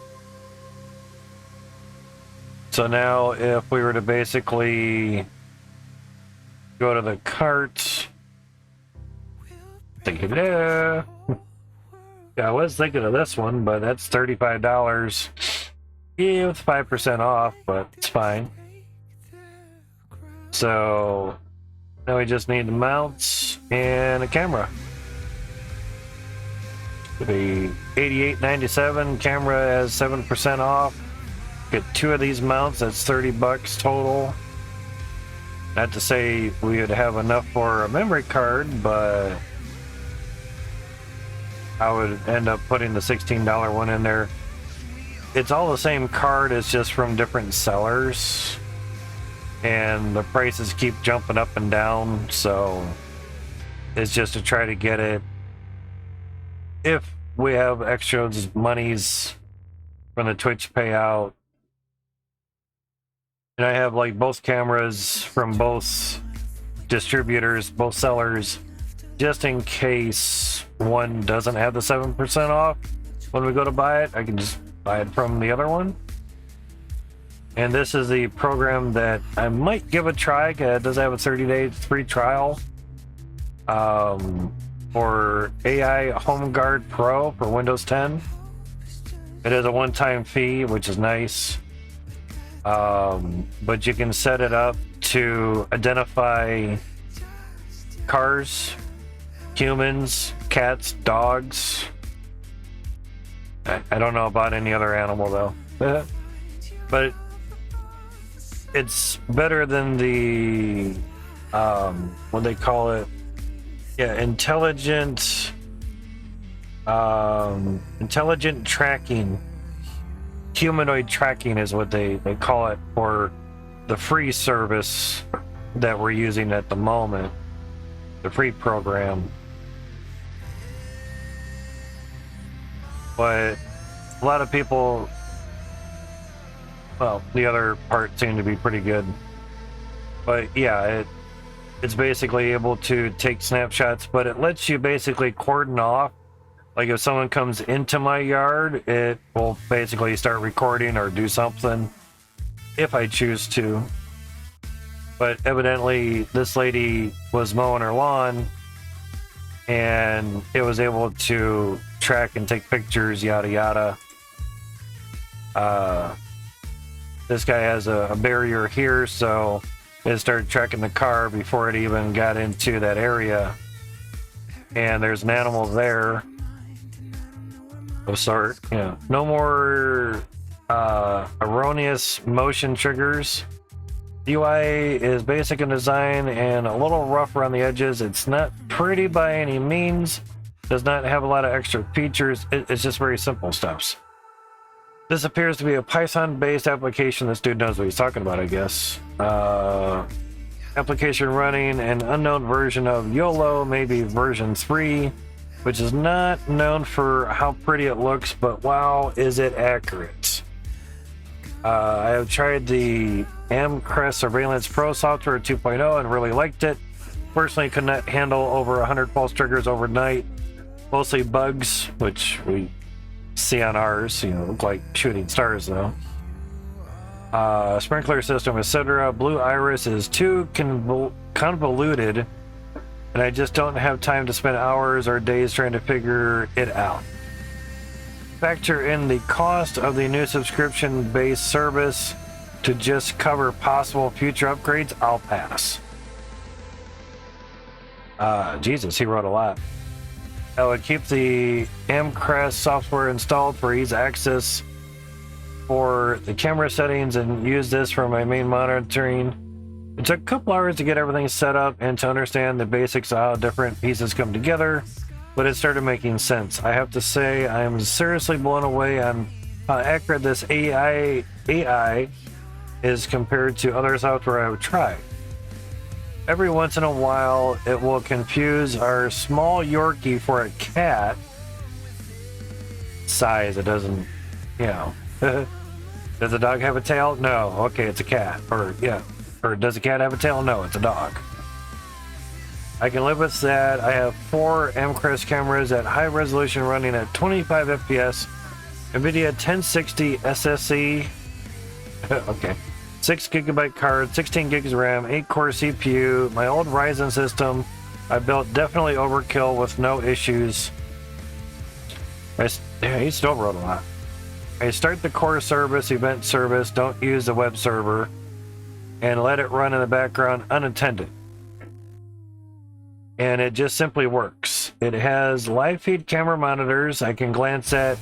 So now if we were to basically go to the cart, yeah, I was thinking of this one, but that's $35. Yeah, with 5% off, but it's fine. So now we just need the mounts and a camera. The $88.97 camera has 7% off. Get 2 of these mounts, that's $30 total. Not to say we would have enough for a memory card, but I would end up putting the $16 one in there. It's all the same card, it's just from different sellers. And the prices keep jumping up and down, so it's just to try to get it. If we have extra monies from the Twitch payout, and I have like both cameras from both distributors, both sellers, just in case one doesn't have the 7% off when we go to buy it, I can just buy it from the other one. And this is the program that I might give a try. It does have a 30-day free trial for AI Home Guard Pro for Windows 10. It is a one-time fee, which is nice. But you can set it up to identify cars, humans, cats, dogs. I don't know about any other animal though. But it's better than the what they call it, intelligent tracking, humanoid tracking is what they call it for the free service that we're using at the moment, the free program. But a lot of people, well, the other part seemed to be pretty good. But yeah, it's basically able to take snapshots, but it lets you basically cordon off. Like if someone comes into my yard, it will basically start recording or do something if I choose to. But evidently this lady was mowing her lawn and it was able to track and take pictures, yada yada. This guy has a barrier here, so it started tracking the car before it even got into that area. And there's an animal there of sort. Yeah. No more erroneous motion triggers. UI is basic in design and a little rough around the edges. It's not pretty by any means. Does not have a lot of extra features. It's just very simple stuff. This appears to be a Python-based application. This dude knows what he's talking about, I guess. Application running an unknown version of YOLO, maybe version 3, which is not known for how pretty it looks, but wow, is it accurate. I have tried the AMCREST Surveillance Pro software 2.0 and really liked it. Personally, could not handle over 100 false triggers overnight. Mostly bugs, which we see on ours, look like shooting stars though. Sprinkler system, etc. Blue iris is too convoluted, and I just don't have time to spend hours or days trying to figure it out. Factor in the cost of the new subscription-based service to just cover possible future upgrades. I'll pass. Jesus, he wrote a lot. I would keep the AMCREST software installed for ease access for the camera settings and use this for my main monitoring. It took a couple hours to get everything set up and to understand the basics of how different pieces come together, but it started making sense. I have to say I am seriously blown away on how accurate this AI is compared to other software I've tried. Every once in a while, it will confuse our small Yorkie for a cat size. It doesn't, Does the dog have a tail? No. Okay, it's a cat. Or does a cat have a tail? No, it's a dog. I can live with that. I have 4 AMCREST cameras at high resolution running at 25 FPS. NVIDIA 1060 SSE. Okay. 6 gigabyte card, 16 gigs of RAM, 8-core CPU. My old Ryzen system I built definitely overkill with no issues. He still wrote a lot. I start the core service, event service, don't use the web server, and let it run in the background unattended. And it just simply works. It has live feed camera monitors I can glance at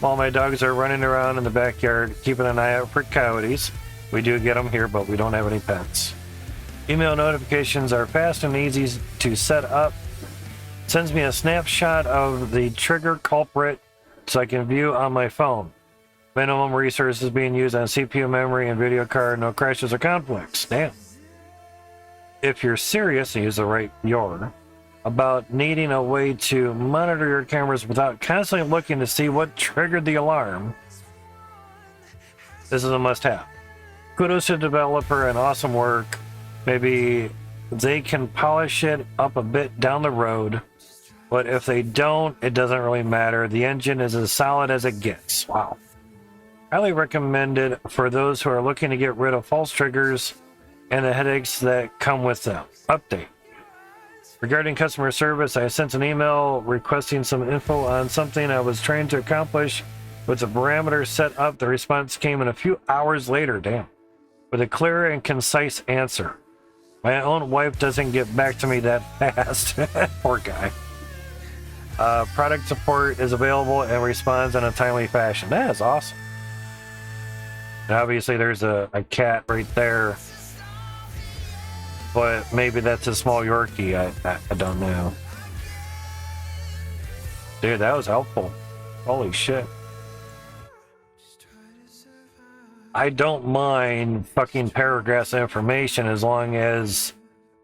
while my dogs are running around in the backyard, keeping an eye out for coyotes. We do get them here, but we don't have any pets. Email notifications are fast and easy to set up. Sends me a snapshot of the trigger culprit so I can view on my phone. Minimum resources being used on CPU memory and video card, no crashes or conflicts. Damn. If you're serious, use the right your, about needing a way to monitor your cameras without constantly looking to see what triggered the alarm, this is a must-have. Kudos to the developer and awesome work. Maybe they can polish it up a bit down the road, but if they don't, it doesn't really matter. The engine is as solid as it gets. Wow. Highly recommended for those who are looking to get rid of false triggers and the headaches that come with them. Update. Regarding customer service, I sent an email requesting some info on something I was trying to accomplish with the parameters set up. The response came in a few hours later, damn, with a clear and concise answer. My own wife doesn't get back to me that fast. Poor guy. Product support is available and responds in a timely fashion. That is awesome. And obviously there's a cat right there, but maybe that's a small Yorkie. I don't know. Dude, that was helpful. Holy shit. I don't mind fucking paragraphs of information as long as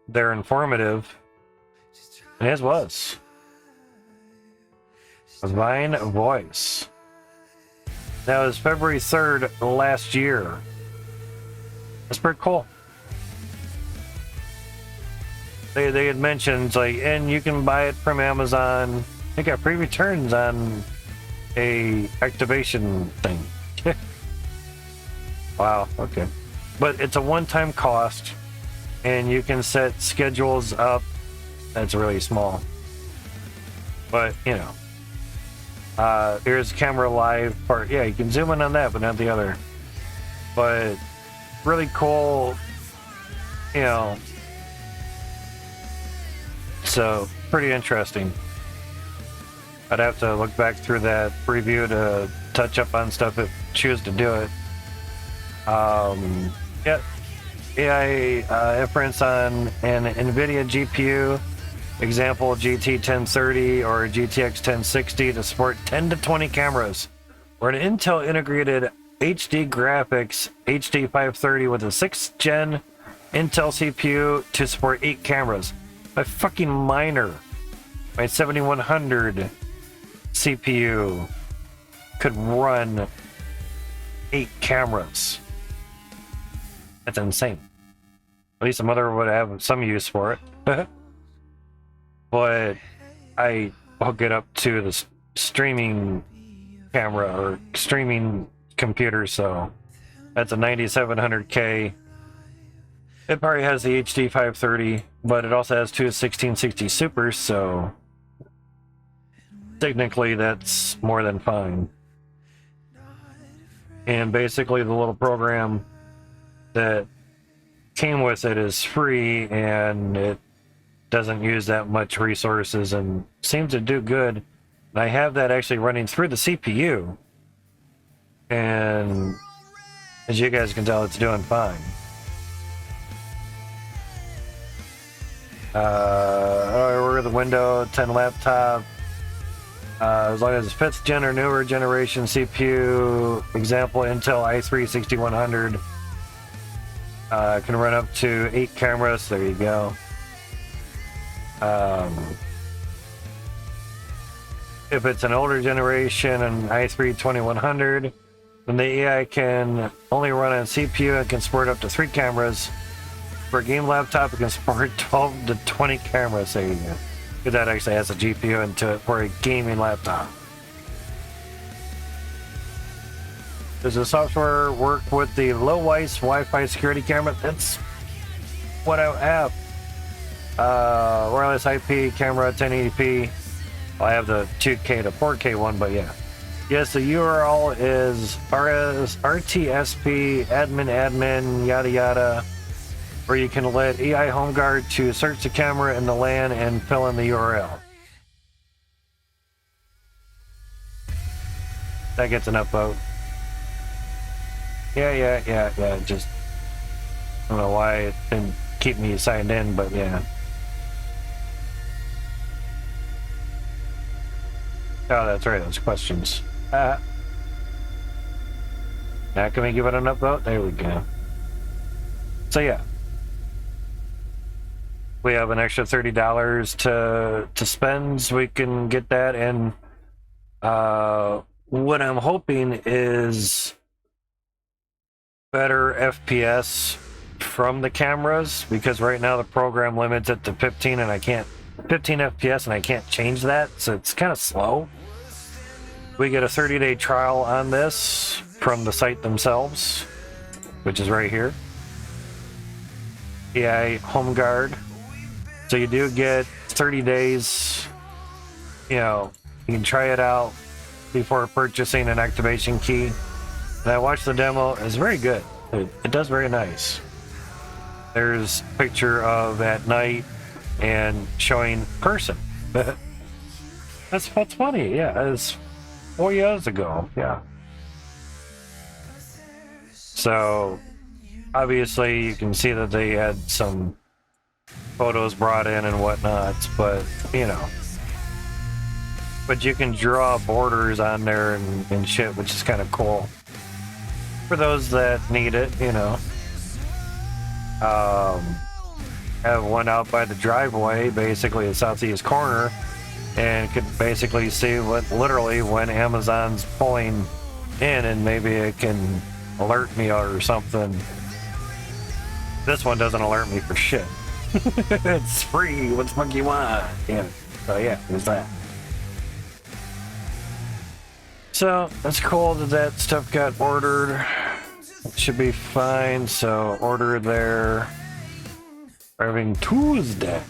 they're informative. And his was. Divine Voice. That was February 3rd last year. That's pretty cool. They had mentioned, like, and you can buy it from Amazon. They got free returns on a activation thing. Wow, okay. But it's a one-time cost, and you can set schedules up. That's really small. But, you know. Here's camera live part. Yeah, you can zoom in on that, but not the other. But really cool, you know. So, pretty interesting. I'd have to look back through that review to touch up on stuff if I choose to do it. Yeah, AI inference on an NVIDIA GPU, example GT 1030 or GTX 1060 to support 10 to 20 cameras, or an Intel integrated HD graphics HD 530 with a 6th gen Intel CPU to support 8 cameras. My fucking miner, my 7100 CPU could run 8 cameras. That's insane. At least the mother would have some use for it. But I hook it up to the streaming camera or streaming computer, so that's a 9700K. It probably has the HD 530, but it also has two 1660 Supers, so technically that's more than fine. And basically the little program that came with it is free, and it doesn't use that much resources and seems to do good. And I have that actually running through the CPU, and as you guys can tell, it's doing fine. We're the Windows 10 laptop. As long as it's 5th gen or newer generation CPU, example Intel i3 6100, can run up to 8 cameras. There you go. If it's an older generation, an i3 2100, then the AI can only run on CPU and can support up to 3 cameras. For a game laptop, it can support 12 to 20 cameras. There you go. Because that actually has a GPU into it for a gaming laptop. Does the software work with the low-ice Wi-Fi security camera? That's what I have. Wireless IP camera, 1080p. Well, I have the 2K to 4K one, but yeah. Yes, the URL is rtsp admin yada yada, where you can let AI HomeGuard to search the camera in the LAN and fill in the URL. That gets an upvote. Yeah. Just, I don't know why it didn't keep me signed in, but yeah. Oh, that's right. Those questions. Now can we give it an upvote? There we go. So yeah, we have an extra $30 to spend. So we can get that, and what I'm hoping is better FPS from the cameras, because right now the program limits it to 15 and I can't 15 FPS and I can't change that, so it's kind of slow. We get a 30-day trial on this from the site themselves, which is right here. AI Home Guard. So you do get 30 days, you know, you can try it out before purchasing an activation key. And I watched the demo, it's very good. It does very nice. There's a picture of at night and showing person. That's funny, yeah. It's 4 years ago, yeah. So obviously you can see that they had some photos brought in and whatnot, but you know. But you can draw borders on there and shit, which is kind of cool. For those that need it, you know. Have one out by the driveway, basically the southeast corner, and could basically see what literally when Amazon's pulling in, and maybe it can alert me or something. This one doesn't alert me for shit. It's free. What the fuck you want? Yeah. So yeah, there's that. So that's cool that that stuff got ordered. It should be fine. So order there. Arriving Tuesday.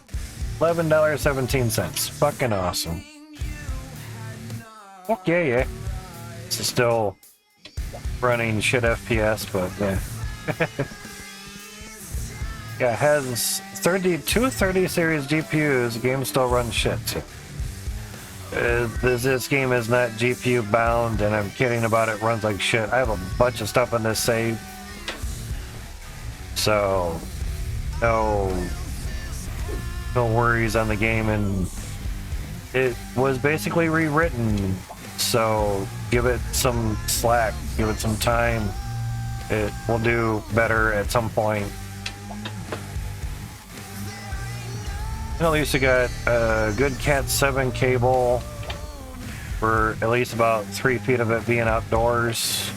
$11.17. Fucking awesome. Fuck yeah, yeah. It's still running shit FPS, but yeah. Yeah, it has 230 series GPUs. The game still runs shit. This game is not GPU bound, and I'm kidding about it. Runs like shit. I have a bunch of stuff in this save, so no worries on the game. And it was basically rewritten, so give it some slack, give it some time. It will do better at some point. At least you got a good Cat 7 cable for at least about 3 feet of it being outdoors.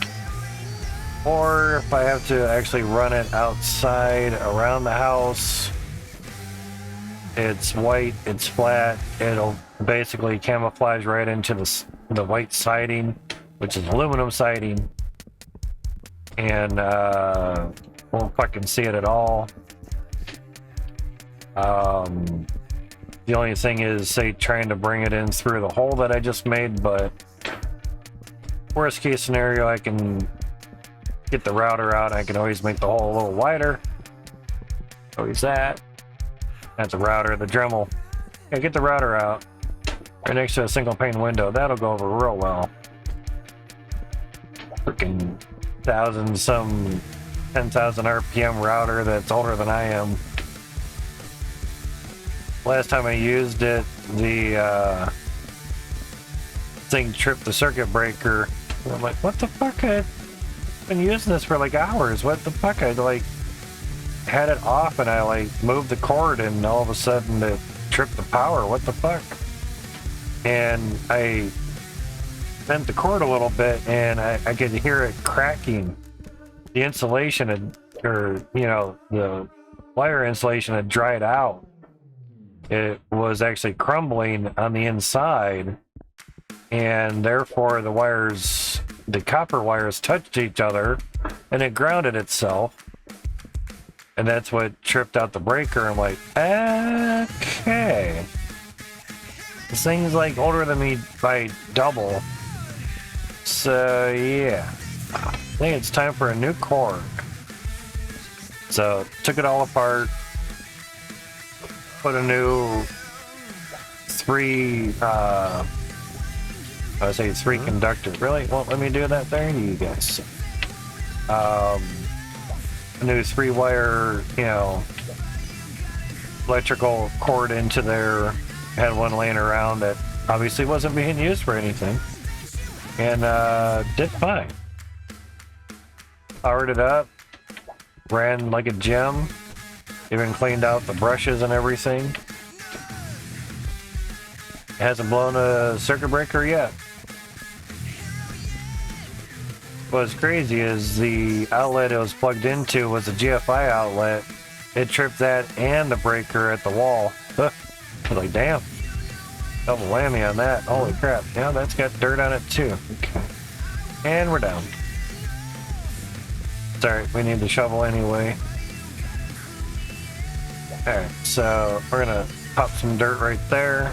Or if I have to actually run it outside around the house, it's white, it's flat, it'll basically camouflage right into the white siding, which is aluminum siding, and won't fucking see it at all. The only thing is, say, trying to bring it in through the hole that I just made, but worst case scenario, I can get the router out. I can always make the hole a little wider. Always that. That's the router, the Dremel. Yeah, get the router out right next to a single pane window. That'll go over real well. Freaking 10,000 RPM router that's older than I am. Last time I used it, the thing tripped the circuit breaker. And I'm like, what the fuck? I've been using this for like hours. What the fuck? I like had it off and I like moved the cord and all of a sudden it tripped the power. What the fuck? And I bent the cord a little bit and I could hear it cracking. The insulation had, or you know, the wire insulation had dried out. It was actually crumbling on the inside, and therefore the wires, the copper wires touched each other and it grounded itself, and that's what tripped out the breaker. I'm like, okay, this thing's like older than me by double, so yeah, I think it's time for a new cord. So took it all apart, put a new three conductor. Really? Won't let me do that there, you guys. A new 3-wire, you know, electrical cord into there. Had one laying around that obviously wasn't being used for anything. And did fine. Powered it up, ran like a gem, even cleaned out the brushes and everything. Hasn't blown a circuit breaker yet. What's crazy is the outlet it was plugged into was a GFI outlet. It tripped that and the breaker at the wall. I was like, damn. Double whammy on that. Holy crap. Yeah, that's got dirt on it too. Okay. And we're down. Sorry, we need the shovel anyway. Alright, so we're gonna pop some dirt right there.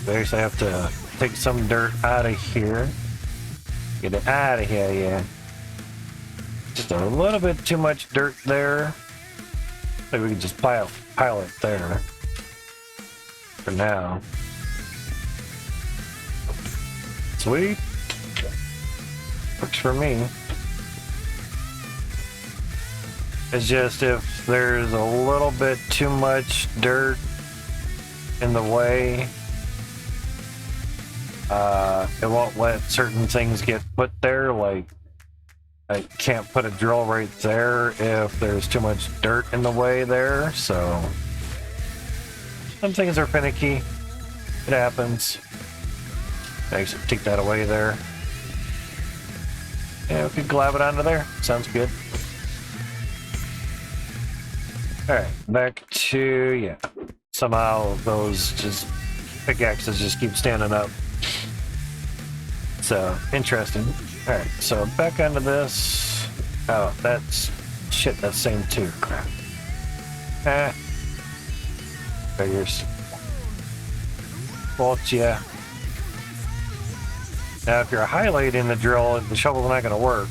We actually have to take some dirt out of here. Get it out of here, yeah. Just a little bit too much dirt there. Maybe we can just pile it there. For now. Sweet. Works for me. It's just if there's a little bit too much dirt in the way, it won't let certain things get put there. Like, I can't put a drill right there if there's too much dirt in the way there. So some things are finicky. It happens. Actually, take that away there. Yeah, we could glab it onto there. Sounds good. Alright, back to, yeah. Somehow those just pickaxes just keep standing up. So, interesting. Alright, so back onto this. Oh, that's, shit, that's same too. Crap. Ah. Figures. Well, yeah. Now, if you're highlighting the drill, the shovel's not going to work.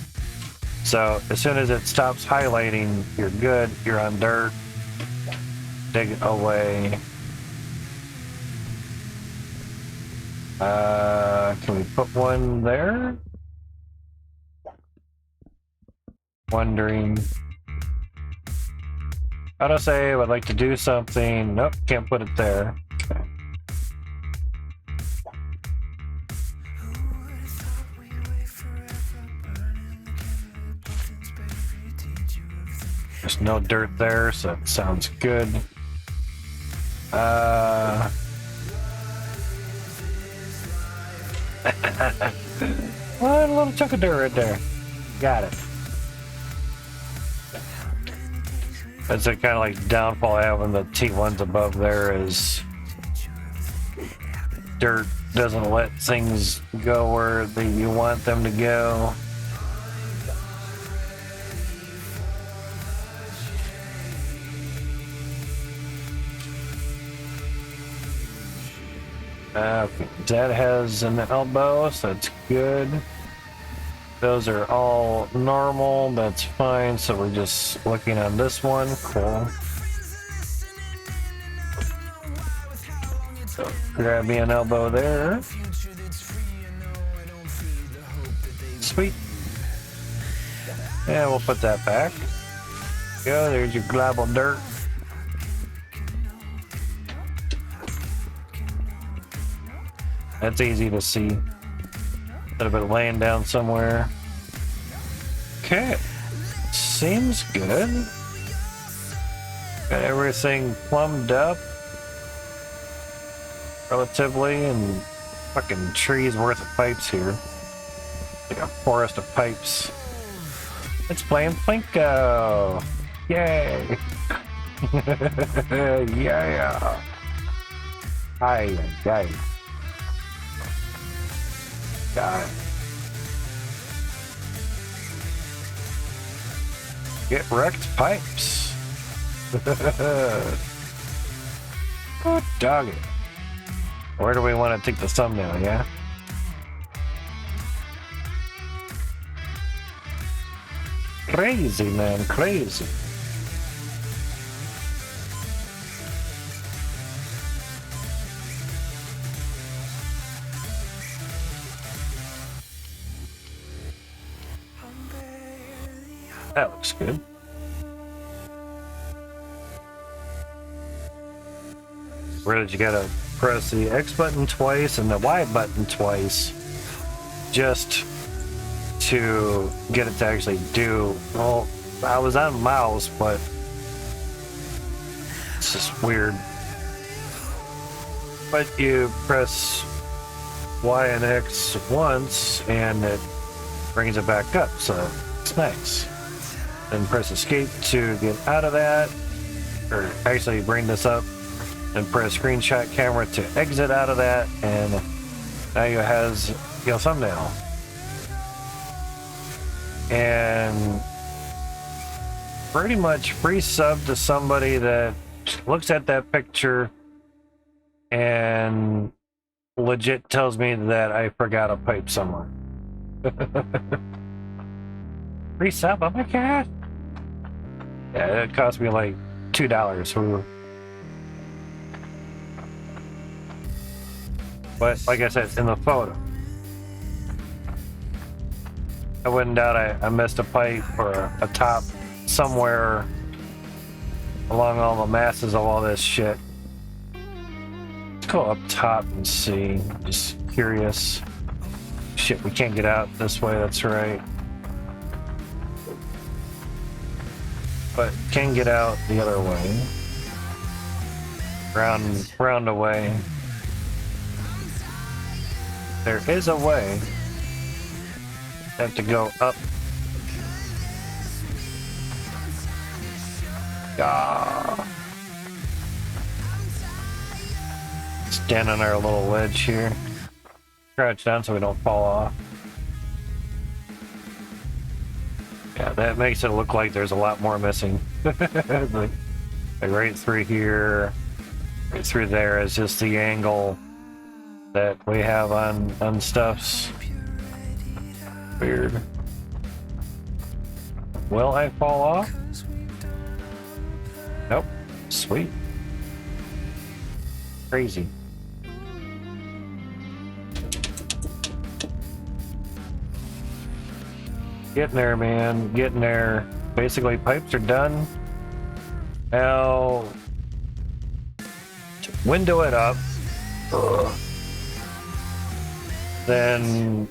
So, as soon as it stops highlighting, you're good. You're on dirt. Dig it away. Can we put one there? Wondering. Autosave, I'd like to do something. Nope, can't put it there. Okay. There's no dirt there, so it sounds good. One little chunk of dirt right there. Got it. That's a kind of like downfall having the T1s above there is dirt doesn't let things go where you want them to go. That has an elbow, so that's good. Those are all normal, that's fine. So we're just looking on this one. Cool. So grab me an elbow there. Sweet. Yeah, we'll put that back. Go, there's your global dirt. That's easy to see. A little bit of laying down somewhere. Okay. Seems good. Got everything plumbed up. Relatively, and fucking trees worth of pipes here. Like a forest of pipes. It's playing Plinko! Yay! Yeah! Aye. Got it. Get wrecked pipes. Good doggy. Where do we want to take the thumbnail, yeah? Crazy, man, crazy. That looks good. Where did you get a press the X button twice and the Y button twice just to get it to actually do. Well, I was on mouse, but it's just weird. But you press Y and X once and it brings it back up, so it's nice. Then press escape to get out of that, or actually bring this up and press screenshot camera to exit out of that, and now you has your thumbnail. And pretty much free sub to somebody that looks at that picture and legit tells me that I forgot a pipe somewhere. Free sub? Oh my god. Yeah, it cost me like $2 for. But like I said, in the photo, I went down, I missed a pipe or a top somewhere along all the masses of all this shit. Let's go up top and see. Just curious. Shit, we can't get out this way, that's right. But can get out the other way. Round away. There is a way. Have to go up. Ah. Stand on our little ledge here. Crouch down so we don't fall off. Yeah, that makes it look like there's a lot more missing. like right through here, right through there is just the angle that we have on stuffs. Weird. Will I fall off? Nope. Sweet. Crazy. Getting there, man. Getting there. Basically, pipes are done. Now, to window it up. Then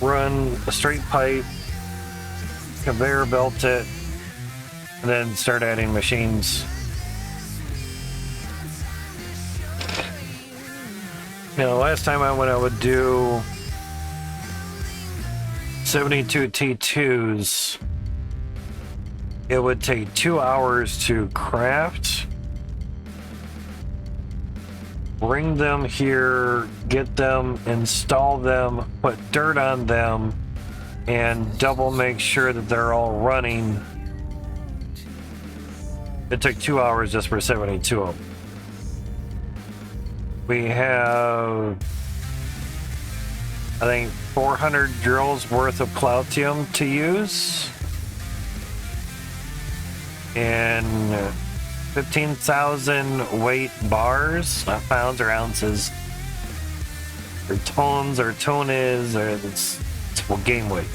run a straight pipe, conveyor belt it, and then start adding machines. You know, last time when I would do 72 T2s, it would take 2 hours to craft, bring them here, get them, install them, put dirt on them, and double make sure that they're all running. It took 2 hours just for 72 of them. We have, I think, 400 drills worth of Cloutium to use, and 15,000 weight bars, not pounds or ounces, or tons or tonnes, or it's well, game weight.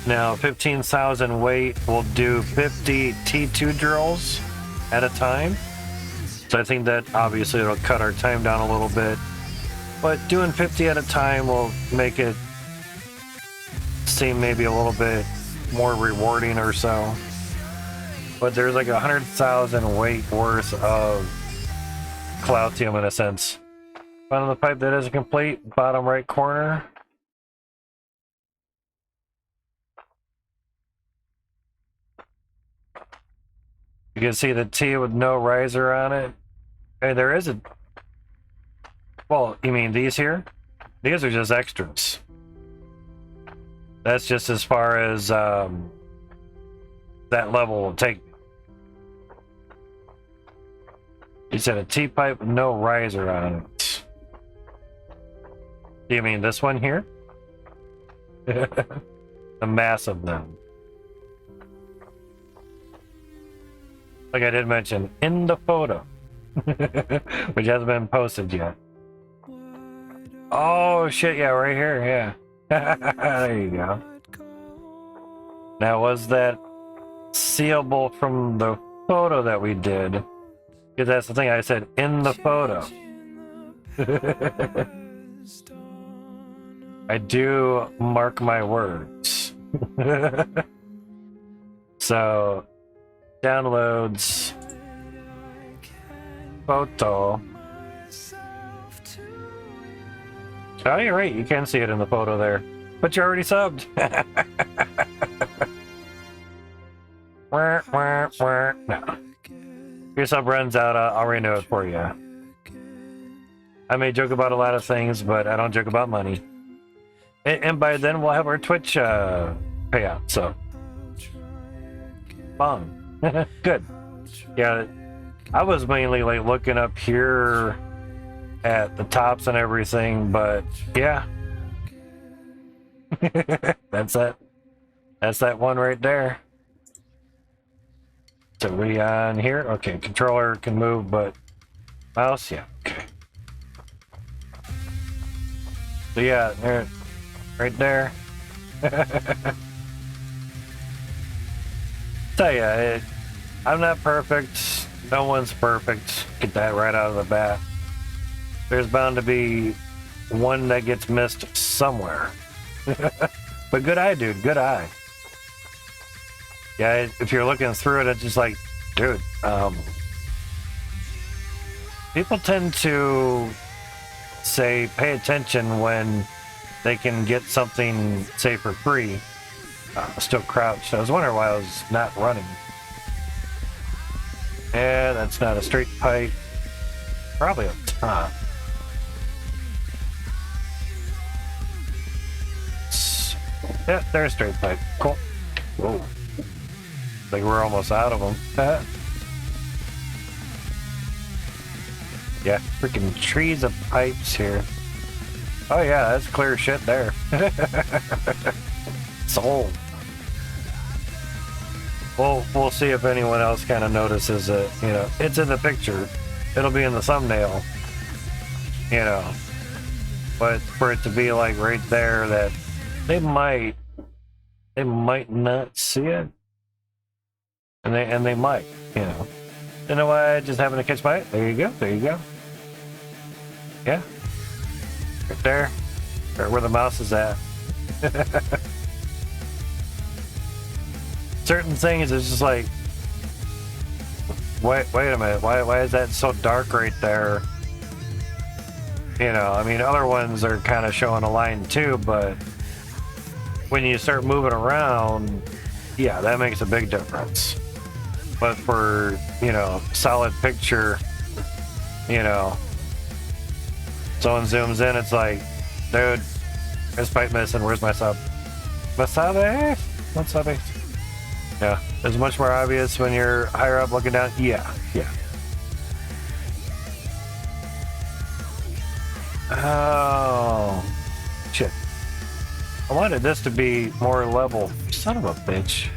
Now 15,000 weight will do 50 T2 drills at a time. So I think that obviously it'll cut our time down a little bit. But doing 50 at a time will make it seem maybe a little bit more rewarding or so. But there's like 100,000 weight worth of Cloutium in a sense. Bottom of the pipe that isn't complete, bottom right corner. You can see the T with no riser on it. Hey, there is a... Well, you mean these here? These are just extras. That's just as far as that level will take me. You said a T-pipe with no riser on it. Do you mean this one here? A mass of them. Like I did mention, in the photo. Which hasn't been posted yet. Oh shit, yeah, right here, yeah. There you go. Now, was that seeable from the photo that we did? Because that's the thing I said in the photo. I do mark my words. So, downloads, photo. Oh, you're right. You can see it in the photo there. But you're already subbed. No. If your sub runs out, I'll renew it for you. I may joke about a lot of things, but I don't joke about money. And by then, we'll have our Twitch payout, so. Fun. Good. Yeah, I was mainly like looking up here at the tops and everything, but yeah. That's that one right there. So we on here? Okay, controller can move, but mouse, yeah, okay. So yeah, there, right there. Tell ya, I'm not perfect. No one's perfect. Get that right out of the bat. There's bound to be one that gets missed somewhere. But good eye, dude. Good eye. Yeah, if you're looking through it, it's just like, dude, people tend to say pay attention when they can get something, say, for free. Still crouched. I was wondering why I was not running. Yeah, that's not a straight pipe. Probably up top. Yeah, there's a straight pipe. Cool. Whoa. Like we're almost out of them. Yeah, freaking trees of pipes here. Oh yeah, that's clear shit there. Sold. We'll see if anyone else kind of notices it. You know, it's in the picture. It'll be in the thumbnail. You know, but for it to be like right there, that they might not see it, and they might. You know. You know what? Just having to catch my. There you go. There you go. Yeah. Right there. Right where the mouse is at. Certain things is just like, wait a minute, why is that so dark right there? You know, I mean, other ones are kind of showing a line too, but when you start moving around, yeah, that makes a big difference. But for, you know, solid picture, you know, someone zooms in, it's like, dude, there's pipe missing, where's my sub? Wasabi? Wasabi? Yeah, it's much more obvious when you're higher up looking down. Yeah. Oh, shit. I wanted this to be more level. Son of a bitch.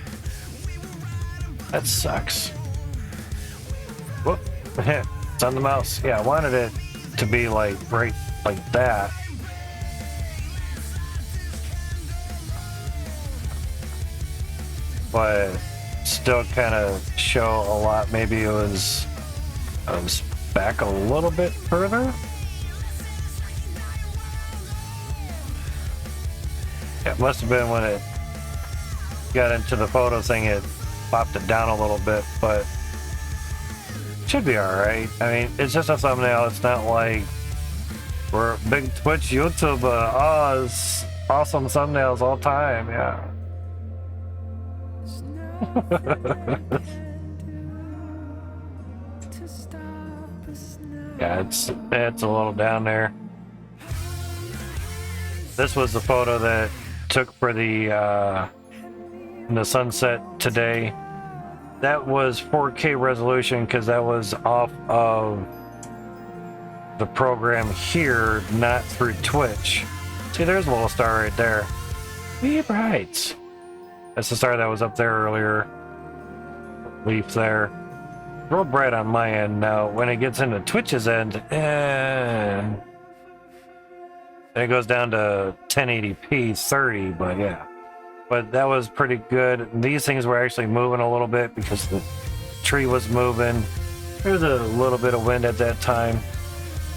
That sucks. Whoop. It's on the mouse. Yeah, I wanted it to be like right like that. But still kind of show a lot. Maybe I was back a little bit further. Yeah, it must have been when it got into the photo thing, it popped it down a little bit, but should be all right. I mean, it's just a thumbnail. It's not like we're big Twitch, YouTube, it's awesome thumbnails all time. Yeah. Yeah, it's a little down there. This was the photo that took for the sunset today. That was 4K resolution because that was off of the program here, not through Twitch. See, there's a little star right there. Be bright. That's the star that was up there earlier. Leaf there. Real bright on my end. Now, when it gets into Twitch's end, it goes down to 1080p 30, but yeah. But that was pretty good. These things were actually moving a little bit because the tree was moving. There's a little bit of wind at that time.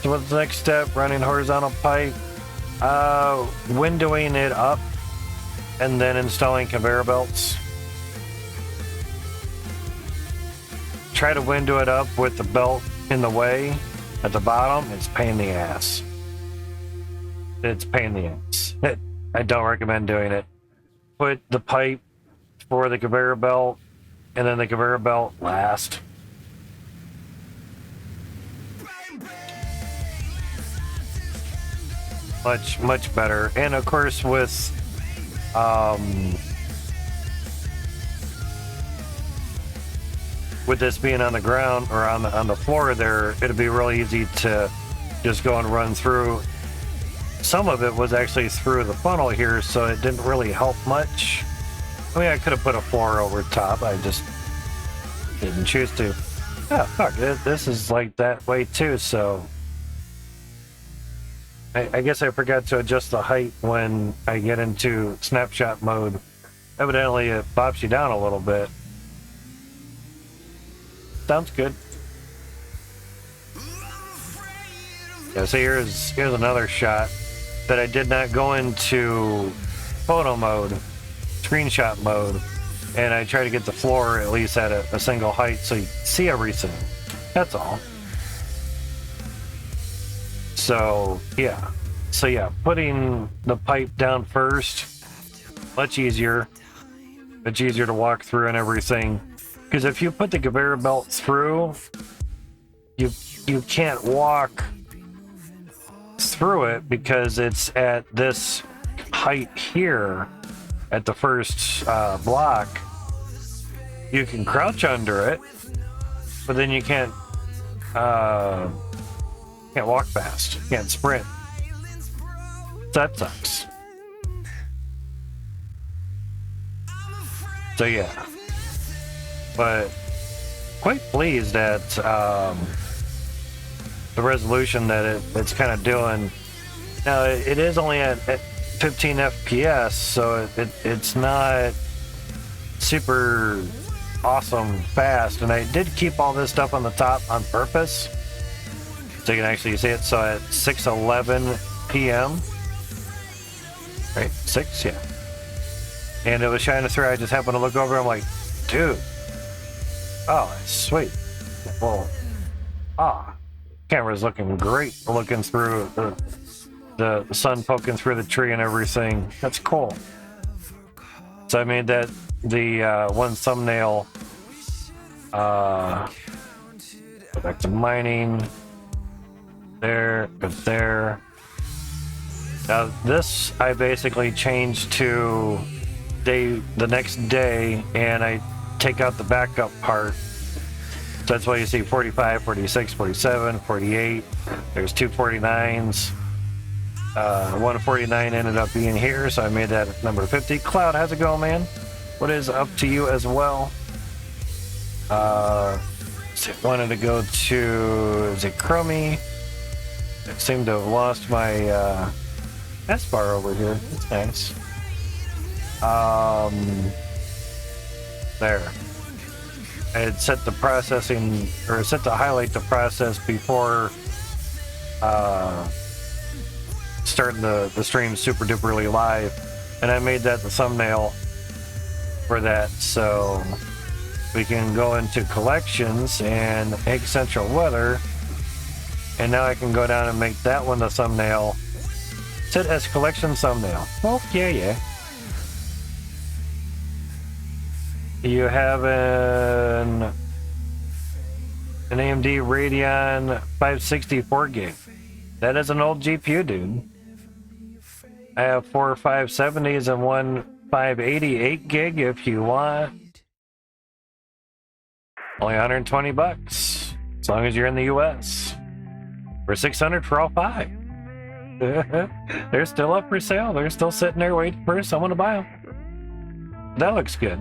So what's the next step? Running horizontal pipe. Windowing it up and then installing conveyor belts. Try to window it up with the belt in the way at the bottom. It's a pain in the ass. It's a pain in the ass. I don't recommend doing it. Put the pipe for the conveyor belt and then the conveyor belt last. Much better. And of course with this being on the ground or on the floor there, it'd be really easy to just go and run through. Some of it was actually through the funnel here, so it didn't really help much. I mean, I could have put a floor over top. I just didn't choose to. Oh, fuck, this is like that way too, so I guess I forgot to adjust the height when I get into snapshot mode. Evidently, it bops you down a little bit. Sounds good. Yeah, so here's another shot that I did not go into photo mode, screenshot mode, and I try to get the floor at least at a single height so you see everything. That's all. So yeah, putting the pipe down first, much easier to walk through and everything. Because if you put the conveyor belt through, you can't walk through it because it's at this height here at the first block. You can crouch under it, but then you can't walk fast, can't sprint. That sucks. So yeah, but quite pleased at the resolution that it's kind of doing. Now it is only at 15 FPS, so it's not super awesome fast, and I did keep all this stuff on the top on purpose so you can actually see it. So at 6:11 p.m. right, 6, yeah, and it was shining through. I just happened to look over, I'm like, dude, oh, that's sweet. Well, camera's looking great, looking through the sun poking through the tree and everything. That's cool. So I made that the one thumbnail. Go back to mining. There. Now this I basically changed to the next day, and I take out the backup part. So that's why you see 45, 46, 47, 48. There's 249s. 149 ended up being here, so I made that number 50. Cloud, how's it going, man? What is up to you as well? Wanted to go to, is it Crummy? I seem to have lost my S bar over here. That's nice. There. I had set the processing, or set to highlight the process before starting the stream super duperly live, and I made that the thumbnail for that, so we can go into collections and Egg Central Weather, and now I can go down and make that one the thumbnail. Set as collection thumbnail. Oh yeah. You have an AMD Radeon 560 4GB. That is an old GPU, dude. I have 4 570s and one 588 gig if you want. Only $120 as long as you're in the US. For $600 for all 5. They're still up for sale. They're still sitting there waiting for someone to buy them. That looks good.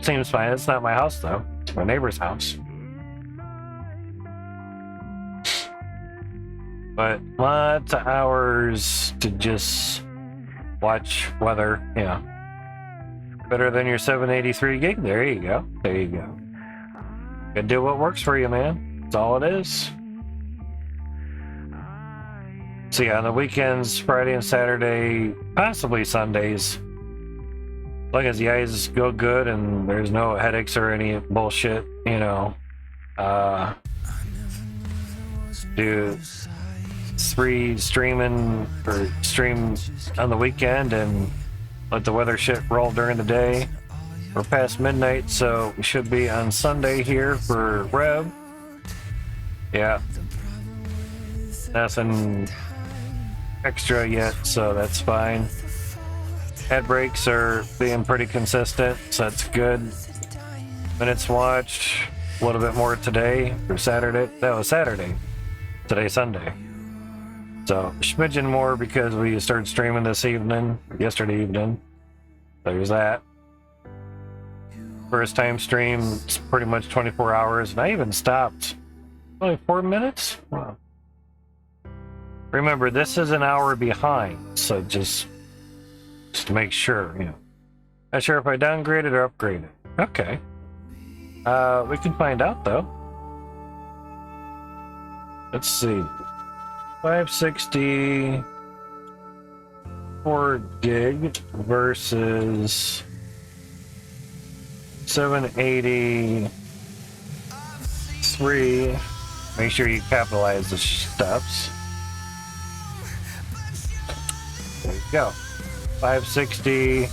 Seems fine. It's not my house though. It's my neighbor's house. But lots of hours to just watch weather. Yeah. Better than your 783 gig. There you go. There you go. Gotta do what works for you, man. That's all it is. So yeah, on the weekends, Friday and Saturday, possibly Sundays, as long as the eyes go good and there's no headaches or any bullshit, you know, do 3 streaming or stream on the weekend and let the weather shit roll during the day. We're past midnight, so we should be on Sunday here for Rev. Yeah. Nothing extra yet, so that's fine. Ad breaks are being pretty consistent, so that's good. Minutes watched, a little bit more today for Saturday. That was Saturday. Today, Sunday. So, smidgen more because we started streaming this evening, yesterday evening. There's that. First time stream, it's pretty much 24 hours, and I even stopped. Only 4 minutes? Wow. Remember, this is an hour behind, so just to make sure, you know. Not sure if I downgraded or upgraded. Okay. We can find out, though. Let's see. 560 4 gig versus 783. Make sure you capitalize the stuffs. There you go. 560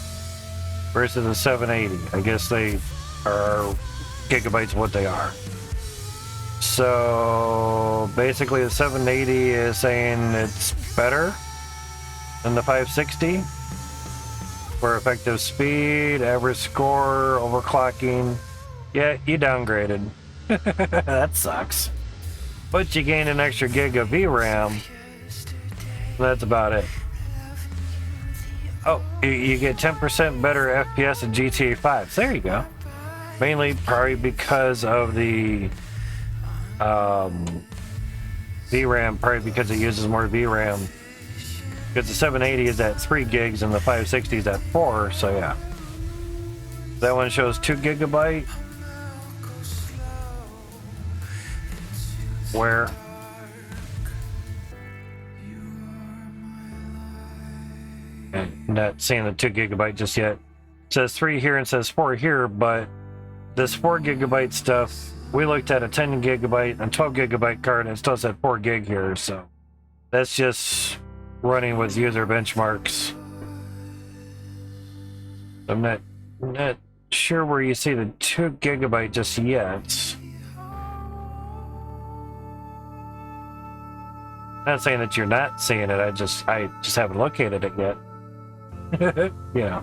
versus a 780. I guess they are gigabytes of what they are. So basically the 780 is saying it's better than the 560 for effective speed, average score, overclocking. Yeah, you downgraded. That sucks. But you gain an extra gig of VRAM. That's about it. Oh, you get 10% better FPS in GTA 5. So there you go. Mainly probably because of the VRAM, probably because it uses more VRAM. Because the 780 is at 3 gigs and the 560 is at 4, so yeah. That one shows 2 gigabyte. Where? I'm not seeing the 2 gigabyte just yet. It says 3 here and says 4 here, but this 4 gigabyte stuff, we looked at a 10 gigabyte and 12 gigabyte card and it still said 4 gig here, so that's just running with user benchmarks. I'm not sure where you see the 2 gigabyte just yet. Not saying that you're not seeing it, I just haven't located it yet. You know.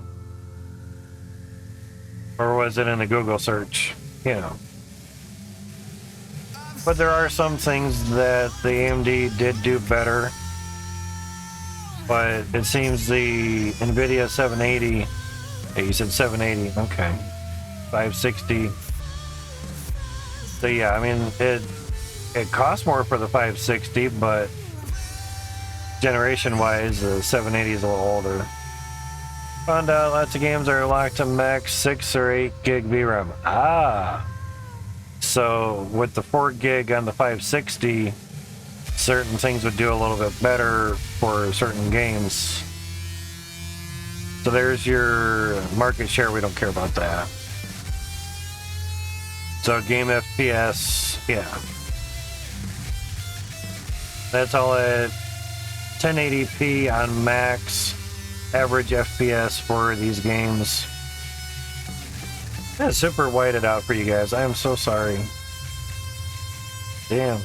Or was it in the Google search? You know. But there are some things that the AMD did do better. But it seems the NVIDIA 780... Hey, you said 780, okay. 560. So yeah, I mean, it costs more for the 560, but generation-wise, the 780 is a little older. Found out lots of games are locked to max 6 or 8 gig VRAM. Ah! So with the 4 gig on the 560, certain things would do a little bit better for certain games. So there's your market share. We don't care about that. So game FPS, yeah. That's all at 1080p on max. Average FPS for these games. Yeah, super whited out for you guys. I am so sorry. Damn.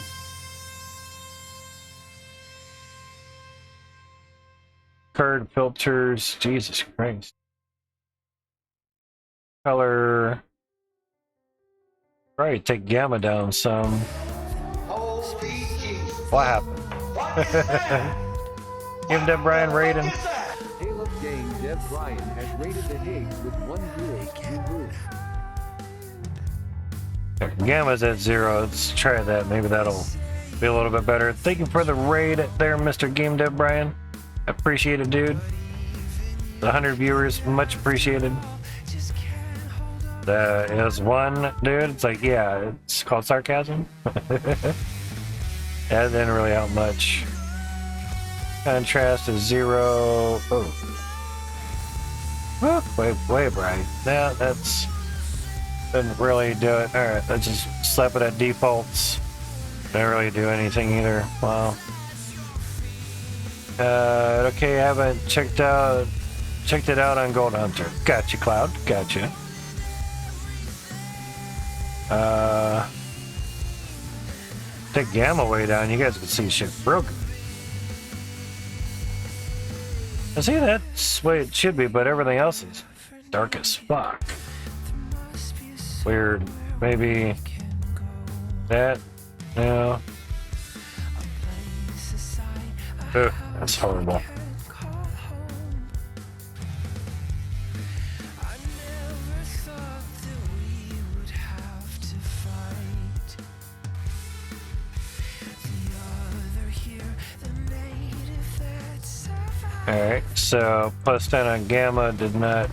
Card filters. Jesus Christ. Color. Probably take gamma down some. What happened? Give Dev Brian rating. Caleb Game Dev Brian has rated the Hague with 1 0. Gamma's at 0. Let's try that. Maybe that'll be a little bit better. Thank you for the raid there, Mr. Game Dev Brian. Appreciate it, dude. The 100 viewers, much appreciated. Is one dude. It's like, yeah, it's called sarcasm. That didn't really help much. Contrast is 0. Oh. Way bright. Yeah, that's didn't really do it. All right, let's just slap it at defaults. Didn't really do anything either. Wow. Okay, I haven't checked it out on Gold Hunter. Gotcha, Cloud. Gotcha. Take gamma way down. You guys can see shit broken. I see that's the way it should be, but everything else is dark as fuck. Weird. Maybe that. No. Ugh, that's horrible. Alright, so plus 10 on gamma did not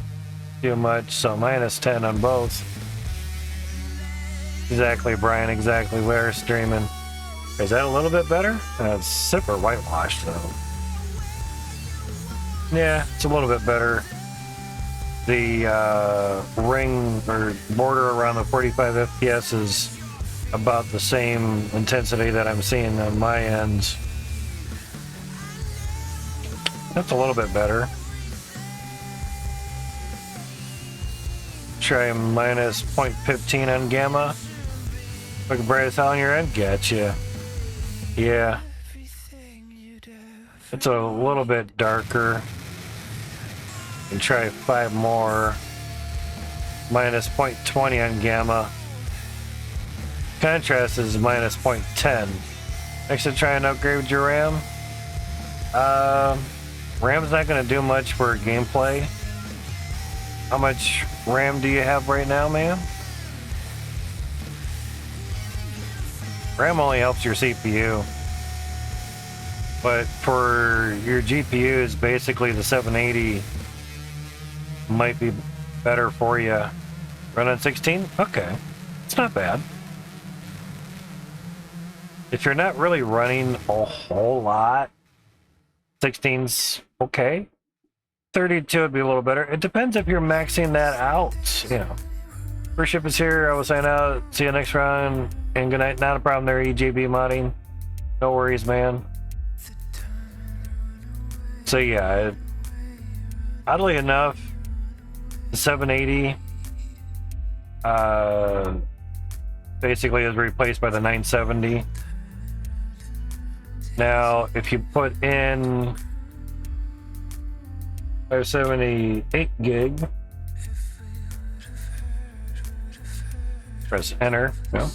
do much, so minus 10 on both. Exactly, Brian, exactly where streaming. Is that a little bit better? It's super whitewashed though. Yeah, it's a little bit better. The ring or border around the 45 FPS is about the same intensity that I'm seeing on my ends. That's a little bit better. Try minus 0.15 on gamma. Look bright as hell on your end? Gotcha. Yeah. It's a little bit darker. And try 5 more. Minus 0.20 on gamma. Contrast is minus 0.10. Next to try and upgrade your RAM. RAM's not going to do much for gameplay. How much RAM do you have right now, man? RAM only helps your CPU. But for your GPUs, basically the 780 might be better for you. Run on 16? Okay. It's not bad. If you're not really running a whole lot, 16's okay. 32 would be a little better. It depends if you're maxing that out, you know. First ship is here. I will sign out. See you next round. And good night. Not a problem there, EJB modding. No worries, man. So yeah, oddly enough, the 780 basically is replaced by the 970. Now, if you put in 578 gig, press enter. No.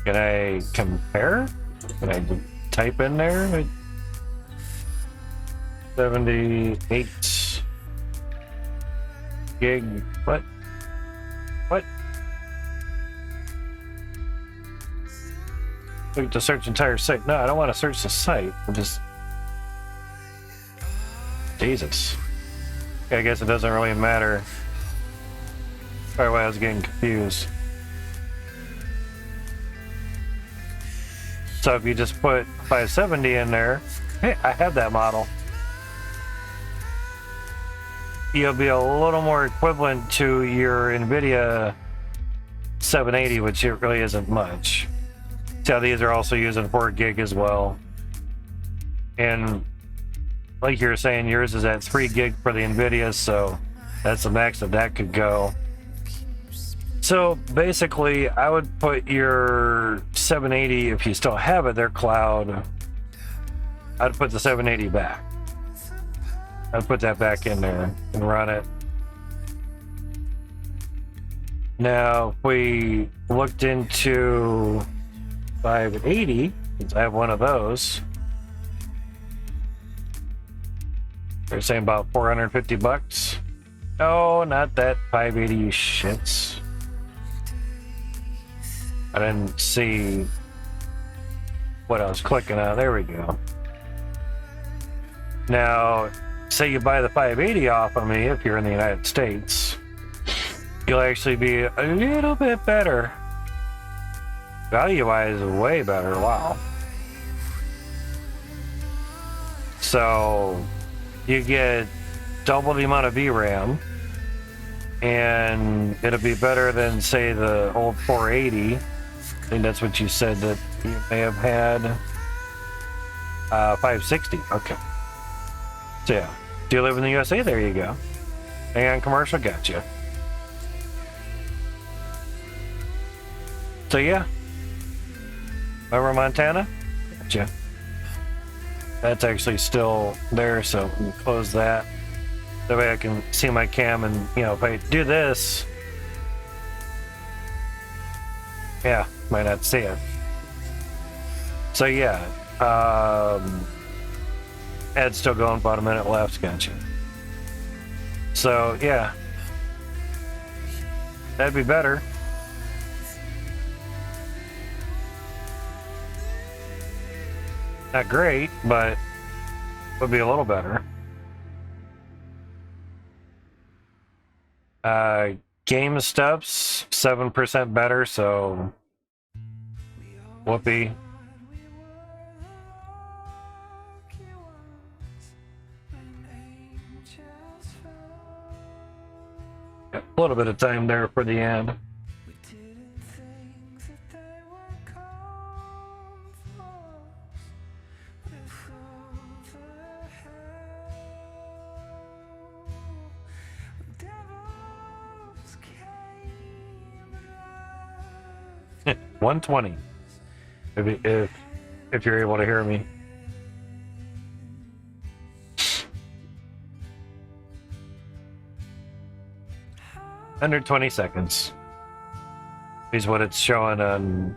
Can I compare? Can I type in there? 78 gig. What? What? Look to search entire site. No, I don't want to search the site. I'm just. Jesus. Okay, I guess it doesn't really matter. Probably why I was getting confused. So if you just put 570 in there, hey, I have that model. You'll be a little more equivalent to your NVIDIA 780, which it really isn't much. See how these are also using 4 gig as well. And like you were saying, yours is at 3 gig for the NVIDIA, so that's the max that could go. So basically, I would put your 780, if you still have it, their cloud, I'd put the 780 back. I'd put that back in there and run it. Now, if we looked into 580, since I have one of those, they're saying about 450 bucks. No, not that 580 shits. I didn't see what I was clicking on. There we go. Now, say you buy the 580 off of me if you're in the United States, you'll actually be a little bit better. Value-wise, way better. Wow. So, you get double the amount of VRAM, and it'll be better than, say, the old 480. I think that's what you said that you may have had. 560. Okay. So yeah. Do you live in the USA? There you go. And commercial got you. So yeah. Over Montana? Gotcha. That's actually still there, so we can close that. That way I can see my cam, and you know, if I do this, yeah, might not see it. So yeah, ad's still going, about a minute left, gotcha. So yeah, that'd be better. Not great, but would be a little better. Game steps 7% better, so whoopee. A little bit of time there for the end. $120. If you're able to hear me. Under 20 seconds is what it's showing on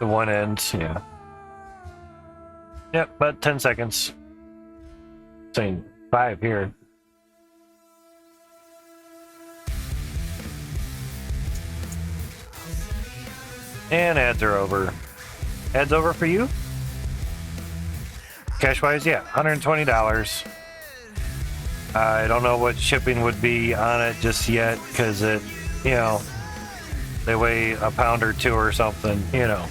the one end. Yeah. Yep, about 10 seconds. Saying 5 here. And ads are over. Ads over for you? Cash wise, yeah, $120. I don't know what shipping would be on it just yet, because it, you know, they weigh a pound or two or something, you know.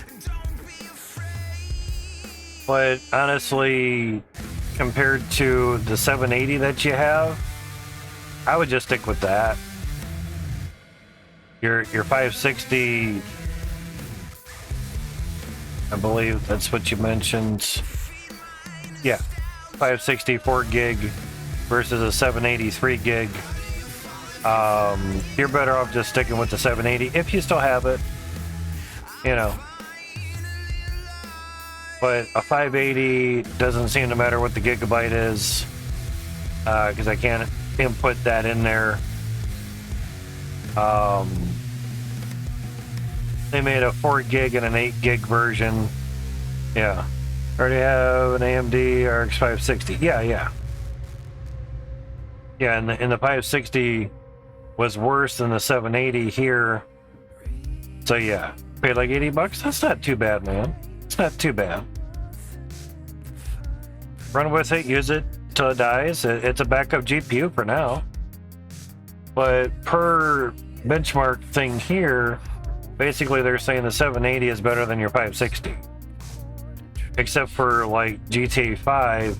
But honestly, compared to the 780 that you have, I would just stick with that. Your 560, I believe that's what you mentioned. Yeah, 564 gig versus a 783 gig. You're better off just sticking with the 780 if you still have it, you know. But a 580 doesn't seem to matter what the gigabyte is, because I can't input that in there. They made a 4 gig and an 8 gig version. Yeah. Already have an AMD RX 560. Yeah. Yeah, and the 560 was worse than the 780 here. So yeah, paid like $80. That's not too bad, man. It's not too bad. Run with it, use it till it dies. It's a backup GPU for now. But per benchmark thing here, basically they're saying the 780 is better than your 560. Except for like GTA 5,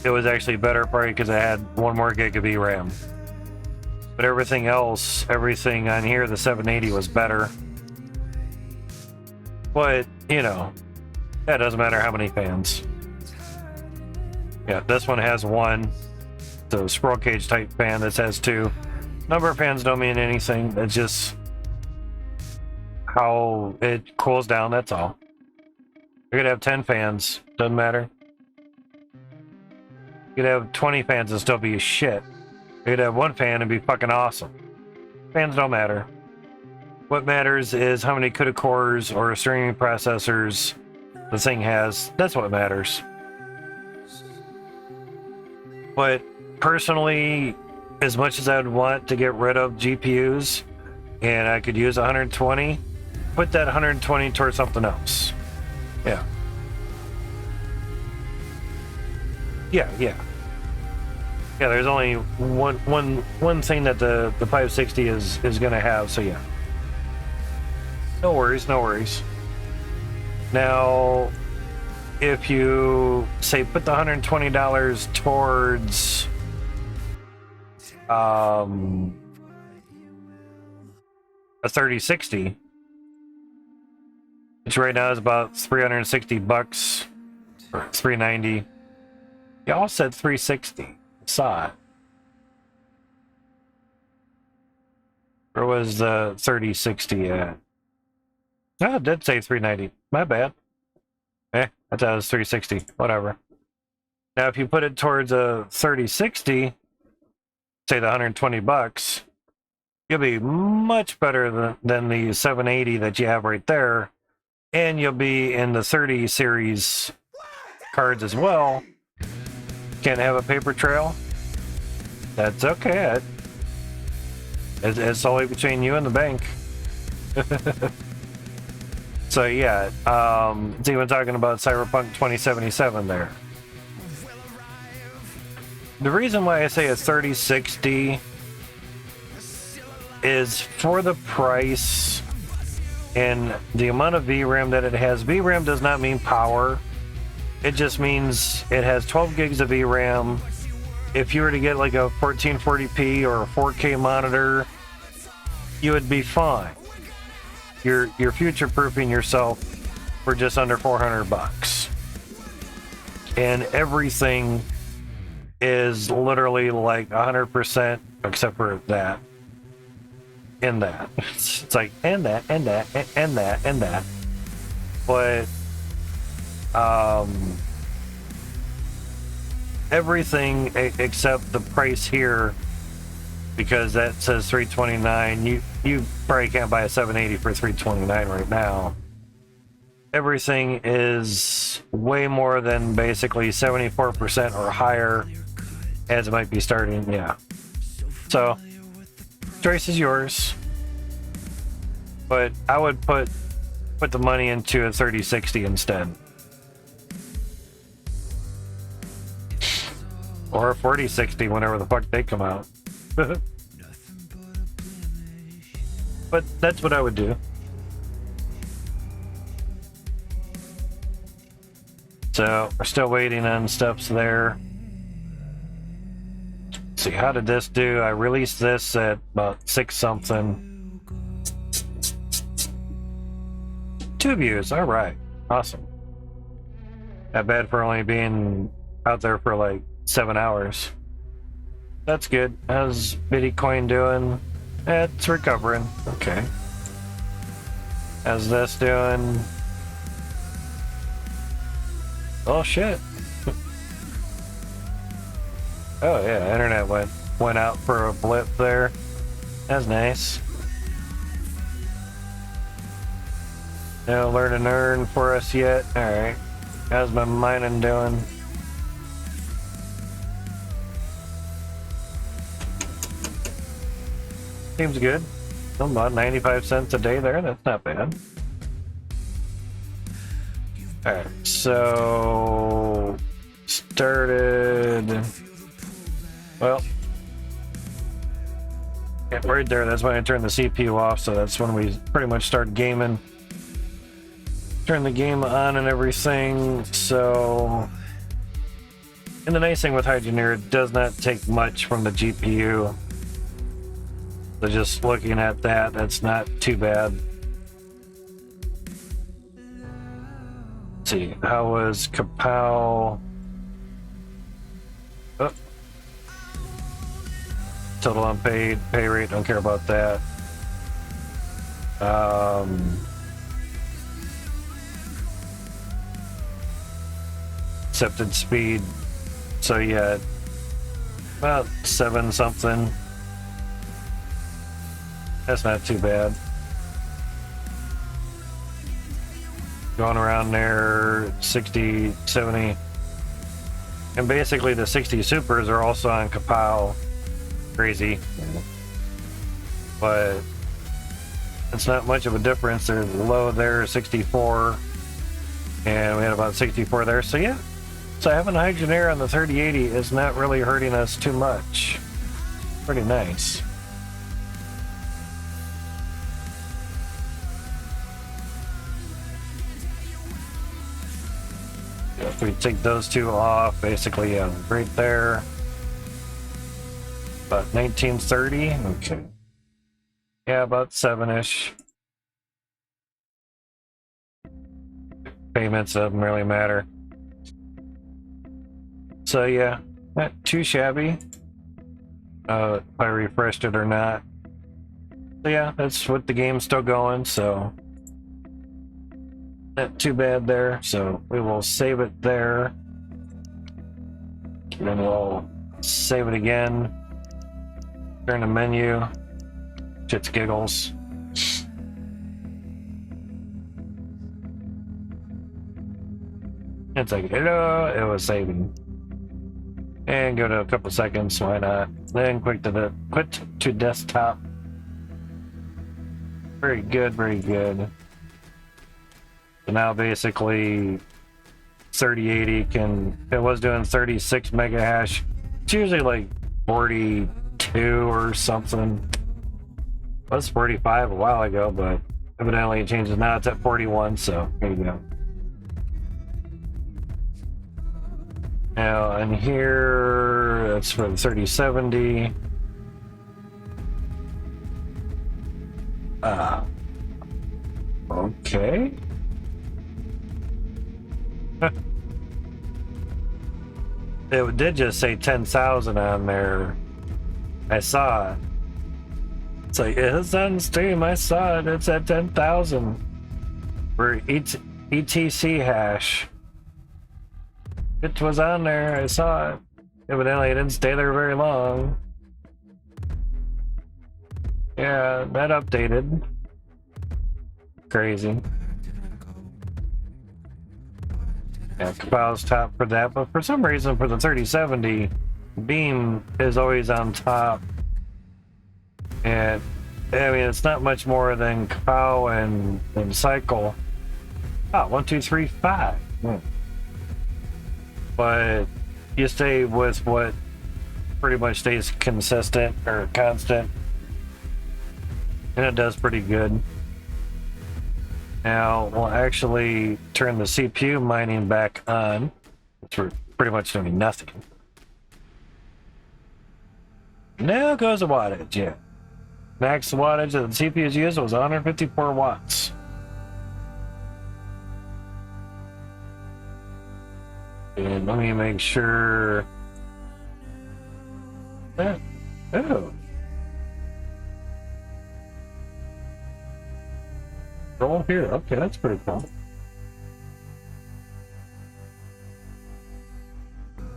it was actually better probably because it had 1 more gig of VRAM. But everything else, everything on here, the 780 was better. But, you know, that doesn't matter how many fans. Yeah, this one has 1. The scroll cage type fan, this has 2. Number of fans don't mean anything. It's just how it cools down, that's all. You could have 10 fans, doesn't matter. You could have 20 fans and still be shit. You could have 1 fan and be fucking awesome. Fans don't matter. What matters is how many CUDA cores or streaming processors the thing has. That's what matters. But personally, as much as I would want to get rid of GPUs and I could use 120, put that 120 towards something else. Yeah. Yeah. Yeah, there's only one thing that the 560 is going to have, so yeah. No worries. Now, if you say put the $120 towards a 3060, which right now is about $360 or $390. Y'all said 360. Saw it. Where was the 3060 at? Oh, it did say 390. My bad. I thought it was 360. Whatever. Now, if you put it towards a 3060, say the $120, you'll be much better than the 780 that you have right there, and you'll be in the 30 series cards as well. Can't have a paper trail? That's okay. It's only between you and the bank. So yeah, it's even talking about Cyberpunk 2077 there. The reason why I say a 3060 is for the price and the amount of VRAM that it has. VRAM does not mean power. It just means it has 12 gigs of VRAM. If you were to get like a 1440p or a 4K monitor, you would be fine. You're future-proofing yourself for just under $400. And everything is literally like 100%, except for that. In that. It's like, and that. But, everything except the price here, because that says $329. You probably can't buy a 780 for $329 right now. Everything is way more than basically 74% or higher, as it might be starting. Yeah. So, choice is yours. But I would put the money into a 3060 instead. Or a 4060 whenever the fuck they come out. But that's what I would do. So we're still waiting on steps there. Let's see, how did this do? I released this at about 6 something. 2 views, alright. Awesome. Not bad for only being out there for like 7 hours. That's good. How's Bitcoin doing? It's recovering. Okay. How's this doing? Oh shit. Oh yeah, internet went out for a blip there. That's nice. No learn and earn for us yet. Alright. How's my mining doing? Seems good. About 95 cents a day there. That's not bad. Alright, so started. Well, yeah, right there. That's when I turned the CPU off. So that's when we pretty much start gaming. Turn the game on and everything. So, and the nice thing with Hydroneer, it does not take much from the GPU. So just looking at that, that's not too bad. Let's see, how was Kapow? Oh. Total unpaid, pay rate, don't care about that. Accepted speed, so yeah, about 7 something. That's not too bad. Going around there, 60, 70. And basically the 60 supers are also on Kapow. Crazy. But it's not much of a difference. There's low there, 64, and we had about 64 there. So yeah, so having a Hydroneer on the 3080 is not really hurting us too much. Pretty nice. If we take those two off, basically right there, about 1930. Okay. Yeah, about 7-ish. Payments doesn't really matter. So yeah, not too shabby. If I refreshed it or not. So yeah, that's with the game still going, so not too bad there. So we will save it there. And then we'll save it again. Turn the menu. Shit's giggles. It's like, hello, it was saving. And go to a couple seconds, why not? Then quit to desktop. Very good, very good. So now basically 3080 it was doing 36 mega hash. It's usually like 42 or something. It was 45 a while ago, but evidently it changes now. It's at 41, so there you go. Now, in here, that's for the 3070. Okay. It did just say 10,000 on there. I saw it. It's like, it's on stream, I saw it. It's at 10,000. For ETC hash. It was on there, I saw it. Evidently, it didn't stay there very long. Yeah, that updated. Crazy. Yeah, Kapow's top for that, but for some reason, for the 3070, Beam is always on top. And, I mean, it's not much more than Kapow and Cycle. Ah, 1, 2, 3, 5. But you stay with what pretty much stays consistent or constant, and it does pretty good. Now we'll actually turn the CPU mining back on, which we're pretty much doing nothing. Now goes the wattage. Yeah, max wattage that the CPU's used was 154 watts. And let me make sure that, oh. Roll here, okay, that's pretty cool.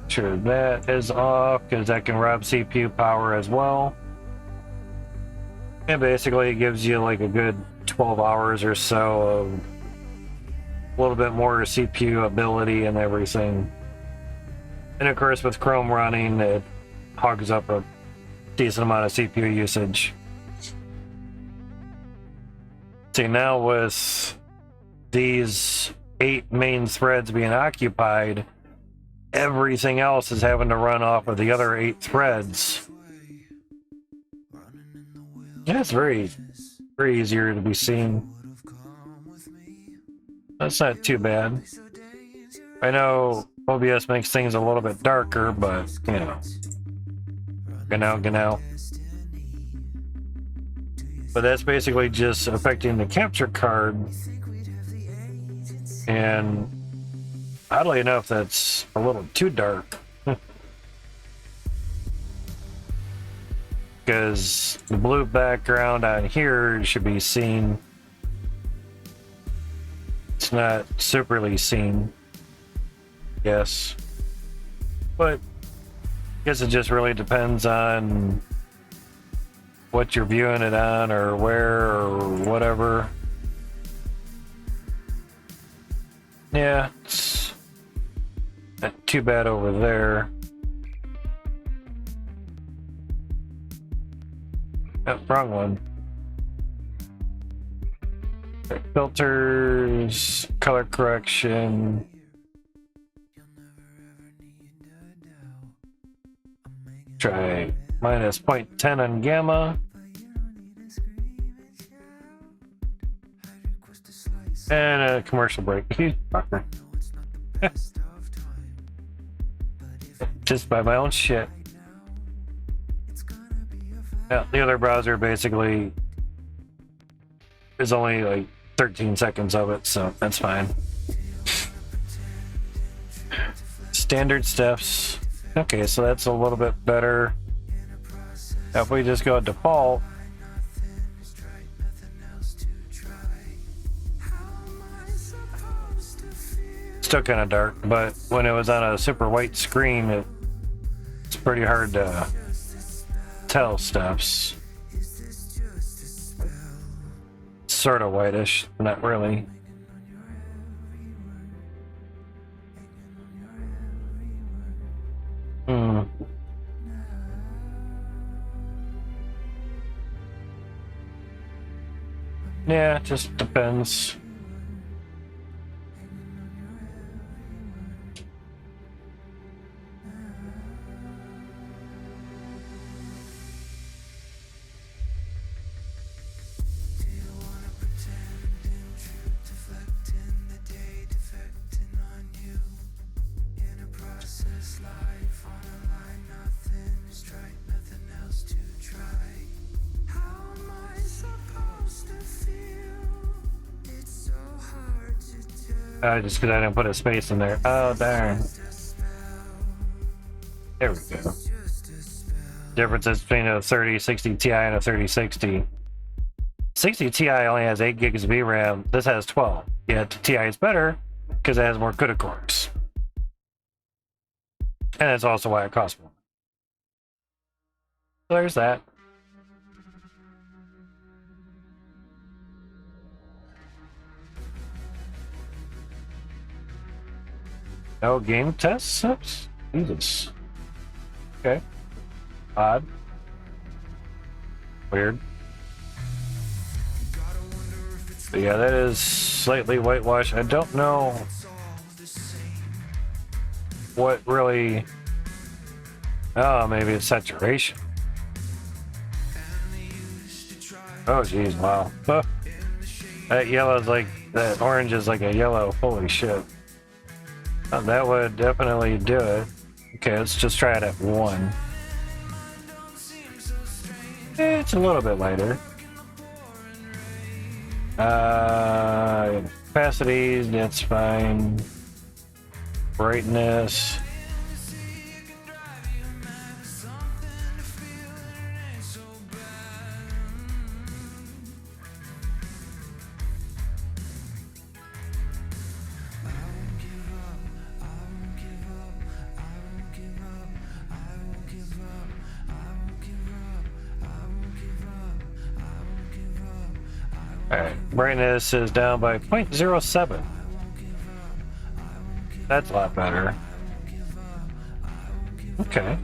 Sure, that is off, because that can rob CPU power as well. And basically it gives you like a good 12 hours or so of a little bit more CPU ability and everything. And of course with Chrome running, it hogs up a decent amount of CPU usage. See, now with these 8 main threads being occupied, everything else is having to run off of the other 8 threads. Yeah, it's very easier to be seen. That's not too bad. I know OBS makes things a little bit darker, but, you know. Genau. But that's basically just affecting the capture card. And oddly enough, that's a little too dark. Because the blue background on here should be seen. It's not superly seen. Yes. But I guess it just really depends on what you're viewing it on or where or whatever. Yeah, it's not too bad over there. Oh, wrong one. Filters, color correction. Try minus 0.10 on gamma. And a commercial break. Fucker. Just by my own shit. Yeah, the other browser basically is only like 13 seconds of it, so that's fine. Standard steps. Okay, so that's a little bit better. If we just go default, still kind of dark, but when it was on a super white screen, it's pretty hard to tell steps. Sort of whitish, not really. Yeah, it just depends. Just because I didn't put a space in there. Oh, darn. There we go. Differences between a 3060 Ti and a 3060. 60 Ti only has 8 gigs of VRAM. This has 12. Yet the Ti is better because it has more CUDA cores. And that's also why it costs more. So there's that. No game tests? Jesus. Okay. Odd. Weird. But yeah, that is slightly whitewashed. I don't know what really... Oh, maybe it's saturation. Oh, geez, wow. That yellow's like... That orange is like a yellow. Holy shit. Oh, that would definitely do it. Okay, let's just try it at 1. It's a little bit lighter. Opacity, that's fine. Brightness. Alright, brightness is down by 0.07. That's a lot better. Okay.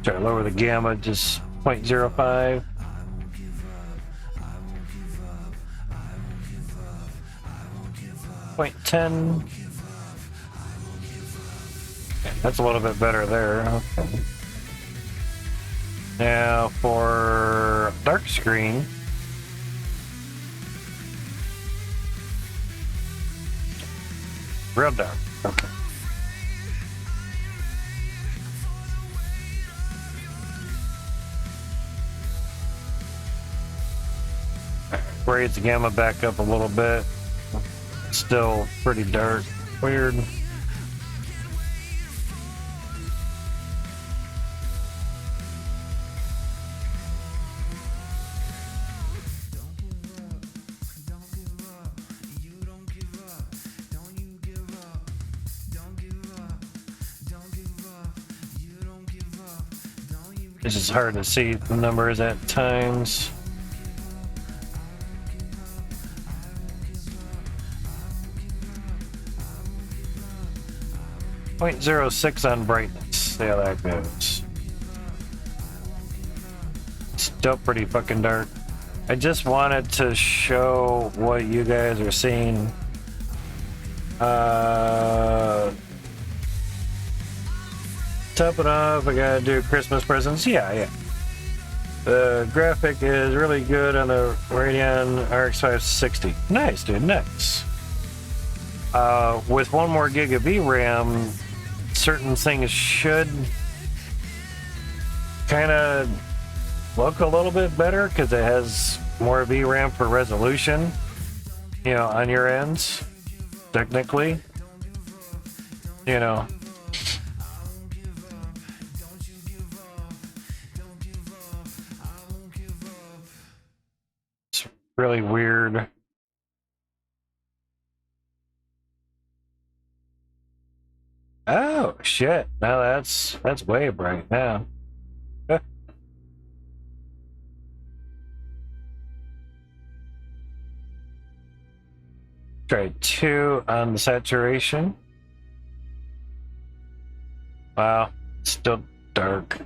Try to lower the gamma, just 0.05. .10. Okay, that's a little bit better there. Okay. Now for dark screen, real dark. Okay. Raise the gamma back up a little bit. Still pretty dark. Weird. It's just hard to see the numbers at times. .06 on brightness. See how that goes. Still pretty fucking dark. I just wanted to show what you guys are seeing. Top it off, I gotta do Christmas presents. Yeah. The graphic is really good on the Radeon RX 560. Nice, dude, nice. With 1 more gig of VRAM, certain things should kind of look a little bit better because it has more VRAM per resolution, you know, on your ends, technically, you know. It's really weird. Oh shit! Now that's way bright now. Try 2 on the saturation. Wow, still dark.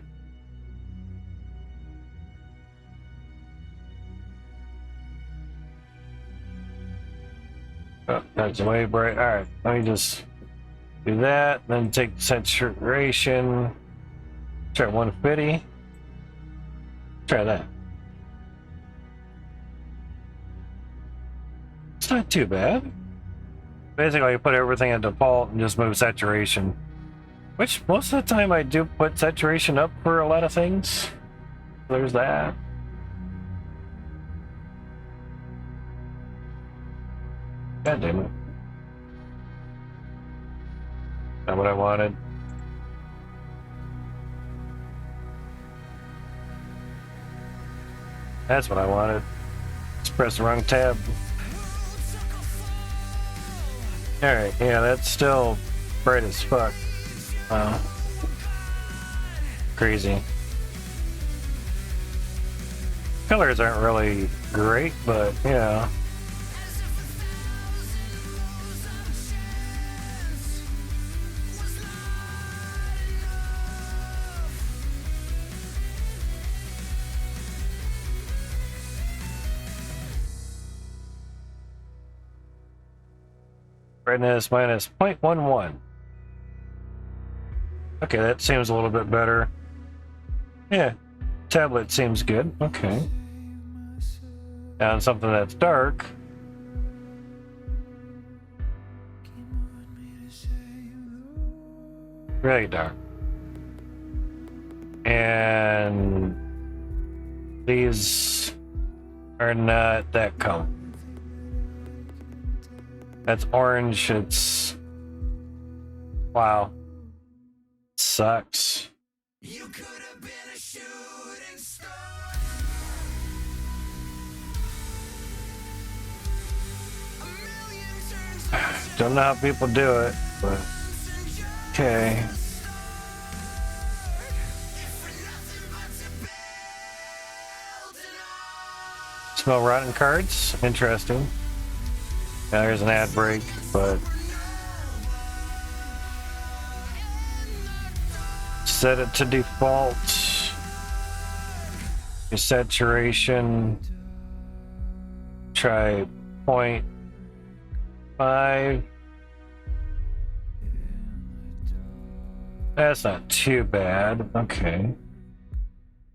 Oh, that's way bright. All right, let me just do that. Then take the saturation. Try 150. Try that. It's not too bad. Basically, you put everything at default and just move saturation. Which, most of the time, I do put saturation up for a lot of things. There's that. God damn it. Not what I wanted. That's what I wanted. Just press the wrong tab. Alright, yeah, that's still bright as fuck. Wow. Crazy. Colors aren't really great, but yeah. Brightness minus 0.11. Okay, that seems a little bit better. Yeah, tablet seems good. Okay. Now on something that's dark. Really dark. And these are not that color. That's orange. It's wow. Sucks. You could have been a shooting star. A million turns Don't know how people do it, but okay. Smell rotten cards? Interesting. Yeah, there's an ad break, but set it to default. Your saturation. Try 0.5. That's not too bad. Okay.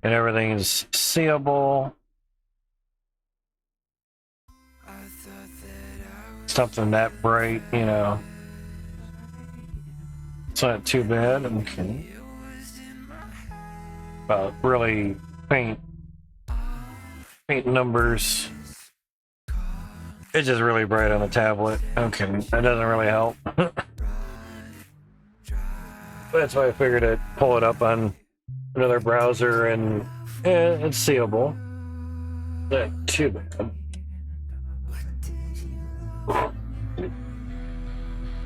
And everything is seeable. Something that bright, you know. It's not too bad. Okay. Really faint numbers. It's just really bright on the tablet. Okay, that doesn't really help. That's why I figured I'd pull it up on another browser, and it's seeable. Not too bad.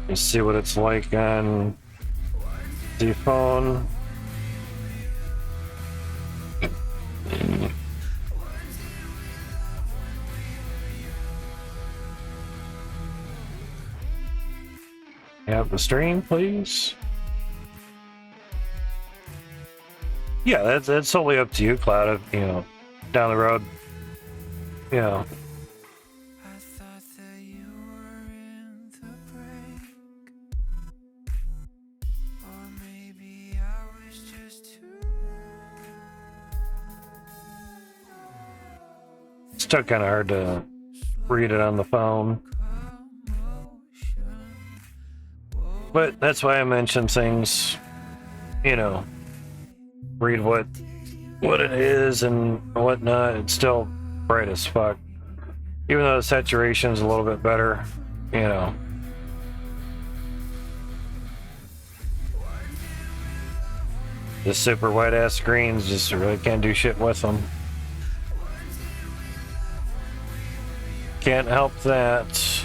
Let's see what it's like on the phone. Have the stream, please. Yeah, that's solely up to you, Cloud. You know, down the road. You know. I thought that you were in the break. Or maybe I was just too. Still kind of hard to read it on the phone. But that's why I mention things, you know, read what it is and whatnot. It's still bright as fuck. Even though the saturation's a little bit better, you know. The super white ass screens just really can't do shit with them. Can't help that.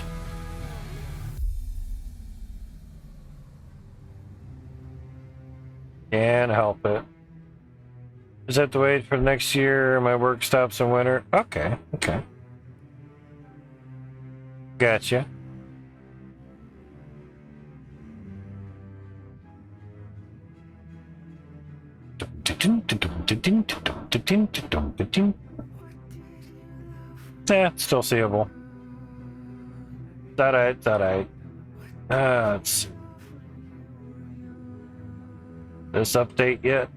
Can't help it. Just have to wait for next year. My work stops in winter. Okay, okay. Gotcha. Yeah, still seeable. It's alright, it's alright. It's this update yet?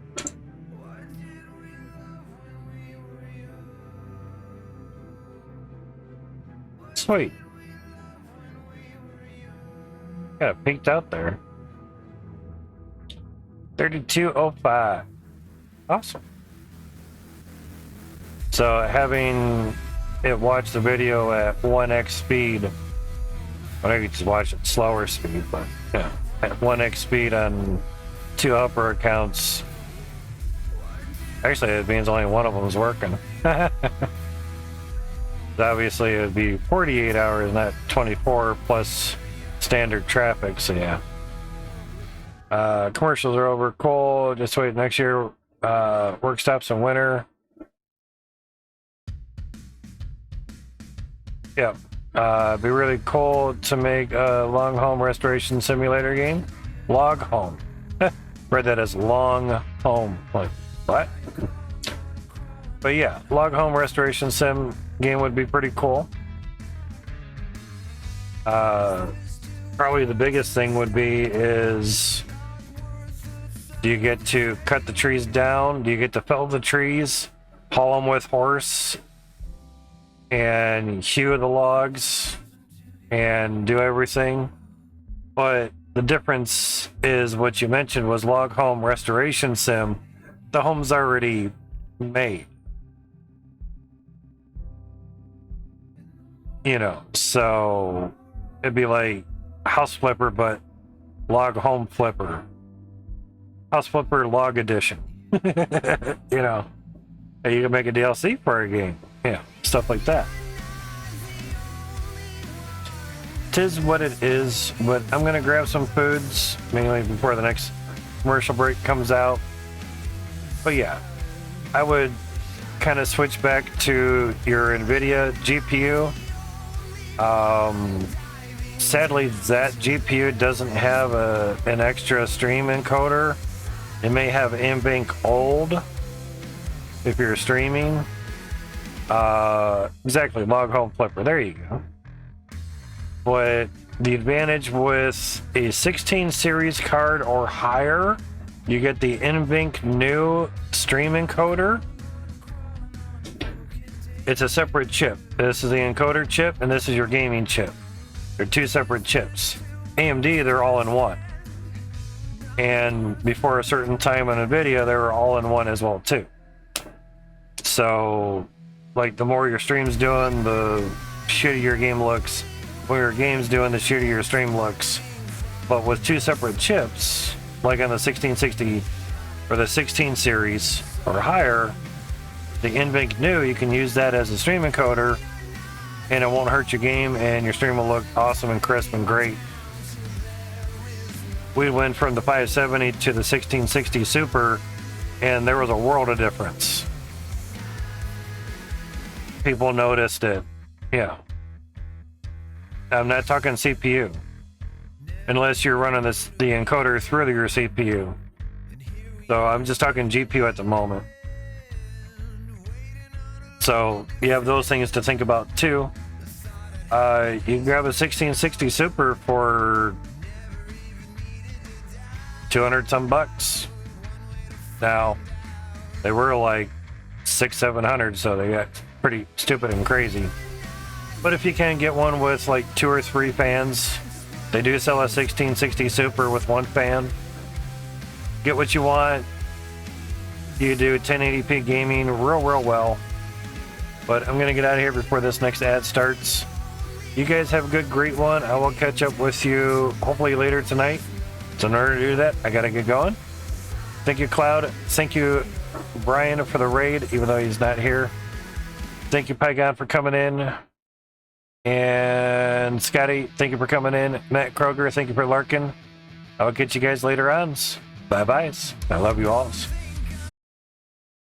Sweet. Got it peeked out there. 3205. Awesome. So having it watch the video at 1x speed, I know you just watch it slower speed, but yeah, at 1x speed on 2 upper accounts. Actually, it means only one of them is working. Obviously, it would be 48 hours, not 24 plus standard traffic. So yeah. Commercials are over. Cool. Just wait next year. Work stops in winter. Yep. Be really cool to make a long home restoration simulator game. Log home. Read that as long home. Like, what? But yeah, log home restoration sim game would be pretty cool. Probably the biggest thing would be is, do you get to cut the trees down? Do you get to fell the trees, haul them with horse, and hew the logs, and do everything? But the difference is what you mentioned was log home restoration sim. The home's already made. You know, so it'd be like House Flipper, but log home flipper. House Flipper log edition. You know, you can make a DLC for a game. Yeah, stuff like that. Tis what it is, but I'm gonna grab some foods, mainly before the next commercial break comes out. But yeah, I would kind of switch back to your NVIDIA GPU. Sadly, that GPU doesn't have an extra stream encoder. It may have NVENC old if you're streaming. Exactly, log home flipper. There you go. But the advantage with a 16 series card or higher, you get the NVENC new stream encoder. It's a separate chip. This is the encoder chip, and this is your gaming chip. They're two separate chips. AMD, they're all in one. And before a certain time on NVIDIA, they were all in one as well, too. So, like, the more your stream's doing, the shittier your game looks. The more your game's doing, the shittier your stream looks. But with two separate chips, like on the 1660 or the 16 series or higher, the NVENC new, you can use that as a stream encoder, and it won't hurt your game, and your stream will look awesome and crisp and great. We went from the 570 to the 1660 Super, and there was a world of difference. People noticed it. Yeah. I'm not talking CPU. Unless you're running the encoder through your CPU. So I'm just talking GPU at the moment. So you have those things to think about too. You can grab a 1660 Super for 200 some bucks. Now, they were like 600-700, so they got pretty stupid and crazy. But if you can get one with like 2 or 3 fans, they do sell a 1660 Super with 1 fan. Get what you want. You do 1080p gaming real well. But I'm gonna get out of here before this next ad starts. You guys have a good, great one. I will catch up with you hopefully later tonight. So in order to do that, I gotta get going. Thank you, Cloud. Thank you, Brian, for the raid, even though he's not here. Thank you, Pygon, for coming in. And Scotty, thank you for coming in. Matt Kroger, thank you for lurking. I'll get you guys later on. Bye-byes. I love you all.